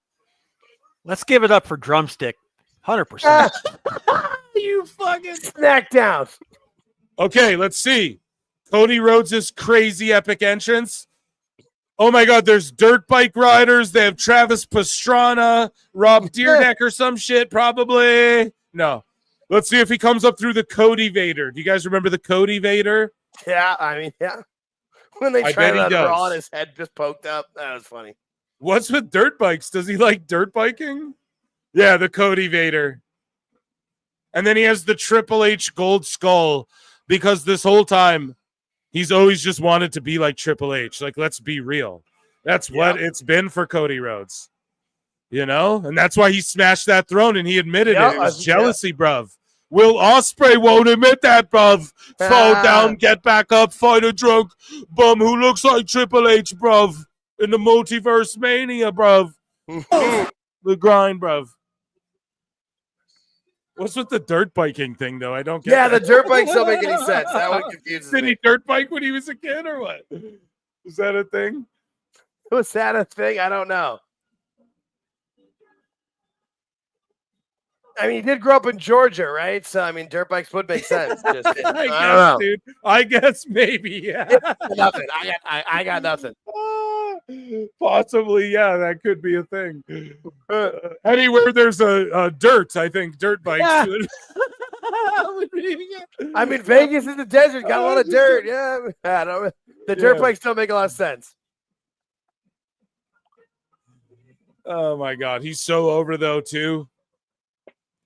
Let's give it up for Drumstick. 100%. You fucking SmackDown. Okay, let's see. Cody Rhodes' crazy epic entrance. Oh my God, there's dirt bike riders. They have Travis Pastrana, Rob Deerneck or some shit, probably. No. Let's see if he comes up through the Cody Vader. Do you guys remember the Cody Vader? Yeah, I mean, yeah. When they tried that Raw and his head just poked up, that was funny. What's with dirt bikes? Does he like dirt biking? Yeah, the Cody Vader. And then he has the Triple H gold skull because this whole time he's always just wanted to be like Triple H. Like, let's be real. That's what it's been for Cody Rhodes. You know? And that's why he smashed that throne and he admitted it. It was jealousy, bruv. Will Ospreay won't admit that, bruv. Fall down, get back up, fight a drunk bum who looks like Triple H, bruv. In the multiverse mania, bruv. The grind, bruv. What's with the dirt biking thing, though? I don't get that. that. The dirt bikes don't make any sense. That one confuses Did me. he dirt bike when he was a kid or what? Is that a thing? Was that a thing? I don't know. I mean, he did grow up in Georgia, right? So, I mean, dirt bikes would make sense. Just, I guess, dude. I guess maybe, yeah. Nothing. I got nothing. Possibly, yeah, that could be a thing. Anywhere there's a dirt, I think dirt bikes. Yeah. I mean, Vegas is the desert, got a lot of dirt. Yeah, the dirt bikes don't make a lot of sense. Oh my God, he's so over though too.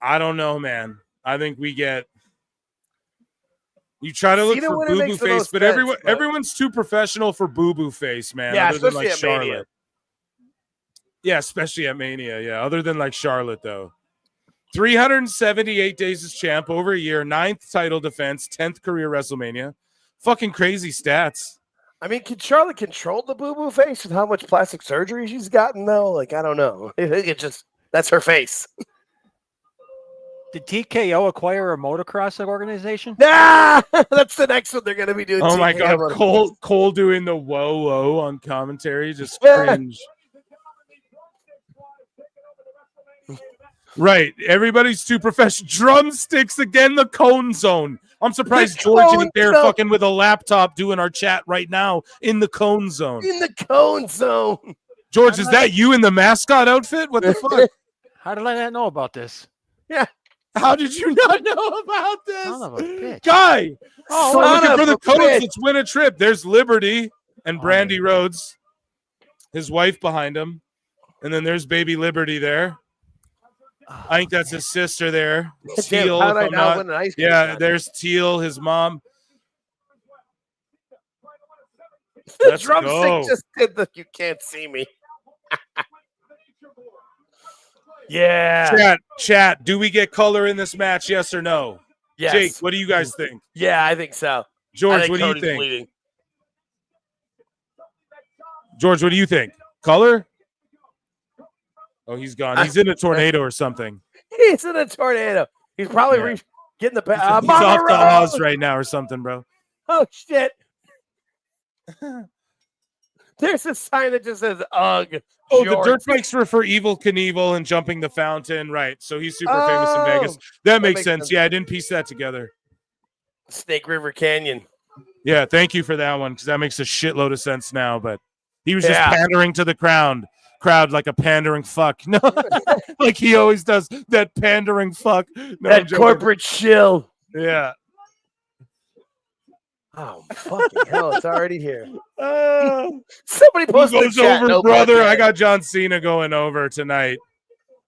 I don't know, man. I think we get. You try to look for Boo Boo Face, but everyone's too professional for Boo Boo Face, man. Yeah, other than especially like at Charlotte. Mania. Yeah, especially at Mania. Yeah, other than like Charlotte, though. 378 days as champ, over a year, 9th title defense, 10th career WrestleMania. Fucking crazy stats. I mean, can Charlotte control the Boo Boo Face with how much plastic surgery she's gotten, though? Like, I don't know. I think it just, that's her face. Did TKO acquire a motocross organization? Yeah, that's the next one they're going to be doing. Oh my God, Cole doing the whoa on commentary, just cringe. Right, everybody's too professional. Drumsticks again, the cone zone. I'm surprised George ain't there fucking with a laptop doing our chat right now in the cone zone. In the cone zone. George, is that you in the mascot outfit? What the fuck? How did I not know about this? Yeah. How did you not know about this? Son of a bitch. Guy, we're looking for the codes. bitch. Let's win a trip. There's Liberty and Brandy Rhodes, his wife behind him. And then there's baby Liberty there. I think that's his sister there. Teal. There's Teal, his mom. The drumstick just did the you can't see me. Yeah. Chat. Do we get color in this match? Yes or no? Yes. Jake, what do you guys think? Yeah, I think so. George, what do you think? George, what do you think? Color? Oh, he's gone. He's in a tornado or something. He's in a tornado. He's probably getting the He's off the Oz right now or something, bro. Oh shit! There's a sign that just says "Ugh." Oh, the dirt bikes were for Evil Knievel and jumping the fountain, right? So he's super famous in Vegas. That makes sense. Yeah, I didn't piece that together. Snake River Canyon. Yeah, thank you for that one because that makes a shitload of sense now. But he was just pandering to the crowd like a pandering fuck. No, like he always does. That pandering fuck. No, that corporate shill. Yeah. Oh fucking hell! It's already here. Somebody Who posted goes over, brother? I got John Cena going over tonight.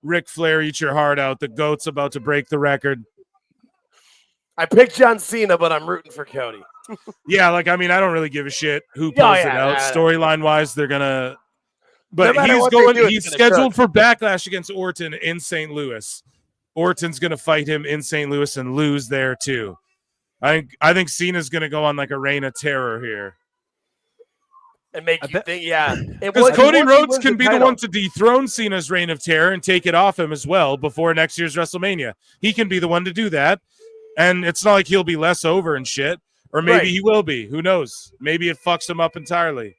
Ric Flair, eat your heart out. The GOAT's about to break the record. I picked John Cena, but I'm rooting for Cody. Yeah, like I mean, I don't really give a shit who pulls it out. Storyline wise, they're gonna. But he's scheduled for Backlash against Orton in St. Louis. Orton's gonna fight him in St. Louis and lose there too. I think Cena's gonna go on like a reign of terror here. And make you think, yeah. Because Cody Rhodes can be the one to dethrone Cena's reign of terror and take it off him as well before next year's WrestleMania. He can be the one to do that. And it's not like he'll be less over and shit. Or maybe he will be. Who knows? Maybe it fucks him up entirely.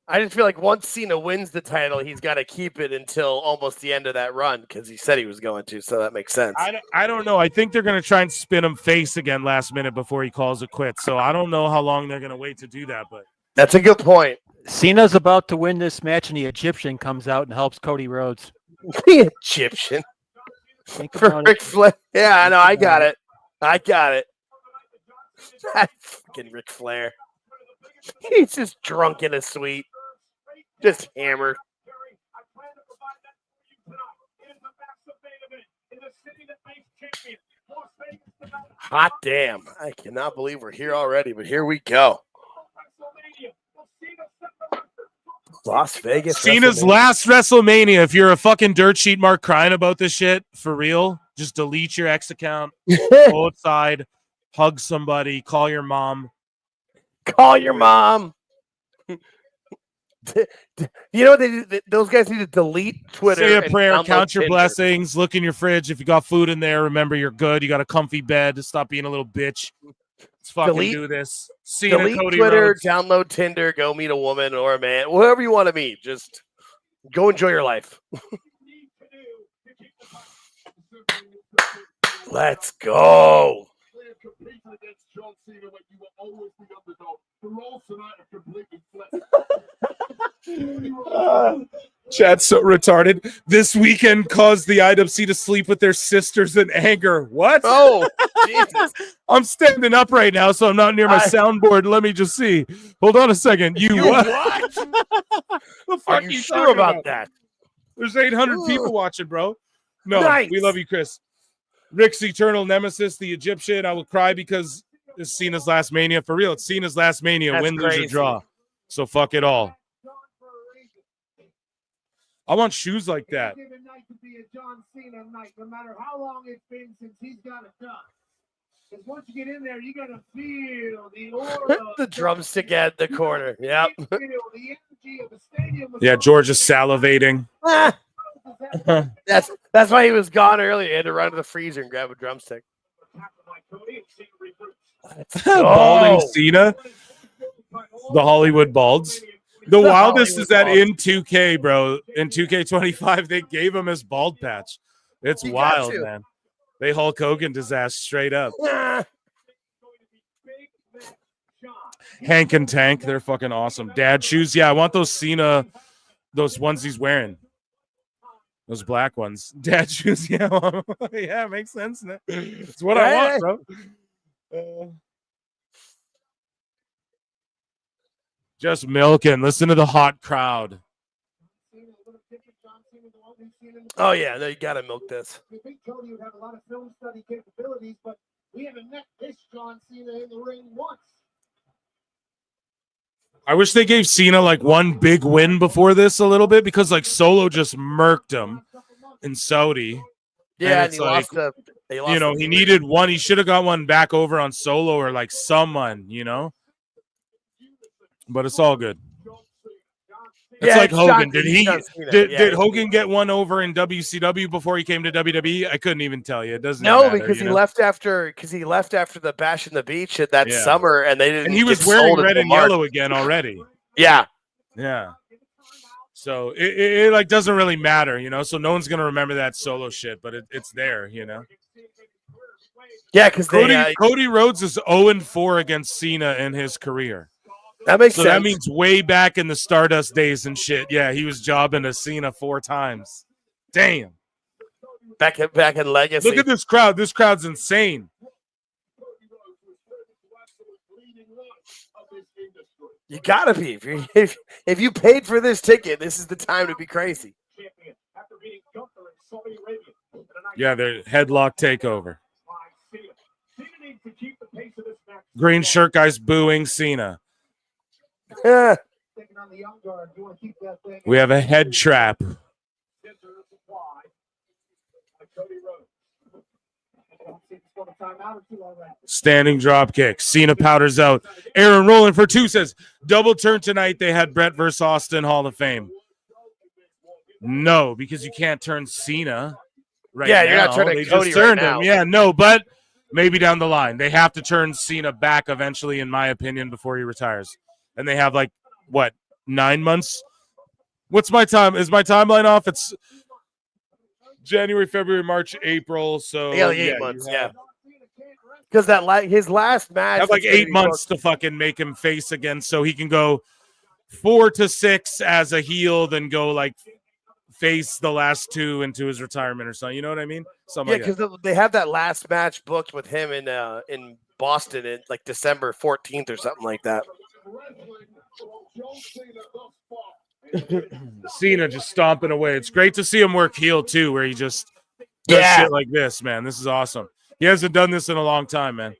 I just feel like once Cena wins the title, he's got to keep it until almost the end of that run because he said he was going to, so that makes sense. I don't know. I think they're going to try and spin him face again last minute before he calls it quits. So I don't know how long they're going to wait to do that. But that's a good point. Cena's about to win this match, and the Egyptian comes out and helps Cody Rhodes. The Egyptian? For Ric Flair. Yeah, I know. I got it. That fucking Ric Flair. He's just drunk in a suite. Just hammered. Hot damn. I cannot believe we're here already, but here we go. Las Vegas. Cena's last WrestleMania. If you're a fucking dirt sheet mark crying about this shit, for real, just delete your X account, go outside, hug somebody, call your mom. Call your mom. You know what those guys need to delete Twitter. Say a prayer, count your Tinder. blessings, look in your fridge. If you got food in there, remember you're good. You got a comfy bed. Stop being a little bitch. Let's fucking do this. Delete Cody Twitter, Rhodes. download Tinder, go meet a woman or a man, whoever you want to meet. Just go enjoy your life. Let's go. Chad's so retarded. This weekend caused the IWC to sleep with their sisters in anger. What? Oh, Jesus. I'm standing up right now, so I'm not near my soundboard. Let me just see. Hold on a second. You what? The fuck Are you sure about that? There's 800 people watching, bro. No, Nice. we love you, Chris. Rick's eternal nemesis, the Egyptian. I will cry because it's Cena's last Mania. For real, it's Cena's last Mania. That's Win, lose, crazy. or draw. So fuck it all. I want shoes like that. Given night to be a John Cena night, no matter how long it's been since he's got it done. Because once you get in there, you're gonna feel the aura, The drumstick at the corner. Yep. the energy of the stadium. Yeah, George is salivating. That's why he was gone earlier. He had to run to the freezer and grab a drumstick. Balding Cena. The Hollywood Balds. The wildest is that in 2K, bro. In 2K25, they gave him his bald patch. It's You got wild, to. man. They Hulk Hogan disaster straight up. Hank and Tank, they're fucking awesome. Dad shoes, yeah, I want those Cena, those ones he's wearing. Those black ones. Dad shoes, yeah. Yeah, makes sense. It's what I want, bro. Just milking. Listen to the hot crowd. Oh, yeah. No, you got to milk this. We think Cody would have a lot of film study capabilities, but we haven't met this John Cena in the ring once. I wish they gave Cena like one big win before this a little bit because like Solo just murked him. in Saudi. Yeah, and it's he like, lost to. He lost you know, to he Lee. needed one. He should have got one back over on Solo or like someone, you know. But it's all good. It's like Hogan. Did Hogan get one over in WCW before he came to WWE? I couldn't even tell you. It doesn't No, matter, because you he know? left after the Bash in the Beach at that Yeah. summer, and they didn't. And he was get wearing sold red until and March. yellow again already. Yeah. Yeah. So it like doesn't really matter, you know. So no one's gonna remember that Solo shit, but it's there, you know. Yeah, because Cody Rhodes is 0-4 against Cena in his career. That makes so sense. that means way back in the Stardust days and shit. Yeah, he was jobbing to Cena 4 times. Damn. Back in Legacy. Look at this crowd. This crowd's insane. You gotta be. If you paid for this ticket, this is the time to be crazy. Yeah, they're headlock takeover. Green shirt guys booing Cena. Yeah. We have a head trap. Standing drop kick. Cena powders out. Aaron rolling for 2 says, double turn tonight. They had Brett versus Austin Hall of Fame. No, because you can't turn Cena right now. You're not turning They Cody just turned right him. now. Yeah, no, but maybe down the line. They have to turn Cena back eventually, in my opinion, before he retires. And they have 9 months? What's my time? Is my timeline off? It's January, February, March, April. So Yeah, 8 months. Yeah. Because his last match have 8 months to fucking make him face again, so he can go 4 to 6 as a heel, then go face the last 2 into his retirement or something. You know what I mean? Something because they have that last match booked with him in Boston in December 14th or something like that. Cena just stomping away. It's great to see him work heel too, where he just does shit like this, man. This is awesome. He hasn't done this in a long time, man.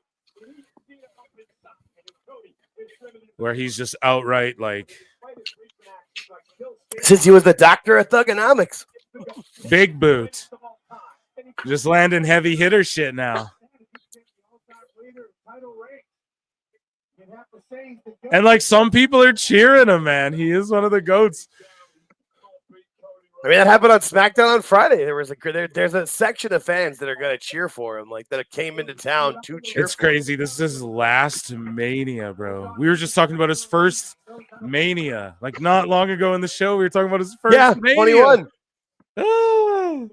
Where he's just outright since he was the doctor of thugonomics. Big boot. Just landing heavy hitter shit now. And some people are cheering him, man. He is one of the GOATs. I mean, that happened on SmackDown on Friday. There's a section of fans that are going to cheer for him, that came into town to cheer. It's crazy. This is his last Mania, bro. We were just talking about his first Mania, not long ago in the show. We were talking about his first Mania. 21. Ah,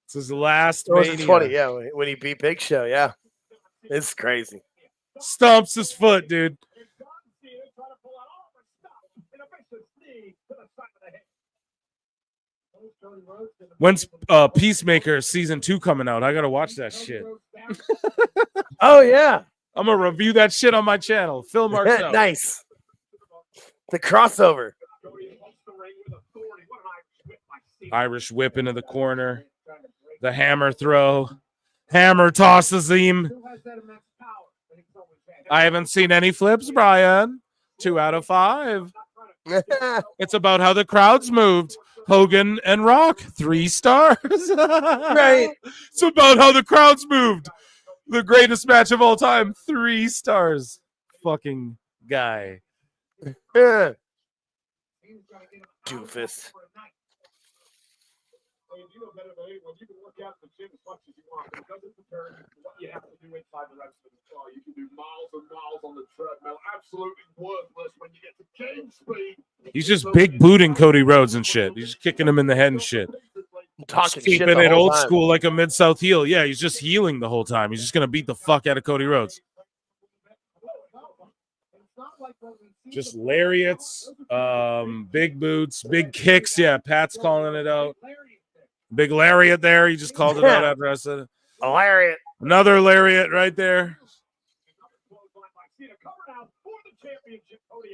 it's his last Mania. 20, yeah, when he beat Big Show, yeah. It's crazy. Stomps his foot, dude. When's Peacemaker season 2 coming out? I gotta watch that shit. Oh yeah, I'm gonna review that shit on my channel. Phil Marcel. Nice. The crossover. Irish whip into the corner. The hammer throw. Hammer tosses him. I haven't seen any flips, Brian. 2 out of 5. It's about how the crowds moved. Hogan and Rock, 3 stars. Right. It's about how the crowds moved. The greatest match of all time, 3 stars. Fucking guy. Yeah. Doofus. You can work out in the gym as much as you want, but it doesn't compare to what you have to do inside the wrestling style. You can do miles and miles on the treadmill, absolutely worthless when you get to game speed. He's just big booting Cody Rhodes and shit. He's just kicking him in the head and shit. Talking Keeping shit the it whole old time. school like a Mid-South heel. Yeah, he's just healing the whole time. He's just going to beat the fuck out of Cody Rhodes. Just lariats, big boots, big kicks. Yeah, Pat's calling it out. Big lariat there. He just called it out after I said it. A lariat. Another lariat right there.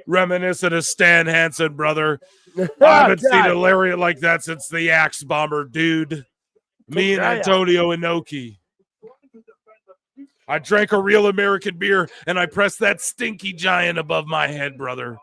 Reminiscent of Stan Hansen, brother. I haven't seen a lariat like that since the Axe Bomber, dude. Me and Antonio Inoki. I drank a real American beer and I pressed that stinky giant above my head, brother.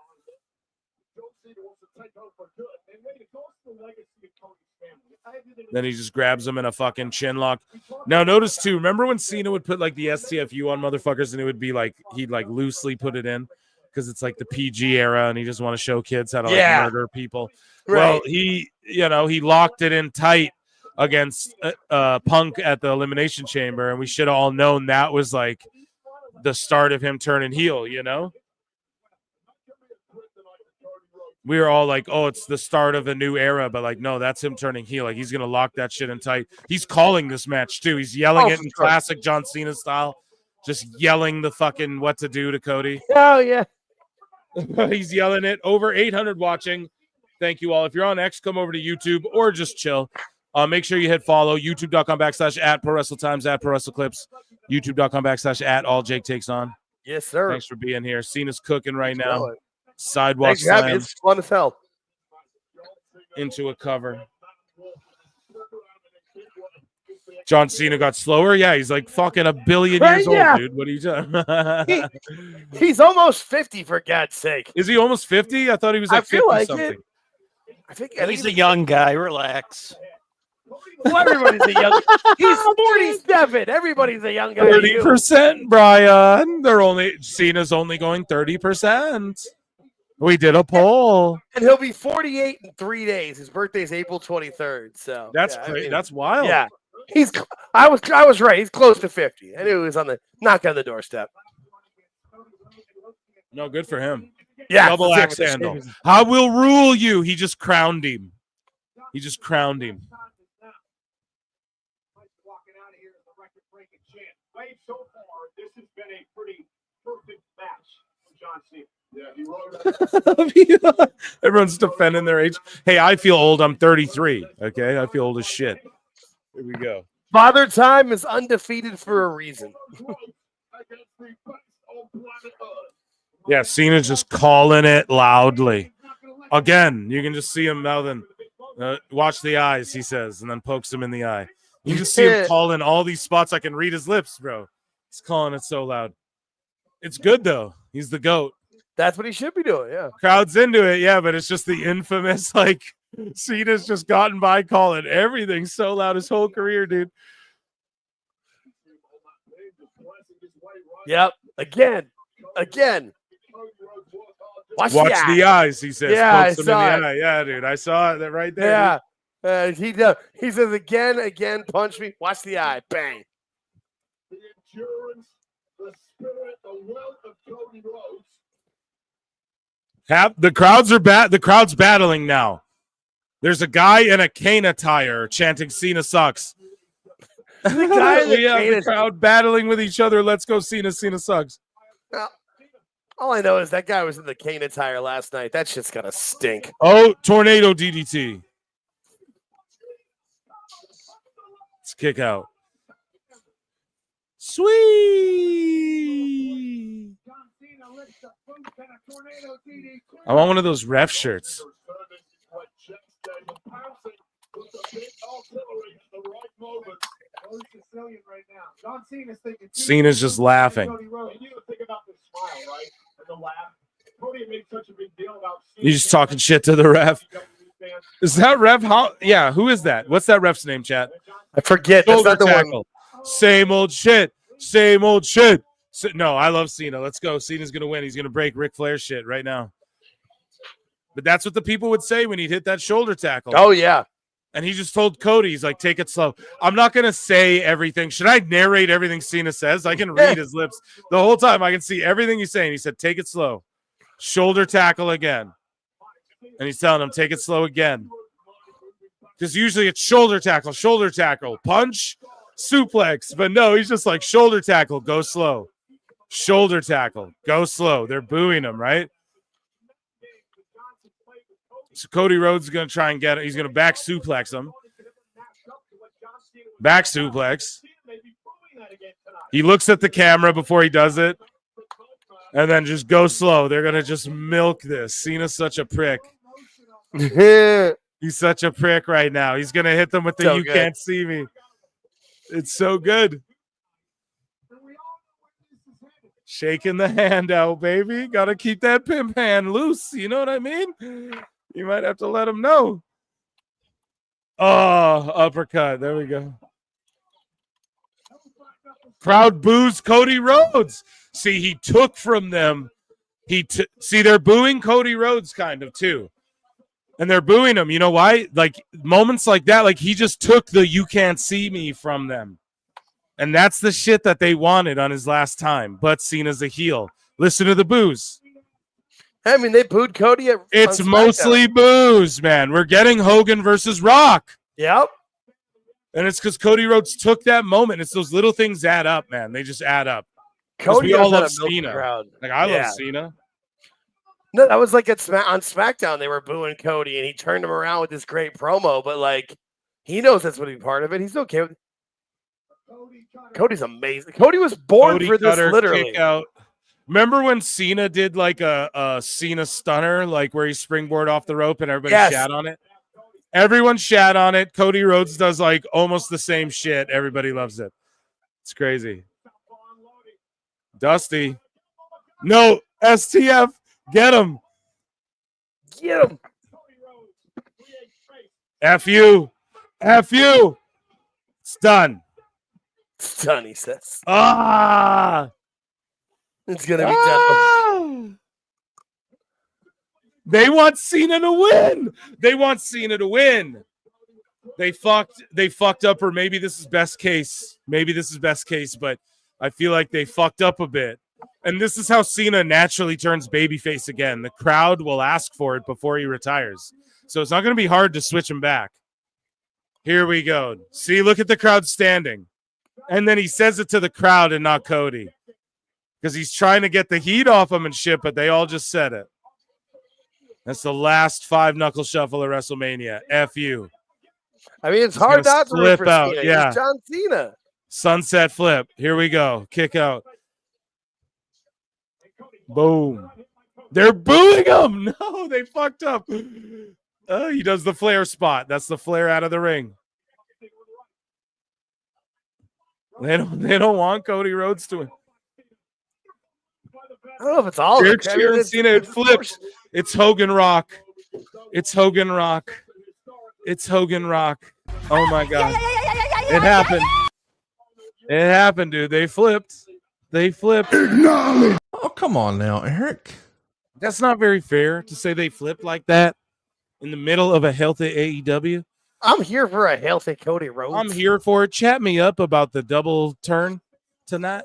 Then he just grabs him in a fucking chin lock. Now notice too, remember when Cena would put like the STFU on motherfuckers and it would be like he'd like loosely put it in because it's like the PG era and he just want to show kids how to like murder people. Right. Well, he locked it in tight against Punk at the Elimination Chamber, and we should have all known that was like the start of him turning heel, you know? We were all like, oh, it's the start of a new era, but like, no, that's him turning heel. Like, he's going to lock that shit in tight. He's calling this match, too. He's yelling it in classic John Cena style, just yelling the fucking what to do to Cody. Oh, yeah. He's yelling it. Over 800 watching. Thank you all. If you're on X, come over to YouTube or just chill. Make sure you hit follow. YouTube.com/@ProWrestleTimes, @ProWrestleClips. YouTube.com/@ All Jake Takes On. Yes, sir. Thanks for being here. Cena's cooking right now. Sidewalk Thanks for having me. slam It's fun as hell. into a cover. John Cena got slower. Yeah, he's like fucking a billion years old, dude. What are you doing? He's almost 50, for God's sake. Is he almost 50? I thought he was like 50 like something. I think He's a young guy. Relax. Well, everybody's a young. He's 47. Everybody's a young guy. 30%, Brian. Cena's only going 30%. We did a poll. And he'll be 48 in 3 days. His birthday's April 23rd. So that's crazy. That's wild. Yeah. I was right. He's close to 50. I knew he was on the knock on the doorstep. No, good for him. Yeah. Double axe handle. I will rule you. He just crowned him. So far, this has been a pretty perfect match from John Cena. Everyone's defending their age. Hey, I feel old. I'm 33. Okay, I feel old as shit. Here we go. Father Time is undefeated for a reason. Yeah, Cena's just calling it loudly. Again, you can just see him mouthing. Watch the eyes, he says, and then pokes him in the eye. You can see him calling all these spots. I can read his lips, bro. He's calling it so loud. It's good, though. He's the GOAT. That's what he should be doing, yeah. Crowd's into it, yeah, but it's just the infamous, like, Cena's just gotten by calling everything so loud his whole career, dude. Yep. Again. Watch the eyes, he says. Yeah, Pokes him in the eye. Yeah, dude. I saw it right there. Yeah. He says again, punch me. Watch the eye. Bang. The endurance, the spirit, the will of Cody Rhodes. The crowd's battling now. There's a guy in a cane attire chanting "Cena sucks." The crowd battling with each other. Let's go, Cena. Cena sucks. All I know is that guy was in the cane attire last night. That shit's gonna stink. Oh, tornado DDT. Let's kick out. Sweet. I want one of those ref shirts. Cena's just laughing. He's just talking shit to the ref. Is that ref? Yeah, who is that? What's that ref's name, chat? I forget. That's not the tackle. Same old shit. Same old shit. No, I love Cena. Let's go. Cena's going to win. He's going to break Ric Flair's shit right now. But that's what the people would say when he'd hit that shoulder tackle. Oh, yeah. And he just told Cody, he's like, take it slow. I'm not going to say everything. Should I narrate everything Cena says? I can read his lips the whole time. I can see everything he's saying. He said, take it slow. Shoulder tackle again. And he's telling him, take it slow again. Because usually it's shoulder tackle, punch, suplex. But no, he's just like, shoulder tackle, go slow. Shoulder tackle, go slow. They're booing him, right? So Cody Rhodes is going to try and get it. He's going to back suplex him. Back suplex. He looks at the camera before he does it. And then just go slow. They're going to just milk this. Cena's such a prick. He's such a prick right now. He's going to hit them with the "you can't see me." It's so good. Shaking the hand out, baby. Got to keep that pimp hand loose. You know what I mean? You might have to let him know. Oh, uppercut. There we go. Crowd boos Cody Rhodes. See, he took from them. See, they're booing Cody Rhodes kind of too. And they're booing him. You know why? Like moments like that, like he just took the "you can't see me" from them. And that's the shit that they wanted on his last time. But Cena's a heel. Listen to the boos. I mean, they booed Cody at It's on mostly SmackDown. boos, man. We're getting Hogan versus Rock. Yep. And it's because Cody Rhodes took that moment. It's those little things add up, man. They just add up. Cody We all knows how love to milk the Cena. crowd. Like I Yeah. love Cena. No, that was like on SmackDown. They were booing Cody, and he turned him around with this great promo. But like, he knows that's what he's part of it. He's okay with. Cody's amazing. Cody was born Cody for this, cutter, literally. kick out. Remember when Cena did like a Cena stunner, like where he springboard off the rope and everybody shat on it? Everyone shat on it. Cody Rhodes does like almost the same shit. Everybody loves it. It's crazy. Dusty. No, STF. Get him. Get him. F you. F you. It's done. It's done, he says. Ah. It's going to be done. They want Cena to win. They want Cena to win. They fucked up, or maybe this is best case. Maybe this is best case, but I feel like they fucked up a bit. And this is how Cena naturally turns babyface again. The crowd will ask for it before he retires. So it's not going to be hard to switch him back. Here we go. See, look at the crowd standing. And then he says it to the crowd and not Cody. Because he's trying to get the heat off him and shit, but they all just said it. That's the last 5-knuckle shuffle of WrestleMania. F you. I mean, it's He's hard gonna not to root flip for out. Cena. Yeah. He's John Cena. Sunset flip. Here we go. Kick out. Boom. They're booing him. No, they fucked up. He does the flare spot. That's the flare out of the ring. They don't want Cody Rhodes to win. I don't know if it's all. They're of it. I mean, cheering it's- Cena. It flips. It's Hogan Rock. It's Hogan Rock. It's Hogan Rock. Oh my God. It happened. It happened, dude. They flipped. They flipped. Oh, come on now, Eric. That's not very fair to say they flipped like that in the middle of a healthy AEW. I'm here for a healthy Cody Rhodes. I'm here for it. Chat me up about the double turn tonight.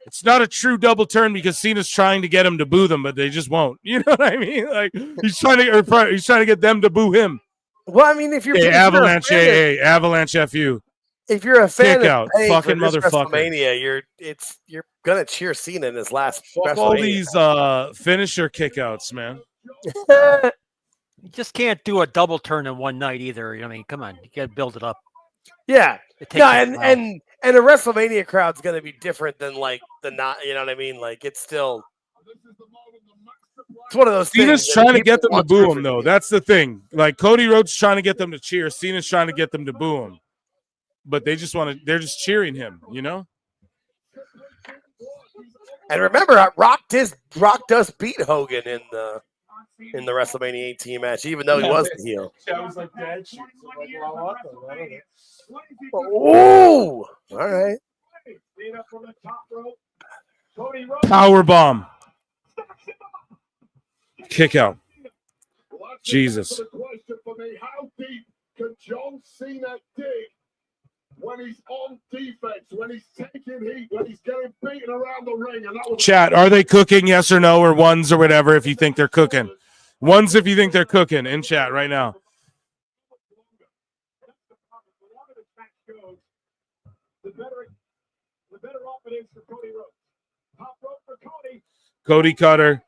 It's not a true double turn because Cena's trying to get him to boo them, but they just won't. You know what I mean? Like he's trying to get them to boo him. Well, I mean, if you're Avalanche if you're a fan AA, Avalanche FU. if you're a fan Kick of out, paying fucking for this motherfucker. WrestleMania, you're gonna cheer Cena in his last. Fuck all WrestleMania. these finisher kickouts, man. You just can't do a double turn in one night either. I mean, come on, you got to build it up. Yeah, It takes no, a while. and a WrestleMania crowd's gonna be different than like the not. You know what I mean? Like it's still. It's one of those Cena's things. trying to get them to want boo for him, though. That's the thing. Like Cody Rhodes trying to get them to cheer. Cena's trying to get them to boo him, but they just want to. They're just cheering him. You know. And remember, Rock does beat Hogan in the WrestleMania 18 match, even though he was the heel. Oh, all right. Power bomb. Kick out. Jesus. How deep can John Cena dig when he's on defense, when he's taking heat, when he's getting beaten around the ring? And that was Chat, are they cooking? Yes or no, or ones or whatever if you think they're cooking. Ones if you think they're cooking in chat right now. the better off it is for Cody Rhodes. Top rope for Cody. Cody Cutter.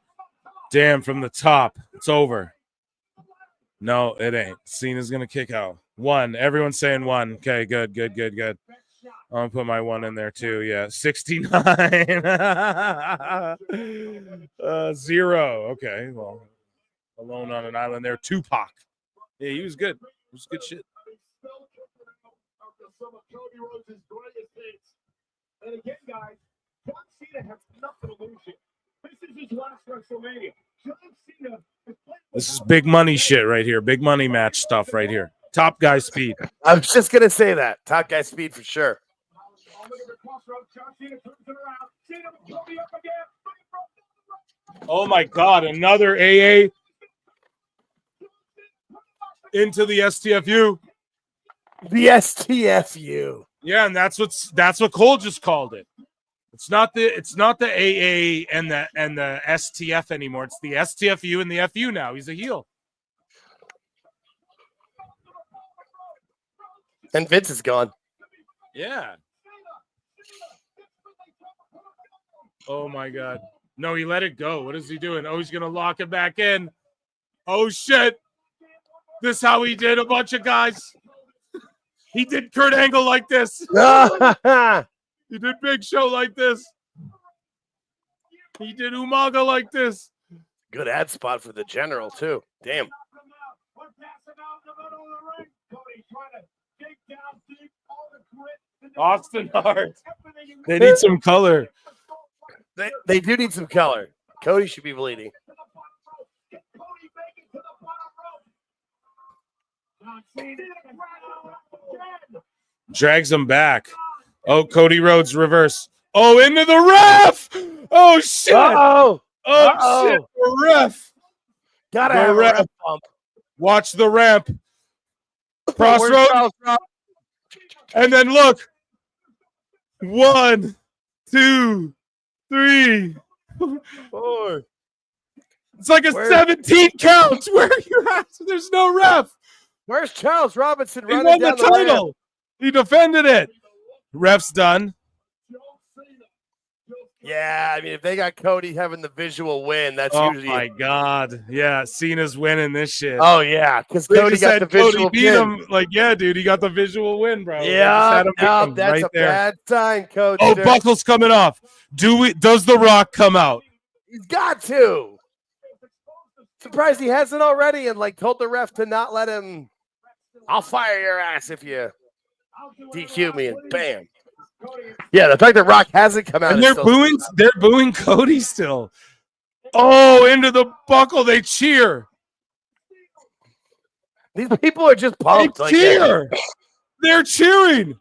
Damn, from the top. It's over. No, it ain't. Cena's going to kick out. 1. Everyone's saying 1. Okay, good. I'm going to put my 1 in there too. Yeah, 69. 0. Okay, well, Alone on an Island there. Tupac. Yeah, he was good. It was good shit. Some of Cody Rhodes' greatest hits. And again, guys, John Cena has nothing to lose here. This is his last WrestleMania. John Cena. This is big money shit right here. Big money match stuff right here. Top guy speed. I was just gonna say that. Top guy speed for sure. Oh my God, another AA into the STFU. The STFU. Yeah, and that's what Cole just called it. It's not the AA and the STF anymore. It's the STFU and the FU now. He's a heel. And Vince is gone. Yeah. Oh my God. No, he let it go. What is he doing? Oh, he's gonna lock it back in. Oh shit. This is how he did a bunch of guys. He did Kurt Angle like this. He did Big Show like this. He did Umaga like this. Good ad spot for the general too. Damn. Austin Hart. They need some color. They do need some color. Cody should be bleeding. Drags him back. Oh, Cody Rhodes reverse. Oh, into the ref. Oh shit. Uh-oh. Oh shit. The ref. Gotta The have ref. a ref bump. Watch the ramp. Crossroads. And then look. 1, 2, 3, 4. It's like a 17 count. Where are you at? There's no ref. Where's Charles Robinson He running won down the title. ramp? He defended it. Ref's done. Yeah, I mean, if they got Cody having the visual win, that's Oh usually. my God. Yeah, Cena's winning this shit. Oh yeah, because They Cody just got had the visual Cody beat win. him. Like, yeah, dude, he got the visual win, bro. They just Yeah, had him beat him that's right a there. bad sign, Coach. Oh, Buckle's coming off. Does The Rock come out? He's got to. Surprised he hasn't already, and like told the ref to not let him. I'll fire your ass if you DQ me, and bam. Yeah, the fact that Rock hasn't come out. And is they're booing Cody still. Oh, into the Buckle. They cheer. These people are just pumped. They cheer. They're cheering.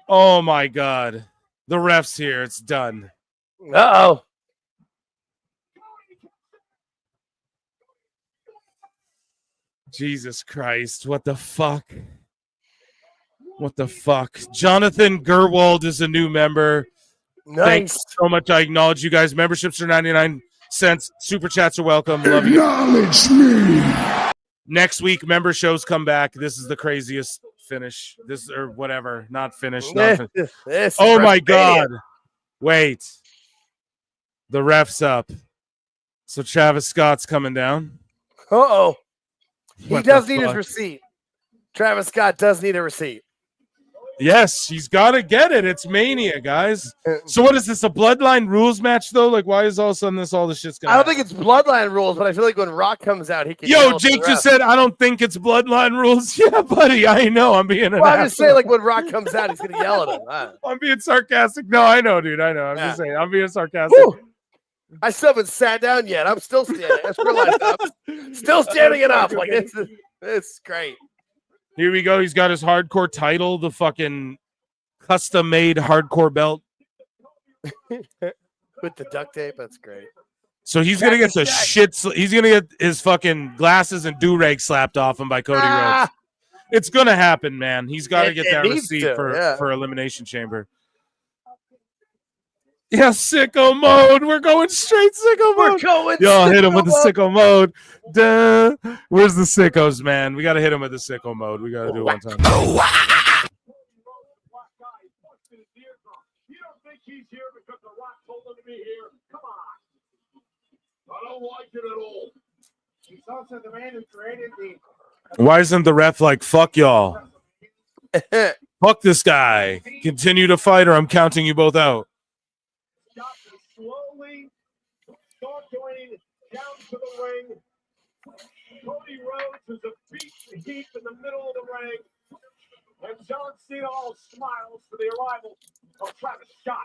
Oh my God. The ref's here. It's done. Uh-oh. Jesus Christ. What the fuck? What the fuck? Jonathan Gerwald is a new member. Nice. Thanks so much. I acknowledge you guys. Memberships are 99 cents. Super chats are welcome. Love you. Acknowledge me. Next week, member shows come back. This is the craziest finish. This or whatever. Not finished. Not This oh my WrestleMania. God. Wait. The ref's up. So Travis Scott's coming down. Uh-oh. He What does the need his fuck? receipt. Travis Scott does need a receipt. Yes, he's got to get it. It's Mania, guys. So what is this, a Bloodline rules match, though? Like, why is all of a sudden all this shit's going I don't think it's bloodline rules, but I feel like when Rock comes out, he can. yell Yo, at the Jake ref. just said, I don't think it's Bloodline rules. Yeah, buddy, I know. I'm being an Well, I'm just saying, asshole. like when Rock comes out, he's gonna yell at him. I'm being sarcastic. No, I know, dude. I know. I'm just saying. I'm being sarcastic. Whew. I still haven't sat down yet. I'm still standing. I just realized I'm still standing it up. Like this is great. Here we go. He's got his hardcore title, the fucking custom-made hardcore belt. With the duct tape, that's great. So he's gonna get the shit. He's gonna get his fucking glasses and do-rag slapped off him by Cody Rhodes. It's gonna happen, man. He's got to get that needs receipt to, for Elimination Chamber. Yeah, sicko mode. We're going straight sicko mode. We're going. Yo, hit him with the sicko sicko mode. Duh. Where's the sickos, man? We got to hit him with the sicko mode. We got to do it one time. You don't think he's here because The Rock told him to be here? Come on. I don't like it at all. He's also the man who created the. Why isn't the ref like, fuck y'all? Fuck this guy. Continue to fight or I'm counting you both out. Slowly start going down to the ring. Cody Rhodes is a beat heap in the middle of the ring. And John Cena all smiles for the arrival of Travis Scott.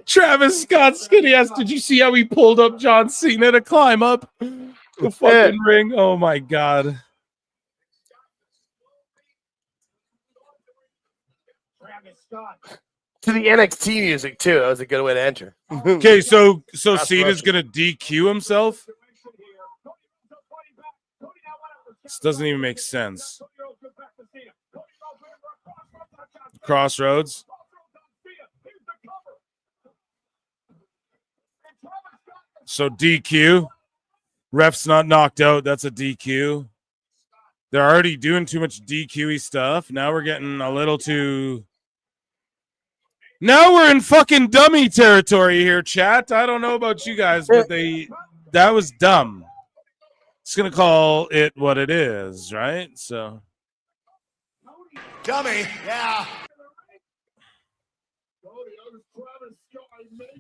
Travis Scott skinny ass. Did you see how he pulled up John Cena to climb up the fucking ring? Oh my god. To the NXT music too. That was a good way to enter. Okay, so Cena's gonna DQ himself. This doesn't even make sense. Crossroads. So DQ. Ref's not knocked out. That's a DQ. They're already doing too much DQ-y stuff. Now we're getting a little too... Now we're in fucking dummy territory here, chat. I don't know about you guys, but that was dumb. It's going to call it what it is, right? So... Dummy, yeah.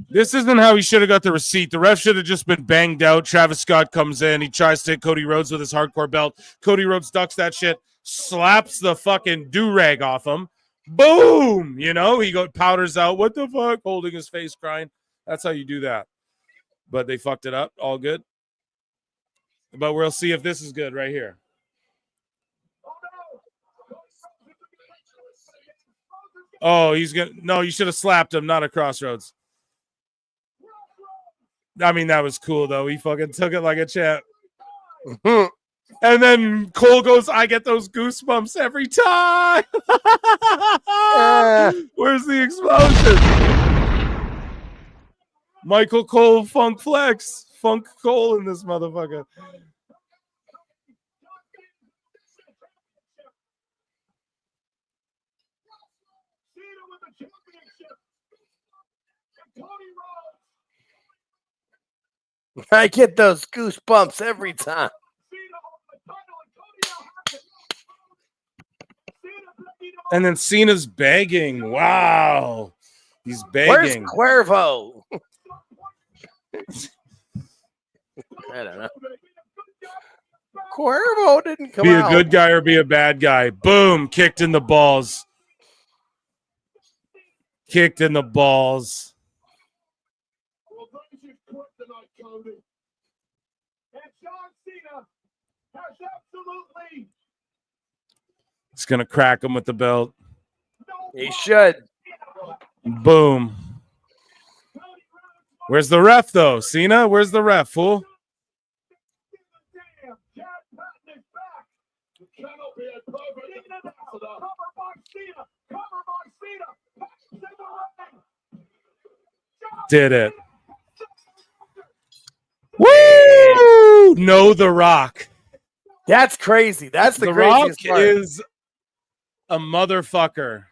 This isn't how he should have got the receipt. The ref should have just been banged out. Travis Scott comes in. He tries to hit Cody Rhodes with his hardcore belt. Cody Rhodes ducks that shit, slaps the fucking do-rag off him. Boom! You know, he powders out. What the fuck? Holding his face, crying. That's how you do that. But they fucked it up. All good. But we'll see if this is good right here. Oh, he's gonna... No, you should have slapped him, not a Crossroads. I mean, that was cool, though. He fucking took it like a champ. And then Cole goes, I get those goosebumps every time. Where's the explosion? Michael Cole Funk Flex. Funk Cole in this motherfucker. I get those goosebumps every time. And then Cena's begging. Wow. He's begging. Where's Cuervo? I don't know. Cuervo didn't come out. Be a good guy or be a bad guy. Boom. Kicked in the balls. Kicked in the balls. He's going to crack him with the belt. He should. Boom. Where's the ref, though? Cena, where's the ref, fool? Did it. Woo! No, The Rock. That's crazy. That's the craziest part. Is a motherfucker.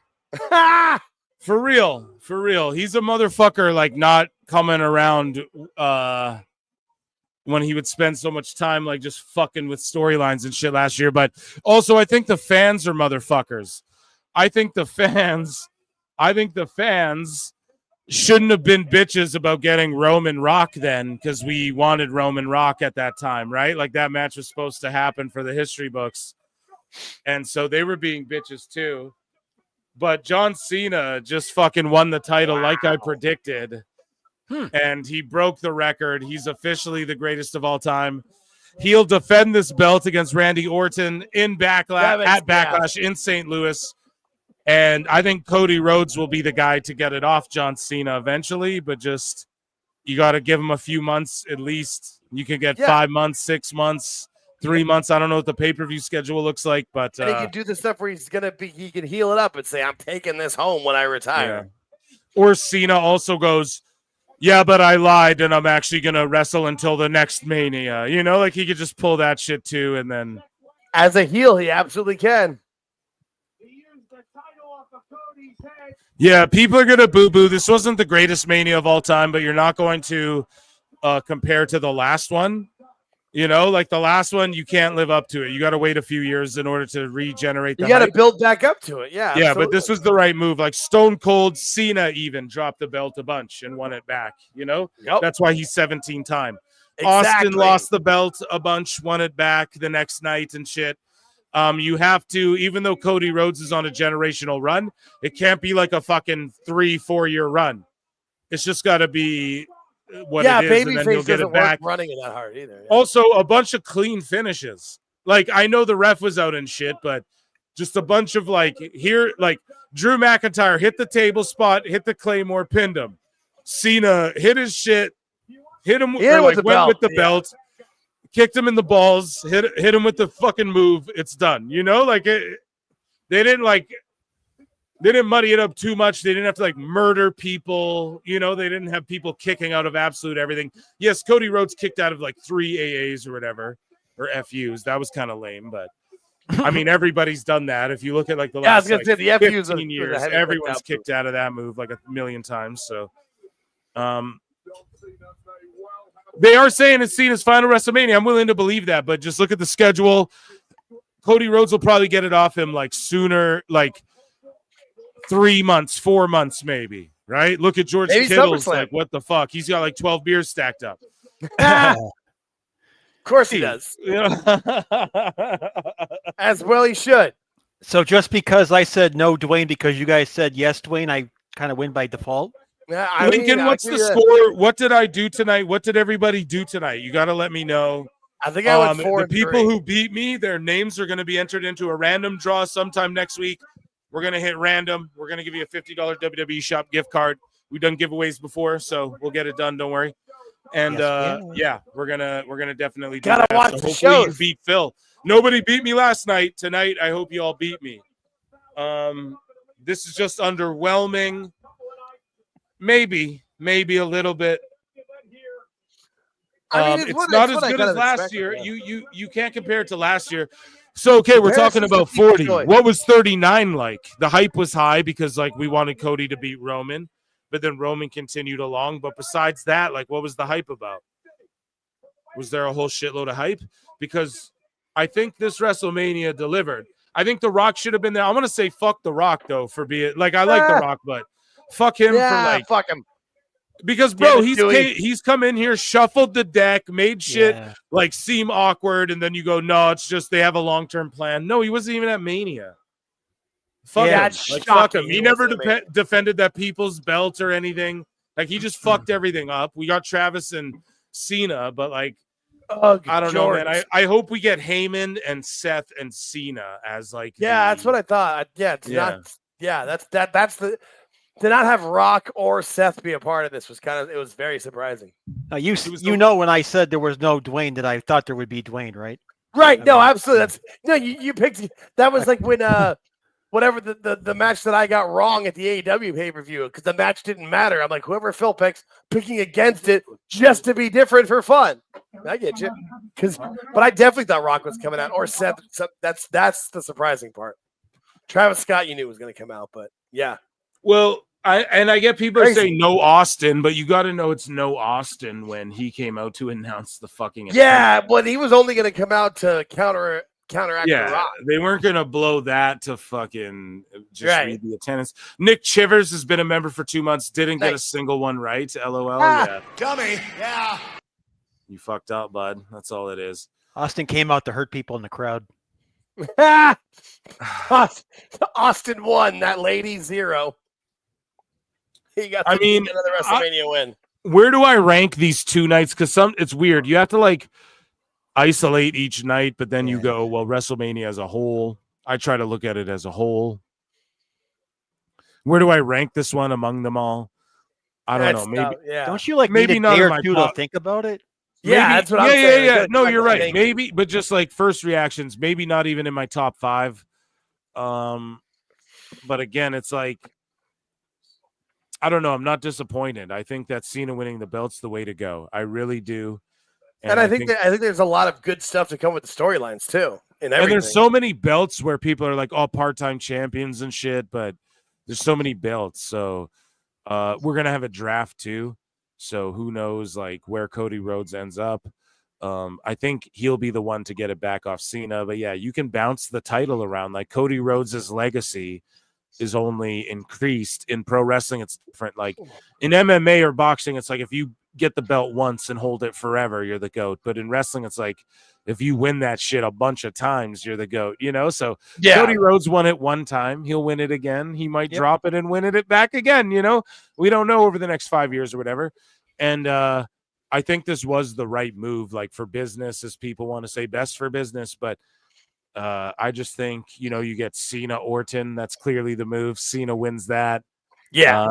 For real. For real. He's a motherfucker, like, not coming around when he would spend so much time, like, just fucking with storylines and shit last year. But also, I think the fans are motherfuckers. I think the fans shouldn't have been bitches about getting Roman Rock then, because we wanted Roman Rock at that time, right? Like, that match was supposed to happen for the history books. And so they were being bitches too. But John Cena just fucking won the title like I predicted. And he broke the record. He's officially the greatest of all time. He'll defend this belt against Randy Orton in Backlash in St. Louis. And I think Cody Rhodes will be the guy to get it off John Cena eventually, but just you got to give him a few months at least. You can get 5 months, 6 months, 3 months. I don't know what the pay-per-view schedule looks like, but and he can do the stuff where he can heal it up and say, I'm taking this home when I retire. Yeah. Or Cena also goes, yeah, but I lied and I'm actually going to wrestle until the next Mania. You know, like he could just pull that shit too. And then as a heel, he absolutely can. Yeah, people are going to boo-boo. This wasn't the greatest Mania of all time, but you're not going to compare to the last one. You know, like the last one, you can't live up to it. You got to wait a few years in order to regenerate. You got to build back up to it. Yeah. Yeah, but this was the right move. Like Stone Cold Cena even dropped the belt a bunch and won it back. You know, that's why he's 17-time. Exactly. Austin lost the belt a bunch, won it back the next night and shit. You have to, even though Cody Rhodes is on a generational run, it can't be like a fucking 3-4 year run. It's just got to be what it is, and then he'll get it back. Running it that hard either. Yeah. Also, a bunch of clean finishes. Like, I know the ref was out and shit, but just a bunch of like Drew McIntyre hit the table spot, hit the Claymore, pinned him. Cena hit his shit, hit him went with the belt, kicked him in the balls, hit him with the fucking move. It's done. You know, like they didn't muddy it up too much. They didn't have to like murder people. You know, they didn't have people kicking out of absolute everything. Yes, Cody Rhodes kicked out of like 3 AAs or whatever, or FUs. That was kind of lame, but I mean, everybody's done that. If you look at like the last the FUs 15 years, everyone's kicked out of that move like a million times. So, they are saying it's Cena's final WrestleMania. I'm willing to believe that, but just look at the schedule. Cody Rhodes will probably get it off him like sooner, like 3 months, 4 months, maybe. Right? Look at George Kittle's. Like, what the fuck? He's got like 12 beers stacked up. Of course he does. As well he should. So just because I said no, Dwayne, because you guys said yes, Dwayne, I kind of win by default. Yeah, Lincoln, what's the score? What did I do tonight? What did everybody do tonight? You got to let me know. I think I went 4 The people who beat me, their names are going to be entered into a random draw sometime next week. We're going to hit random. We're going to give you a $50 WWE shop gift card. We've done giveaways before, so we'll get it done. Don't worry. And yeah, we're gonna definitely do Gotta that. watch so the hopefully you shows. beat Phil. Nobody beat me last night. Tonight, I hope you all beat me. This is just underwhelming. Maybe a little bit. It's not as good as last year. You can't compare it to last year. So okay, we're talking about 40. What was 39 like? The hype was high because like we wanted Cody to beat Roman. But then Roman continued along. But besides that, like, what was the hype about? Was there a whole shitload of hype? Because I think this WrestleMania delivered. I think The Rock should have been there. I'm going to say fuck The Rock, though, for being – like, I like The Rock, but fuck him for, like – fuck him. Because, bro, he's come in here, shuffled the deck, made shit, like, seem awkward, and then you go, no, it's just they have a long-term plan. No, he wasn't even at Mania. Fuck him. Like, fuck him. He never defended that people's belt or anything. Like, he just fucked everything up. We got Travis and Cena, but like, I don't know, man. I hope we get Heyman and Seth and Cena as like. That's what I thought. That's the to not have Rock or Seth be a part of this was it was very surprising. You know when I said there was no Dwayne that I thought there would be Dwayne, right? Right. No, absolutely. You picked that was like when whatever the match that I got wrong at the AEW pay-per-view because the match didn't matter. I'm like, whoever Phil picks, picking against it just to be different for fun. I get you. But I definitely thought Rock was coming out or Seth. That's the surprising part. Travis Scott, you knew was going to come out, but yeah. Well, I get people are saying no Austin, but you got to know it's no Austin when he came out to announce the fucking but he was only going to come out to counteract the Rock. They weren't going to blow that to fucking just read the attendance. Nick Chivers has been a member for 2 months, didn't get a single one right. LOL. Yeah. Dummy. Yeah. You fucked up, bud. That's all it is. Austin came out to hurt people in the crowd. Austin won. That lady 0. He got another WrestleMania win. Where do I rank these 2 nights? Because it's weird. You have to like isolate each night, but then you go, well, WrestleMania as a whole. I try to look at it as a whole. Where do I rank this one among them all? I don't know. Maybe don't you like maybe need a not day in or my two top. to think about it? That's what I'm saying. Yeah. No, you're right. Maybe, but just like first reactions, maybe not even in my top 5. But again, it's like I don't know. I'm not disappointed. I think that Cena winning the belt's the way to go. I really do. And I think there's a lot of good stuff to come with the storylines too. And there's so many belts where people are like, oh, part-time champions and shit, but there's so many belts. So we're gonna have a draft too. So who knows like where Cody Rhodes ends up. I think he'll be the one to get it back off Cena. But yeah, you can bounce the title around. Like Cody Rhodes' legacy is only increased. In pro wrestling, it's different. Like in MMA or boxing, it's like if you get the belt once and hold it forever, you're the GOAT. But in wrestling, it's like if you win that shit a bunch of times, you're the GOAT, you know? So Yeah. Cody Rhodes won it one time. He'll win it again. He might drop it and win it back again, you know? We don't know over the next 5 years or whatever. And I think this was the right move, like for business, as people want to say, best for business. But I just think, you know, you get Cena Orton. That's clearly the move. Cena wins that. Yeah.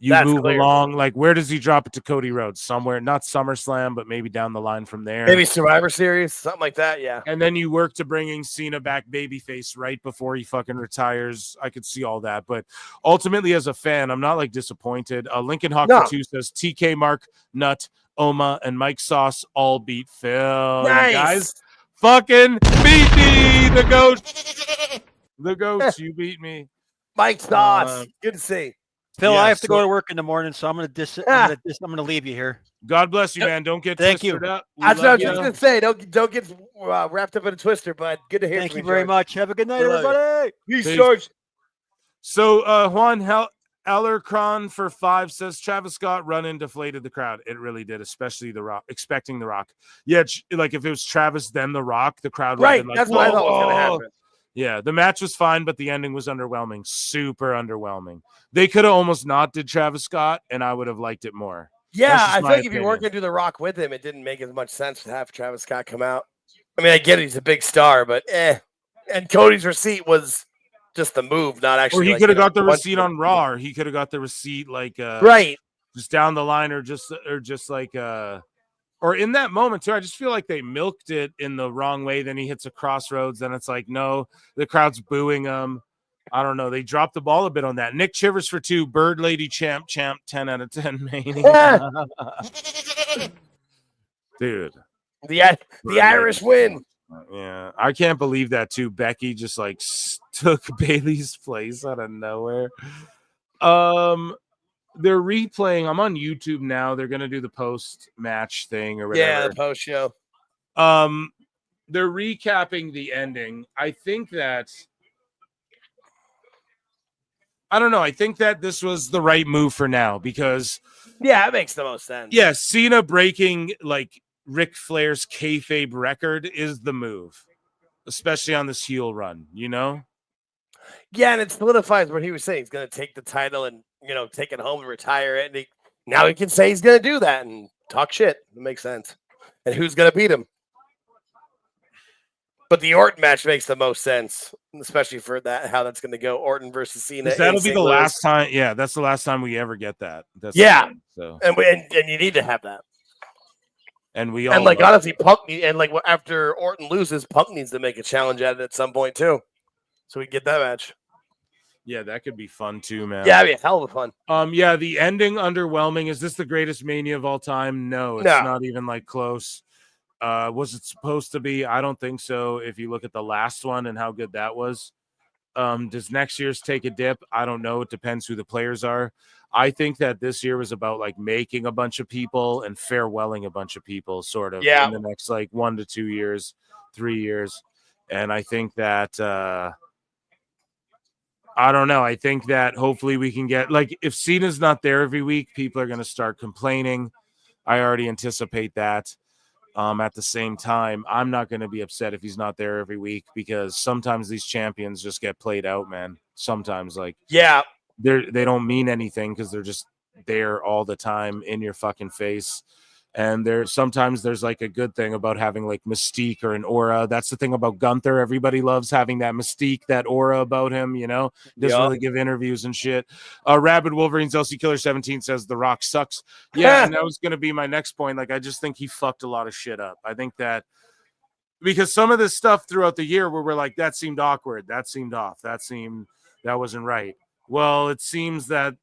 You That's move clear. along, like where does he drop it to Cody Rhodes? Somewhere, not SummerSlam, but maybe down the line from there. Maybe Survivor Series, something like that. Yeah. And then you work to bringing Cena back babyface right before he fucking retires. I could see all that. But ultimately, as a fan, I'm not like disappointed. Lincoln Hawk for 2 says TK, Mark, Nut, Oma, and Mike Sauce all beat Phil. Nice. You guys fucking beat me. The GOAT. The GOATs, you beat me. Mike Sauce. Good to see. Phil, Yeah, I have to so- go to work in the morning, so I'm gonna I'm gonna leave you here. God bless you, man. Don't get Thank you. twisted up. We That's what I love was just ya. going to say. Don't get wrapped up in a twister, bud. Good to hear Thank from you very George. much. Have a good night, We love you. everybody. Peace, Peace. George. So Juan Alarcon for 5 says Travis Scott run in deflated the crowd. It really did, especially The Rock, expecting The Rock. Yeah, like if it was Travis then The Rock, the crowd would have Right. been like, That's what I thought was going to "Whoa." happen. Yeah, the match was fine, but the ending was underwhelming. Super underwhelming. They could have almost not did Travis Scott, and I would have liked it more. Yeah, That's just I feel my like if you weren't opinion. going to do The Rock with him, it didn't make as much sense to have Travis Scott come out. I mean, I get it, he's a big star, but And Cody's receipt was just the move, not Or actually. he like, could have you know, got the punching receipt him. on Raw. Or he could have got the receipt like Right. just down the line, or just like or in that moment too. I just feel like they milked it in the wrong way. Then he hits a crossroads, then it's like no, the crowd's booing him. I don't know. They dropped the ball a bit on that. Nick Chivers for 2. Bird Lady champ 10 out of 10. Mania. Dude, The Irish win. yeah, I can't believe that too. Becky just like took Bailey's place out of nowhere. They're replaying. I'm on YouTube now. They're gonna do the post match thing or whatever. Yeah, the post show. They're recapping the ending. I think that I don't know. I think that this was the right move for now because Yeah, it makes the most sense. yeah, Cena breaking like Ric Flair's kayfabe record is the move, especially on this heel run, you know? Yeah, and it solidifies what he was saying. He's going to take the title and, you know, take it home and retire it. And now he can say he's going to do that and talk shit. It makes sense. And who's going to beat him? But the Orton match makes the most sense, especially for that, how that's going to go. Orton versus Cena. That'll be the last time. Yeah, that's the last time we ever get that. That's the Yeah. thing, so And you need to have that. and we all And like love- honestly, Punk and like after Orton loses, Punk needs to make a challenge at it at some point too, so we get that match. yeah, that could be fun too, man. Yeah, it'd be a hell of a fun. Yeah, the ending underwhelming. Is this the greatest Mania of all time? No, it's No. not even like close. Was it supposed to be? I don't think so. If you look at the last one and how good that was. Does next year's take a dip? I don't know. It depends who the players are. I think that this year was about like making a bunch of people and farewelling a bunch of people, sort of, Yeah. in the next like 1 to 2 years, 3 years. And I think that I don't know. I think that hopefully we can get like if Cena's not there every week, people are going to start complaining. I already anticipate that. At the same time, I'm not going to be upset if he's not there every week because sometimes these champions just get played out, man. Sometimes, like, Yeah, they don't mean anything because they're just there all the time in your fucking face. And sometimes there's like a good thing about having like mystique or an aura. That's the thing about Gunther. Everybody loves having that mystique, that aura about him, you know. He doesn't Yeah. really give interviews and shit. Rabid Wolverines LC Killer 17 says The Rock sucks. Yeah, and that was gonna be my next point. Like, I just think he fucked a lot of shit up. I think that because some of this stuff throughout the year where we're like, that seemed awkward, that seemed off, that wasn't right. Well, it seems that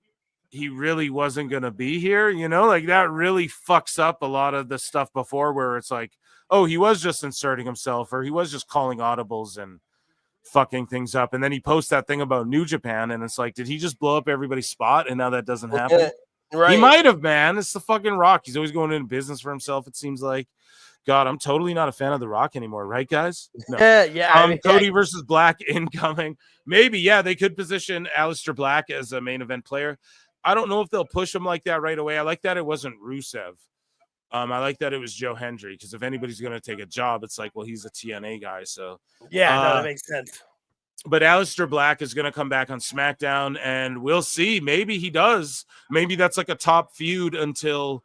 he really wasn't going to be here, you know, like that really fucks up a lot of the stuff before where it's like, oh, he was just inserting himself or he was just calling audibles and fucking things up. And then he posts that thing about New Japan and it's like, did he just blow up everybody's spot? And now that doesn't happen. right. He might have, man. It's the fucking Rock. He's always going into business for himself. It seems like, God, I'm totally not a fan of The Rock anymore. Right, guys? No. Yeah, I mean, Cody versus Black incoming. Maybe, yeah, they could position Aleister Black as a main event player. I don't know if they'll push him like that right away. I like that it wasn't Rusev. I like that it was Joe Hendry, because if anybody's going to take a job, it's like, well, he's a TNA guy. So Yeah, no, that makes sense. But Aleister Black is going to come back on SmackDown, and we'll see. Maybe he does. Maybe that's like a top feud until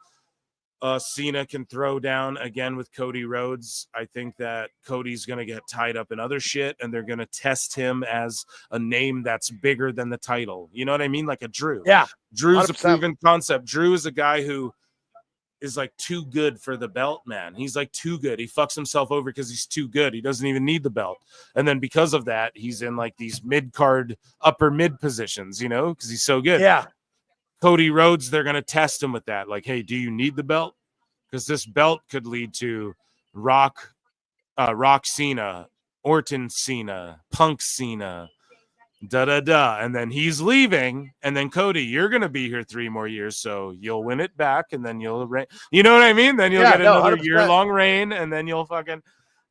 Cena can throw down again with Cody Rhodes. I think that Cody's going to get tied up in other shit, and they're going to test him as a name that's bigger than the title. You know what I mean? Like a Drew. Yeah. Drew's 100%. a proven concept. Drew is a guy who is like too good for the belt, man. He's like too good. He fucks himself over because he's too good. He doesn't even need the belt. And then because of that, he's in like these mid-card, upper mid positions, you know, because he's so good. Yeah. Cody Rhodes, they're going to test him with that. Like, hey, do you need the belt? Because this belt could lead to Rock Cena, Orton Cena, Punk Cena, and then he's leaving, and then Cody, you're gonna be here 3 more years, so you'll win it back, and then you'll reign. You know what I mean? Then you'll get another 100%. year-long reign, and then you'll fucking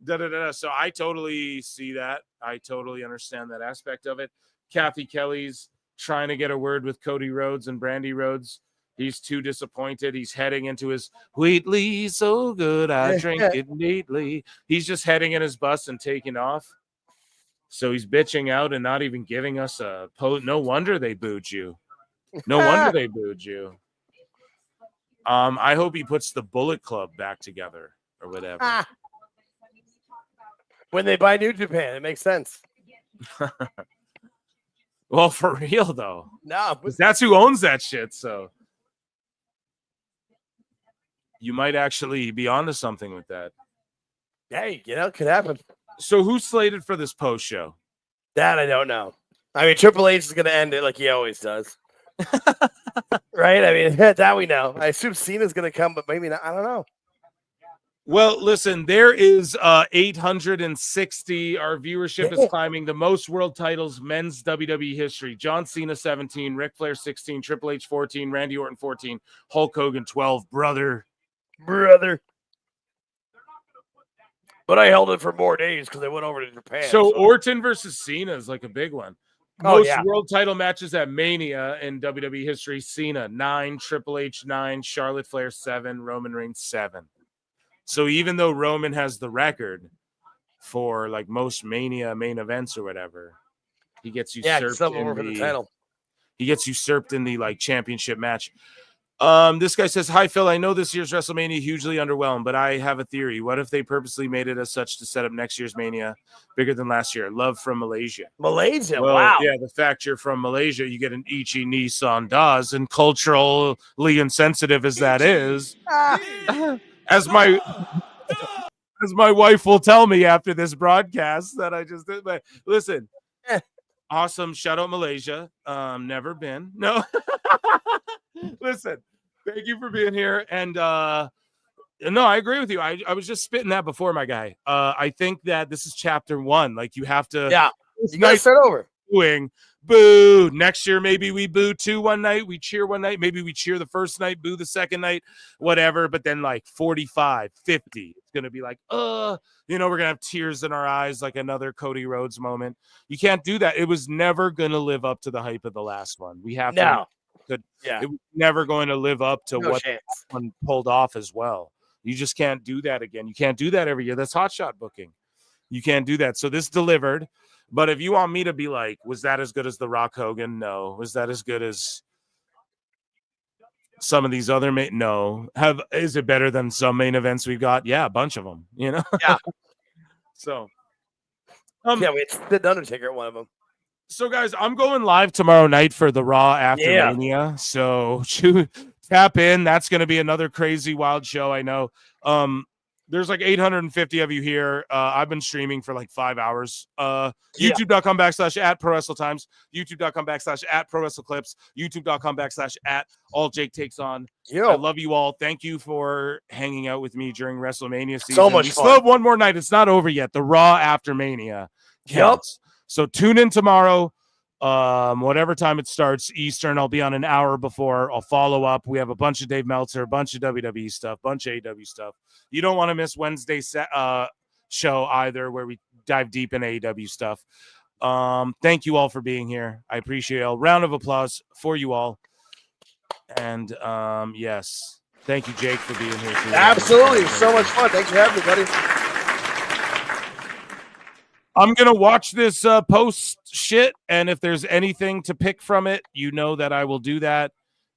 So I totally see that. I totally understand that aspect of it. Kathy Kelly's trying to get a word with Cody Rhodes and Brandy Rhodes. He's too disappointed. He's heading into his Wheatley, so good I drink it neatly. He's just heading in his bus and taking off. So he's bitching out and not even giving us a post. No wonder they booed you. No wonder they booed you. I hope he puts the Bullet Club back together or whatever. When they buy New Japan, it makes sense. Well, for real though. No, but that's who owns that shit. So you might actually be onto something with that. Hey, you know, it could happen. So who's slated for this post show? That I don't know. I mean, Triple H is going to end it like he always does. Right? I mean, that we know. I assume Cena's going to come, but maybe not. I don't know. Well, listen, there is 860. Our viewership is climbing. The most world titles, men's WWE history. John Cena, 17. Ric Flair, 16. Triple H, 14. Randy Orton, 14. Hulk Hogan, 12. Brother. But I held it for more days because I went over to Japan. So Orton versus Cena is like a big one. Oh, Most yeah. world title matches at Mania in WWE history. Cena, 9. Triple H, 9. Charlotte Flair, 7. Roman Reigns, 7. So even though Roman has the record for like most Mania main events or whatever, he gets usurped in the title. He gets usurped in the like championship match. This guy says, "Hi Phil, I know this year's WrestleMania hugely underwhelmed, but I have a theory. What if they purposely made it as such to set up next year's Mania bigger than last year? Love from Malaysia." Malaysia, Well, wow. Yeah, the fact you're from Malaysia, you get an Ichi Nissan Das, and culturally insensitive as that is, as my wife will tell me after this broadcast that I just did. But listen, awesome. Shout out Malaysia. Never been. No. Listen, thank you for being here. And no, I agree with you. I was just spitting that before, my guy. I think that this is chapter 1. Like you have to. Yeah. You got to start over. Boo. Next year, maybe we boo 2 one night. We cheer one night. Maybe we cheer the first night, boo the second night, whatever. But then like 45, 50, it's going to be like, we're going to have tears in our eyes, like another Cody Rhodes moment. You can't do that. It was never going to live up to the hype of the last one. We have to. Yeah. It was never going to live up to what chance. one pulled off as well. You just can't do that again. You can't do that every year. That's hotshot booking. You can't do that. So this delivered. But if you want me to be like, was that as good as the Rock Hogan? No. Was that as good as some of these other no? Is it better than some main events we've got? Yeah, a bunch of them. You know. Yeah. So. Yeah, we had the Undertaker at one of them. So, guys, I'm going live tomorrow night for the Raw after Mania. So, tap in. That's going to be another crazy, wild show. I know. There's like 850 of you here. I've been streaming for like 5 hours. YouTube.com/@prowrestletimes. YouTube.com/@prowrestleclips. YouTube.com/@alljake_takes_on. I love you all. Thank you for hanging out with me during WrestleMania season. So much we fun. still have one more night. It's not over yet. The Raw after Mania counts. So tune in tomorrow, whatever time it starts, Eastern. I'll be on an hour before. I'll follow up. We have a bunch of Dave Meltzer, a bunch of WWE stuff, bunch of AEW stuff. You don't want to miss Wednesday's show either, where we dive deep in AEW stuff. Thank you all for being here. I appreciate it. A round of applause for you all. And yes, Thank you, Jake, for being here too. Absolutely. So much fun. Thanks for having me, buddy. I'm going to watch this post shit, and if there's anything to pick from it, you know that I will do that,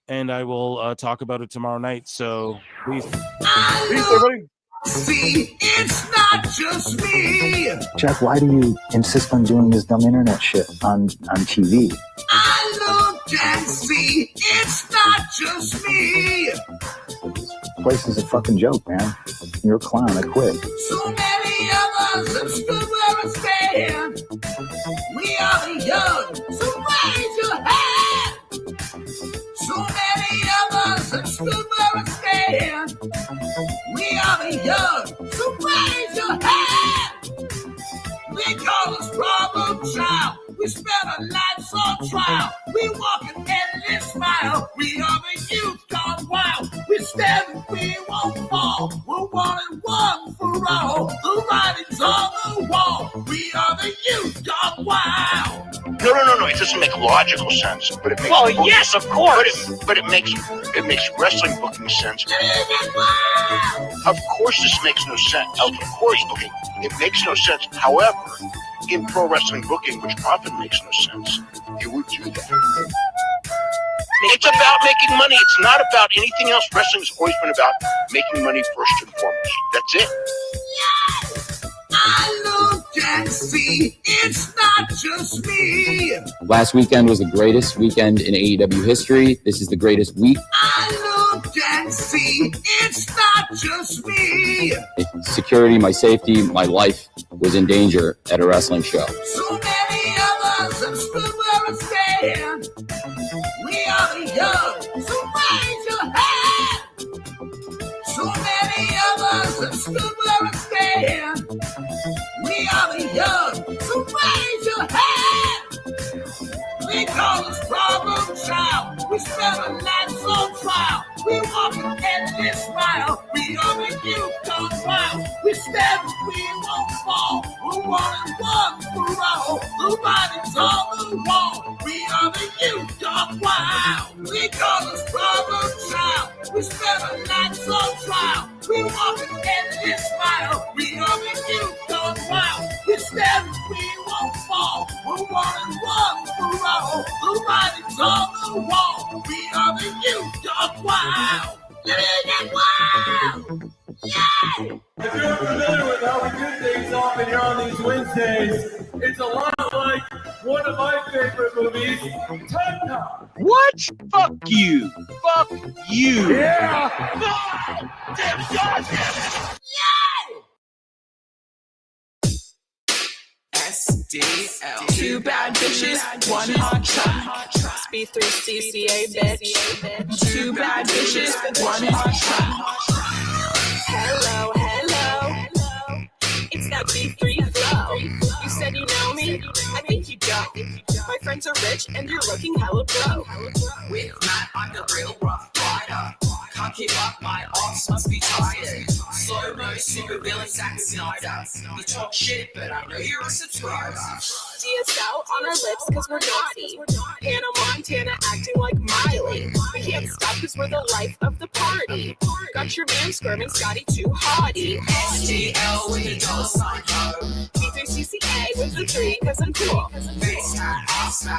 and I will talk about it tomorrow night. So please. Peace, everybody. See, it's not just me. Jack, why do you insist on doing this dumb internet shit on TV? I look and see, it's not just me. This place is a fucking joke, man. You're a clown. I quit. So many of us have stood where we're staying. We are the young, so raise your hand. So many of us have stood where we're staying. We are the young, so raise your hand. They call us problem child. We spend our lives on trial. We walk an endless mile. We are the youth gone wild. We stand and we won't fall. We're one and one for all. The writing's on the wall. We are the youth gone wild. No. It doesn't make logical sense, but it makes. Well, booking, yes, of course. But it makes wrestling booking sense. Of course, this makes no sense. Of course, okay, it makes no sense. However, in pro wrestling booking, which often makes no sense, you would do that. It's about making money. It's not about anything else. Wrestling's always been about making money first and foremost. That's it. I look and see, it's not just me. Last weekend was the greatest weekend in AEW history. This is the greatest week. I look and see, it's not just me. Security, my safety, my life was in danger at a wrestling show. So many of us have stood where we're staying. We are the young, so raise your hand. So many of us have stood where we're staying. We are the young, so raise your hand. They call us problem child. We spend our lives on trial. We walk an endless mile. We are the youth gone wild. We stand, we won't fall. We're one and one for all. The writing's on the wall. We are the youth gone wild. They call us problem child. We spend our lives on trial. We walk an endless mile. We are the youth gone wild. We stand, we won't fall. We're one and one for all. The writing's on the wall. We are the youth gone wild. Get wild. Yay! If you're familiar with how we do things often here on these Wednesdays, it's a lot like one of my favorite movies, Time Cop. What? Fuck you. Fuck you. Yeah! Damn it! SDL. Two bad bitches, one hot track. B3 CCA, bitch. Two bad bitches, one hot track. Hello, hello. It's that B3 flow. You said you know me? I think you don't. My friends are rich and you're looking hella broke. With Matt, I'm the real rough rider. Can't keep up, my arms must be tired. Slow-mo, super villain, Zack Snyder. You talk shit, but I know you're a subscriber. DSL on our lips cause we're naughty. Hannah Montana acting like Miley. We can't stop cause we're the life of the party. Got your man squirming Scotty too hottie. SDL with the $sign code. B3CCA with the 3 cause I'm cool. Face tat, ass tat,